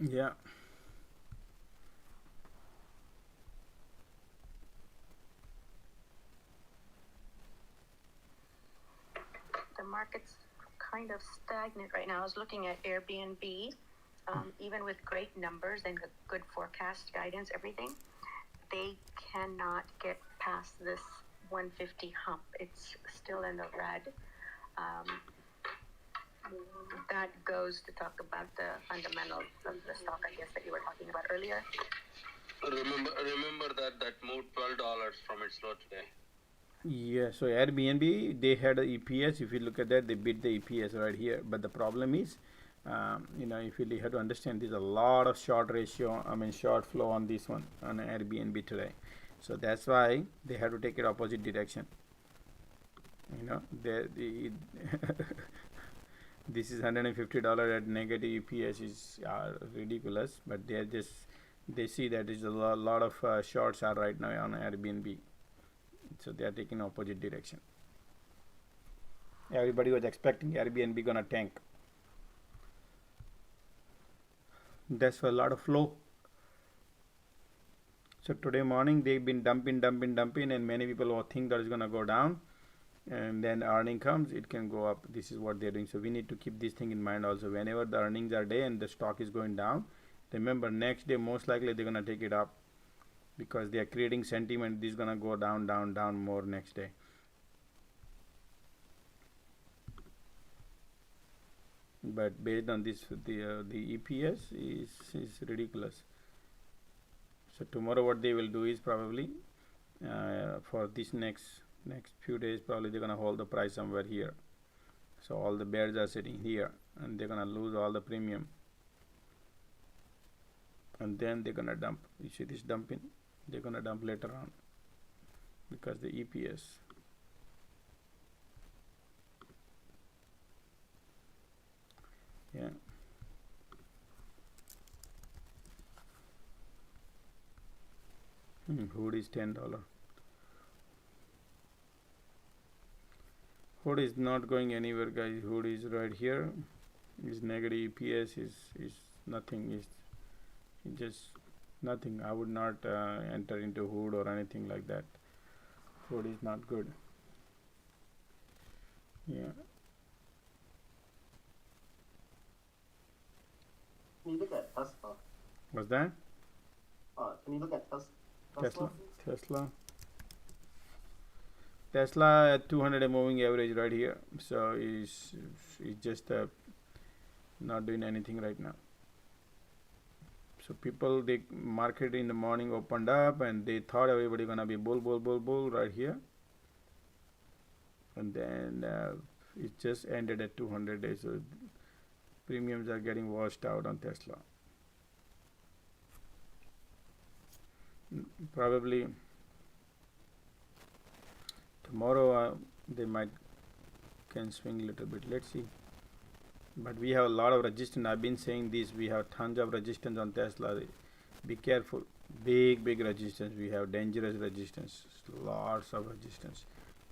Yeah. The market's kind of stagnant right now. I was looking at Airbnb, even with great numbers and good forecast guidance, everything, they cannot get past this 150 hump. It's still in the red. That goes to talk about the fundamentals of the stock, I guess, that you were talking about earlier. Remember that moved $12 from its low today. Yeah, so Airbnb, they had a EPS. If you look at that, they beat the EPS right here. But the problem is, if you have to understand, there's a lot of short flow on this one, on Airbnb today. So that's why they have to take it opposite direction. This is $150 at negative EPS is ridiculous, but they see that is a lot of shorts are right now on Airbnb. So they are taking opposite direction. Everybody was expecting Airbnb gonna tank. That's a lot of flow. So today morning they've been dumping, and many people think that it's gonna go down, and then earning comes, it can go up. This is what they're doing. So we need to keep this thing in mind also. Whenever the earnings are day and the stock is going down, remember next day most likely they're gonna take it up, because they are creating sentiment. This is gonna go down more next day. But based on this, the EPS is ridiculous. So tomorrow what they will do is probably for this next few days, probably they're gonna hold the price somewhere here. So all the bears are sitting here, and they're gonna lose all the premium, and then they're gonna dump. You see this dumping? They're gonna dump later on because the EPS. Yeah. Hood is $10. Hood is not going anywhere, guys. Hood is right here. Is negative EPS is nothing. Is just nothing. I would not enter into Hood or anything like that. Hood is not good. Yeah. Can you look at Tesla? What's that? Can you look at Tesla at 200 moving average right here. So is just not doing anything right now. So people, the market in the morning opened up and they thought everybody gonna be bull right here, and then it just ended at 200 days. So premiums are getting washed out on Tesla. Probably tomorrow they might can swing a little bit. Let's see. But we have a lot of resistance. I've been saying this. We have tons of resistance on Tesla. Be careful. Big resistance. We have dangerous resistance. Lots of resistance.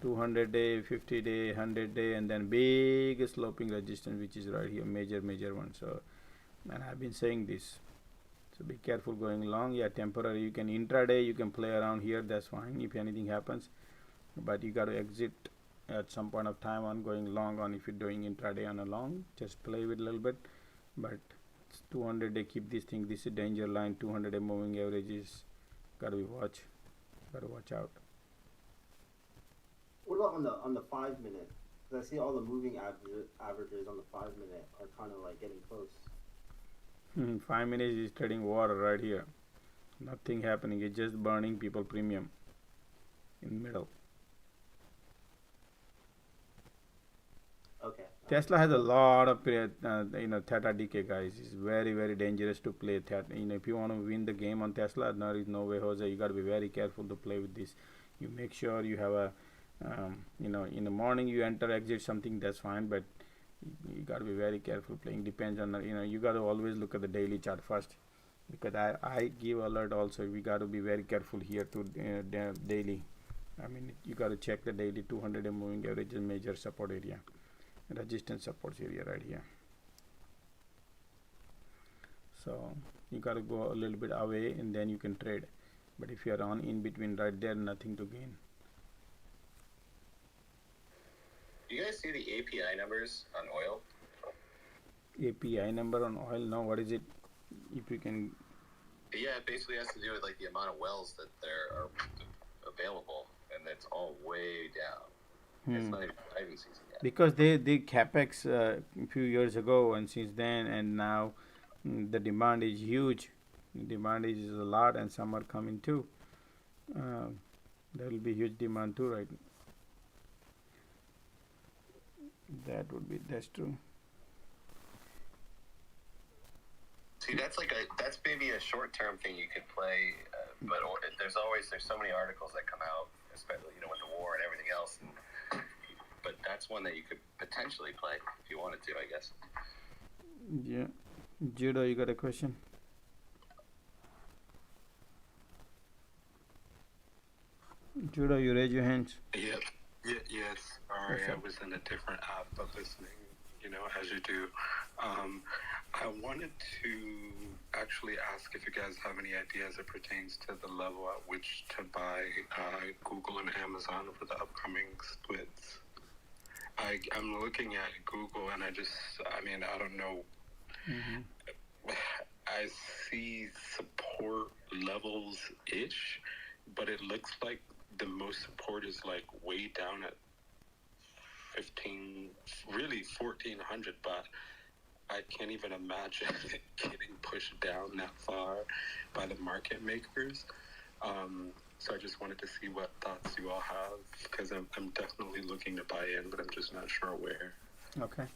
200 day, 50 day, 100 day, and then big sloping resistance, which is right here, major one. So, and I've been saying this. So be careful going long. Yeah, temporary. You can intraday. You can play around here. That's fine if anything happens. But you got to exit at some point of time on going long on. If you're doing intraday on a long, just play with a little bit. But 200 day, keep this thing. This is danger line. 200 day moving average is got to be watch. Got to watch out. What about on the 5 minute? Because I see all the moving averages on the 5 minute are kind of like getting close. 5 minutes is trading water right here. Nothing happening. It's just burning people premium in middle. Okay. Tesla has a lot of theta decay, guys. It's very dangerous to play theta. If you want to win the game on Tesla, there is no way, Jose. You got to be very careful to play with this. You make sure you have a in the morning you enter exit something, that's fine, but you got to be very careful playing. Depends on you got to always look at the daily chart first, because I give alert also. We got to be very careful here to daily. I mean, you got to check the daily 200 moving average is major support area, resistance supports area right here. So you got to go a little bit away and then you can trade. But if you are on in between right there, nothing to gain. Do you guys see the API numbers on oil? API number on oil? No, what is it? If you can. Yeah, it basically has to do with like the amount of wells that there are available, and it's all way down. It's not even driving season yet. Because they did capex a few years ago, and since then and now the demand is huge. The demand is a lot, and some are coming too. There will be huge demand too, right? That's true. See, that's maybe a short-term thing you could play, but there's so many articles that come out, especially with the war and everything else. But that's one that you could potentially play if you wanted to, I guess. Yeah, Judo, you got a question? Judo, you raise your hands. Yep. Yes. Sorry, I was in a different app, but listening, as you do. I wanted to actually ask if you guys have any ideas that pertains to the level at which to buy Google and Amazon for the upcoming splits. I'm looking at Google and I don't know. I see support levels-ish, but it looks like the most support is like way down at 1400, but I can't even imagine it getting pushed down that far by the market makers. So I just wanted to see what thoughts you all have, because I'm definitely looking to buy in, but I'm just not sure where. Okay.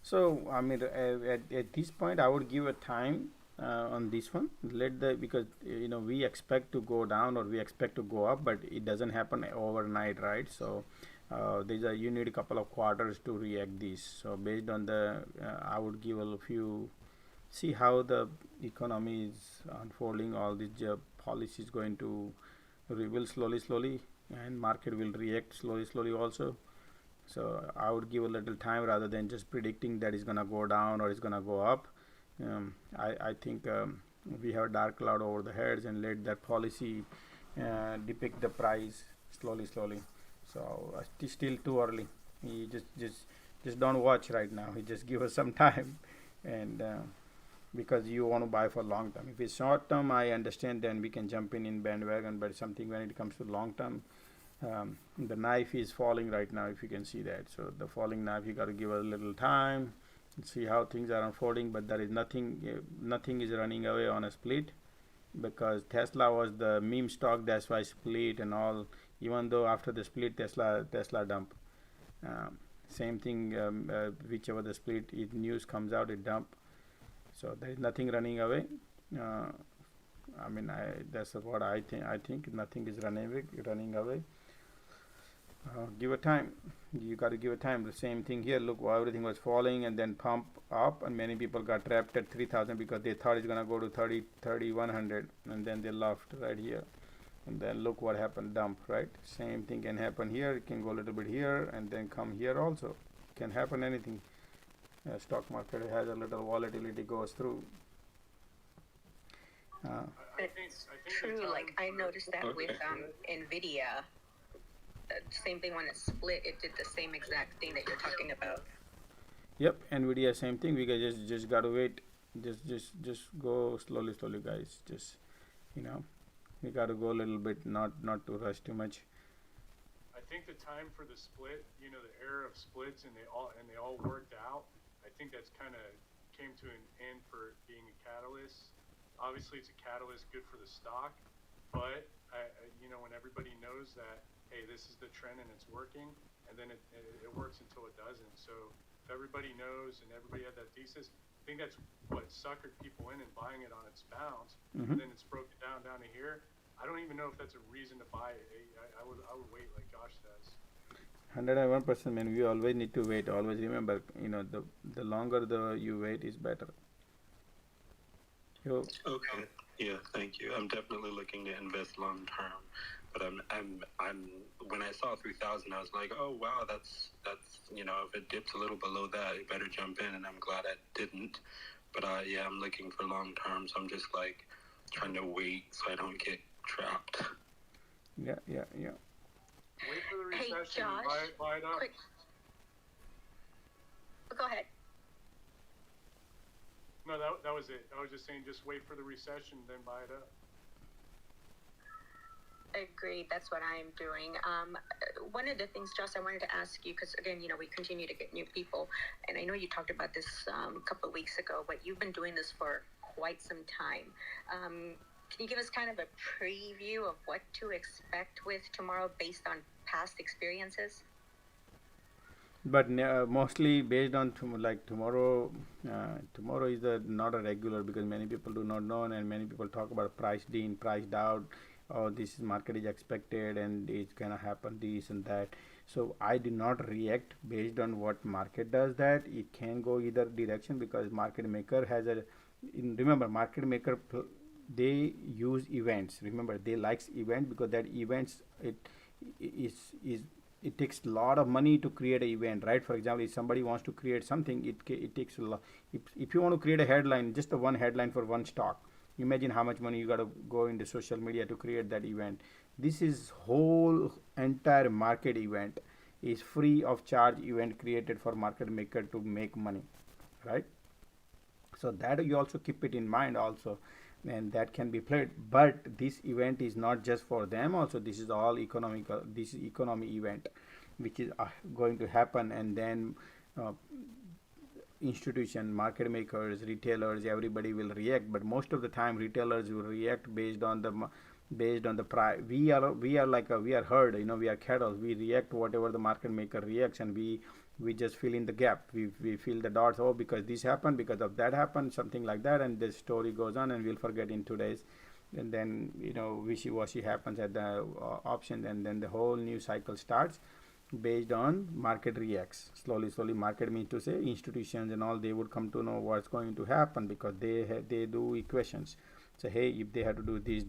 So I mean, at this point, I would give a time on this one. Because we expect to go down or we expect to go up, but it doesn't happen overnight, right? So you need a couple of quarters to react this. So based on I would give a few, see how the economy is unfolding. All these policies going to reveal slowly, and market will react slowly also. So I would give a little time rather than just predicting that it's gonna go down or it's gonna go up. I think we have a dark cloud over the heads and let that policy depict the price slowly. So it's still too early. You just don't watch right now. You just give us some time, and because you want to buy for long term. If it's short term, I understand. Then we can jump in bandwagon. But something when it comes to long term, the knife is falling right now. If you can see that, so the falling knife, you got to give a little time and see how things are unfolding. But there is nothing is running away on a split, because Tesla was the meme stock. That's why split and all. Even though after the split, Tesla dump. Same thing, whichever the split news comes out, it dump. So there is nothing running away. That's what I think. I think nothing is running away. Give it time. You got to give it time. The same thing here. Look, everything was falling and then pump up, and many people got trapped at 3,000 because they thought it's gonna go to 3,100, and then they left right here. And then look what happened, dump, right? Same thing can happen here. It can go a little bit here and then come here also. Can happen anything. Stock market has a little volatility goes through. It's true. Like I noticed that with Nvidia. Same thing when it split. It did the same exact thing that you're talking about. Yep, Nvidia same thing. We just gotta wait. Just go slowly, guys. Just we got to go a little bit, not to rush too much. I think the time for the split, the era of splits, and they all worked out. I think that's kind of came to an end for being a catalyst. Obviously, it's a catalyst good for the stock, but when everybody knows that, hey, this is the trend and it's working, and then it works until it doesn't. So if everybody knows and everybody had that thesis, I think that's what suckered people in and buying it on its bounce, and then it's broken down to here. I don't even know if that's a reason to buy it. I would wait, like Josh says. 101%, man. We always need to wait. Always remember, the longer you wait is better. Okay. Yeah, thank you. I'm definitely looking to invest long term, but I'm when I saw 3,000, I was like, oh wow, that's if it dips a little below that, you better jump in, and I'm glad I didn't. But yeah, I'm looking for long term, so I'm just like trying to wait so I don't get trapped. Yeah. Wait for the recession. Hey, Josh, and buy it up. Quick. Go ahead. No, that was it. I was just saying, just wait for the recession, then buy it up. Agreed. That's what I'm doing. One of the things, Josh, I wanted to ask you, because again, we continue to get new people, and I know you talked about this a couple of weeks ago, but you've been doing this for quite some time. Can you give us kind of a preview of what to expect with tomorrow based on past experiences? But mostly based on tomorrow. Tomorrow is not a regular, because many people do not know, and many people talk about priced in, priced out. Oh, this market is expected, and it's gonna happen this and that. So I do not react based on what market does. That it can go either direction, because market maker has remember, market maker they use events. Remember, they likes event, because that events it takes a lot of money to create an event, right? For example, if somebody wants to create something, it takes a lot. If you want to create a headline, just one headline for one stock, imagine how much money you got to go into social media to create that event. This is whole entire market event is free of charge event created for market maker to make money, right? So that you also keep it in mind also, and that can be played. But this event is not just for them also. This is all economical. This is economy event which is going to happen, and then institution, market makers, retailers, everybody will react. But most of the time retailers will react based on the price. We are herd, we are cattle. We react whatever the market maker reacts, and we just fill in the gap. We fill the dots. Oh, because this happened, because of that happened, something like that, and the story goes on, and we'll forget in 2 days, and then wishy-washy happens at the option, and then the whole new cycle starts based on market reacts. Slowly market means to say institutions and all, they would come to know what's going to happen, because they do equations. So hey, if they have to do this,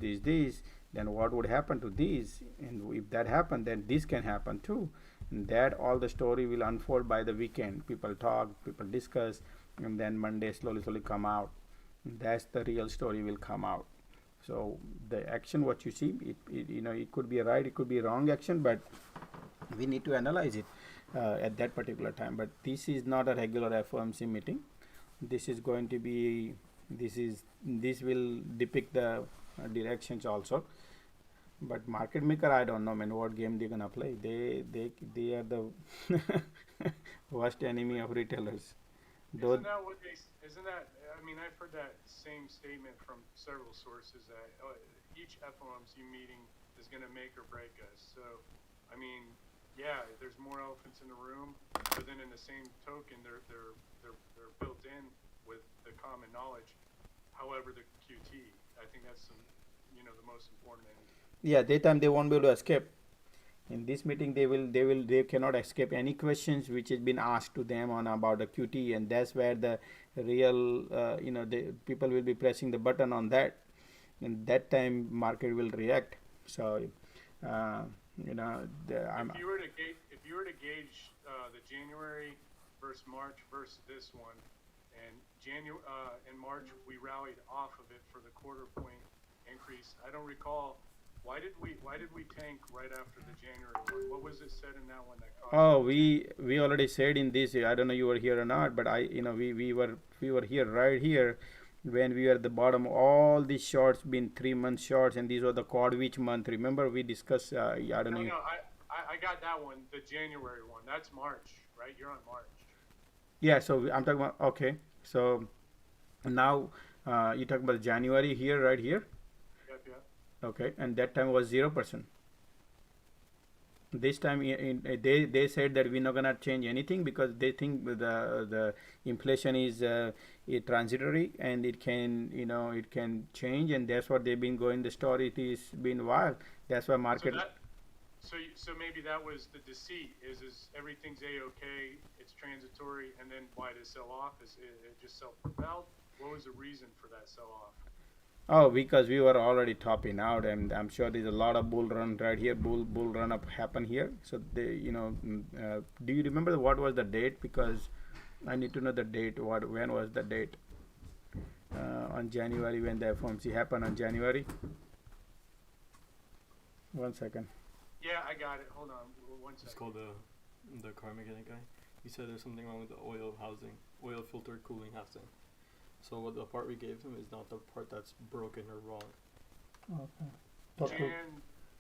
then what would happen to these, and if that happened, then this can happen too. And that all the story will unfold by the weekend. People talk, people discuss, and then Monday slowly come out. That's the real story will come out. So the action what you see, it could be a right, it could be a wrong action, but we need to analyze it at that particular time. But this is not a regular FOMC meeting. This is going to be this will depict the directions also. But market maker, I don't know, man, what game they're gonna play. They are the worst enemy of retailers. Isn't that what isn't that? I mean, I've heard that same statement from several sources that each FOMC meeting is gonna make or break us. So, I mean, yeah, there's more elephants in the room, but then in the same token, they're built in with the common knowledge. However, the QT, I think that's the most important end. Yeah, daytime they won't be able to escape. In this meeting, they cannot escape any questions which has been asked to them on about the QT, and that's where the real the people will be pressing the button on that, and that time market will react. So if you were to gauge the January versus March versus this one, and in March we rallied off of it for the quarter point increase. I don't recall. Why did we tank right after the January one? What was it said in that one that caused? Oh, we already said in this. I don't know you were here or not, but we were here right here when we were at the bottom. All these shorts been 3 month shorts, and these were the Codwich month. Remember we discussed. I don't know. No, I I got that one, the January one. That's March, right? You're on March. Yeah, so I'm talking about, okay. So now you talk about January here, right here. Yep. Okay, and that time was 0%. This time they said that we're not gonna change anything because they think the inflation is transitory and it can it can change, and that's what they've been going. The story it is been wild. That's why market. So maybe that was the deceit. Is everything's a-okay? It's transitory, and then why did it sell off? Is it just self-propelled? What was the reason for that sell-off? Oh, because we were already topping out, and I'm sure there's a lot of bull run right here. Bull run up happen here. So they, do you remember what was the date? Because I need to know the date. When was the date? On January, when the FOMC happened on January. 1 second. Yeah, I got it. Hold on, 1 second. It's called the car mechanic guy. He said there's something wrong with the oil filter cooling housing. So what the part we gave him is not the part that's broken or wrong. Okay.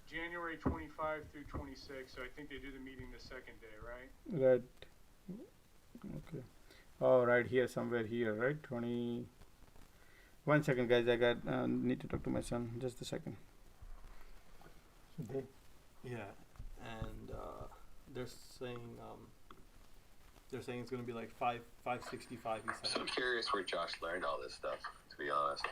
January 25 through 26. So I think they do the meeting the second day, right? Right. Okay. Oh, right here, somewhere here, right? 20. 1 second, guys. I got need to talk to my son. Just a second. Yeah, and they're saying it's going to be like 565. He said. I'm curious where Josh learned all this stuff. To be honest.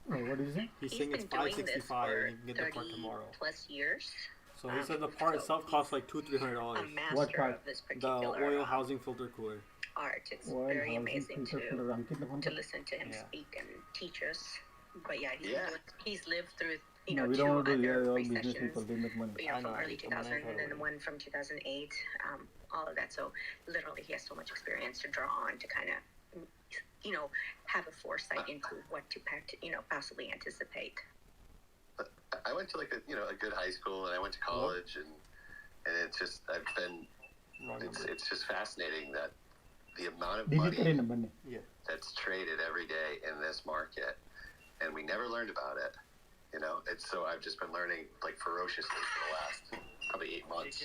What is it? He's saying it's 565, and you can get the part tomorrow. Plus years. So he said the part itself costs like $200-300. What part? The oil housing filter cooler. Art. It's very amazing to listen to him speak and teach us. But yeah, he's lived through we two don't want to do other all recessions. business people. They make money. From early 2000 and then one from 2008. All of that. So literally, he has so much experience to draw on to kind of have a foresight into what to possibly anticipate. I went to a good high school, and I went to college, and it's just it's just fascinating that the amount of money that's traded every day in this market, and we never learned about it. It's so I've just been learning ferociously for the last probably 8 months.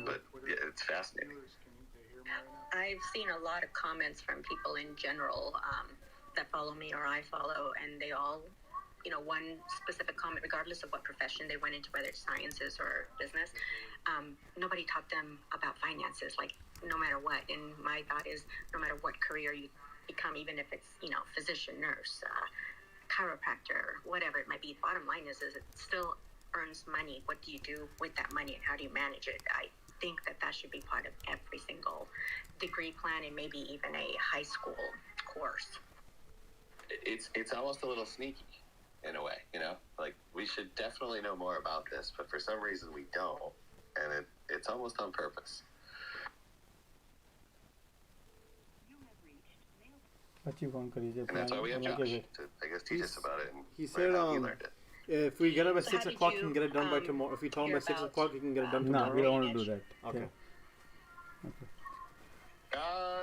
But yeah, it's fascinating. I've seen a lot of comments from people in general that follow me or I follow, and they all, one specific comment, regardless of what profession they went into, whether it's sciences or business, nobody taught them about finances, no matter what. And my thought is, no matter what career you become, even if it's, physician, nurse, chiropractor, whatever it might be, bottom line is it still earns money. What do you do with that money, and how do you manage it? I think that should be part of every single degree plan, and maybe even a high school course. It's almost a little sneaky in a way, we should definitely know more about this, but for some reason we don't, and it's almost on purpose. And that's why we have Josh to, I guess, teach us about it. And he said, he learned it. If we get up at 6 o'clock, you can get it done by tomorrow. If we tell him by 6 o'clock, you can get it done tomorrow. No, we don't want to do that. Okay.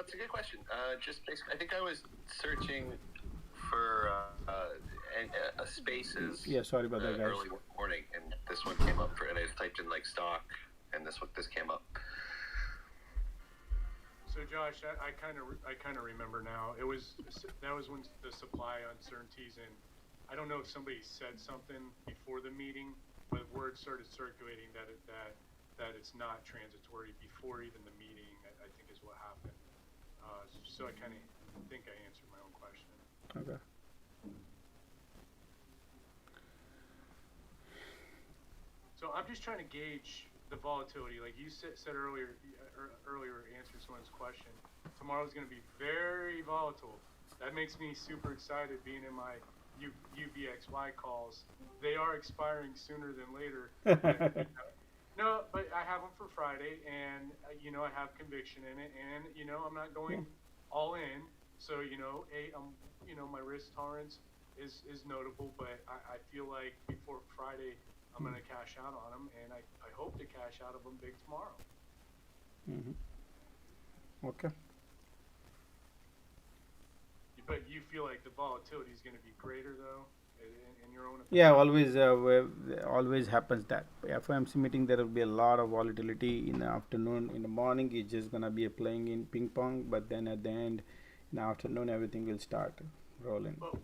It's a good question. Just basically, I think I was searching for spaces. Yeah, sorry about that, guys. Early morning, and this one came up and I just typed in stock, and this came up. So Josh, I kind of remember now. That was when the supply uncertainties, and I don't know if somebody said something before the meeting, but word started circulating that it's not transitory before even the meeting. I think is what happened. So I kind of think I answered my own question. Okay. So I'm just trying to gauge the volatility, like you said earlier answering someone's question. Tomorrow's going to be very volatile. That makes me super excited being in my UBXY calls. They are expiring sooner than later. No, but I have them for Friday, and I have conviction in it, and I'm not going all in. So my risk tolerance is notable, but I feel like before Friday I'm going to cash out on them, and I hope to cash out of them big tomorrow. Okay. But you feel like the volatility is going to be greater, though? in your own opinion? Yeah, always happens that FOMC meeting there will be a lot of volatility in the afternoon. In the morning it's just gonna be a playing in ping pong, but then at the end in the afternoon everything will start rolling. Well,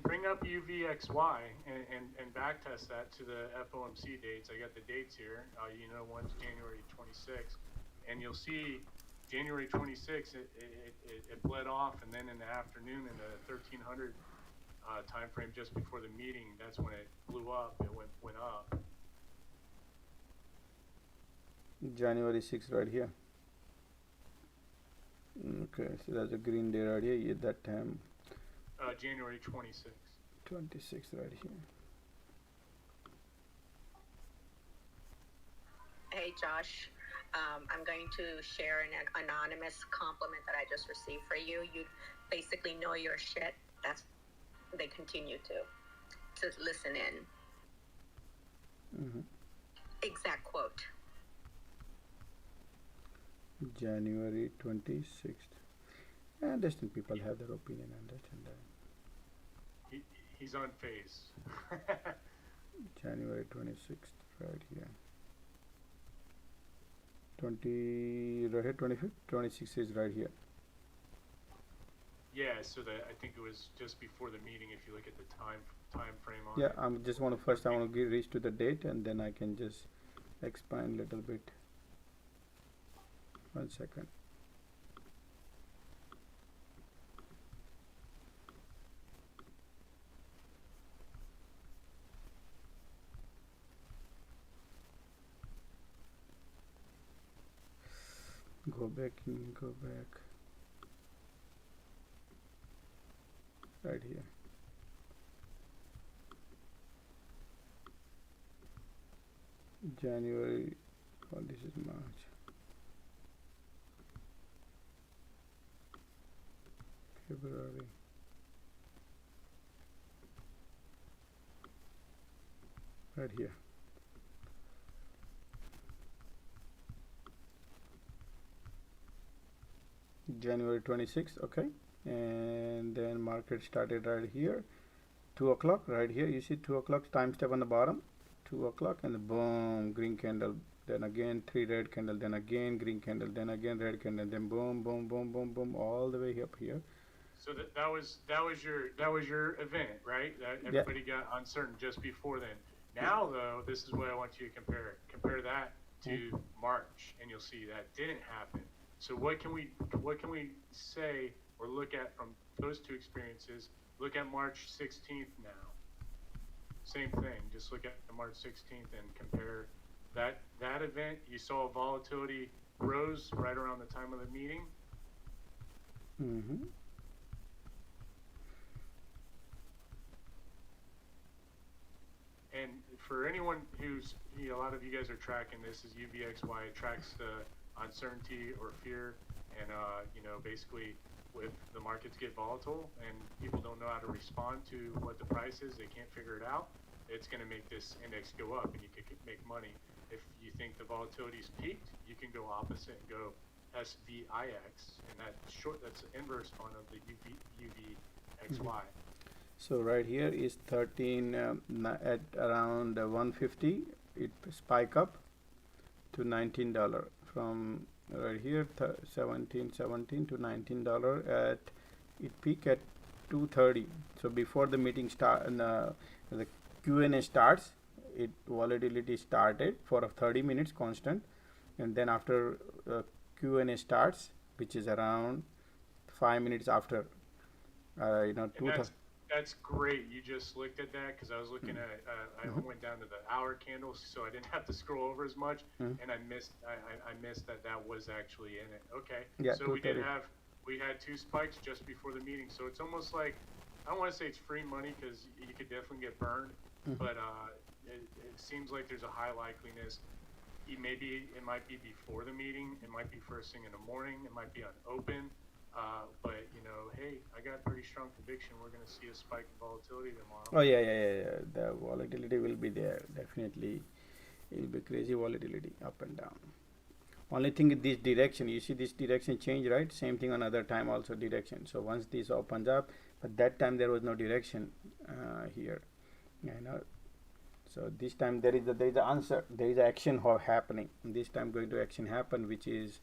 bring up UVXY and back test that to the FOMC dates. I got the dates here. One's January 26th, and you'll see January 26th it bled off, and then in the afternoon in the 1300 time frame just before the meeting, that's when it blew up. It went up. January 6th right here. Okay, so that's a green day right here at that time. January 26th. 26th right here. Hey, Josh. I'm going to share an anonymous compliment that I just received for you. You basically know your shit. They continue to listen in. Mm-hmm. Exact quote. January 26th. I understand people have their opinion, understand that. He's on phase. January 26th, right here. 20 right here, 25th, 26th is right here. Yeah, so I think it was just before the meeting. If you look at the time frame on Yeah, it. I want to reach to the date, and then I can just expand a little bit. 1 second. Go back. Right here. January, this is March. February. Right here. January 26th, okay, and then market started right here, 2 o'clock right here. You see 2 o'clock time step on the bottom, 2 o'clock, and boom, green candle, then again 3 red candle, then again green candle, then again red candle, then boom, boom, boom, boom, boom, all the way up here. So that was your event, right? That everybody got uncertain just before then. Now though, this is what I want you to compare that to March, and you'll see that didn't happen. So what can we say or look at from those two experiences? Look at March 16th now. Same thing. Just look at March 16th and compare that event. You saw volatility rose right around the time of the meeting. Mm-hmm. And for anyone who's, a lot of you guys are tracking this, is UVXY. It tracks the uncertainty or fear, and basically, if the markets get volatile and people don't know how to respond to what the price is, they can't figure it out, it's going to make this index go up, and you can make money. If you think the volatility's peaked, you can go opposite and go SVIX, and that's the inverse one of the UVXY. Mm-hmm. So right here is 13 at around 150. It spike up to $19 from right here, 17 to $19 at it peak at 2:30. So before the meeting start and the Q&A starts, volatility started for 30 minutes constant, and then after Q&A starts, which is around 5 minutes after, That's great. You just looked at that because I was looking at. I went down to the hour candles, so I didn't have to scroll over as much, and I missed that was actually in it. Okay. Yeah, so we had 2 spikes just before the meeting. So it's almost like, I don't want to say it's free money because you could definitely get burned, but it seems like there's a high likeliness. Maybe it might be before the meeting. It might be first thing in the morning. It might be on open. But hey, I got pretty strong conviction we're going to see a spike in volatility tomorrow. Oh yeah. The volatility will be there, definitely. It will be crazy volatility up and down. Only thing is this direction. You see this direction change, right? Same thing another time also direction. So once this opens up, but that time there was no direction here. So this time there is a answer. There is action happening. This time going to action happen, which is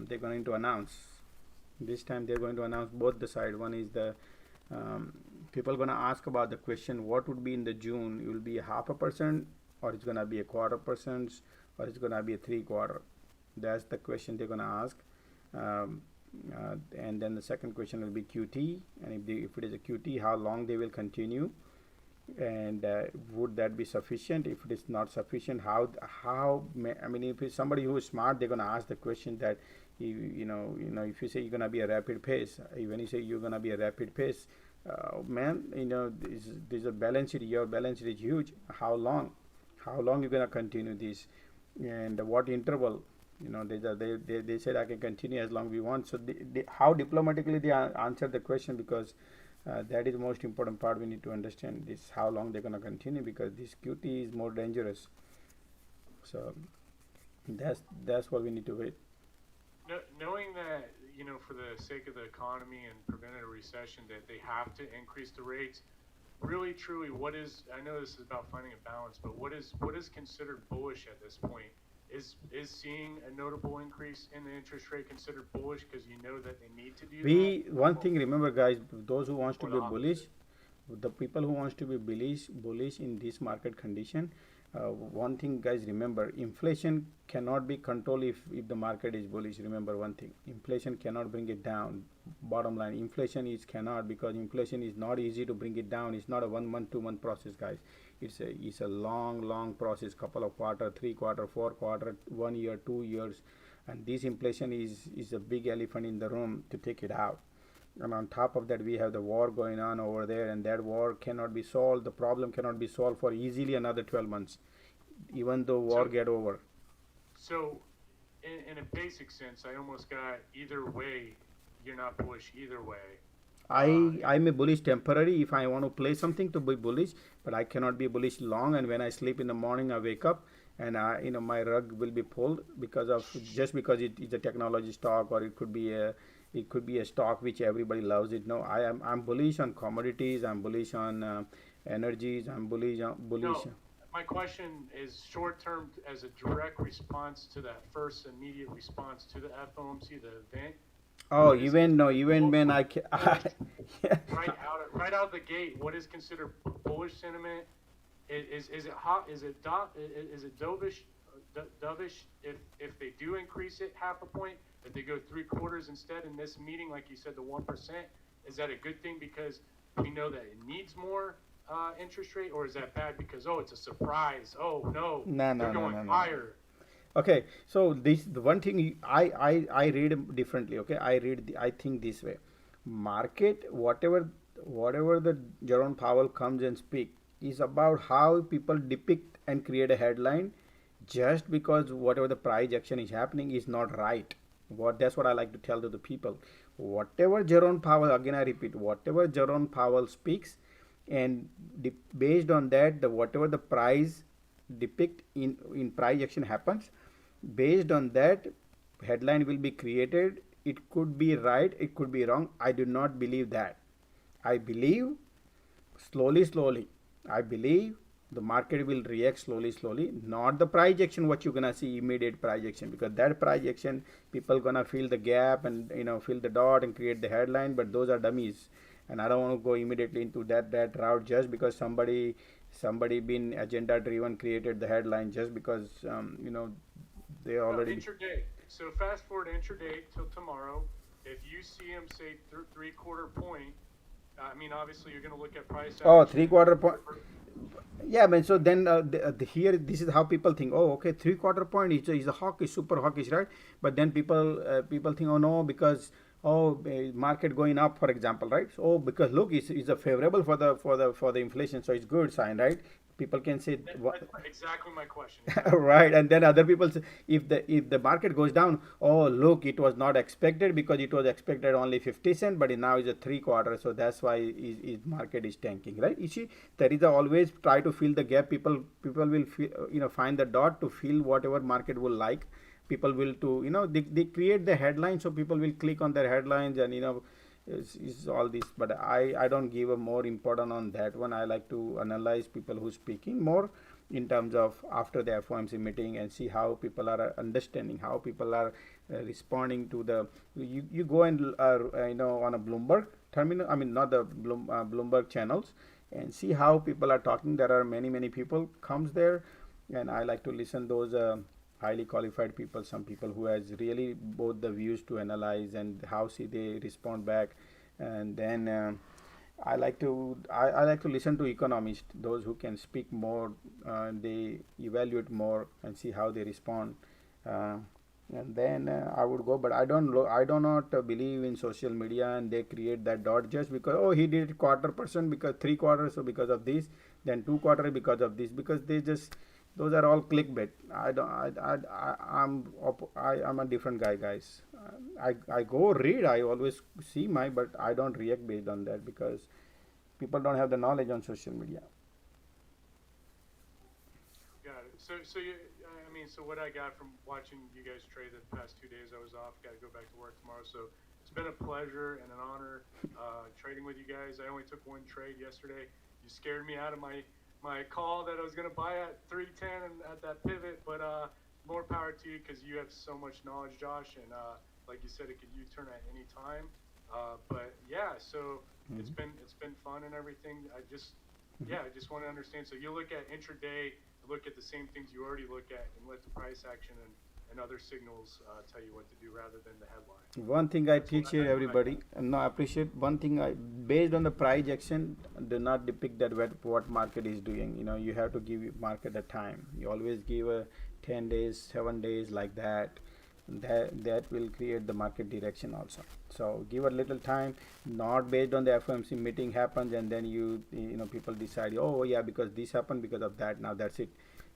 they're going to announce. This time they're going to announce both the side. One is the people gonna ask about the question, what would be in the June? It will be 0.5%, or it's gonna be a 1/4%, or it's gonna be a 3/4. That's the question they're gonna ask. And then the second question will be QT, and if it is a QT, how long they will continue, and would that be sufficient? If it is not sufficient, I mean, if it's somebody who is smart, they're gonna ask the question that you know if you say you're gonna be a rapid pace, when you say you're gonna be a rapid pace, man, there's a balance sheet. Your balance sheet is huge. How long you're gonna continue this, and what interval? They said I can continue as long we want. So how diplomatically they answer the question, because that is the most important part. We need to understand this, how long they're going to continue, because this QT is more dangerous. So that's what we need to wait. Knowing that, for the sake of the economy and prevent a recession, that they have to increase the rates, really truly, I know this is about finding a balance, but what is considered bullish at this point? Is seeing a notable increase in the interest rate considered bullish because you know that they need to do that? One thing, remember guys, those who wants to be bullish, the people who wants to be bullish in this market condition, one thing guys, remember, inflation cannot be controlled if the market is bullish. Remember one thing, inflation cannot bring it down. Bottom line, inflation cannot, because inflation is not easy to bring it down. It's not a 1 month, 2 month process, guys. It's a long process, couple of quarter, 3 quarter, 4 quarter, 1 year, 2 years, and this inflation is a big elephant in the room to take it out. And on top of that, we have the war going on over there, and that war cannot be solved. The problem cannot be solved for easily another 12 months, even though war get over. So, in a basic sense, I almost got either way. You're not bullish either way. I'm a bullish temporary if I want to play something to be bullish, but I cannot be bullish long. And when I sleep in the morning, I wake up and my rug will be pulled because it is a technology stock, or it could be a stock which everybody loves it. No, I'm bullish on commodities. I'm bullish on energies. I'm bullish. No, my question is short term as a direct response to that first immediate response to the FOMC, the event. Oh, even when I can. Right out the gate, what is considered bullish sentiment? Is it hot? Is it dovish if they do increase it 0.5 point? If they go 3/4 instead in this meeting, like you said, the 1%, is that a good thing because we know that it needs more interest rate, or is that bad because it's a surprise? Oh no, they're going higher. Okay, so the one thing I read differently. Okay, I think this way. Market, whatever the Jerome Powell comes and speak, is about how people depict and create a headline. Just because whatever the price action is happening is not right. That's what I like to tell to the people. Whatever Jerome Powell, again I repeat, whatever Jerome Powell speaks, and based on that, whatever the price depict in price action happens, based on that, headline will be created. It could be right, it could be wrong. I do not believe that. I believe slowly. I believe the market will react slowly, not the price action what you're gonna see immediate price action, because that price action people gonna fill the gap and fill the dot and create the headline, but those are dummies, and I don't want to go immediately into that route just because somebody been agenda driven created the headline just because they already. Intraday. So fast forward intraday till tomorrow. If you see him say 3/4 point, I mean obviously you're going to look at price. Oh, 3/4 point. Yeah, man. So then here this is how people think. Oh, okay, 3/4 point is a hawkish, super hawkish, right? But then people think, oh no, because market going up, for example, right? So because look, it's a favorable for the inflation, so it's good sign, right? People can say exactly my question. Right, and then other people say if the market goes down, oh look, it was not expected because it was expected only 50 cents, but now it's a 3/4, so that's why market is tanking, right? You see, there is always try to fill the gap. People will find the dot to fill whatever market will like. people will they create the headlines, so people will click on their headlines, and is all this. But I don't give a more important on that one. I like to analyze people who's speaking more in terms of after the FOMC meeting, and see how people are understanding, how people are responding to the. You go and on a Bloomberg terminal, I mean not the Bloomberg channels, and see how people are talking. There are many people comes there, and I like to listen those highly qualified people, some people who has really both the views to analyze and how see they respond back. And then I like to listen to economists, those who can speak more, they evaluate more and see how they respond. And then I would go, but I do not believe in social media, and they create that dot just because, oh, he did quarter%, because 3/4, so because of this, then 2/4 because of this, because they just, those are all clickbait. I'm a different guy, guys. I go read, I always see but I don't react based on that, because people don't have the knowledge on social media. Got it. So what I got from watching you guys trade the past 2 days, I was off, got to go back to work tomorrow. So it's been a pleasure and an honor trading with you guys. I only took one trade yesterday. You scared me out of my call that I was going to buy at 310 and at that pivot, but more power to you, because you have so much knowledge, Josh, and like you said, it could U-turn at any time. But yeah, so it's been fun and everything. I just want to understand. So you look at intraday, look at the same things you already look at, and let the price action and other signals tell you what to do rather than the headline. One thing I teach here, everybody, no, I appreciate one thing. Based on the price action, do not depict that what market is doing. You have to give market a time. You always give a 10 days, 7 days, like that. That will create the market direction also. So give a little time, not based on the FOMC meeting happens, and then people decide, oh yeah, because this happened, because of that, now that's it.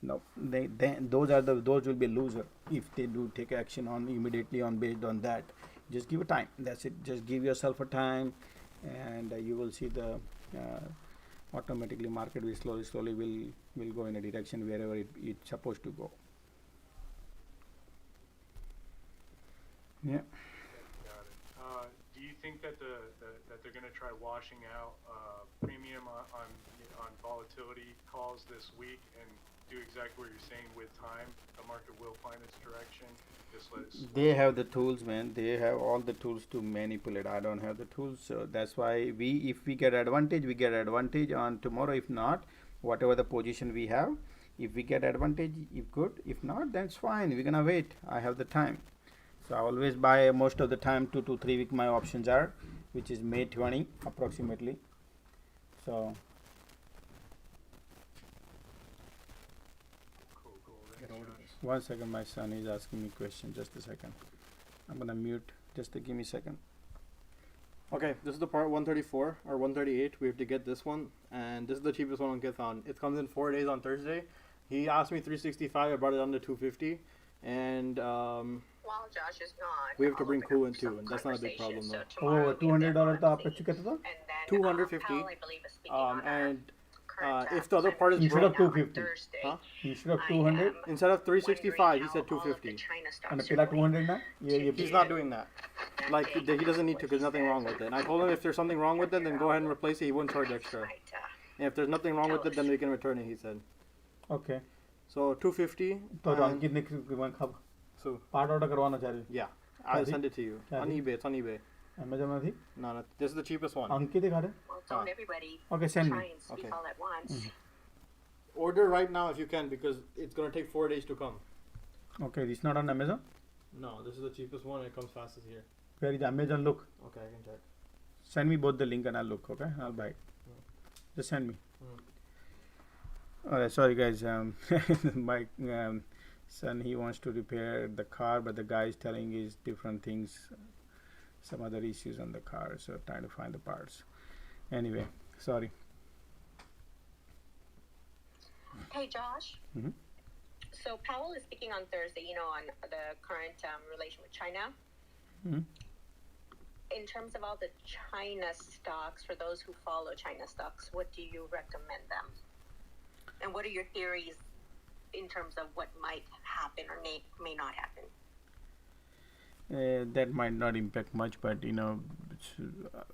No, those will be loser if they do take action on immediately on based on that. Just give a time. That's it. Just give yourself a time, and you will see the automatically market will slowly will go in a direction wherever it's supposed to go. Yeah. Got it. Do you think that that they're going to try washing out premium on volatility calls this week and do exactly what you're saying with time? The market will find its direction. Just let it. They have the tools, man. They have all the tools to manipulate. I don't have the tools, so that's why if we get advantage, we get advantage on tomorrow. If not, whatever the position we have, if we get advantage, if good. If not, then it's fine. We're gonna wait. I have the time. So I always buy most of the time 2 to 3 week my options are, which is May 20 approximately. So cool. One second, my son is asking me question. Just a second. I'm gonna mute. Just to give me a second. Okay, this is the part 134 or 138. We have to get this one, and this is the cheapest one on Githon. It comes in 4 days on Thursday. He asked me 365. I brought it down to 250, and while Josh is gone, we have to bring Ku in too, and that's not a big problem though. Oh, $200 to आपका चुका था? 250. And if the other part is instead of 250, huh? Instead of 200, instead of 365, he said 250. And pila 200 na? He's not doing that. Like he doesn't need to, because nothing wrong with it. And I told him if there's something wrong with it, then go ahead and replace it. He wouldn't charge extra. And if there's nothing wrong with it, then we can return it. He said. Okay. So 250. So part order करवाना चाह रही? Yeah, I'll send it to you on eBay. It's on eBay. Amazon में थी? No, this is the cheapest one. अंकित दिखा रहे? Well, don't everybody okay, send try me. and speak all at once. Order right now if you can, because it's gonna take 4 days to come. Okay, it's not on Amazon? No, this is the cheapest one. It comes fastest here. Where is Amazon? Look. Okay, I can check. Send me both the link and I'll look. Okay, I'll buy it. Just send me. Alright, sorry guys. My son, he wants to repair the car, but the guy is telling is different things, some other issues on the car, so trying to find the parts. Anyway, sorry. Hey Josh. So Powell is speaking on Thursday, on the current relation with China. In terms of all the China stocks, for those who follow China stocks, what do you recommend them? And what are your theories in terms of what might happen or may not happen? that might not impact much, but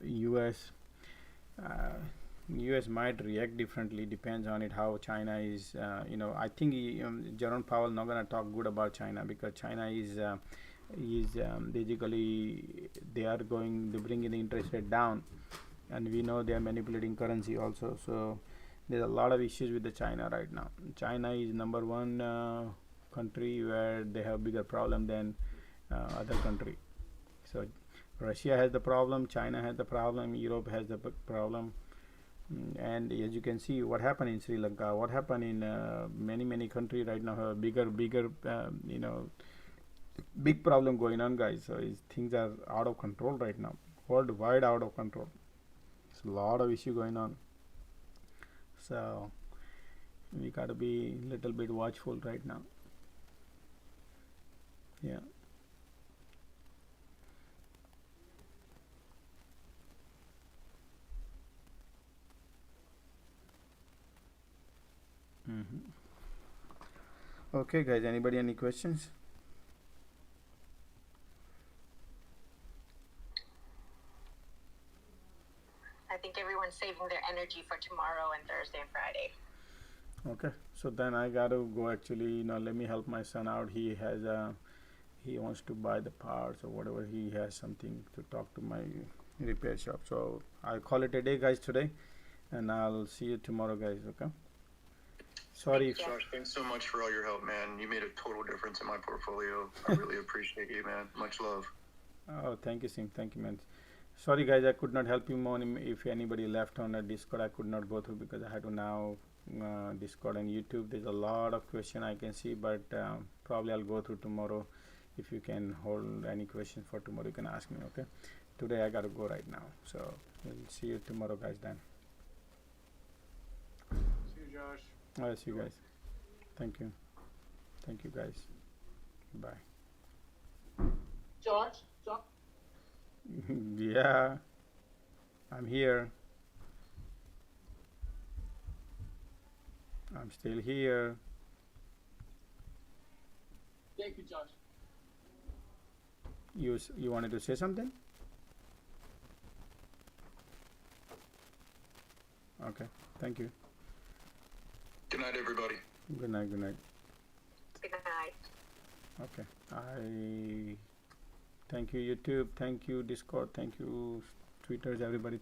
US uh, US might react differently. Depends on it how China is. I think Jerome Powell not gonna talk good about China because China is basically they bringing the interest rate down, and we know they are manipulating currency also. So there's a lot of issues with the China right now. China is number one country where they have bigger problem than other country. So Russia has the problem, China has the problem, Europe has the problem. And as you can see, what happened in Sri Lanka, what happened in many countries right now have a bigger big problem going on, guys. So things are out of control right now, worldwide out of control. It's a lot of issue going on. So we got to be a little bit watchful right now. Yeah. Okay, guys. Anybody any questions? I think everyone's saving their energy for tomorrow and Thursday and Friday. Okay, so then I got to go. Actually, let me help my son out. He wants to buy the parts or whatever. He has something to talk to my repair shop. So I'll call it a day, guys, today, and I'll see you tomorrow, guys. Okay. Sorry. Josh, thanks so much for all your help, man. You made a total difference in my portfolio. I really appreciate you, man. Much love. Oh, thank you, Sim. Thank you, man. Sorry, guys, I could not help you more. If anybody left on a Discord, I could not go through because I had to now Discord and YouTube. There's a lot of question I can see, but probably I'll go through tomorrow. If you can hold any questions for tomorrow, you can ask me. Okay. Today I gotta go right now, so we'll see you tomorrow, guys. Then. See you, Josh. I'll see you guys. Thank you. Thank you, guys. Bye. George? Yeah, I'm here. I'm still here. Thank you, Josh. You wanted to say something? Okay. Thank you. Good night, everybody. Good night. Good night. Good night. Okay. I thank you, YouTube. Thank you, Discord. Thank you, Twitters. Everybody.